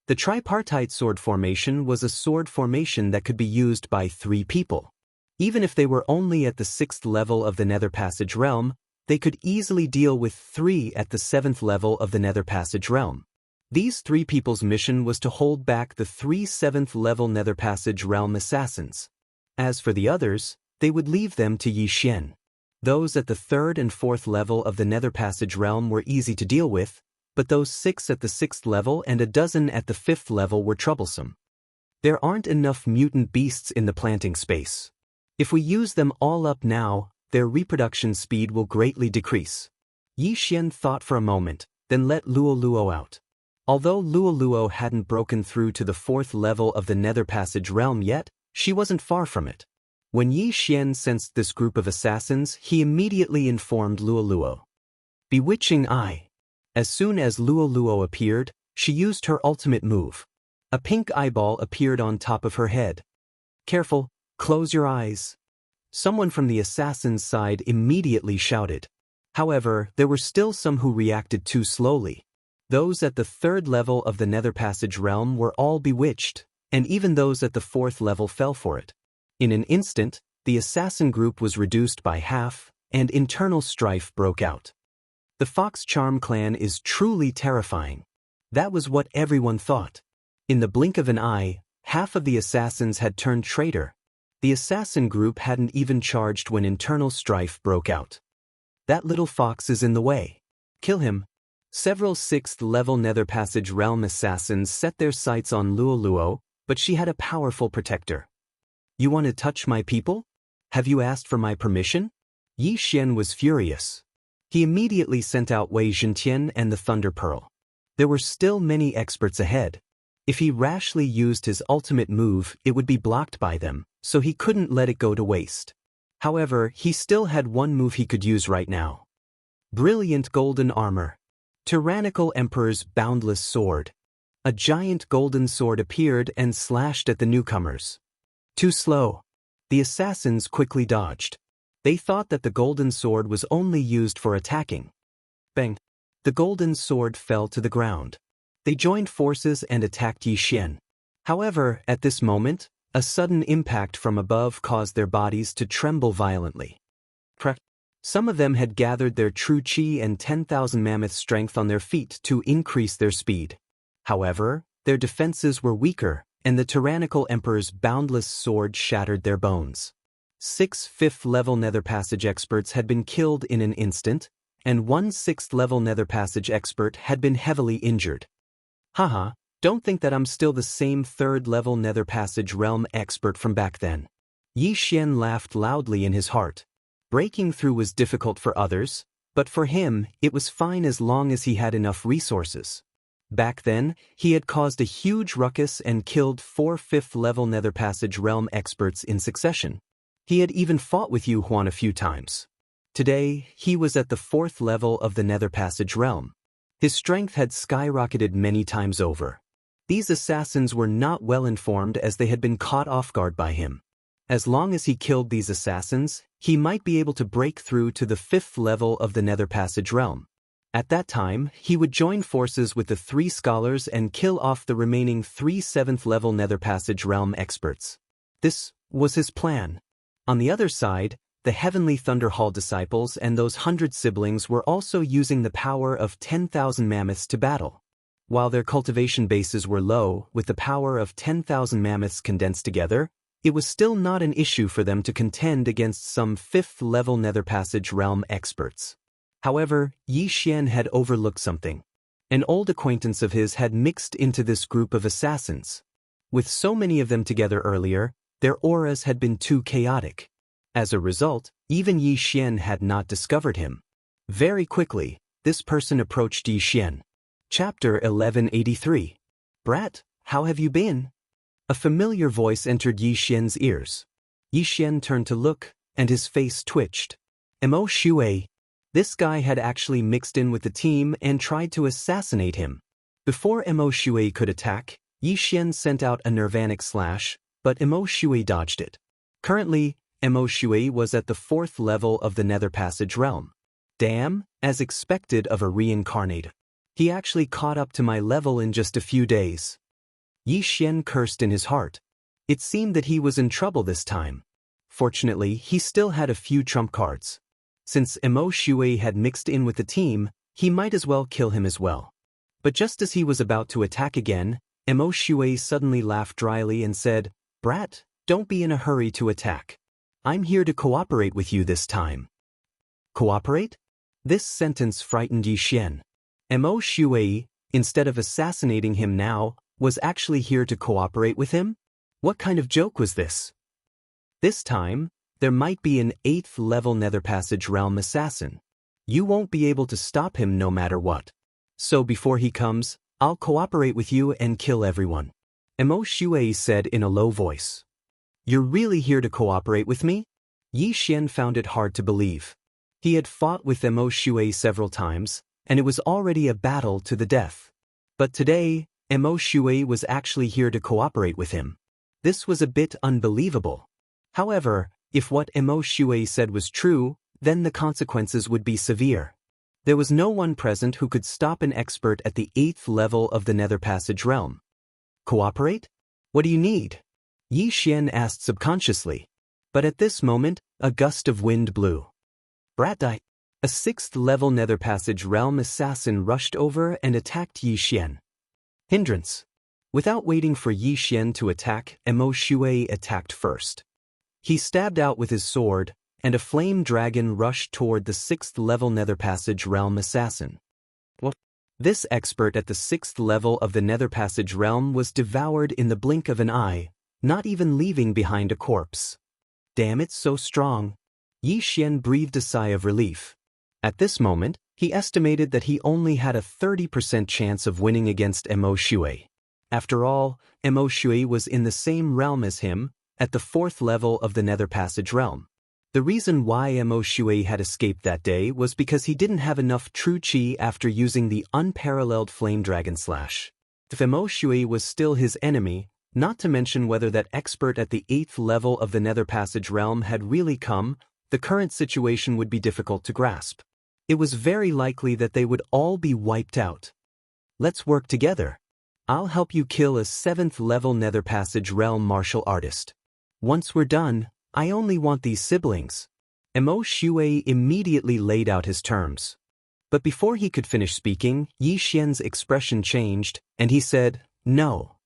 The tripartite sword formation was a sword formation that could be used by 3 people. Even if they were only at the 6th level of the Nether Passage realm, they could easily deal with 3 at the 7th level of the Nether Passage realm. These 3 people's mission was to hold back the 3 7th level Nether Passage realm assassins. As for the others, they would leave them to Yi Xian. Those at the 3rd and 4th level of the Nether Passage realm were easy to deal with, but those 6 at the 6th level and a dozen at the 5th level were troublesome. There aren't enough mutant beasts in the planting space. If we use them all up now, their reproduction speed will greatly decrease. Yi Xian thought for a moment, then let Luo Luo out. Although Luo Luo hadn't broken through to the 4th level of the Nether Passage realm yet, she wasn't far from it. When Yi Xian sensed this group of assassins, he immediately informed Luo Luo. Bewitching Eye. As soon as Luo Luo appeared, she used her ultimate move. A pink eyeball appeared on top of her head. Careful, close your eyes. Someone from the assassin's side immediately shouted. However, there were still some who reacted too slowly. Those at the 3rd level of the Nether Passage realm were all bewitched, and even those at the 4th level fell for it. In an instant, the assassin group was reduced by half, and internal strife broke out. The Fox Charm clan is truly terrifying. That was what everyone thought. In the blink of an eye, half of the assassins had turned traitor. The assassin group hadn't even charged when internal strife broke out. That little fox is in the way. Kill him. Several 6th level Nether Passage realm assassins set their sights on Luo Luo, but she had a powerful protector. You want to touch my people? Have you asked for my permission? Yi Xian was furious. He immediately sent out Wei Zhentian and the Thunder Pearl. There were still many experts ahead. If he rashly used his ultimate move, it would be blocked by them, so he couldn't let it go to waste. However, he still had one move he could use right now. Brilliant golden armor. Tyrannical Emperor's boundless sword. A giant golden sword appeared and slashed at the newcomers. Too slow. The assassins quickly dodged. They thought that the golden sword was only used for attacking. Bang! The golden sword fell to the ground. They joined forces and attacked Yi Xian. However, at this moment, a sudden impact from above caused their bodies to tremble violently. Some of them had gathered their true chi and 10,000 mammoth strength on their feet to increase their speed. However, their defenses were weaker, and the tyrannical emperor's boundless sword shattered their bones. 6 5th-level Nether Passage experts had been killed in an instant, and 1 6th-level Nether Passage expert had been heavily injured. Haha, don't think that I'm still the same 3rd-level Nether Passage realm expert from back then. Yi Xian laughed loudly in his heart. Breaking through was difficult for others, but for him, it was fine as long as he had enough resources. Back then, he had caused a huge ruckus and killed 4 5th-level Nether Passage realm experts in succession. He had even fought with Yu Huan a few times. Today, he was at the 4th level of the Nether Passage realm. His strength had skyrocketed many times over. These assassins were not well informed as they had been caught off guard by him. As long as he killed these assassins, he might be able to break through to the 5th level of the Nether Passage realm. At that time, he would join forces with the 3 scholars and kill off the remaining 3 7th-level Nether Passage realm experts. This was his plan. On the other side, the Heavenly Thunder Hall disciples and those 100 siblings were also using the power of 10,000 mammoths to battle. While their cultivation bases were low, with the power of 10,000 mammoths condensed together, it was still not an issue for them to contend against some 5th-level Nether Passage realm experts. However, Yi Xian had overlooked something. An old acquaintance of his had mixed into this group of assassins. With so many of them together earlier, their auras had been too chaotic. As a result, even Yi Xian had not discovered him. Very quickly, this person approached Yi Xian. Chapter 1183. Brat, how have you been? A familiar voice entered Yi Xian's ears. Yi Xian turned to look, and his face twitched. Mo Shui. This guy had actually mixed in with the team and tried to assassinate him. Before Mo Shui could attack, Yi Xian sent out a nirvanic slash, but Mo Shui dodged it. Currently, Mo Shui was at the 4th level of the Nether Passage realm. Damn, as expected of a reincarnate. He actually caught up to my level in just a few days. Yi Xian cursed in his heart. It seemed that he was in trouble this time. Fortunately, he still had a few trump cards. Since Mo Shui had mixed in with the team, he might as well kill him as well. But just as he was about to attack again, Mo Shui suddenly laughed dryly and said, Brat, don't be in a hurry to attack. I'm here to cooperate with you this time. Cooperate? This sentence frightened Yi Xian. Mo Shui, instead of assassinating him now, was actually here to cooperate with him? What kind of joke was this? This time, there might be an 8th-level Nether Passage realm assassin. You won't be able to stop him no matter what. So before he comes, I'll cooperate with you and kill everyone. Mo Shui said in a low voice. You're really here to cooperate with me? Yi Xian found it hard to believe. He had fought with Mo Shui several times, and it was already a battle to the death. But today, Mo Shui was actually here to cooperate with him. This was a bit unbelievable. However, if what Mo Shui said was true, then the consequences would be severe. There was no one present who could stop an expert at the 8th level of the Nether Passage realm. Cooperate? What do you need? Yi Xian asked subconsciously. But at this moment, a gust of wind blew. Brat died. A 6th-level Nether Passage realm assassin rushed over and attacked Yi Xian. Hindrance. Without waiting for Yi Xian to attack, Mo Shui attacked first. He stabbed out with his sword, and a flame dragon rushed toward the 6th-level Nether Passage realm assassin. What? This expert at the 6th level of the Nether Passage realm was devoured in the blink of an eye, not even leaving behind a corpse. Damn, it's so strong. Yi Xian breathed a sigh of relief. At this moment, he estimated that he only had a 30% chance of winning against Mo Shui. After all, Mo Shui was in the same realm as him, at the 4th level of the Nether Passage realm. The reason why Mo Shui had escaped that day was because he didn't have enough true qi after using the unparalleled Flame Dragon Slash. If Mo Shui was still his enemy, not to mention whether that expert at the 8th level of the Nether Passage realm had really come, the current situation would be difficult to grasp. It was very likely that they would all be wiped out. Let's work together. I'll help you kill a 7th level Nether Passage realm martial artist. Once we're done, I only want these siblings. Mo Shui immediately laid out his terms. But before he could finish speaking, Yi Xian's expression changed, and he said, "No.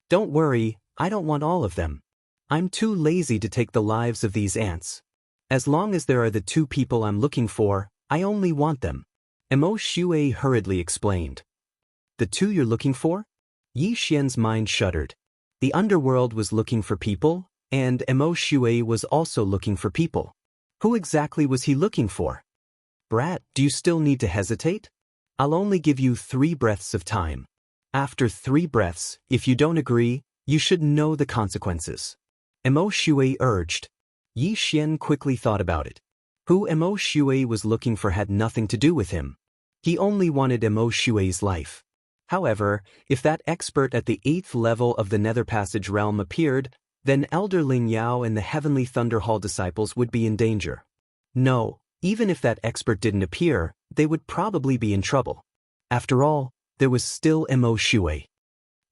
Don't worry, I don't want all of them. I'm too lazy to take the lives of these ants. As long as there are the 2 people I'm looking for, I only want them." Mo Shui hurriedly explained. "The 2 you're looking for?" Yi Xian's mind shuddered. The underworld was looking for people, and Mo Shui was also looking for people. Who exactly was he looking for? "Brat, do you still need to hesitate? I'll only give you 3 breaths of time. After 3 breaths, if you don't agree, you should know the consequences." Mo Shui urged. Yi Xian quickly thought about it. Who Mo Shui was looking for had nothing to do with him. He only wanted Mo Shui's life. However, if that expert at the 8th level of the Nether Passage realm appeared, then Elder Ling Yao and the Heavenly Thunder Hall disciples would be in danger. No, even if that expert didn't appear, they would probably be in trouble. After all, there was still Mo Shui.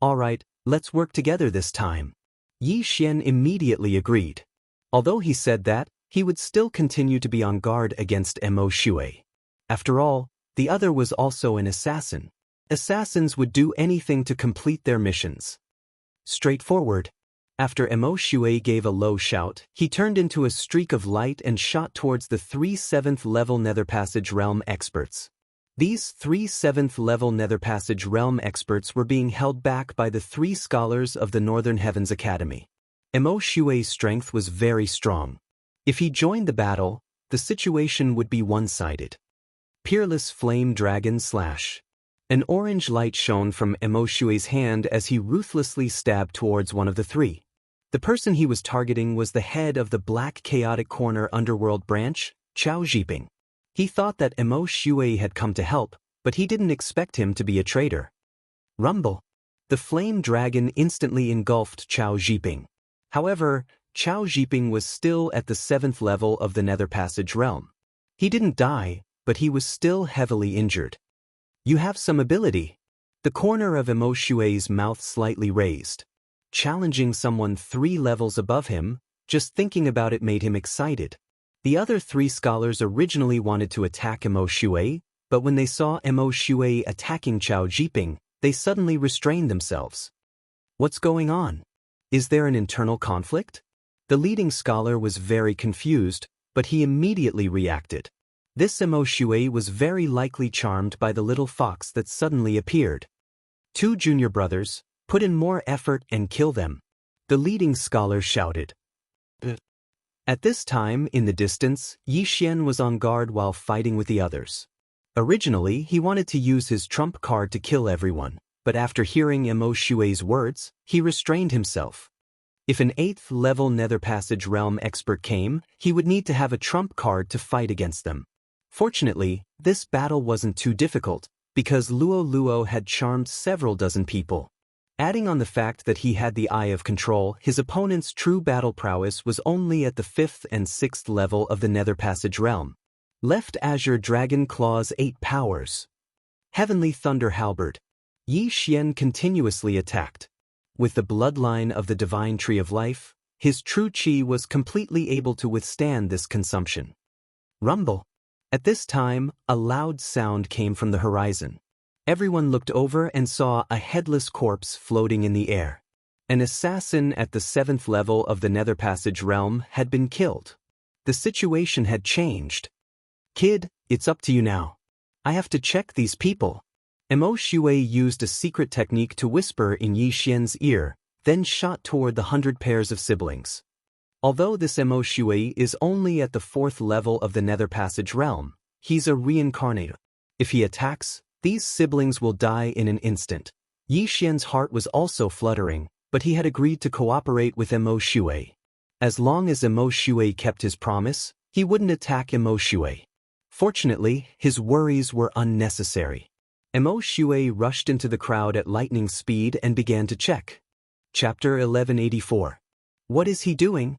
All right, let's work together this time. Yi Xian immediately agreed. Although he said that, he would still continue to be on guard against Mo Shui. After all, the other was also an assassin. Assassins would do anything to complete their missions. Straightforward. After Mo Shui gave a low shout, he turned into a streak of light and shot towards the 3 7th level Nether Passage realm experts. These 3 7th level Nether Passage realm experts were being held back by the 3 scholars of the Northern Heavens Academy. Mo Shui's strength was very strong. If he joined the battle, the situation would be one-sided. Peerless Flame Dragon Slash. An orange light shone from Mo Shui's hand as he ruthlessly stabbed towards one of the 3. The person he was targeting was the head of the Black Chaotic Corner Underworld branch, Chao Zhiping. He thought that Mo Shui had come to help, but he didn't expect him to be a traitor. Rumble. The flame dragon instantly engulfed Chao Zhiping. However, Chao Zhiping was still at the 7th level of the Nether Passage realm. He didn't die, but he was still heavily injured. "You have some ability." The corner of Mo Shui's mouth slightly raised. Challenging someone 3 levels above him, just thinking about it made him excited. The other 3 scholars originally wanted to attack Mo Shui, but when they saw Mo Shui attacking Chao Zhiping, they suddenly restrained themselves. What's going on? Is there an internal conflict? The leading scholar was very confused, but he immediately reacted. This Mo Shui was very likely charmed by the little fox that suddenly appeared. 2 junior brothers, put in more effort and kill them. The leading scholar shouted. At this time, in the distance, Yi Xian was on guard while fighting with the others. Originally, he wanted to use his trump card to kill everyone, but after hearing Mo Shui's words, he restrained himself. If an 8th level Nether Passage realm expert came, he would need to have a trump card to fight against them. Fortunately, this battle wasn't too difficult, because Luo Luo had charmed several dozen people. Adding on the fact that he had the Eye of Control, his opponent's true battle prowess was only at the 5th and 6th level of the Nether Passage realm. Left Azure Dragon Claw's 8 powers. Heavenly Thunder Halberd. Yi Xian continuously attacked. With the bloodline of the Divine Tree of Life, his true qi was completely able to withstand this consumption. Rumble. At this time, a loud sound came from the horizon. Everyone looked over and saw a headless corpse floating in the air. An assassin at the 7th level of the Nether Passage realm had been killed. The situation had changed. Kid, it's up to you now. I have to check these people. Mo Shui used a secret technique to whisper in Yi Xian's ear, then shot toward the 100 pairs of siblings. Although this Mo Shui is only at the 4th level of the Nether Passage realm, he's a reincarnator. If he attacks, these siblings will die in an instant. Yi Xian's heart was also fluttering, but he had agreed to cooperate with Mo Shui. As long as Mo Shui kept his promise, he wouldn't attack Mo Shui. Fortunately, his worries were unnecessary. Mo Shui rushed into the crowd at lightning speed and began to check. Chapter 1184. What is he doing?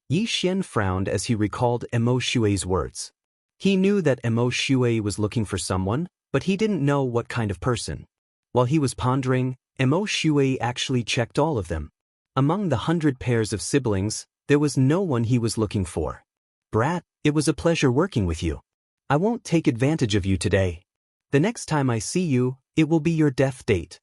Yi Xian frowned as he recalled Mo Shui's words. He knew that Mo Shui was looking for someone, but he didn't know what kind of person. While he was pondering, Mo Shui actually checked all of them. Among the 100 pairs of siblings, there was no one he was looking for. Brat, it was a pleasure working with you. I won't take advantage of you today. The next time I see you, it will be your death date.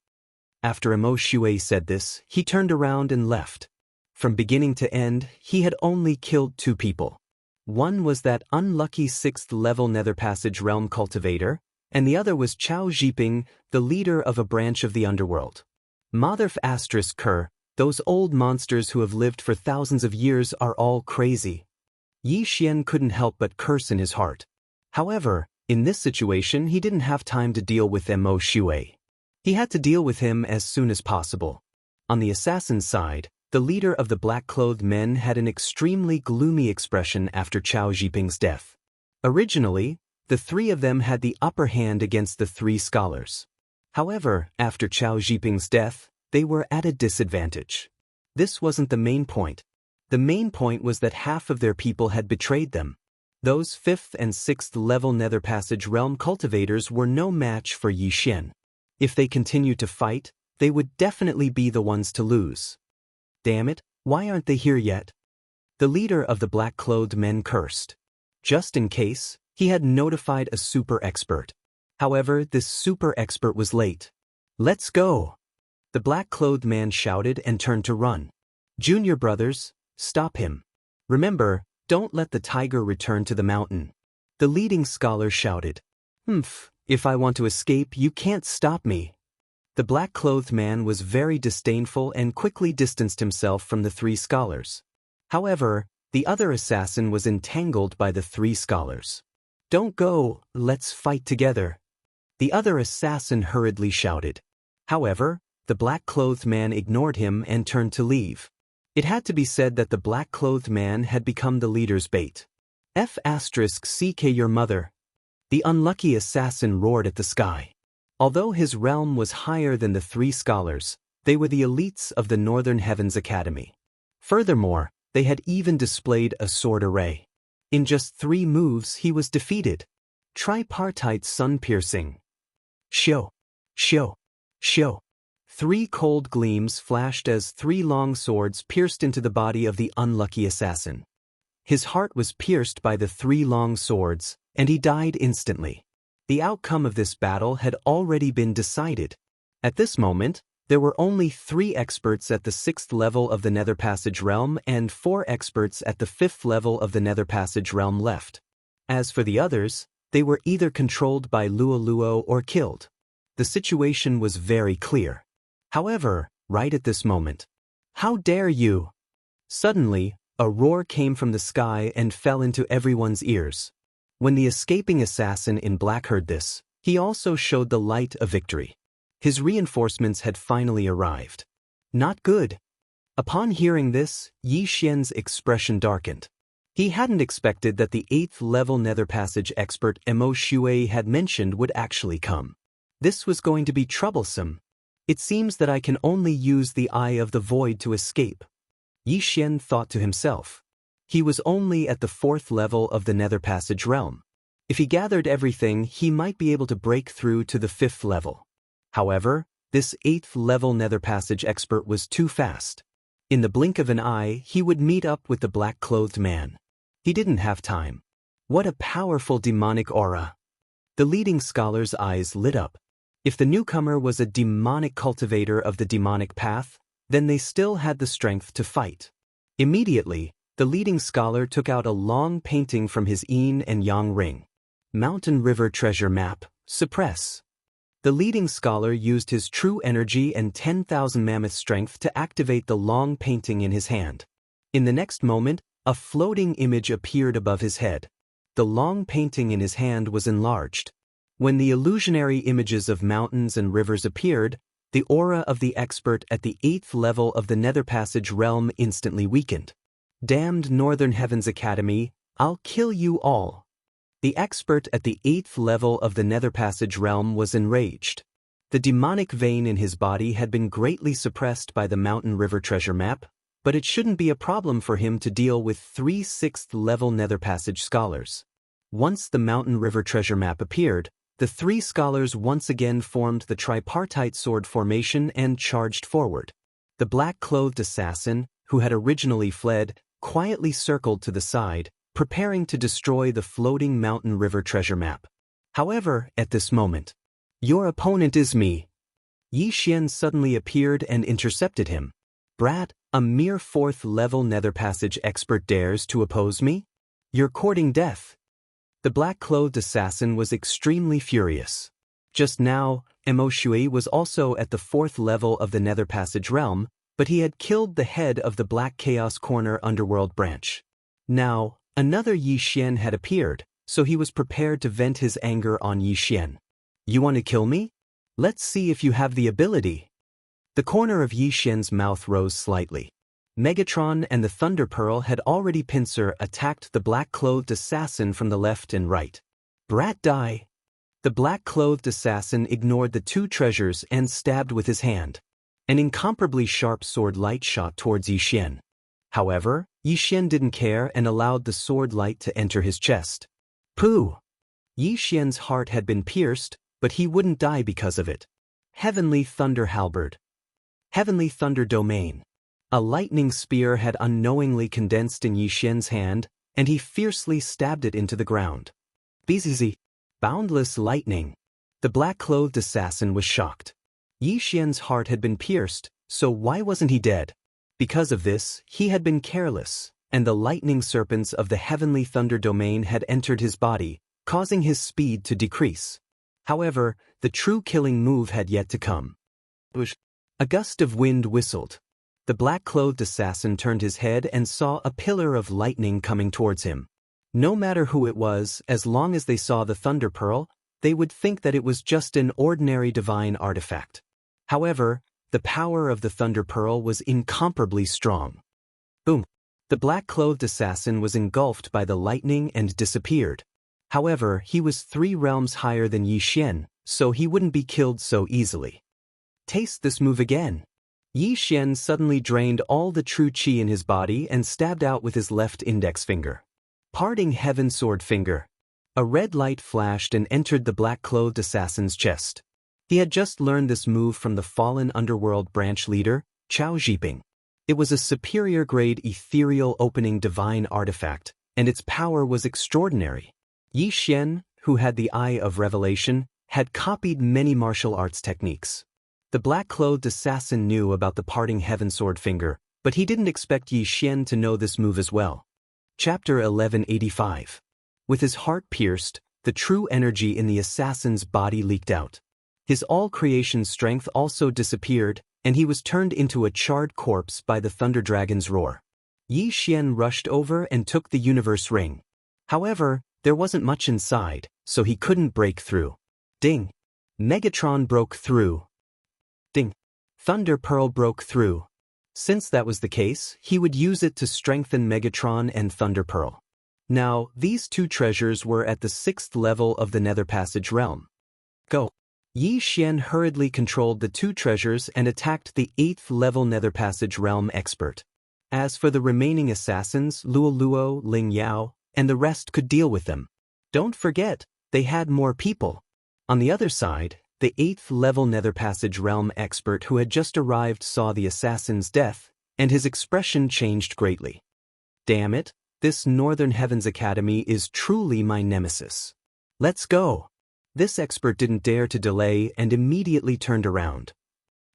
After Mo Shui said this, he turned around and left. From beginning to end, he had only killed 2 people. One was that unlucky 6th-level Nether Passage realm cultivator, and the other was Chao Zhiping, the leader of a branch of the underworld. Mother Ker, those old monsters who have lived for thousands of years are all crazy. Yi Xian couldn't help but curse in his heart. However, in this situation he didn't have time to deal with Mo Shui. He had to deal with him as soon as possible. On the assassin's side, the leader of the black-clothed men had an extremely gloomy expression after Chao Zhiping's death. Originally, the 3 of them had the upper hand against the 3 scholars. However, after Chao Zhiping's death, they were at a disadvantage. This wasn't the main point. The main point was that half of their people had betrayed them. Those 5th and 6th level Nether Passage realm cultivators were no match for Yi Xian. If they continued to fight, they would definitely be the ones to lose. Damn it, why aren't they here yet? The leader of the black-clothed men cursed. Just in case, he had notified a super expert. However, this super expert was late. Let's go! The black-clothed man shouted and turned to run. Junior brothers, stop him. Remember, don't let the tiger return to the mountain. The leading scholar shouted. If I want to escape, you can't stop me. The black-clothed man was very disdainful and quickly distanced himself from the 3 scholars. However, the other assassin was entangled by the 3 scholars. Don't go, let's fight together. The other assassin hurriedly shouted. However, the black-clothed man ignored him and turned to leave. It had to be said that the black-clothed man had become the leader's bait. *CK your mother. The unlucky assassin roared at the sky. Although his realm was higher than the 3 scholars, they were the elites of the Northern Heavens Academy. Furthermore, they had even displayed a sword array. In just 3 moves he was defeated. Tripartite sun-piercing. Shio. 3 cold gleams flashed as 3 long swords pierced into the body of the unlucky assassin. His heart was pierced by the 3 long swords, and he died instantly. The outcome of this battle had already been decided. At this moment, there were only 3 experts at the 6th level of the Nether Passage realm and 4 experts at the 5th level of the Nether Passage realm left. As for the others, they were either controlled by Luo or killed. The situation was very clear. However, right at this moment, how dare you? Suddenly, a roar came from the sky and fell into everyone's ears. When the escaping assassin in black heard this, he also showed the light of victory. His reinforcements had finally arrived. Not good. Upon hearing this, Yi Xian's expression darkened. He hadn't expected that the 8th level Nether Passage expert Mo Shui had mentioned would actually come. This was going to be troublesome. It seems that I can only use the Eye of the Void to escape. Yi Xian thought to himself. He was only at the 4th level of the Nether Passage realm. If he gathered everything, he might be able to break through to the 5th level. However, this 8th level Nether Passage expert was too fast. In the blink of an eye, he would meet up with the black-clothed man. He didn't have time. What a powerful demonic aura! The leading scholar's eyes lit up. If the newcomer was a demonic cultivator of the demonic path, then they still had the strength to fight. Immediately, the leading scholar took out a long painting from his yin and yang ring. Mountain River Treasure Map, suppress. The leading scholar used his true energy and 10,000 mammoth strength to activate the long painting in his hand. In the next moment, a floating image appeared above his head. The long painting in his hand was enlarged. When the illusionary images of mountains and rivers appeared, the aura of the expert at the 8th level of the Nether Passage realm instantly weakened. Damned Northern Heavens Academy, I'll kill you all. The expert at the 8th level of the Nether Passage realm was enraged. The demonic vein in his body had been greatly suppressed by the Mountain River treasure map, but it shouldn't be a problem for him to deal with 3 6th level Nether Passage scholars. Once the Mountain River treasure map appeared, the 3 scholars once again formed the tripartite sword formation and charged forward. The black-clothed assassin, who had originally fled, quietly circled to the side, preparing to destroy the floating Mountain River treasure map. However, at this moment, "Your opponent is me." Yi Xian suddenly appeared and intercepted him. "Brat, a mere 4th level Nether Passage expert dares to oppose me? You're courting death." The black-clothed assassin was extremely furious. Just now, Mo Shui was also at the 4th level of the Nether Passage realm, but he had killed the head of the Black Chaos Corner underworld branch. Now, another Yi Xian had appeared, so he was prepared to vent his anger on Yi Xian. "You want to kill me? Let's see if you have the ability." The corner of Yi Xian's mouth rose slightly. Megatron and the Thunder Pearl had already pincer attacked the black-clothed assassin from the left and right. "Brat, die!" The black-clothed assassin ignored the 2 treasures and stabbed with his hand. An incomparably sharp sword light shot towards Yi Xian. However, Yi Xian didn't care and allowed the sword light to enter his chest. Pooh! Yi Xian's heart had been pierced, but he wouldn't die because of it. Heavenly Thunder Halberd. Heavenly Thunder Domain. A lightning spear had unknowingly condensed in Yi Xian's hand, and he fiercely stabbed it into the ground. Bzz. Boundless lightning. The black-clothed assassin was shocked. Yi Xian's heart had been pierced, so why wasn't he dead? Because of this, he had been careless, and the lightning serpents of the Heavenly Thunder Domain had entered his body, causing his speed to decrease. However, the true killing move had yet to come. A gust of wind whistled. The black-clothed assassin turned his head and saw a pillar of lightning coming towards him. No matter who it was, as long as they saw the Thunder Pearl, they would think that it was just an ordinary divine artifact. However, the power of the Thunder Pearl was incomparably strong. Boom! The black-clothed assassin was engulfed by the lightning and disappeared. However, he was 3 realms higher than Yi Xian, so he wouldn't be killed so easily. Taste this move again. Yi Xian suddenly drained all the true qi in his body and stabbed out with his left index finger. Parting Heaven Sword Finger. A red light flashed and entered the black-clothed assassin's chest. He had just learned this move from the fallen underworld branch leader, Chao Zhiping. It was a superior-grade ethereal opening divine artifact, and its power was extraordinary. Yi Xian, who had the Eye of Revelation, had copied many martial arts techniques. The black-clothed assassin knew about the Parting Heaven Sword Finger, but he didn't expect Yi Xian to know this move as well. Chapter 1185. With his heart pierced, the true energy in the assassin's body leaked out. His all-creation strength also disappeared, and he was turned into a charred corpse by the Thunder Dragon's roar. Yi Xian rushed over and took the universe ring. However, there wasn't much inside, so he couldn't break through. Ding! Megatron broke through. Ding! Thunder Pearl broke through. Since that was the case, he would use it to strengthen Megatron and Thunder Pearl. Now, these 2 treasures were at the 6th level of the Nether Passage realm. Go! Yi Xian hurriedly controlled the 2 treasures and attacked the 8th level Nether Passage realm expert. As for the remaining assassins, Luo Luo, Ling Yao, and the rest could deal with them. Don't forget, they had more people. On the other side, the 8th level Nether Passage realm expert who had just arrived saw the assassin's death, and his expression changed greatly. Damn it, this Northern Heavens Academy is truly my nemesis. Let's go. This expert didn't dare to delay and immediately turned around.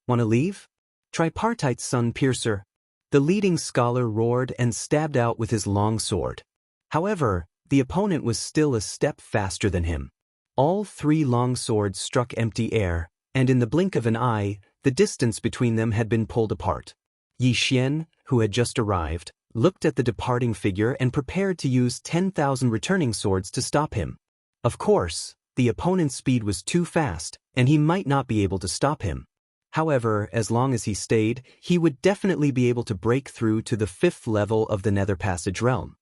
Wanna leave? Tripartite Sun Piercer. The leading scholar roared and stabbed out with his long sword. However, the opponent was still a step faster than him. All three long swords struck empty air, and in the blink of an eye, the distance between them had been pulled apart. Yi Xian, who had just arrived, looked at the departing figure and prepared to use 10,000 returning swords to stop him. Of course, the opponent's speed was too fast, and he might not be able to stop him. However, as long as he stayed, he would definitely be able to break through to the 5th level of the Nether Passage realm.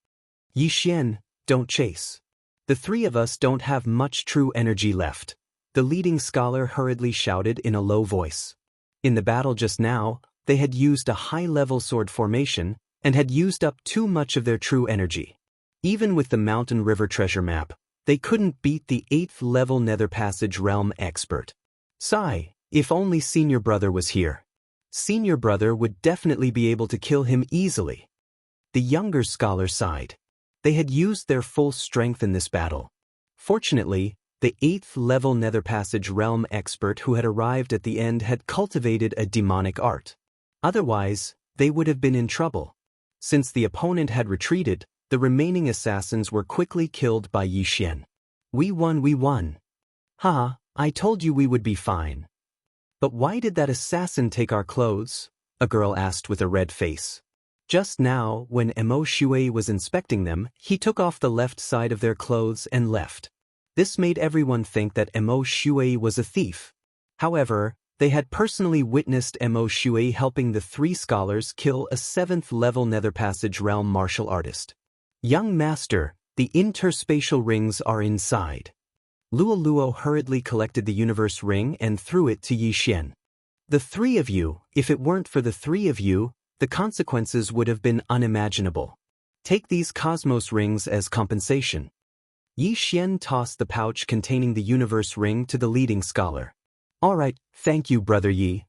Yi Xian, don't chase. The three of us don't have much true energy left, the leading scholar hurriedly shouted in a low voice. In the battle just now, they had used a high-level sword formation and had used up too much of their true energy. Even with the Mountain River treasure map, they couldn't beat the 8th level Nether Passage realm expert. Sigh, if only Senior Brother was here. Senior Brother would definitely be able to kill him easily. The younger scholar sighed. They had used their full strength in this battle. Fortunately, the 8th level Nether Passage realm expert who had arrived at the end had cultivated a demonic art. Otherwise, they would have been in trouble. Since the opponent had retreated, the remaining assassins were quickly killed by Yi Xian. We won. Ha, I told you we would be fine. But why did that assassin take our clothes? A girl asked with a red face. Just now, when Mo Shui was inspecting them, he took off the left side of their clothes and left. This made everyone think that Mo Shui was a thief. However, they had personally witnessed Mo Shui helping the three scholars kill a 7th level Nether Passage realm martial artist. Young master, the interspatial rings are inside. Luo hurriedly collected the universe ring and threw it to Yi Xian. The three of you, if it weren't for the three of you, the consequences would have been unimaginable. Take these cosmos rings as compensation. Yi Xian tossed the pouch containing the universe ring to the leading scholar. All right, thank you, Brother Yi.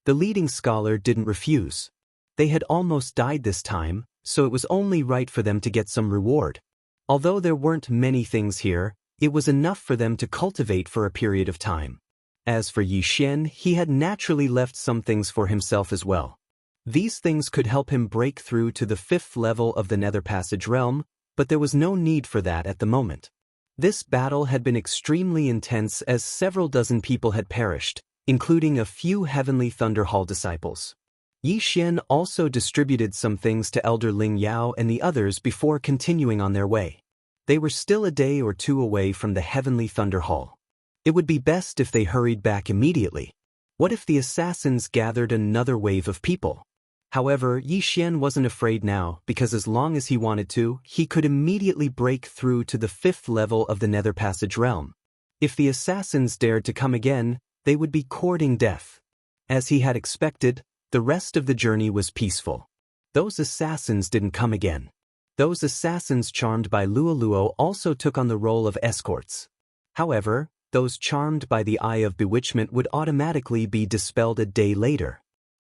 The leading scholar didn't refuse. They had almost died this time, so it was only right for them to get some reward. Although there weren't many things here, it was enough for them to cultivate for a period of time. As for Yi Xian, he had naturally left some things for himself as well. These things could help him break through to the 5th level of the Nether Passage realm, but there was no need for that at the moment. This battle had been extremely intense as several dozen people had perished, including a few Heavenly Thunder Hall disciples. Yi Xian also distributed some things to Elder Ling Yao and the others before continuing on their way. They were still a day or two away from the Heavenly Thunder Hall. It would be best if they hurried back immediately. What if the assassins gathered another wave of people? However, Yi Xian wasn't afraid now because as long as he wanted to, he could immediately break through to the 5th level of the Nether Passage realm. If the assassins dared to come again, they would be courting death. As he had expected, the rest of the journey was peaceful. Those assassins didn't come again. Those assassins charmed by Luo also took on the role of escorts. However, those charmed by the Eye of Bewitchment would automatically be dispelled a day later.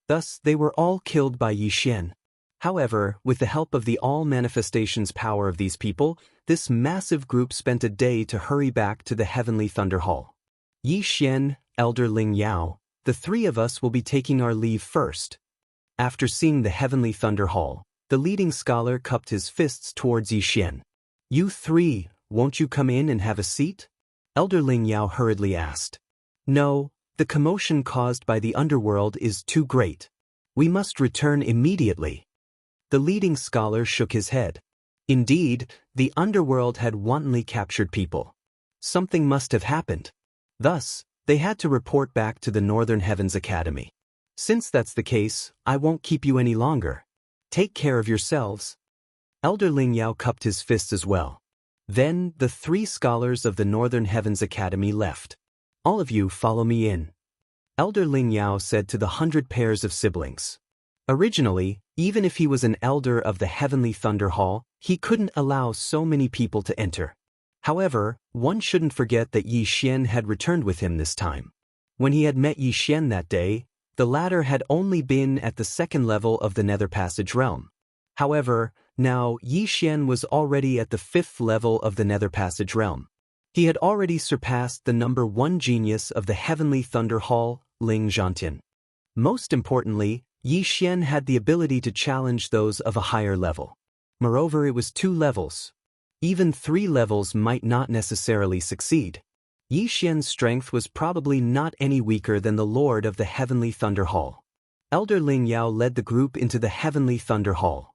Thus, they were all killed by Yi Xian. However, with the help of the all-manifestations power of these people, this massive group spent a day to hurry back to the Heavenly Thunder Hall. Yi Xian, Elder Ling Yao, the three of us will be taking our leave first. After seeing the Heavenly Thunder Hall, the leading scholar cupped his fists towards Yi Xian. You three, won't you come in and have a seat? Elder Ling Yao hurriedly asked. No. The commotion caused by the underworld is too great. We must return immediately. The leading scholar shook his head. Indeed, the underworld had wantonly captured people. Something must have happened. Thus, they had to report back to the Northern Heavens Academy. Since that's the case, I won't keep you any longer. Take care of yourselves. Elder Ling Yao cupped his fists as well. Then, the three scholars of the Northern Heavens Academy left. All of you follow me in. Elder Ling Yao said to the 100 pairs of siblings. Originally, even if he was an elder of the Heavenly Thunder Hall, he couldn't allow so many people to enter. However, one shouldn't forget that Yi Xian had returned with him this time. When he had met Yi Xian that day, the latter had only been at the 2nd level of the Nether Passage realm. However, now Yi Xian was already at the 5th level of the Nether Passage realm. He had already surpassed the number 1 genius of the Heavenly Thunder Hall, Ling Zhantian. Most importantly, Yi Xian had the ability to challenge those of a higher level. Moreover, it was 2 levels. Even 3 levels might not necessarily succeed. Yi Xian's strength was probably not any weaker than the Lord of the Heavenly Thunder Hall. Elder Ling Yao led the group into the Heavenly Thunder Hall.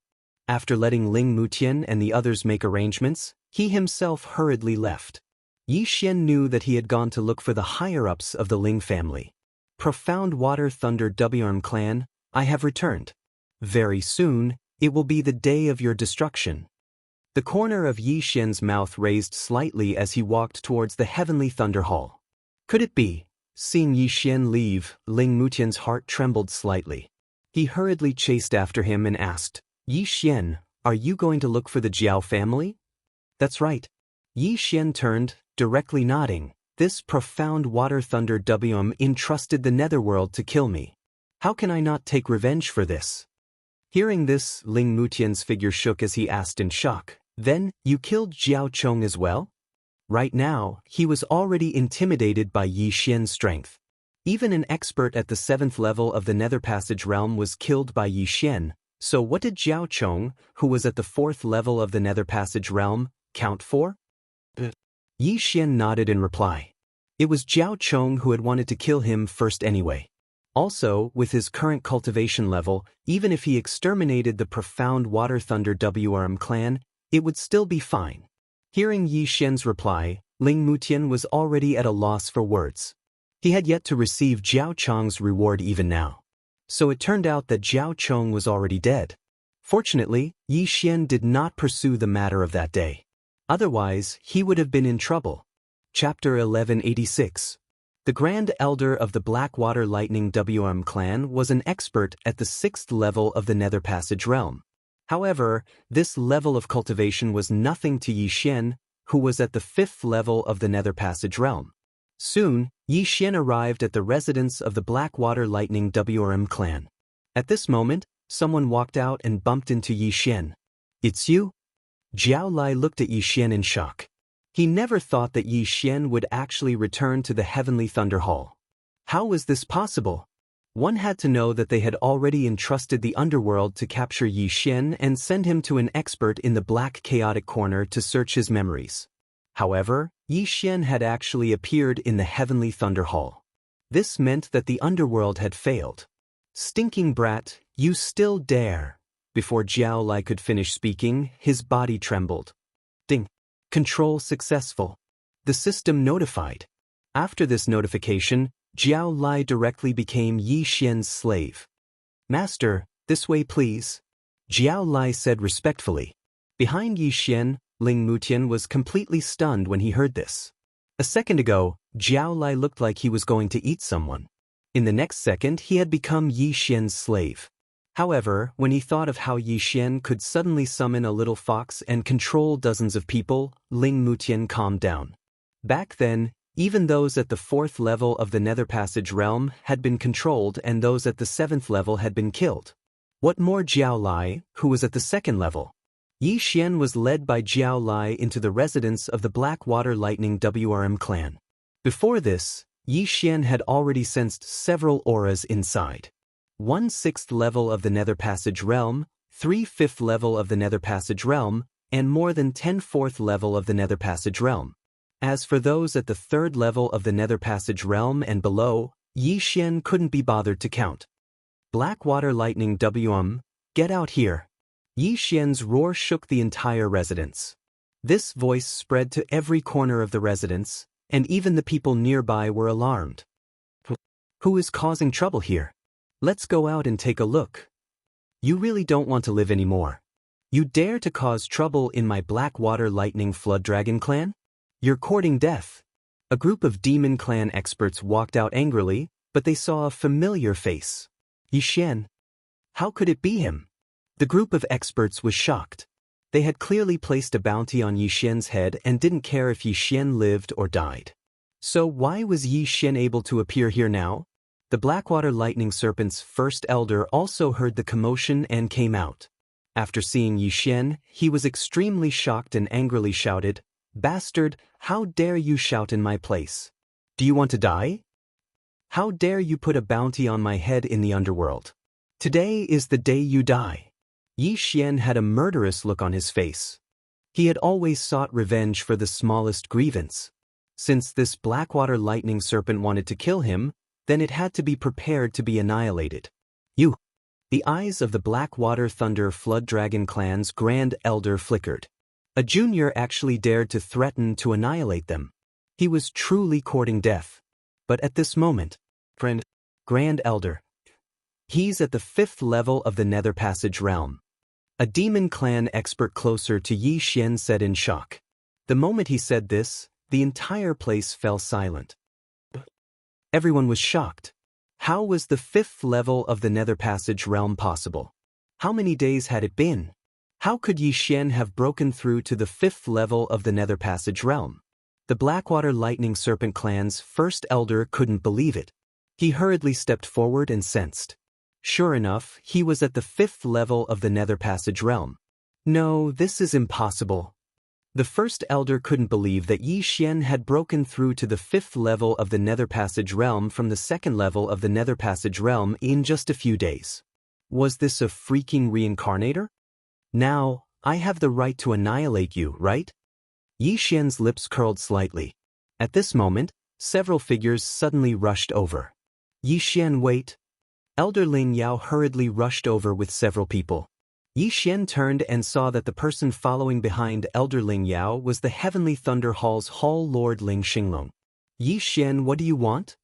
After letting Ling Mutian and the others make arrangements, he himself hurriedly left. Yi Xian knew that he had gone to look for the higher-ups of the Ling family. Profound Water Thunder WRM clan, I have returned. Very soon, it will be the day of your destruction. The corner of Yi Xian's mouth raised slightly as he walked towards the Heavenly Thunder Hall. Could it be? Seeing Yi Xian leave, Ling Mutian's heart trembled slightly. He hurriedly chased after him and asked, Yi Xian, are you going to look for the Jiao family? That's right. Yi Xian turned, directly nodding. This profound water thunder WM entrusted the netherworld to kill me. How can I not take revenge for this? Hearing this, Ling Mutian's figure shook as he asked in shock, Then, you killed Jiao Chong as well? Right now, he was already intimidated by Yi Xian's strength. Even an expert at the 7th level of the Nether Passage realm was killed by Yi Xian, so what did Jiao Chong, who was at the 4th level of the Nether Passage realm, count for? Yi Xian nodded in reply. It was Jiao Chong who had wanted to kill him first anyway. Also, with his current cultivation level, even if he exterminated the profound Water Thunder WRM clan, it would still be fine. Hearing Yi Xian's reply, Ling Mutian was already at a loss for words. He had yet to receive Jiao Chong's reward even now. So it turned out that Jiao Chong was already dead. Fortunately, Yi Xian did not pursue the matter of that day. Otherwise, he would have been in trouble. Chapter 1186. The Grand Elder of the Blackwater Lightning WM clan was an expert at the 6th level of the Nether Passage realm. However, this level of cultivation was nothing to Yi Xian, who was at the 5th level of the Nether Passage realm. Soon, Yi Xian arrived at the residence of the Blackwater Lightning WRM clan. At this moment, someone walked out and bumped into Yi Xian. It's you? Jiao Lai looked at Yi Xian in shock. He never thought that Yi Xian would actually return to the Heavenly Thunder Hall. How was this possible? One had to know that they had already entrusted the underworld to capture Yi Xian and send him to an expert in the Black Chaotic Corner to search his memories. However, Yi Xian had actually appeared in the Heavenly Thunder Hall. This meant that the underworld had failed. Stinking brat, you still dare. Before Jiao Lai could finish speaking, his body trembled. Ding. Control successful. The system notified. After this notification, Jiao Lai directly became Yi Xian's slave. Master, this way please. Jiao Lai said respectfully. Behind Yi Xian, Ling Mutian was completely stunned when he heard this. A second ago, Jiao Lai looked like he was going to eat someone. In the next second, he had become Yi Xian's slave. However, when he thought of how Yi Xian could suddenly summon a little fox and control dozens of people, Ling Mutian calmed down. Back then, even those at the 4th level of the Nether Passage realm had been controlled and those at the 7th level had been killed. What more Jiao Lai, who was at the 2nd level? Yi Xian was led by Jiao Lai into the residence of the Blackwater Lightning WRM clan. Before this, Yi Xian had already sensed several auras inside. 1/6th level of the Nether Passage realm, 3/5th level of the Nether Passage realm, and more than 10/4th level of the Nether Passage realm. As for those at the 3rd level of the Nether Passage realm and below, Yi Xian couldn't be bothered to count. Blackwater Lightning WM, get out here. Yi Xian's roar shook the entire residence. This voice spread to every corner of the residence, and even the people nearby were alarmed. Who is causing trouble here? Let's go out and take a look. You really don't want to live anymore. You dare to cause trouble in my Blackwater Lightning Flood Dragon clan? You're courting death. A group of Demon Clan experts walked out angrily, but they saw a familiar face. Yi Xian. How could it be him? The group of experts was shocked. They had clearly placed a bounty on Yi Xian's head and didn't care if Yi Xian lived or died. So why was Yi Xian able to appear here now? The Blackwater Lightning Serpent's first elder also heard the commotion and came out. After seeing Yi Xian, he was extremely shocked and angrily shouted, Bastard, how dare you shout in my place? Do you want to die? How dare you put a bounty on my head in the underworld? Today is the day you die. Yi Xian had a murderous look on his face. He had always sought revenge for the smallest grievance. Since this Blackwater lightning serpent wanted to kill him, then it had to be prepared to be annihilated. You. The eyes of the Blackwater Thunder Flood Dragon clan's Grand Elder flickered. A junior actually dared to threaten to annihilate them. He was truly courting death. But at this moment, Grand Elder. He's at the 5th level of the Nether Passage realm. A demon clan expert closer to Yi Xian said in shock. The moment he said this, the entire place fell silent. Everyone was shocked. How was the 5th level of the Nether Passage realm possible? How many days had it been? How could Yi Xian have broken through to the 5th level of the Nether Passage realm? The Blackwater Lightning Serpent clan's first elder couldn't believe it. He hurriedly stepped forward and sensed. Sure enough, he was at the 5th level of the Nether Passage realm. No, this is impossible. The first elder couldn't believe that Yi Xian had broken through to the 5th level of the Nether Passage realm from the 2nd level of the Nether Passage realm in just a few days. Was this a freaking reincarnator? Now, I have the right to annihilate you, right? Yi Xian's lips curled slightly. At this moment, several figures suddenly rushed over. Yi Xian, wait. Elder Ling Yao hurriedly rushed over with several people. Yi Xian turned and saw that the person following behind Elder Ling Yao was the Heavenly Thunder Hall's Hall Lord Ling Xinglong. Yi Xian, what do you want?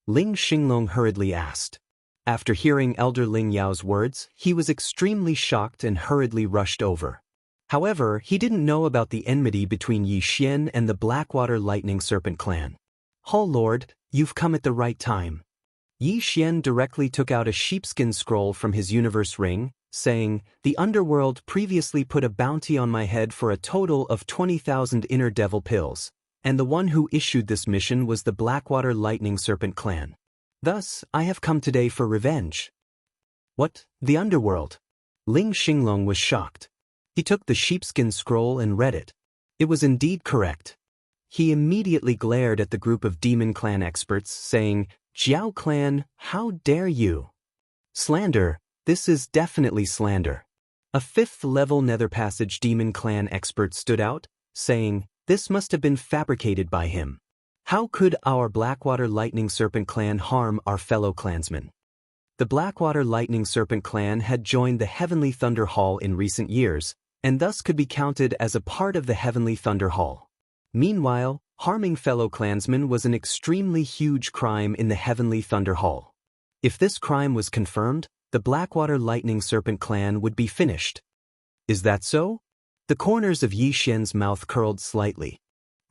Ling Xinglong hurriedly asked. After hearing Elder Ling Yao's words, he was extremely shocked and hurriedly rushed over. However, he didn't know about the enmity between Yi Xian and the Blackwater Lightning Serpent clan. Hall Lord, you've come at the right time. Yi Xian directly took out a sheepskin scroll from his universe ring, saying, the underworld previously put a bounty on my head for a total of 20,000 inner devil pills, and the one who issued this mission was the Blackwater Lightning Serpent clan. Thus, I have come today for revenge. What? The underworld? Ling Xinglong was shocked. He took the sheepskin scroll and read it. It was indeed correct. He immediately glared at the group of demon clan experts, saying, Jiao clan, how dare you? Slander, this is definitely slander. A 5th level Nether Passage demon clan expert stood out, saying, this must have been fabricated by him. How could our Blackwater Lightning Serpent clan harm our fellow clansmen? The Blackwater Lightning Serpent clan had joined the Heavenly Thunder Hall in recent years, and thus could be counted as a part of the Heavenly Thunder Hall. Meanwhile, harming fellow clansmen was an extremely huge crime in the Heavenly Thunder Hall. If this crime was confirmed, the Blackwater Lightning Serpent clan would be finished. Is that so? The corners of Yi Xian's mouth curled slightly.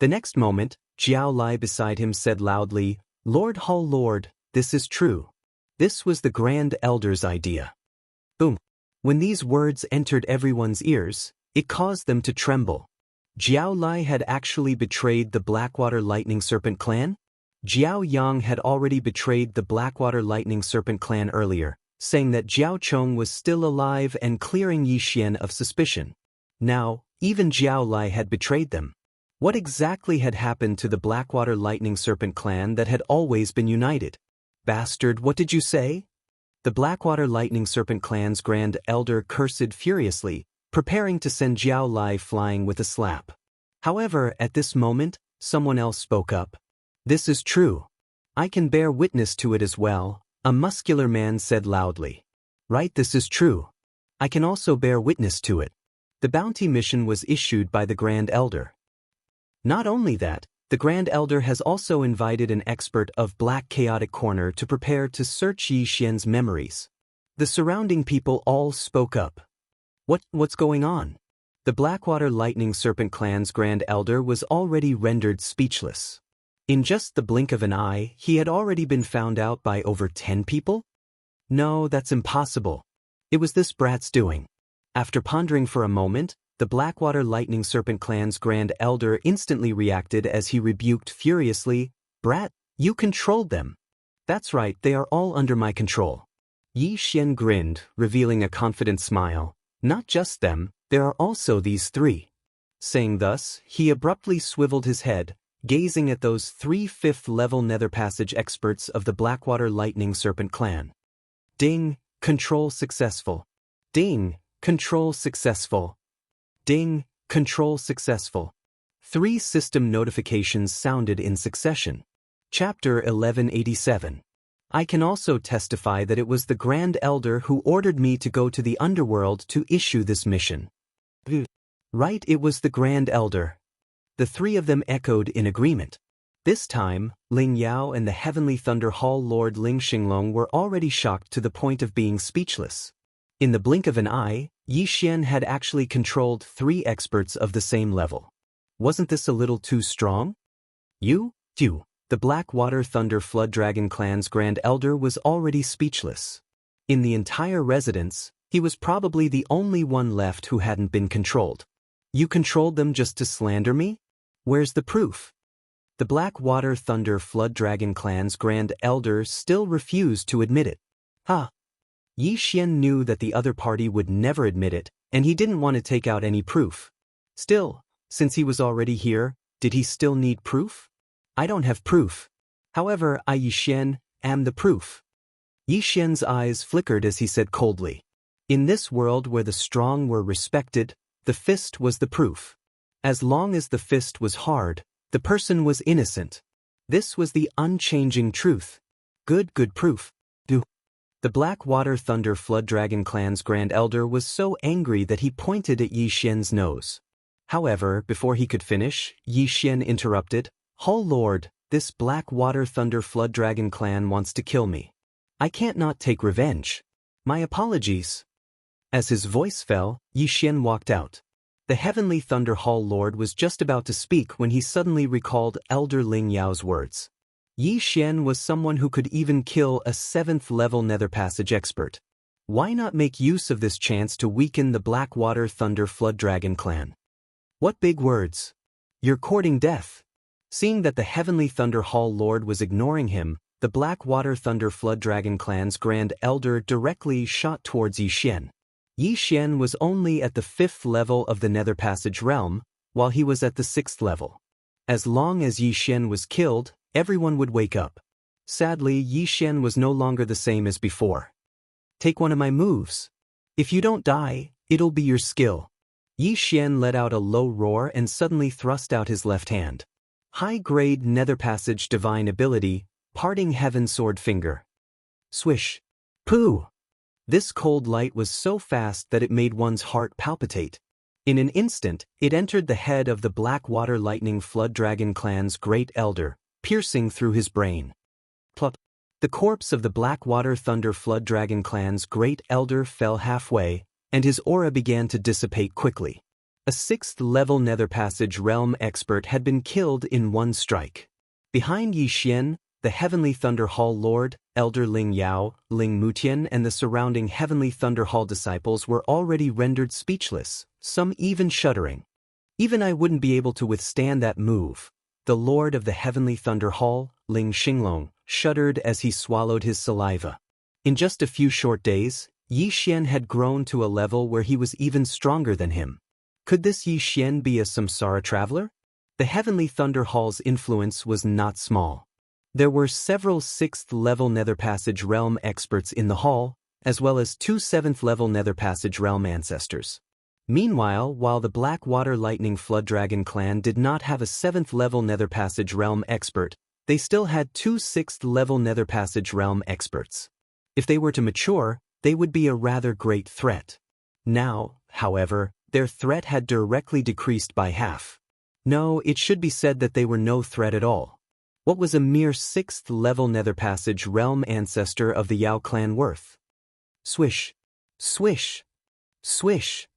The next moment, Jiao Lai beside him said loudly, Lord Hall Lord, this is true. This was the Grand Elder's idea. Boom. When these words entered everyone's ears, it caused them to tremble. Jiao Lai had actually betrayed the Blackwater Lightning Serpent clan? Jiao Yang had already betrayed the Blackwater Lightning Serpent clan earlier, saying that Jiao Chong was still alive and clearing Yi Xian of suspicion. Now, even Jiao Lai had betrayed them. What exactly had happened to the Blackwater Lightning Serpent clan that had always been united? Bastard, what did you say? The Blackwater Lightning Serpent clan's Grand Elder cursed furiously, preparing to send Jiao Lai flying with a slap. However, at this moment, someone else spoke up. This is true. I can bear witness to it as well, a muscular man said loudly. Right, this is true. I can also bear witness to it. The bounty mission was issued by the Grand Elder. Not only that, the Grand Elder has also invited an expert of Black Chaotic Corner to prepare to search Yi Xian's memories. The surrounding people all spoke up. What's going on? The Blackwater Lightning Serpent clan's Grand Elder was already rendered speechless. In just the blink of an eye, he had already been found out by over 10 people? No, that's impossible. It was this brat's doing. After pondering for a moment, the Blackwater Lightning Serpent clan's Grand Elder instantly reacted as he rebuked furiously, Brat, you controlled them. That's right, they are all under my control. Yi Xian grinned, revealing a confident smile. Not just them, there are also these 3. Saying thus, he abruptly swiveled his head, gazing at those 3 5th-level Nether Passage experts of the Blackwater Lightning Serpent clan. Ding, control successful. Ding, control successful. Ding, control successful. 3 system notifications sounded in succession. Chapter 1187. I can also testify that it was the Grand Elder who ordered me to go to the underworld to issue this mission. Right, it was the Grand Elder. The 3 of them echoed in agreement. This time, Ling Yao and the Heavenly Thunder Hall Lord Ling Xinglong were already shocked to the point of being speechless. In the blink of an eye, Yi Xian had actually controlled 3 experts of the same level. Wasn't this a little too strong? You, the Blackwater Thunder Flood Dragon Clan's Grand Elder was already speechless. In the entire residence, he was probably the only one left who hadn't been controlled. You controlled them just to slander me? Where's the proof? The Blackwater Thunder Flood Dragon Clan's Grand Elder still refused to admit it. Yi Xian knew that the other party would never admit it, and he didn't want to take out any proof. Still, since he was already here, did he still need proof? I don't have proof. However, I, Yi Xian, am the proof. Yi Xian's eyes flickered as he said coldly. In this world where the strong were respected, the fist was the proof. As long as the fist was hard, the person was innocent. This was the unchanging truth. Good proof. The Blackwater Thunder Flood Dragon Clan's Grand Elder was so angry that he pointed at Yi Xian's nose. However, before he could finish, Yi Xian interrupted. "Oh Lord, this Blackwater Thunder Flood Dragon Clan wants to kill me. I can't not take revenge. My apologies." As his voice fell, Yi Xian walked out. The Heavenly Thunder Hall Lord was just about to speak when he suddenly recalled Elder Ling Yao's words. Yi Xian was someone who could even kill a 7th-level Nether Passage expert. Why not make use of this chance to weaken the Blackwater Thunder Flood Dragon Clan? What big words! You're courting death. Seeing that the Heavenly Thunder Hall Lord was ignoring him, the Blackwater Thunder Flood Dragon Clan's Grand Elder directly shot towards Yi Xian. Yi Xian was only at the 5th level of the Nether Passage realm, while he was at the 6th level. As long as Yi Xian was killed, everyone would wake up. Sadly, Yi Xian was no longer the same as before. Take one of my moves. If you don't die, it'll be your skill. Yi Xian let out a low roar and suddenly thrust out his left hand. High-grade Nether Passage Divine Ability, Parting Heaven Sword Finger. Swish. Pooh! This cold light was so fast that it made one's heart palpitate. In an instant, it entered the head of the Blackwater Lightning Flood Dragon Clan's Great Elder, piercing through his brain. Plop. The corpse of the Blackwater Thunder Flood Dragon Clan's Great Elder fell halfway, and his aura began to dissipate quickly. A 6th-level Nether Passage realm expert had been killed in one strike. Behind Yi Xian, the Heavenly Thunder Hall Lord, Elder Ling Yao, Ling Mutian and the surrounding Heavenly Thunder Hall disciples were already rendered speechless, some even shuddering. Even I wouldn't be able to withstand that move. The Lord of the Heavenly Thunder Hall, Ling Xinglong, shuddered as he swallowed his saliva. In just a few short days, Yi Xian had grown to a level where he was even stronger than him. Could this Yi Xian be a samsara traveler? The Heavenly Thunder Hall's influence was not small. There were several 6th-level Nether Passage realm experts in the hall, as well as 2 7th-level Nether Passage realm ancestors. Meanwhile, while the Blackwater Lightning Flood Dragon Clan did not have a 7th-level Nether Passage realm expert, they still had 2 6th-level Nether Passage realm experts. If they were to mature, they would be a rather great threat. Now, however, their threat had directly decreased by half. No, it should be said that they were no threat at all. What was a mere 6th-level Nether Passage realm ancestor of the Yao clan worth? Swish. Swish. Swish.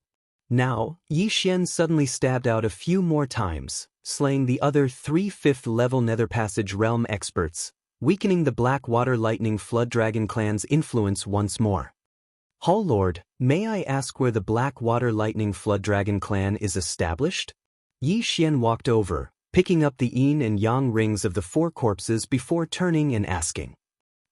Now, Yi Xian suddenly stabbed out a few more times, slaying the other 3 5th-level Nether Passage realm experts, weakening the Blackwater Lightning Flood Dragon Clan's influence once more. Hall Lord, may I ask where the Blackwater Lightning Flood Dragon Clan is established? Yi Xian walked over, picking up the yin and yang rings of the 4 corpses before turning and asking.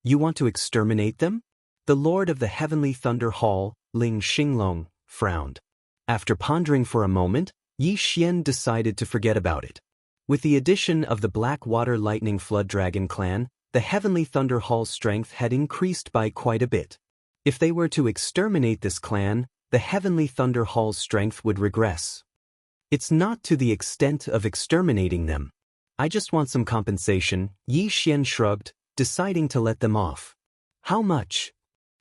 You want to exterminate them? The Lord of the Heavenly Thunder Hall, Ling Xinglong, frowned. After pondering for a moment, Yi Xian decided to forget about it. With the addition of the Blackwater Lightning Flood Dragon Clan, the Heavenly Thunder Hall's strength had increased by quite a bit. If they were to exterminate this clan, the Heavenly Thunder Hall's strength would regress. It's not to the extent of exterminating them. I just want some compensation, Yi Xian shrugged, deciding to let them off. How much?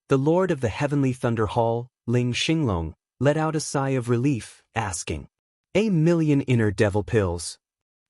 The Lord of the Heavenly Thunder Hall, Ling Xinglong, let out a sigh of relief, asking. 1,000,000 inner devil pills.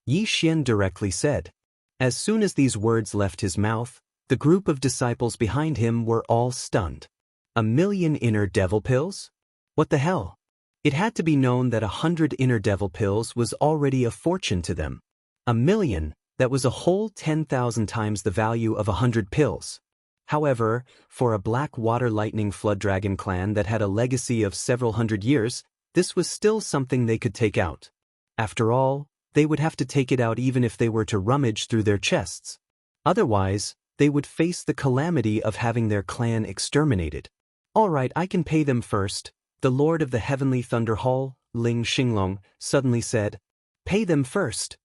Yi Xian directly said. As soon as these words left his mouth, the group of disciples behind him were all stunned. 1,000,000 inner devil pills? What the hell? It had to be known that 100 inner devil pills was already a fortune to them. 1,000,000, that was a whole 10,000 times the value of 100 pills. However, for a black water lightning flood dragon clan that had a legacy of several hundred years, this was still something they could take out. After all, they would have to take it out even if they were to rummage through their chests. Otherwise, they would face the calamity of having their clan exterminated. All right, I can pay them first, the Lord of the Heavenly Thunder Hall, Ling Xinglong, suddenly said. Pay them first.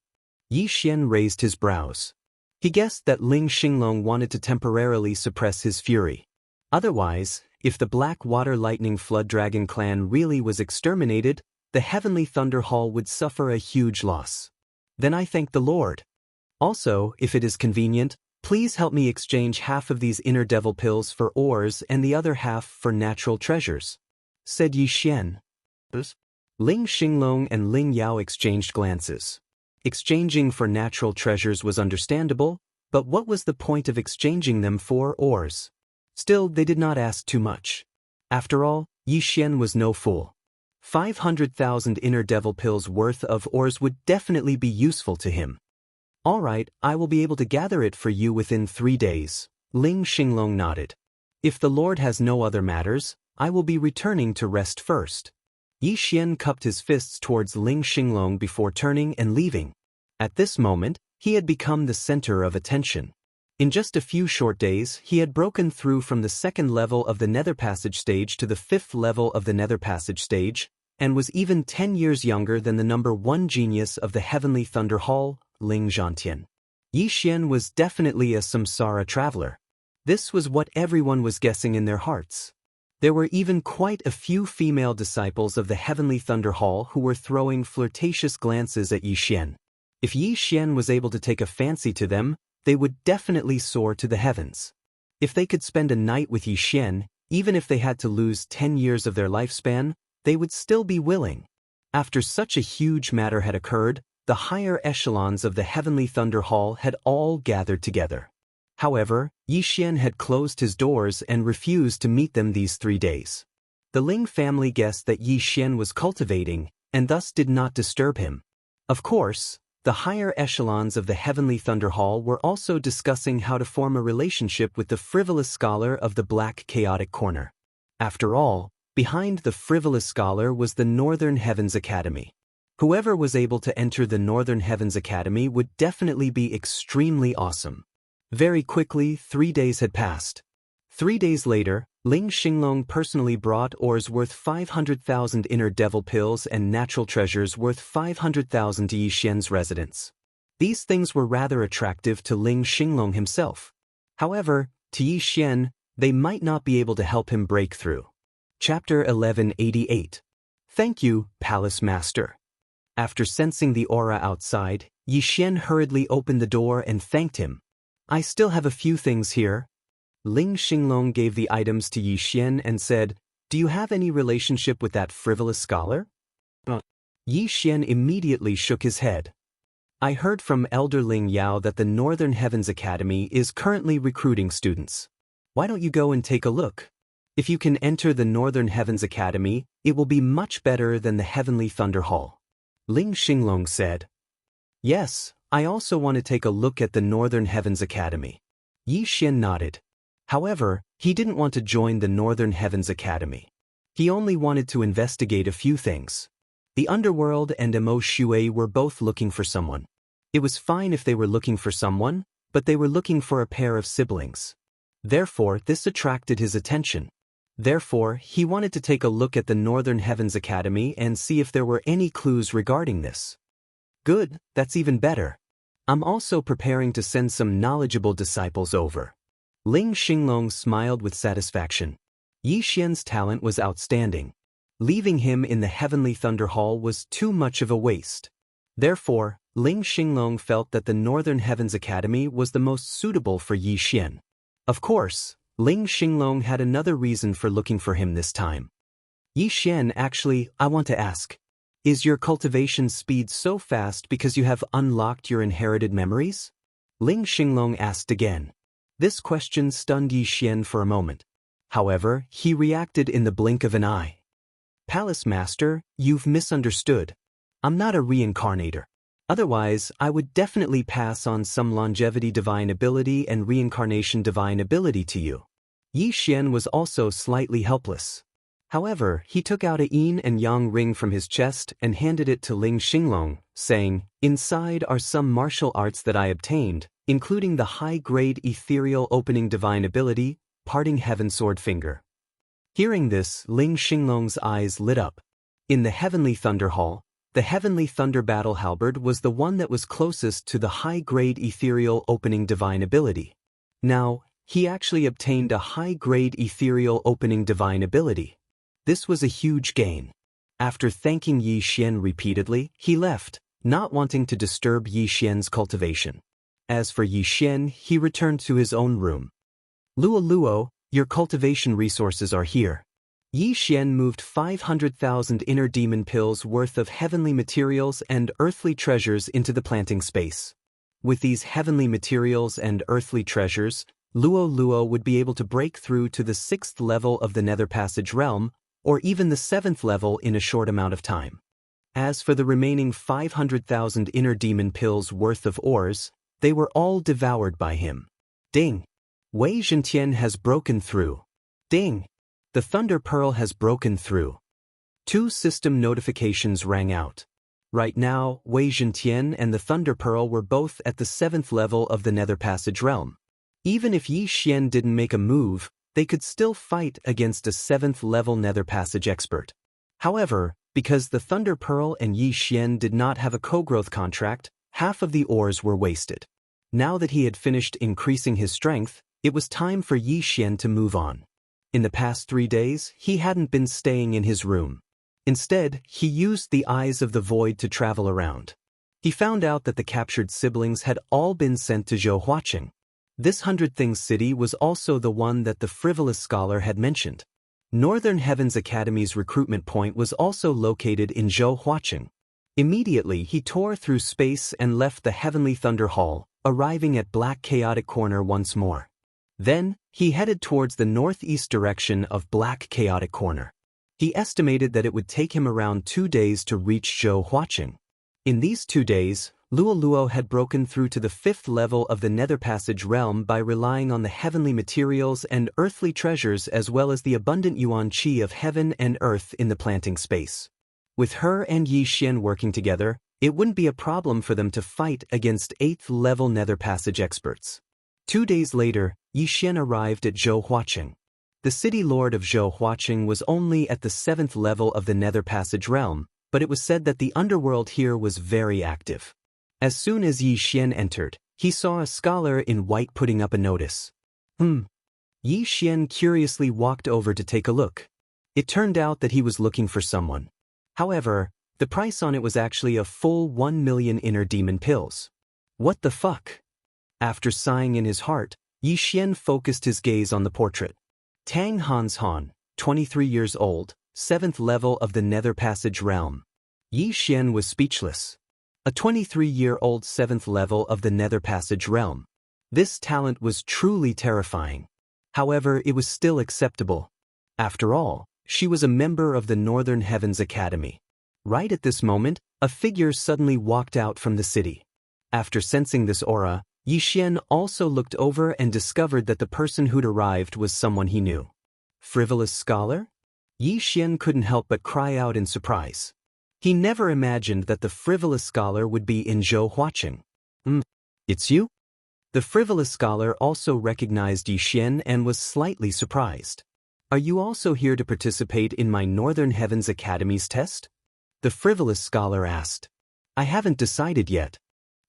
Yi Xian raised his brows. He guessed that Ling Xinglong wanted to temporarily suppress his fury. Otherwise, if the Black Water Lightning Flood Dragon clan really was exterminated, the Heavenly Thunder Hall would suffer a huge loss. Then I thank the Lord. Also, if it is convenient, please help me exchange half of these inner devil pills for ores and the other half for natural treasures, said Yi Xian. Ling Xinglong and Ling Yao exchanged glances. Exchanging for natural treasures was understandable, but what was the point of exchanging them for ores? Still, they did not ask too much. After all, Yi Xian was no fool. 500,000 inner devil pills worth of ores would definitely be useful to him. All right, I will be able to gather it for you within 3 days, Ling Xinglong nodded. If the Lord has no other matters, I will be returning to rest first. Yi Xian cupped his fists towards Ling Xinglong before turning and leaving. At this moment, he had become the center of attention. In just a few short days, he had broken through from the 2nd level of the Nether Passage stage to the 5th level of the Nether Passage stage, and was even 10 years younger than the number 1 genius of the Heavenly Thunder Hall, Ling Zhantian. Yi Xian was definitely a samsara traveler. This was what everyone was guessing in their hearts. There were even quite a few female disciples of the Heavenly Thunder Hall who were throwing flirtatious glances at Yi Xian. If Yi Xian was able to take a fancy to them, they would definitely soar to the heavens. If they could spend a night with Yi Xian, even if they had to lose 10 years of their lifespan, they would still be willing. After such a huge matter had occurred, the higher echelons of the Heavenly Thunder Hall had all gathered together. However, Yi Xian had closed his doors and refused to meet them these 3 days. The Ling family guessed that Yi Xian was cultivating, and thus did not disturb him. Of course, the higher echelons of the Heavenly Thunder Hall were also discussing how to form a relationship with the frivolous scholar of the Black Chaotic Corner. After all, behind the frivolous scholar was the Northern Heavens Academy. Whoever was able to enter the Northern Heavens Academy would definitely be extremely awesome. Very quickly, 3 days had passed. 3 days later, Ling Xinglong personally brought ores worth 500,000 inner devil pills and natural treasures worth 500,000 to Yi Xian's residence. These things were rather attractive to Ling Xinglong himself. However, to Yi Xian, they might not be able to help him break through. Chapter 1188. Thank you, Palace Master. After sensing the aura outside, Yi Xian hurriedly opened the door and thanked him. I still have a few things here. Ling Xinglong gave the items to Yi Xian and said, Do you have any relationship with that frivolous scholar? Yi Xian immediately shook his head. I heard from Elder Ling Yao that the Northern Heavens Academy is currently recruiting students. Why don't you go and take a look? If you can enter the Northern Heavens Academy, it will be much better than the Heavenly Thunder Hall. Ling Xinglong said. Yes, I also want to take a look at the Northern Heavens Academy. Yi Xian nodded. However, he didn't want to join the Northern Heavens Academy. He only wanted to investigate a few things. The Underworld and Mo Shui were both looking for someone. It was fine if they were looking for someone, but they were looking for a pair of siblings. Therefore, this attracted his attention. Therefore, he wanted to take a look at the Northern Heavens Academy and see if there were any clues regarding this. Good, that's even better. I'm also preparing to send some knowledgeable disciples over. Ling Xinglong smiled with satisfaction. Yi Xian's talent was outstanding. Leaving him in the heavenly thunder hall was too much of a waste. Therefore, Ling Xinglong felt that the Northern Heavens Academy was the most suitable for Yi Xian. Of course, Ling Xinglong had another reason for looking for him this time. Yi Xian, actually, I want to ask, is your cultivation speed so fast because you have unlocked your inherited memories? Ling Xinglong asked again. This question stunned Yi Xian for a moment. However, he reacted in the blink of an eye. Palace Master, you've misunderstood. I'm not a reincarnator. Otherwise, I would definitely pass on some longevity divine ability and reincarnation divine ability to you. Yi Xian was also slightly helpless. However, he took out a yin and yang ring from his chest and handed it to Ling Xinglong, saying, "Inside are some martial arts that I obtained, including the high-grade ethereal opening divine ability, Parting Heaven Sword Finger." Hearing this, Ling Xinglong's eyes lit up. In the Heavenly Thunder Hall, the Heavenly Thunder Battle Halberd was the one that was closest to the high-grade ethereal opening divine ability. Now, he actually obtained a high-grade ethereal opening divine ability. This was a huge gain. After thanking Yi Xian repeatedly, he left, not wanting to disturb Yi Xian's cultivation. As for Yi Xian, he returned to his own room. "Luo Luo, your cultivation resources are here." Yi Xian moved 500,000 inner demon pills worth of heavenly materials and earthly treasures into the planting space. With these heavenly materials and earthly treasures, Luo Luo would be able to break through to the 6th level of the Nether Passage realm, or even the 7th level in a short amount of time. As for the remaining 500,000 inner demon pills worth of ores, they were all devoured by him. Ding! Wei Zhentian has broken through. Ding! The Thunder Pearl has broken through. 2 system notifications rang out. Right now, Wei Zhentian and the Thunder Pearl were both at the 7th level of the Nether Passage realm. Even if Yi Xian didn't make a move, they could still fight against a 7th level Nether Passage expert. However, because the Thunder Pearl and Yi Xian did not have a co-growth contract, half of the ores were wasted. Now that he had finished increasing his strength, it was time for Yi Xian to move on. In the past 3 days, he hadn't been staying in his room. Instead, he used the Eyes of the Void to travel around. He found out that the captured siblings had all been sent to Zhouhuaqing. This 100 Things city was also the one that the frivolous scholar had mentioned. Northern Heavens Academy's recruitment point was also located in Zhouhuaqing. Immediately, he tore through space and left the Heavenly Thunder Hall, arriving at Black Chaotic Corner once more. Then, he headed towards the northeast direction of Black Chaotic Corner. He estimated that it would take him around 2 days to reach Zhouhuaqing. In these 2 days, Luo Luo had broken through to the 5th level of the Nether Passage realm by relying on the heavenly materials and earthly treasures as well as the abundant yuan qi of heaven and earth in the planting space. With her and Yi Xian working together, it wouldn't be a problem for them to fight against 8th level Nether Passage experts. 2 days later, Yi Xian arrived at Zhouhuaqing. The city lord of Zhouhuaqing was only at the 7th level of the Nether Passage realm, but it was said that the underworld here was very active. As soon as Yi Xian entered, he saw a scholar in white putting up a notice. Yi Xian curiously walked over to take a look. It turned out that he was looking for someone. However, the price on it was actually a full 1 million inner demon pills. What the fuck? After sighing in his heart, Yi Xian focused his gaze on the portrait. Tang Hanshan, 23 years old, 7th level of the Nether Passage realm. Yi Xian was speechless. A 23-year-old 7th level of the Nether Passage realm. This talent was truly terrifying. However, it was still acceptable. After all, she was a member of the Northern Heavens Academy. Right at this moment, a figure suddenly walked out from the city. After sensing this aura, Yi Xian also looked over and discovered that the person who'd arrived was someone he knew. Frivolous scholar? Yi Xian couldn't help but cry out in surprise. He never imagined that the frivolous scholar would be in Zhouhuaqing. It's you? The frivolous scholar also recognized Yi Xian and was slightly surprised. Are you also here to participate in my Northern Heavens Academy's test? The frivolous scholar asked. I haven't decided yet.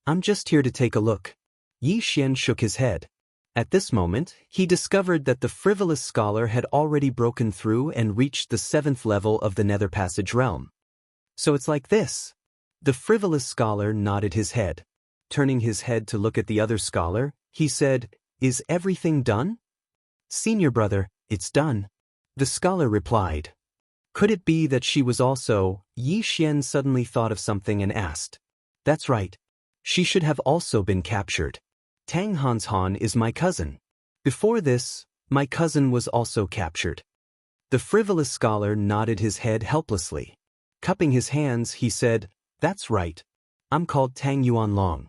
I'm just here to take a look. Yi Xian shook his head. At this moment, he discovered that the frivolous scholar had already broken through and reached the 7th level of the Nether Passage realm. So it's like this. The frivolous scholar nodded his head. Turning his head to look at the other scholar, he said, "Is everything done?" "Senior brother, it's done." The scholar replied. Could it be that she was also? Yi Xian suddenly thought of something and asked. That's right. She should have also been captured. Tang Han is my cousin. Before this, my cousin was also captured. The frivolous scholar nodded his head helplessly. Cupping his hands, he said, That's right. I'm called Tang Yuanlong.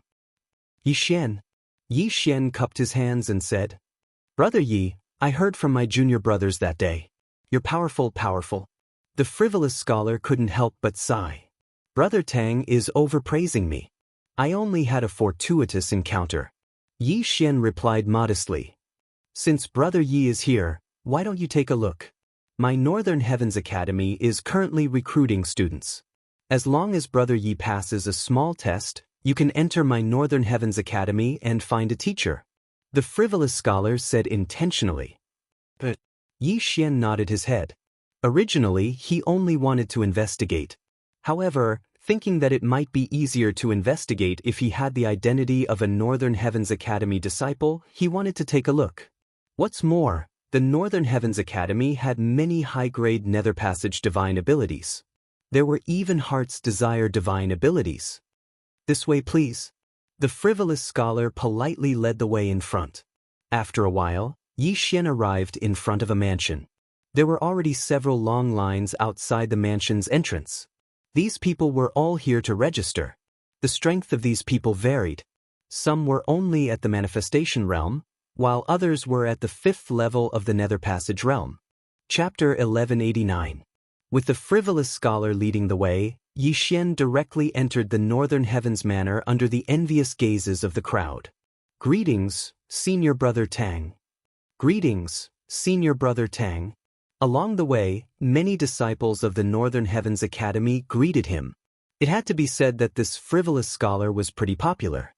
Yi Xian cupped his hands and said, Brother Yi, I heard from my junior brothers that day. You're powerful. The frivolous scholar couldn't help but sigh. Brother Tang is overpraising me. I only had a fortuitous encounter. Yi Xian replied modestly. Since Brother Yi is here, why don't you take a look? My Northern Heavens Academy is currently recruiting students. As long as Brother Yi passes a small test, you can enter my Northern Heavens Academy and find a teacher. The frivolous scholar said intentionally. But Yi Xian nodded his head. Originally, he only wanted to investigate. However, thinking that it might be easier to investigate if he had the identity of a Northern Heavens Academy disciple, he wanted to take a look. What's more, the Northern Heavens Academy had many high-grade Nether Passage divine abilities. There were even Heart's Desire divine abilities. This way, please. The frivolous scholar politely led the way in front. After a while, Yi Xian arrived in front of a mansion. There were already several long lines outside the mansion's entrance. These people were all here to register. The strength of these people varied. Some were only at the manifestation realm, while others were at the 5th level of the Nether Passage realm. Chapter 1189. With the frivolous scholar leading the way, Yi Xian directly entered the Northern Heavens Manor under the envious gazes of the crowd. Greetings, Senior Brother Tang. Greetings, Senior Brother Tang. Along the way, many disciples of the Northern Heavens Academy greeted him. It had to be said that this frivolous scholar was pretty popular.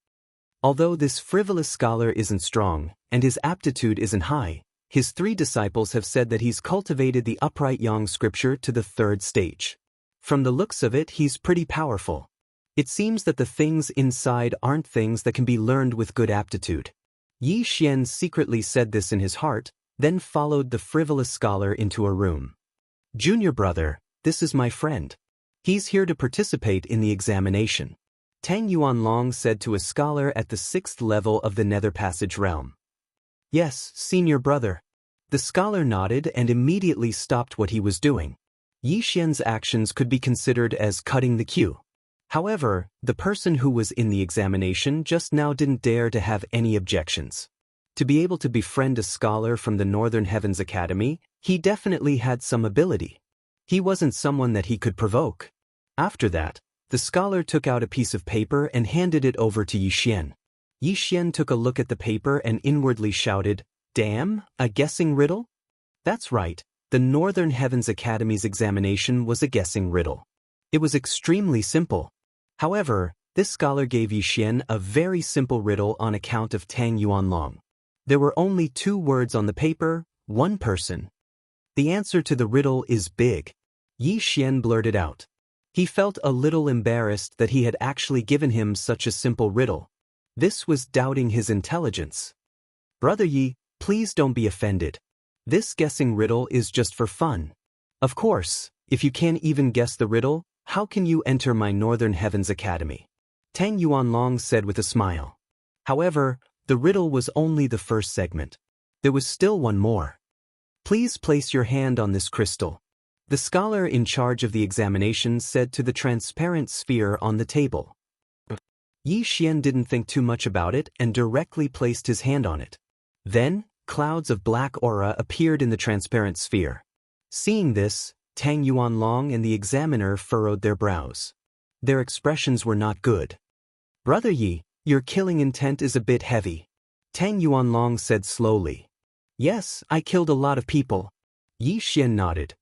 Although this frivolous scholar isn't strong, and his aptitude isn't high, his 3 disciples have said that he's cultivated the upright yang scripture to the 3rd stage. From the looks of it, he's pretty powerful. It seems that the things inside aren't things that can be learned with good aptitude. Yi Xian secretly said this in his heart, then followed the frivolous scholar into a room. Junior brother, this is my friend. He's here to participate in the examination. Tang Yuanlong said to a scholar at the 6th level of the Nether Passage realm. Yes, senior brother. The scholar nodded and immediately stopped what he was doing. Yi Xian's actions could be considered as cutting the queue. However, the person who was in the examination just now didn't dare to have any objections. To be able to befriend a scholar from the Northern Heavens Academy, he definitely had some ability. He wasn't someone that he could provoke. After that, the scholar took out a piece of paper and handed it over to Yi Xian. Yi Xian took a look at the paper and inwardly shouted, Damn, a guessing riddle? That's right, the Northern Heavens Academy's examination was a guessing riddle. It was extremely simple. However, this scholar gave Yi Xian a very simple riddle on account of Tang Yuanlong. There were only 2 words on the paper, 1 person. The answer to the riddle is big. Yi Xian blurted out. He felt a little embarrassed that he had actually given him such a simple riddle. This was doubting his intelligence. Brother Yi, please don't be offended. This guessing riddle is just for fun. Of course, if you can't even guess the riddle, how can you enter my Northern Heavens Academy? Tang Yuanlong said with a smile. However, the riddle was only the first segment. There was still one more. Please place your hand on this crystal. The scholar in charge of the examination said to the transparent sphere on the table. Yi Xian didn't think too much about it and directly placed his hand on it. Then, clouds of black aura appeared in the transparent sphere. Seeing this, Tang Yuanlong and the examiner furrowed their brows. Their expressions were not good. Brother Yi, your killing intent is a bit heavy. Tang Yuanlong said slowly. Yes, I killed a lot of people. Yi Xian nodded.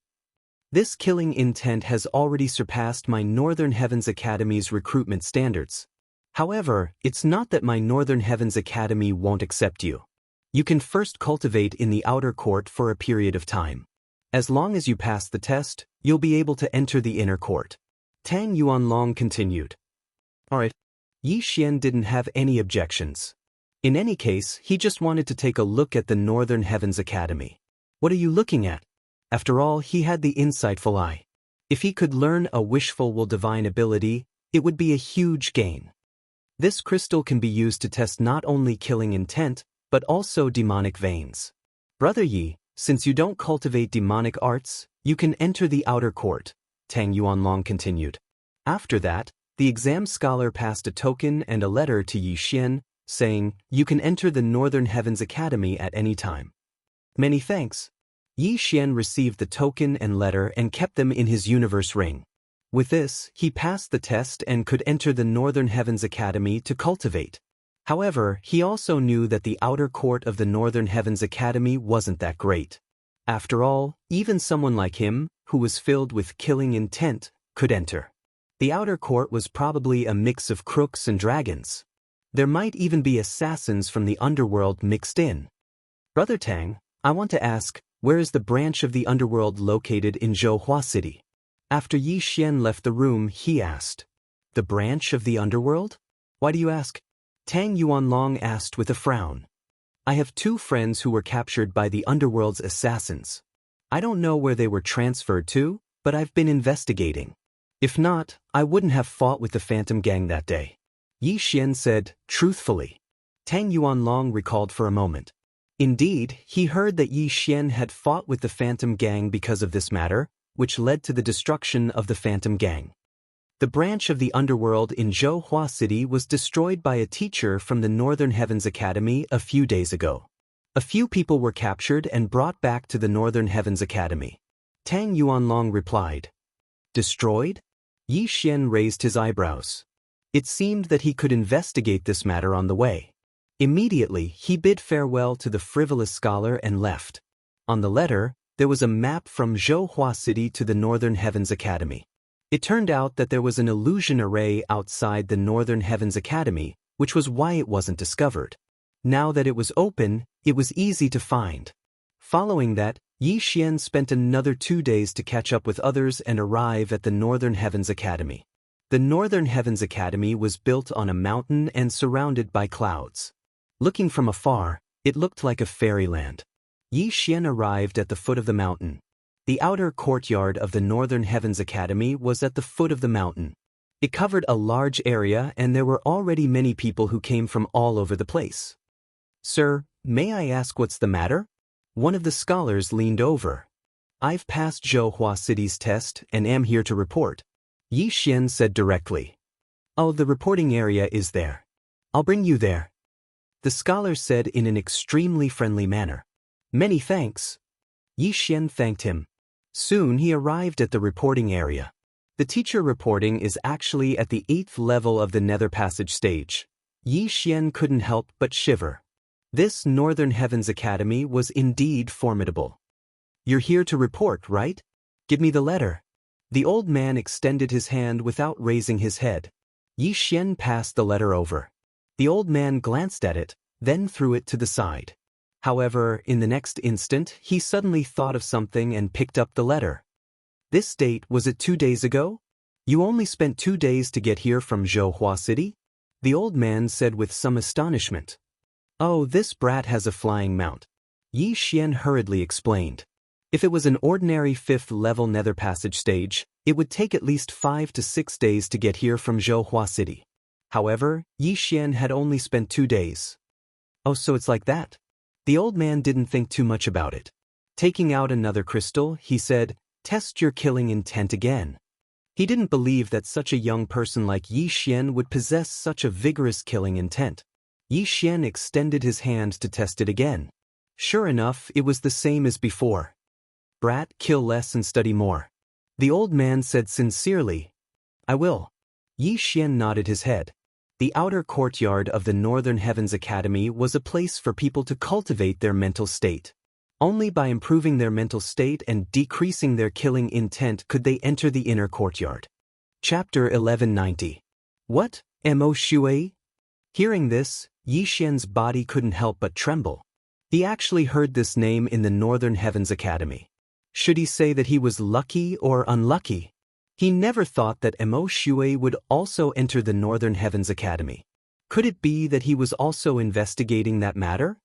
This killing intent has already surpassed my Northern Heavens Academy's recruitment standards. However, it's not that my Northern Heavens Academy won't accept you. You can first cultivate in the outer court for a period of time. As long as you pass the test, you'll be able to enter the inner court. Tang Yuanlong continued. Alright. Yi Xian didn't have any objections. In any case, he just wanted to take a look at the Northern Heavens Academy. What are you looking at? After all, he had the insightful eye. If he could learn a wishful divine ability, it would be a huge gain. This crystal can be used to test not only killing intent, but also demonic veins. Brother Yi, since you don't cultivate demonic arts, you can enter the outer court, Tang Yuanlong continued. After that, the exam scholar passed a token and a letter to Yi Xian, saying, you can enter the Northern Heavens Academy at any time. Many thanks. Yi Xian received the token and letter and kept them in his universe ring. With this, he passed the test and could enter the Northern Heavens Academy to cultivate. However, he also knew that the outer court of the Northern Heavens Academy wasn't that great. After all, even someone like him, who was filled with killing intent, could enter. The outer court was probably a mix of crooks and dragons. There might even be assassins from the underworld mixed in. Brother Tang, I want to ask, where is the branch of the underworld located in Zhouhua City? After Yi Xian left the room, he asked. The branch of the underworld? Why do you ask? Tang Yuanlong asked with a frown. I have 2 friends who were captured by the underworld's assassins. I don't know where they were transferred to, but I've been investigating. If not, I wouldn't have fought with the Phantom Gang that day. Yi Xian said, truthfully. Tang Yuanlong recalled for a moment. Indeed, he heard that Yi Xian had fought with the Phantom Gang because of this matter, which led to the destruction of the Phantom Gang. The branch of the underworld in Zhouhua City was destroyed by a teacher from the Northern Heavens Academy a few days ago. A few people were captured and brought back to the Northern Heavens Academy. Tang Yuanlong replied. Destroyed? Yi Xian raised his eyebrows. It seemed that he could investigate this matter on the way. Immediately, he bid farewell to the frivolous scholar and left. On the letter, there was a map from Zhouhua City to the Northern Heavens Academy. It turned out that there was an illusion array outside the Northern Heavens Academy, which was why it wasn't discovered. Now that it was open, it was easy to find. Following that, Yi Xian spent another 2 days to catch up with others and arrive at the Northern Heavens Academy. The Northern Heavens Academy was built on a mountain and surrounded by clouds. Looking from afar, it looked like a fairyland. Yi Xian arrived at the foot of the mountain. The outer courtyard of the Northern Heavens Academy was at the foot of the mountain. It covered a large area and there were already many people who came from all over the place. Sir, may I ask what's the matter? One of the scholars leaned over. I've passed Zhouhua City's test and am here to report. Yi Xian said directly. Oh, the reporting area is there. I'll bring you there. The scholar said in an extremely friendly manner. Many thanks. Yi Xian thanked him. Soon he arrived at the reporting area. The teacher reporting is actually at the 8th level of the Nether Passage stage. Yi Xian couldn't help but shiver. This Northern Heavens Academy was indeed formidable. You're here to report, right? Give me the letter. The old man extended his hand without raising his head. Yi Xian passed the letter over. The old man glanced at it, then threw it to the side. However, in the next instant, he suddenly thought of something and picked up the letter. This date, was it 2 days ago? You only spent 2 days to get here from Zhouhua City? The old man said with some astonishment. Oh, this brat has a flying mount. Yi Xian hurriedly explained. If it was an ordinary 5th level Nether Passage stage, it would take at least 5 to 6 days to get here from Zhouhua City. However, Yi Xian had only spent 2 days. Oh, so it's like that? The old man didn't think too much about it. Taking out another crystal, he said, test your killing intent again. He didn't believe that such a young person like Yi Xian would possess such a vigorous killing intent. Yi Xian extended his hand to test it again. Sure enough, it was the same as before. Brat, kill less and study more. The old man said sincerely. I will. Yi Xian nodded his head. The outer courtyard of the Northern Heavens Academy was a place for people to cultivate their mental state. Only by improving their mental state and decreasing their killing intent could they enter the inner courtyard. Chapter 1190. What, Mo Shui? Hearing this, Yi Xian's body couldn't help but tremble. He actually heard this name in the Northern Heavens Academy. Should he say that he was lucky or unlucky? He never thought that Emo Shui would also enter the Northern Heavens Academy. Could it be that he was also investigating that matter?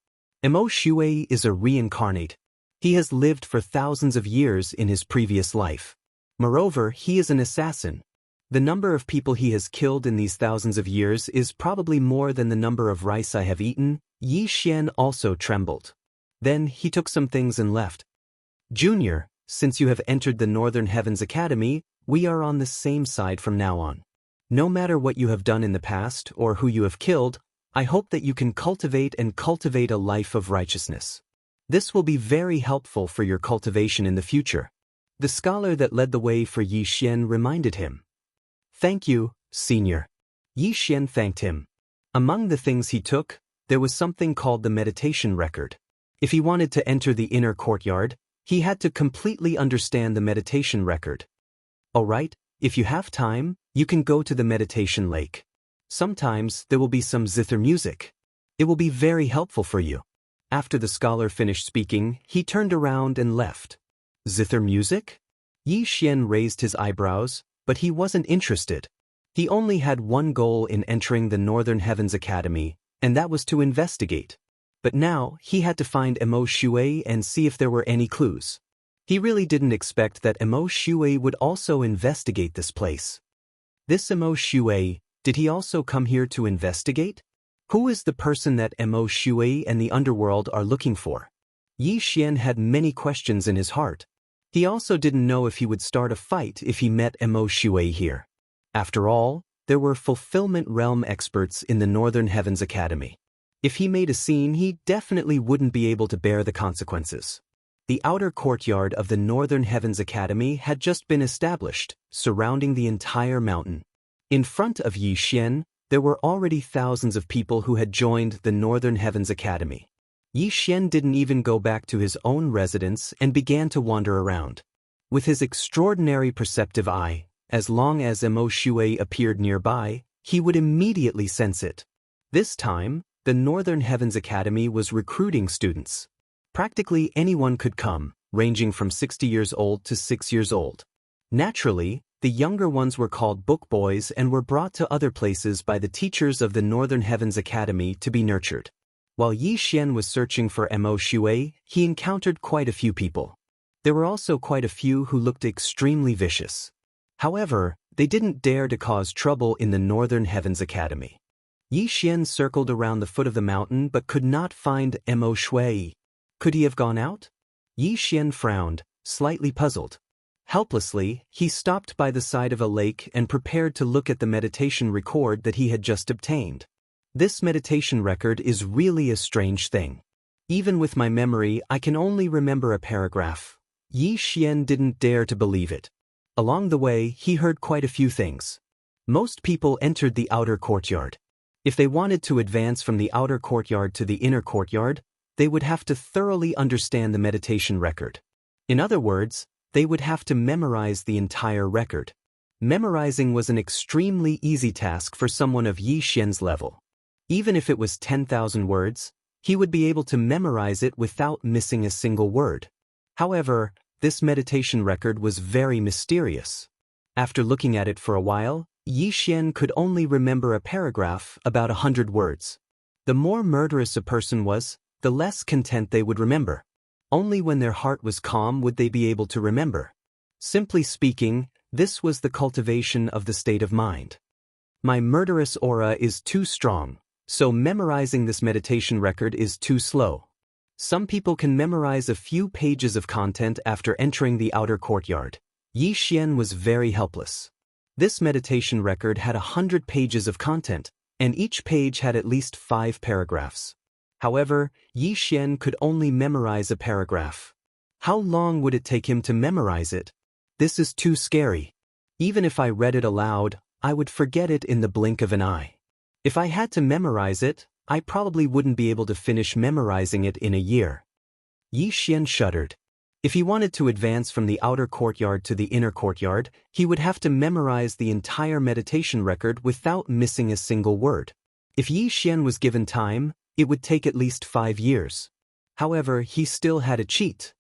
Emo Shui is a reincarnate. He has lived for thousands of years in his previous life. Moreover, he is an assassin. The number of people he has killed in these thousands of years is probably more than the number of rice I have eaten. Yi Xian also trembled. Then he took some things and left. Junior, since you have entered the Northern Heavens Academy, we are on the same side from now on. No matter what you have done in the past or who you have killed, I hope that you can cultivate a life of righteousness. This will be very helpful for your cultivation in the future. The scholar that led the way for Yi Xian reminded him. Thank you, senior. Yi Xian thanked him. Among the things he took, there was something called the meditation record. If he wanted to enter the inner courtyard, he had to completely understand the meditation record. Alright, if you have time, you can go to the meditation lake. Sometimes there will be some zither music. It will be very helpful for you. After the scholar finished speaking, he turned around and left. Zither music? Yi Xian raised his eyebrows, but he wasn't interested. He only had one goal in entering the Northern Heavens Academy, and that was to investigate. But now, he had to find Emo Shui and see if there were any clues. He really didn't expect that Emo Shui would also investigate this place. This Emo Shui, did he also come here to investigate? Who is the person that Emo Shui and the underworld are looking for? Yi Xian had many questions in his heart. He also didn't know if he would start a fight if he met Emo Shui here. After all, there were fulfillment realm experts in the Northern Heavens Academy. If he made a scene, he definitely wouldn't be able to bear the consequences. The outer courtyard of the Northern Heavens Academy had just been established, surrounding the entire mountain. In front of Yi Xian, there were already thousands of people who had joined the Northern Heavens Academy. Yi Xian didn't even go back to his own residence and began to wander around. With his extraordinary perceptive eye, as long as Emo Shui appeared nearby, he would immediately sense it. This time, the Northern Heavens Academy was recruiting students. Practically anyone could come, ranging from 60 years old to 6 years old. Naturally, the younger ones were called book boys and were brought to other places by the teachers of the Northern Heavens Academy to be nurtured. While Yi Xian was searching for Emo Shui, he encountered quite a few people. There were also quite a few who looked extremely vicious. However, they didn't dare to cause trouble in the Northern Heavens Academy. Yi Xian circled around the foot of the mountain but could not find Emo Shui. Could he have gone out? Yi Xian frowned, slightly puzzled. Helplessly, he stopped by the side of a lake and prepared to look at the meditation record that he had just obtained. This meditation record is really a strange thing. Even with my memory, I can only remember a paragraph. Yi Xian didn't dare to believe it. Along the way, he heard quite a few things. Most people entered the outer courtyard. If they wanted to advance from the outer courtyard to the inner courtyard, they would have to thoroughly understand the meditation record. In other words, they would have to memorize the entire record. Memorizing was an extremely easy task for someone of Yi Xian's level. Even if it was 10,000 words, he would be able to memorize it without missing a single word. However, this meditation record was very mysterious. After looking at it for a while, Yi Xian could only remember a paragraph about 100 words. The more murderous a person was, the less content they would remember. Only when their heart was calm would they be able to remember. Simply speaking, this was the cultivation of the state of mind. My murderous aura is too strong, so memorizing this meditation record is too slow. Some people can memorize a few pages of content after entering the outer courtyard. Yi Xian was very helpless. This meditation record had 100 pages of content, and each page had at least 5 paragraphs. However, Yi Xian could only memorize a paragraph. How long would it take him to memorize it? This is too scary. Even if I read it aloud, I would forget it in the blink of an eye. If I had to memorize it, I probably wouldn't be able to finish memorizing it in a year. Yi Xian shuddered. If he wanted to advance from the outer courtyard to the inner courtyard, he would have to memorize the entire meditation record without missing a single word. If Yi Xian was given time, it would take at least 5 years. However, he still had a cheat.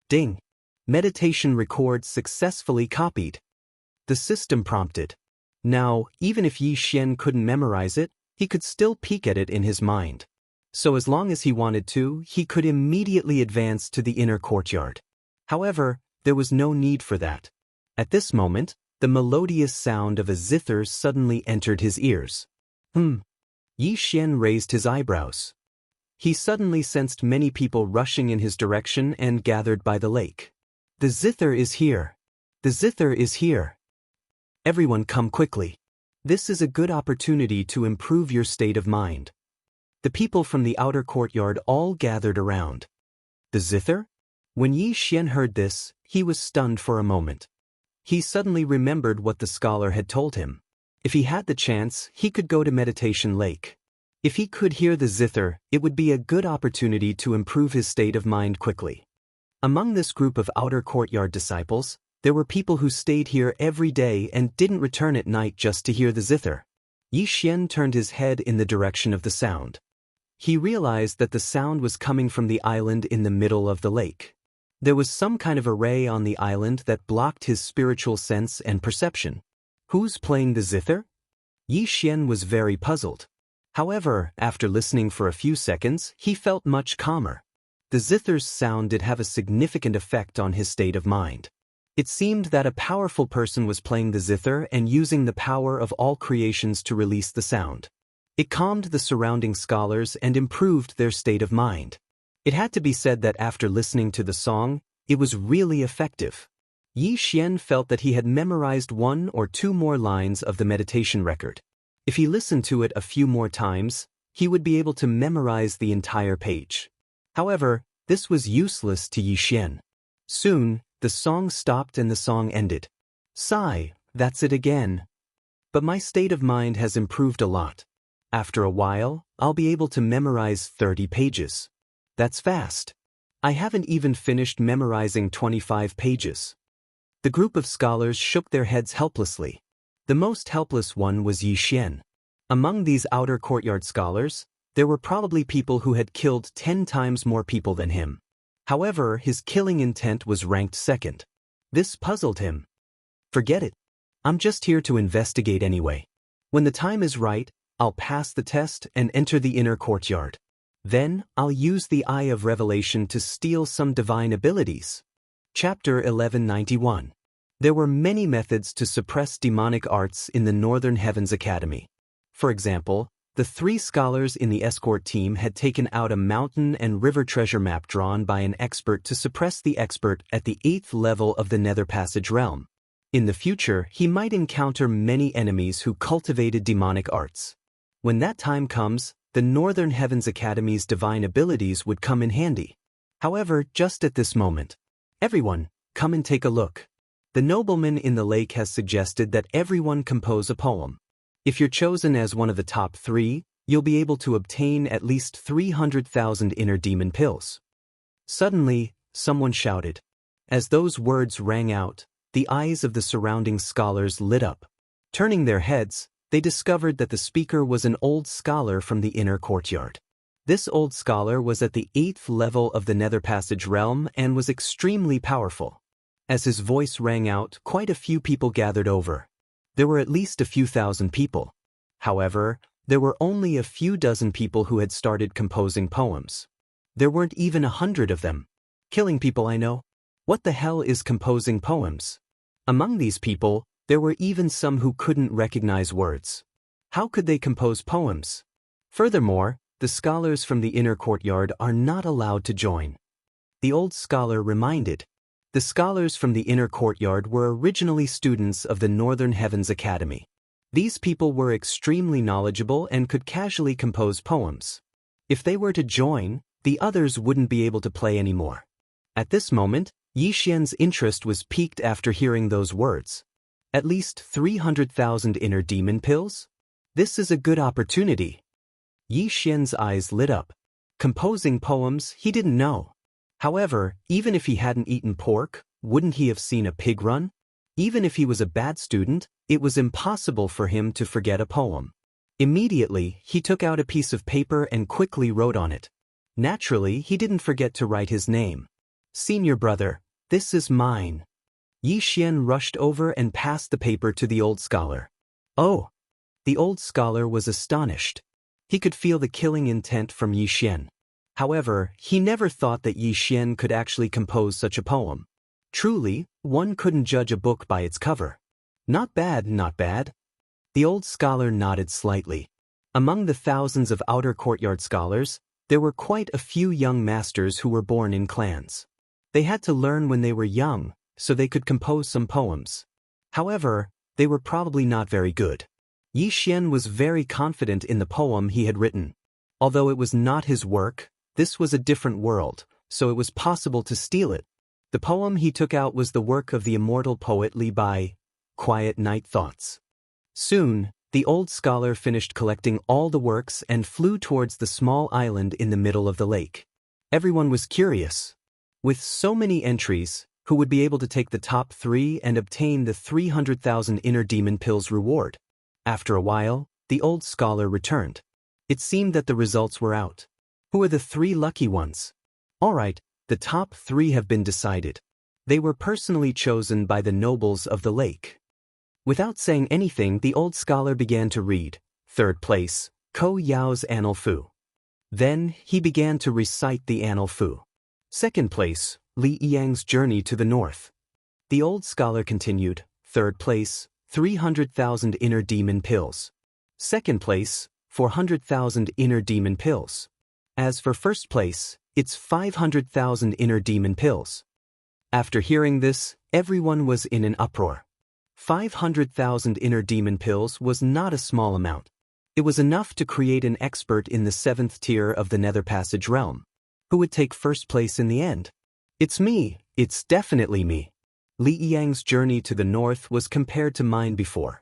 Ding! Meditation record successfully copied. The system prompted. Now, even if Yi Xian couldn't memorize it, he could still peek at it in his mind. So as long as he wanted to, he could immediately advance to the inner courtyard. However, there was no need for that. At this moment, the melodious sound of a zither suddenly entered his ears. Yi Xian raised his eyebrows. He suddenly sensed many people rushing in his direction and gathered by the lake. The zither is here. The zither is here. Everyone come quickly. This is a good opportunity to improve your state of mind. The people from the outer courtyard all gathered around. The zither? When Yi Xian heard this, he was stunned for a moment. He suddenly remembered what the scholar had told him. If he had the chance, he could go to Meditation Lake. If he could hear the zither, it would be a good opportunity to improve his state of mind quickly. Among this group of outer courtyard disciples, there were people who stayed here every day and didn't return at night just to hear the zither. Yi Xian turned his head in the direction of the sound. He realized that the sound was coming from the island in the middle of the lake. There was some kind of array on the island that blocked his spiritual sense and perception. Who's playing the zither? Yi Xian was very puzzled. However, after listening for a few seconds, he felt much calmer. The zither's sound did have a significant effect on his state of mind. It seemed that a powerful person was playing the zither and using the power of all creations to release the sound. It calmed the surrounding scholars and improved their state of mind. It had to be said that after listening to the song, it was really effective. Yi Xian felt that he had memorized 1 or 2 more lines of the meditation record. If he listened to it a few more times, he would be able to memorize the entire page. However, this was useless to Yi Xian. Soon, the song stopped and the song ended. Sigh, that's it again. But my state of mind has improved a lot. After a while, I'll be able to memorize 30 pages. That's fast. I haven't even finished memorizing 25 pages. The group of scholars shook their heads helplessly. The most helpless one was Yi Xian. Among these outer courtyard scholars, there were probably people who had killed 10 times more people than him. However, his killing intent was ranked second. This puzzled him. Forget it. I'm just here to investigate anyway. When the time is right, I'll pass the test and enter the inner courtyard. Then, I'll use the Eye of Revelation to steal some divine abilities. Chapter 1191. There were many methods to suppress demonic arts in the Northern Heavens Academy. For example, the 3 scholars in the escort team had taken out a mountain and river treasure map drawn by an expert to suppress the expert at the 8th level of the Nether Passage realm. In the future, he might encounter many enemies who cultivated demonic arts. When that time comes, the Northern Heavens Academy's divine abilities would come in handy. However, just at this moment, everyone, come and take a look. The nobleman in the lake has suggested that everyone compose a poem. If you're chosen as one of the top 3, you'll be able to obtain at least 300,000 inner demon pills. Suddenly, someone shouted. As those words rang out, the eyes of the surrounding scholars lit up. Turning their heads, they discovered that the speaker was an old scholar from the inner courtyard. This old scholar was at the 8th level of the Nether Passage realm and was extremely powerful. As his voice rang out, quite a few people gathered over. There were at least a few thousand people. However, there were only a few dozen people who had started composing poems. There weren't even 100 of them. Killing people, I know. What the hell is composing poems? Among these people, there were even some who couldn't recognize words. How could they compose poems? Furthermore, the scholars from the inner courtyard are not allowed to join. The old scholar reminded. The scholars from the inner courtyard were originally students of the Northern Heavens Academy. These people were extremely knowledgeable and could casually compose poems. If they were to join, the others wouldn't be able to play anymore. At this moment, Yi Xian's interest was piqued after hearing those words. At least 300,000 inner demon pills? This is a good opportunity. Yi Xian's eyes lit up. Composing poems, he didn't know. However, even if he hadn't eaten pork, wouldn't he have seen a pig run? Even if he was a bad student, it was impossible for him to forget a poem. Immediately, he took out a piece of paper and quickly wrote on it. Naturally, he didn't forget to write his name. Senior brother, this is mine. Yi Xian rushed over and passed the paper to the old scholar. Oh! The old scholar was astonished. He could feel the killing intent from Yi Xian. However, he never thought that Yi Xian could actually compose such a poem. Truly, one couldn't judge a book by its cover. Not bad, not bad. The old scholar nodded slightly. Among the thousands of outer courtyard scholars, there were quite a few young masters who were born in clans. They had to learn when they were young, so they could compose some poems. However, they were probably not very good. Yi Xian was very confident in the poem he had written. Although it was not his work, this was a different world, so it was possible to steal it. The poem he took out was the work of the immortal poet Li Bai, Quiet Night Thoughts. Soon, the old scholar finished collecting all the works and flew towards the small island in the middle of the lake. Everyone was curious. With so many entries, who would be able to take the top 3 and obtain the 300,000 inner demon pills reward? After a while, the old scholar returned. It seemed that the results were out. Who are the 3 lucky ones? Alright, the top 3 have been decided. They were personally chosen by the nobles of the lake. Without saying anything, the old scholar began to read. 3rd place, Ko Yao's Annal Fu. Then, he began to recite the Annal Fu. 2nd place, Li Yang's Journey to the North. The old scholar continued. 3rd place, 300,000 inner demon pills. 2nd place, 400,000 inner demon pills. As for 1st place, it's 500,000 inner demon pills. After hearing this, everyone was in an uproar. 500,000 inner demon pills was not a small amount. It was enough to create an expert in the 7th tier of the Nether Passage realm. Who would take 1st place in the end? It's me, it's definitely me. Li Yang's Journey to the North was compared to mine before.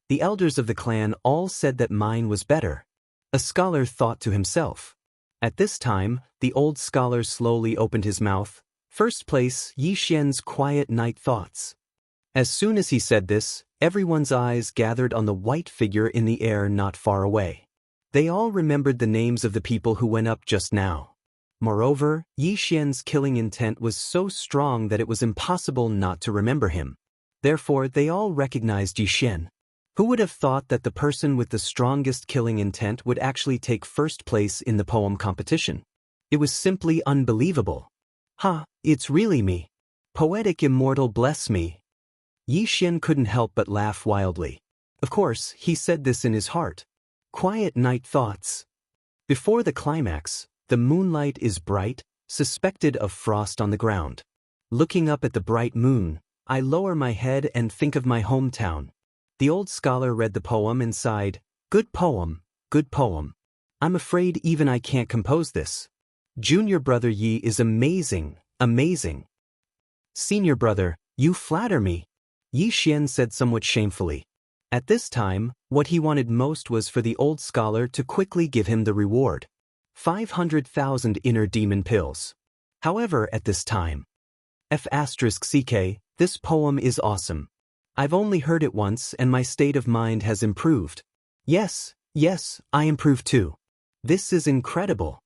The elders of the clan all said that mine was better. A scholar thought to himself. At this time, the old scholar slowly opened his mouth. 1st place, Yi Xian's Quiet Night Thoughts. As soon as he said this, everyone's eyes gathered on the white figure in the air not far away. They all remembered the names of the people who went up just now. Moreover, Yi Xian's killing intent was so strong that it was impossible not to remember him. Therefore, they all recognized Yi Xian. Who would have thought that the person with the strongest killing intent would actually take 1st place in the poem competition? It was simply unbelievable. It's really me. Poetic immortal bless me. Yi Xian couldn't help but laugh wildly. Of course, he said this in his heart. Quiet Night Thoughts. Before the climax, the moonlight is bright, suspected of frost on the ground. Looking up at the bright moon, I lower my head and think of my hometown. The old scholar read the poem and sighed, good poem, good poem. I'm afraid even I can't compose this. Junior brother Yi is amazing, amazing. Senior brother, you flatter me. Yi Xian said somewhat shamefully. At this time, what he wanted most was for the old scholar to quickly give him the reward. 500,000 inner demon pills. However, at this time, F*CK, this poem is awesome. I've only heard it once and my state of mind has improved. Yes, I improved too. This is incredible.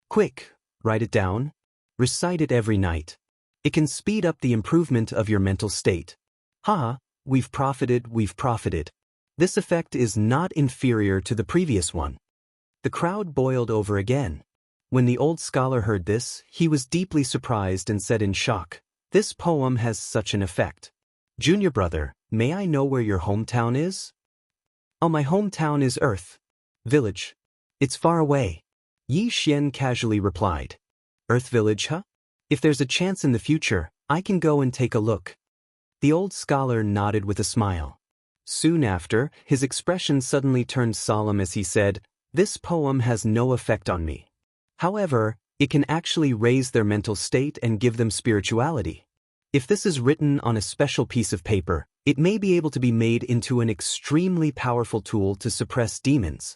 Quick, write it down. Recite it every night. It can speed up the improvement of your mental state. We've profited. This effect is not inferior to the previous one. The crowd boiled over again. When the old scholar heard this, he was deeply surprised and said in shock, this poem has such an effect. Junior brother, may I know where your hometown is? Oh, my hometown is Earth Village. It's far away. Yi Xian casually replied. Earth Village, huh? If there's a chance in the future, I can go and take a look. The old scholar nodded with a smile. Soon after, his expression suddenly turned solemn as he said, this poem has no effect on me. However, it can actually raise their mental state and give them spirituality. If this is written on a special piece of paper, it may be able to be made into an extremely powerful tool to suppress demons.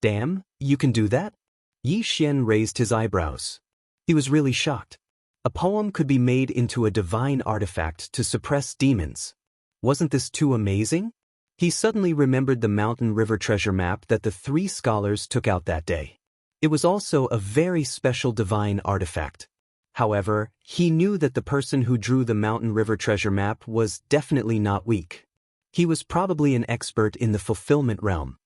Damn, you can do that? Yi Xian raised his eyebrows. He was really shocked. A poem could be made into a divine artifact to suppress demons. Wasn't this too amazing? He suddenly remembered the mountain river treasure map that the 3 scholars took out that day. It was also a very special divine artifact. However, he knew that the person who drew the Mountain River treasure map was definitely not weak. He was probably an expert in the fulfillment realm.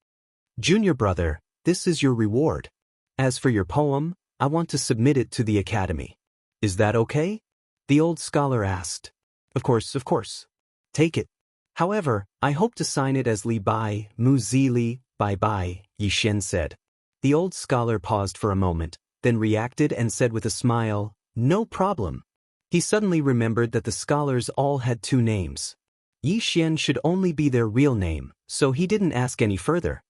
Junior brother, this is your reward. As for your poem, I want to submit it to the academy. Is that okay? The old scholar asked. Of course. Take it. However, I hope to sign it as Li Bai, Mu Zi Li, Bai Bai, Yi Xian said. The old scholar paused for a moment, then reacted and said with a smile, no problem. He suddenly remembered that the scholars all had two names. Yi Xian should only be their real name, so he didn't ask any further.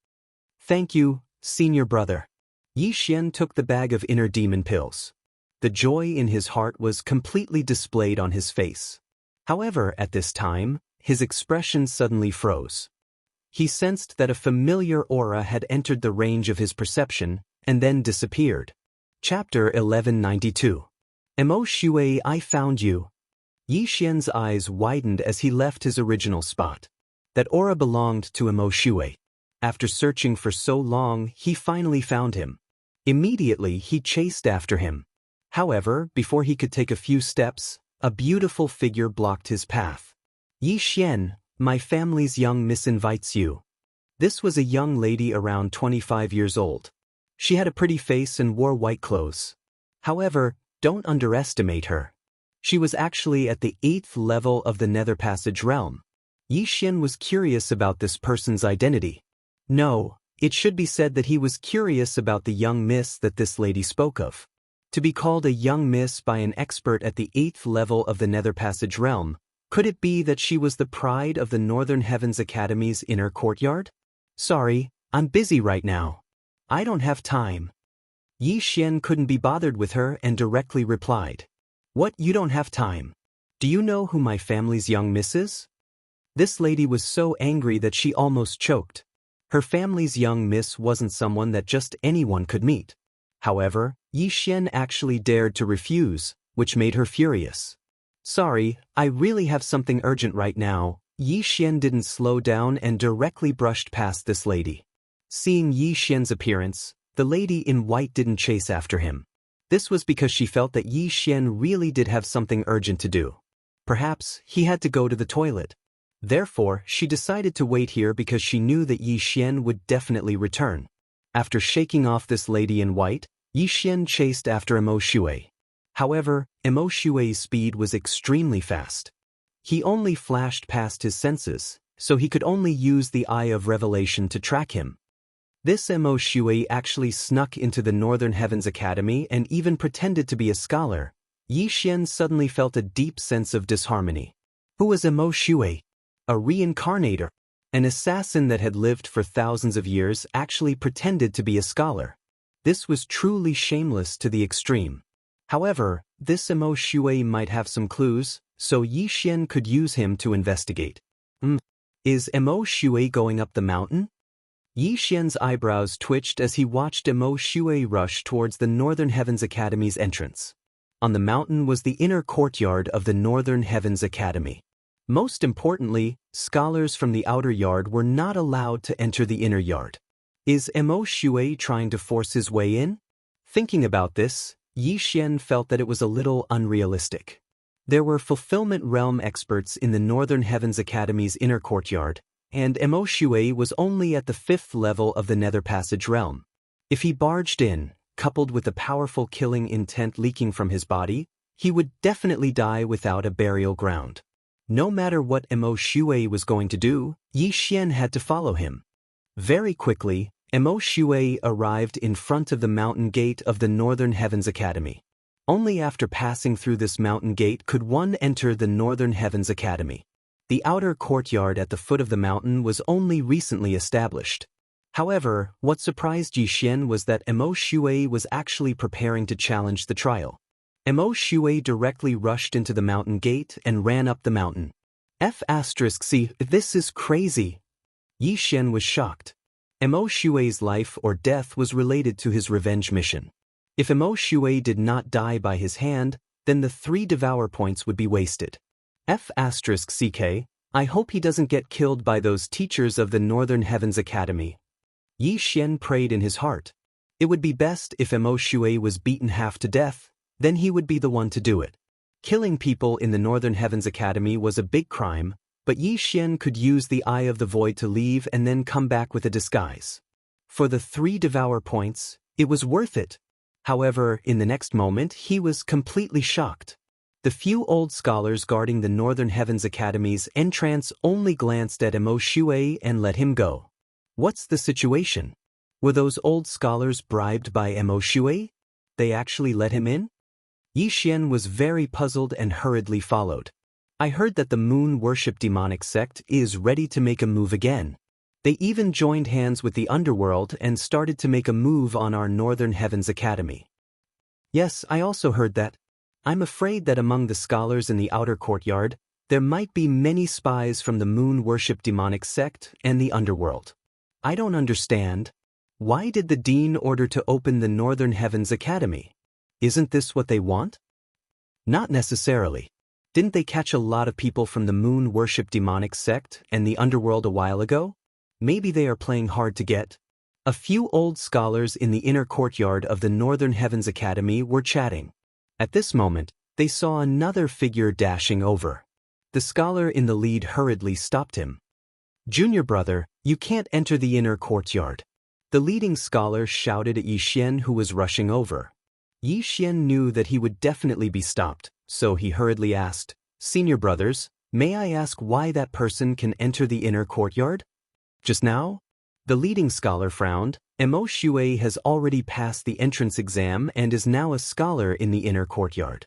Thank you, senior brother. Yi Xian took the bag of inner demon pills. The joy in his heart was completely displayed on his face. However, at this time, his expression suddenly froze. He sensed that a familiar aura had entered the range of his perception, and then disappeared. Chapter 1192. Emo Shui, I found you. Yi Xian's eyes widened as he left his original spot. That aura belonged to Emo Shui. After searching for so long, he finally found him. Immediately, he chased after him. However, before he could take a few steps, a beautiful figure blocked his path. Yi Xian, my family's young miss invites you. This was a young lady around 25 years old. She had a pretty face and wore white clothes. However, don't underestimate her. She was actually at the 8th level of the Nether Passage realm. Yi Xian was curious about this person's identity. No, it should be said that he was curious about the young miss that this lady spoke of. To be called a young miss by an expert at the 8th level of the Nether Passage realm, could it be that she was the pride of the Northern Heavens Academy's inner courtyard? Sorry, I'm busy right now. I don't have time. Yi Xian couldn't be bothered with her and directly replied. What, you don't have time? Do you know who my family's young miss is? This lady was so angry that she almost choked. Her family's young miss wasn't someone that just anyone could meet. However, Yi Xian actually dared to refuse, which made her furious. Sorry, I really have something urgent right now. Yi Xian didn't slow down and directly brushed past this lady. Seeing Yi Xian's appearance, the lady in white didn't chase after him. This was because she felt that Yi Xian really did have something urgent to do. Perhaps he had to go to the toilet. Therefore, she decided to wait here because she knew that Yi Xian would definitely return. After shaking off this lady in white, Yi Xian chased after Emo Shui. However, Emo Shui's speed was extremely fast. He only flashed past his senses, so he could only use the Eye of Revelation to track him. This Emo Shui actually snuck into the Northern Heavens Academy and even pretended to be a scholar. Yi Xian suddenly felt a deep sense of disharmony. Who was Emo Shui? A reincarnator. An assassin that had lived for thousands of years actually pretended to be a scholar. This was truly shameless to the extreme. However, this Emo Shui might have some clues, so Yi Xian could use him to investigate. Is Emo Shui going up the mountain? Yi Xian's eyebrows twitched as he watched Emo Shui rush towards the Northern Heavens Academy's entrance. On the mountain was the inner courtyard of the Northern Heavens Academy. Most importantly, scholars from the outer yard were not allowed to enter the inner yard. Is Emo Shui trying to force his way in? Thinking about this, Yi Xian felt that it was a little unrealistic. There were fulfillment realm experts in the Northern Heavens Academy's inner courtyard, and Emo Shui was only at the 5th level of the Nether Passage realm. If he barged in, coupled with the powerful killing intent leaking from his body, he would definitely die without a burial ground. No matter what Emo Shui was going to do, Yi Xian had to follow him. Very quickly, Emo Shui arrived in front of the mountain gate of the Northern Heavens Academy. Only after passing through this mountain gate could one enter the Northern Heavens Academy. The outer courtyard at the foot of the mountain was only recently established. However, what surprised Yi Xian was that Emo Shui was actually preparing to challenge the trial. Emo Shui directly rushed into the mountain gate and ran up the mountain. See, this is crazy. Yi Xian was shocked. Emo Shui's life or death was related to his revenge mission. If Emo Shui did not die by his hand, then the 3 devour points would be wasted. I hope he doesn't get killed by those teachers of the Northern Heavens Academy. Yi Xian prayed in his heart. It would be best if Mo Shui was beaten half to death, then he would be the one to do it. Killing people in the Northern Heavens Academy was a big crime, but Yi Xian could use the Eye of the Void to leave and then come back with a disguise. For the 3 Devour points, it was worth it. However, in the next moment he was completely shocked. The few old scholars guarding the Northern Heavens Academy's entrance only glanced at Mo Shui and let him go. What's the situation? Were those old scholars bribed by Mo Shui? They actually let him in? Yi Xian was very puzzled and hurriedly followed. I heard that the moon worship demonic sect is ready to make a move again. They even joined hands with the underworld and started to make a move on our Northern Heavens Academy. Yes, I also heard that. I'm afraid that among the scholars in the outer courtyard, there might be many spies from the moon worship demonic sect and the underworld. I don't understand. Why did the dean order to open the Northern Heavens Academy? Isn't this what they want? Not necessarily. Didn't they catch a lot of people from the moon worship demonic sect and the underworld a while ago? Maybe they are playing hard to get. A few old scholars in the inner courtyard of the Northern Heavens Academy were chatting. At this moment, they saw another figure dashing over. The scholar in the lead hurriedly stopped him. "Junior brother, you can't enter the inner courtyard." The leading scholar shouted at Yi Xian, who was rushing over. Yi Xian knew that he would definitely be stopped, so he hurriedly asked, "Senior brothers, may I ask why that person can enter the inner courtyard?" "Just now?" The leading scholar frowned. Mo Shui has already passed the entrance exam and is now a scholar in the inner courtyard.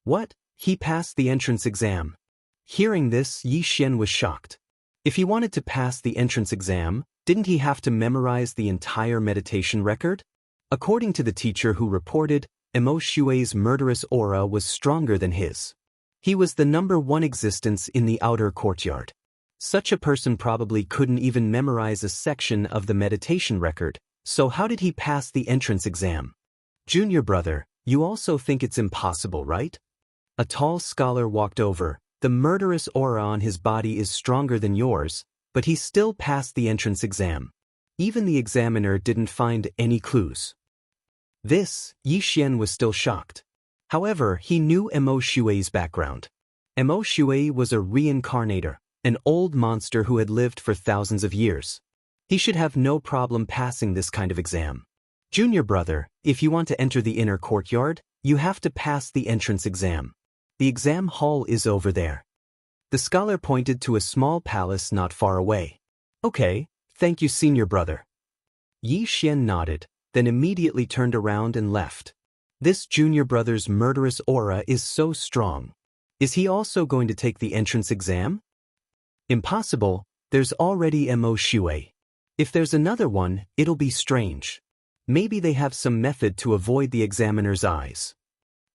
What? He passed the entrance exam? Hearing this, Yi Xian was shocked. If he wanted to pass the entrance exam, didn't he have to memorize the entire meditation record? According to the teacher who reported, Mo Shui's murderous aura was stronger than his. He was the #1 existence in the outer courtyard. Such a person probably couldn't even memorize a section of the meditation record, so how did he pass the entrance exam? "Junior brother, you also think it's impossible, right?" A tall scholar walked over. "The murderous aura on his body is stronger than yours, but he still passed the entrance exam. Even the examiner didn't find any clues." This, Yi Xian was still shocked. However, he knew Mo Shui's background. Mo Shui was a reincarnator, an old monster who had lived for thousands of years. He should have no problem passing this kind of exam. "Junior brother, if you want to enter the inner courtyard, you have to pass the entrance exam. The exam hall is over there." The scholar pointed to a small palace not far away. "Okay, thank you, senior brother." Yi Xian nodded, then immediately turned around and left. This junior brother's murderous aura is so strong. Is he also going to take the entrance exam? Impossible, there's already Mo Shui. If there's another one, it'll be strange. Maybe they have some method to avoid the examiner's eyes.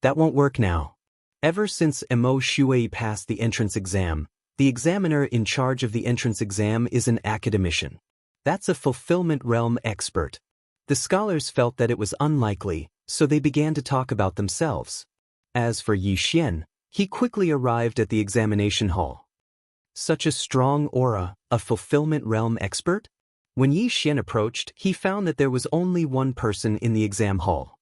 That won't work now. Ever since Mo Shui passed the entrance exam, the examiner in charge of the entrance exam is an academician. That's a fulfillment realm expert. The scholars felt that it was unlikely, so they began to talk about themselves. As for Yi Xian, he quickly arrived at the examination hall. Such a strong aura, a fulfillment realm expert? When Yi Xian approached, he found that there was only one person in the exam hall.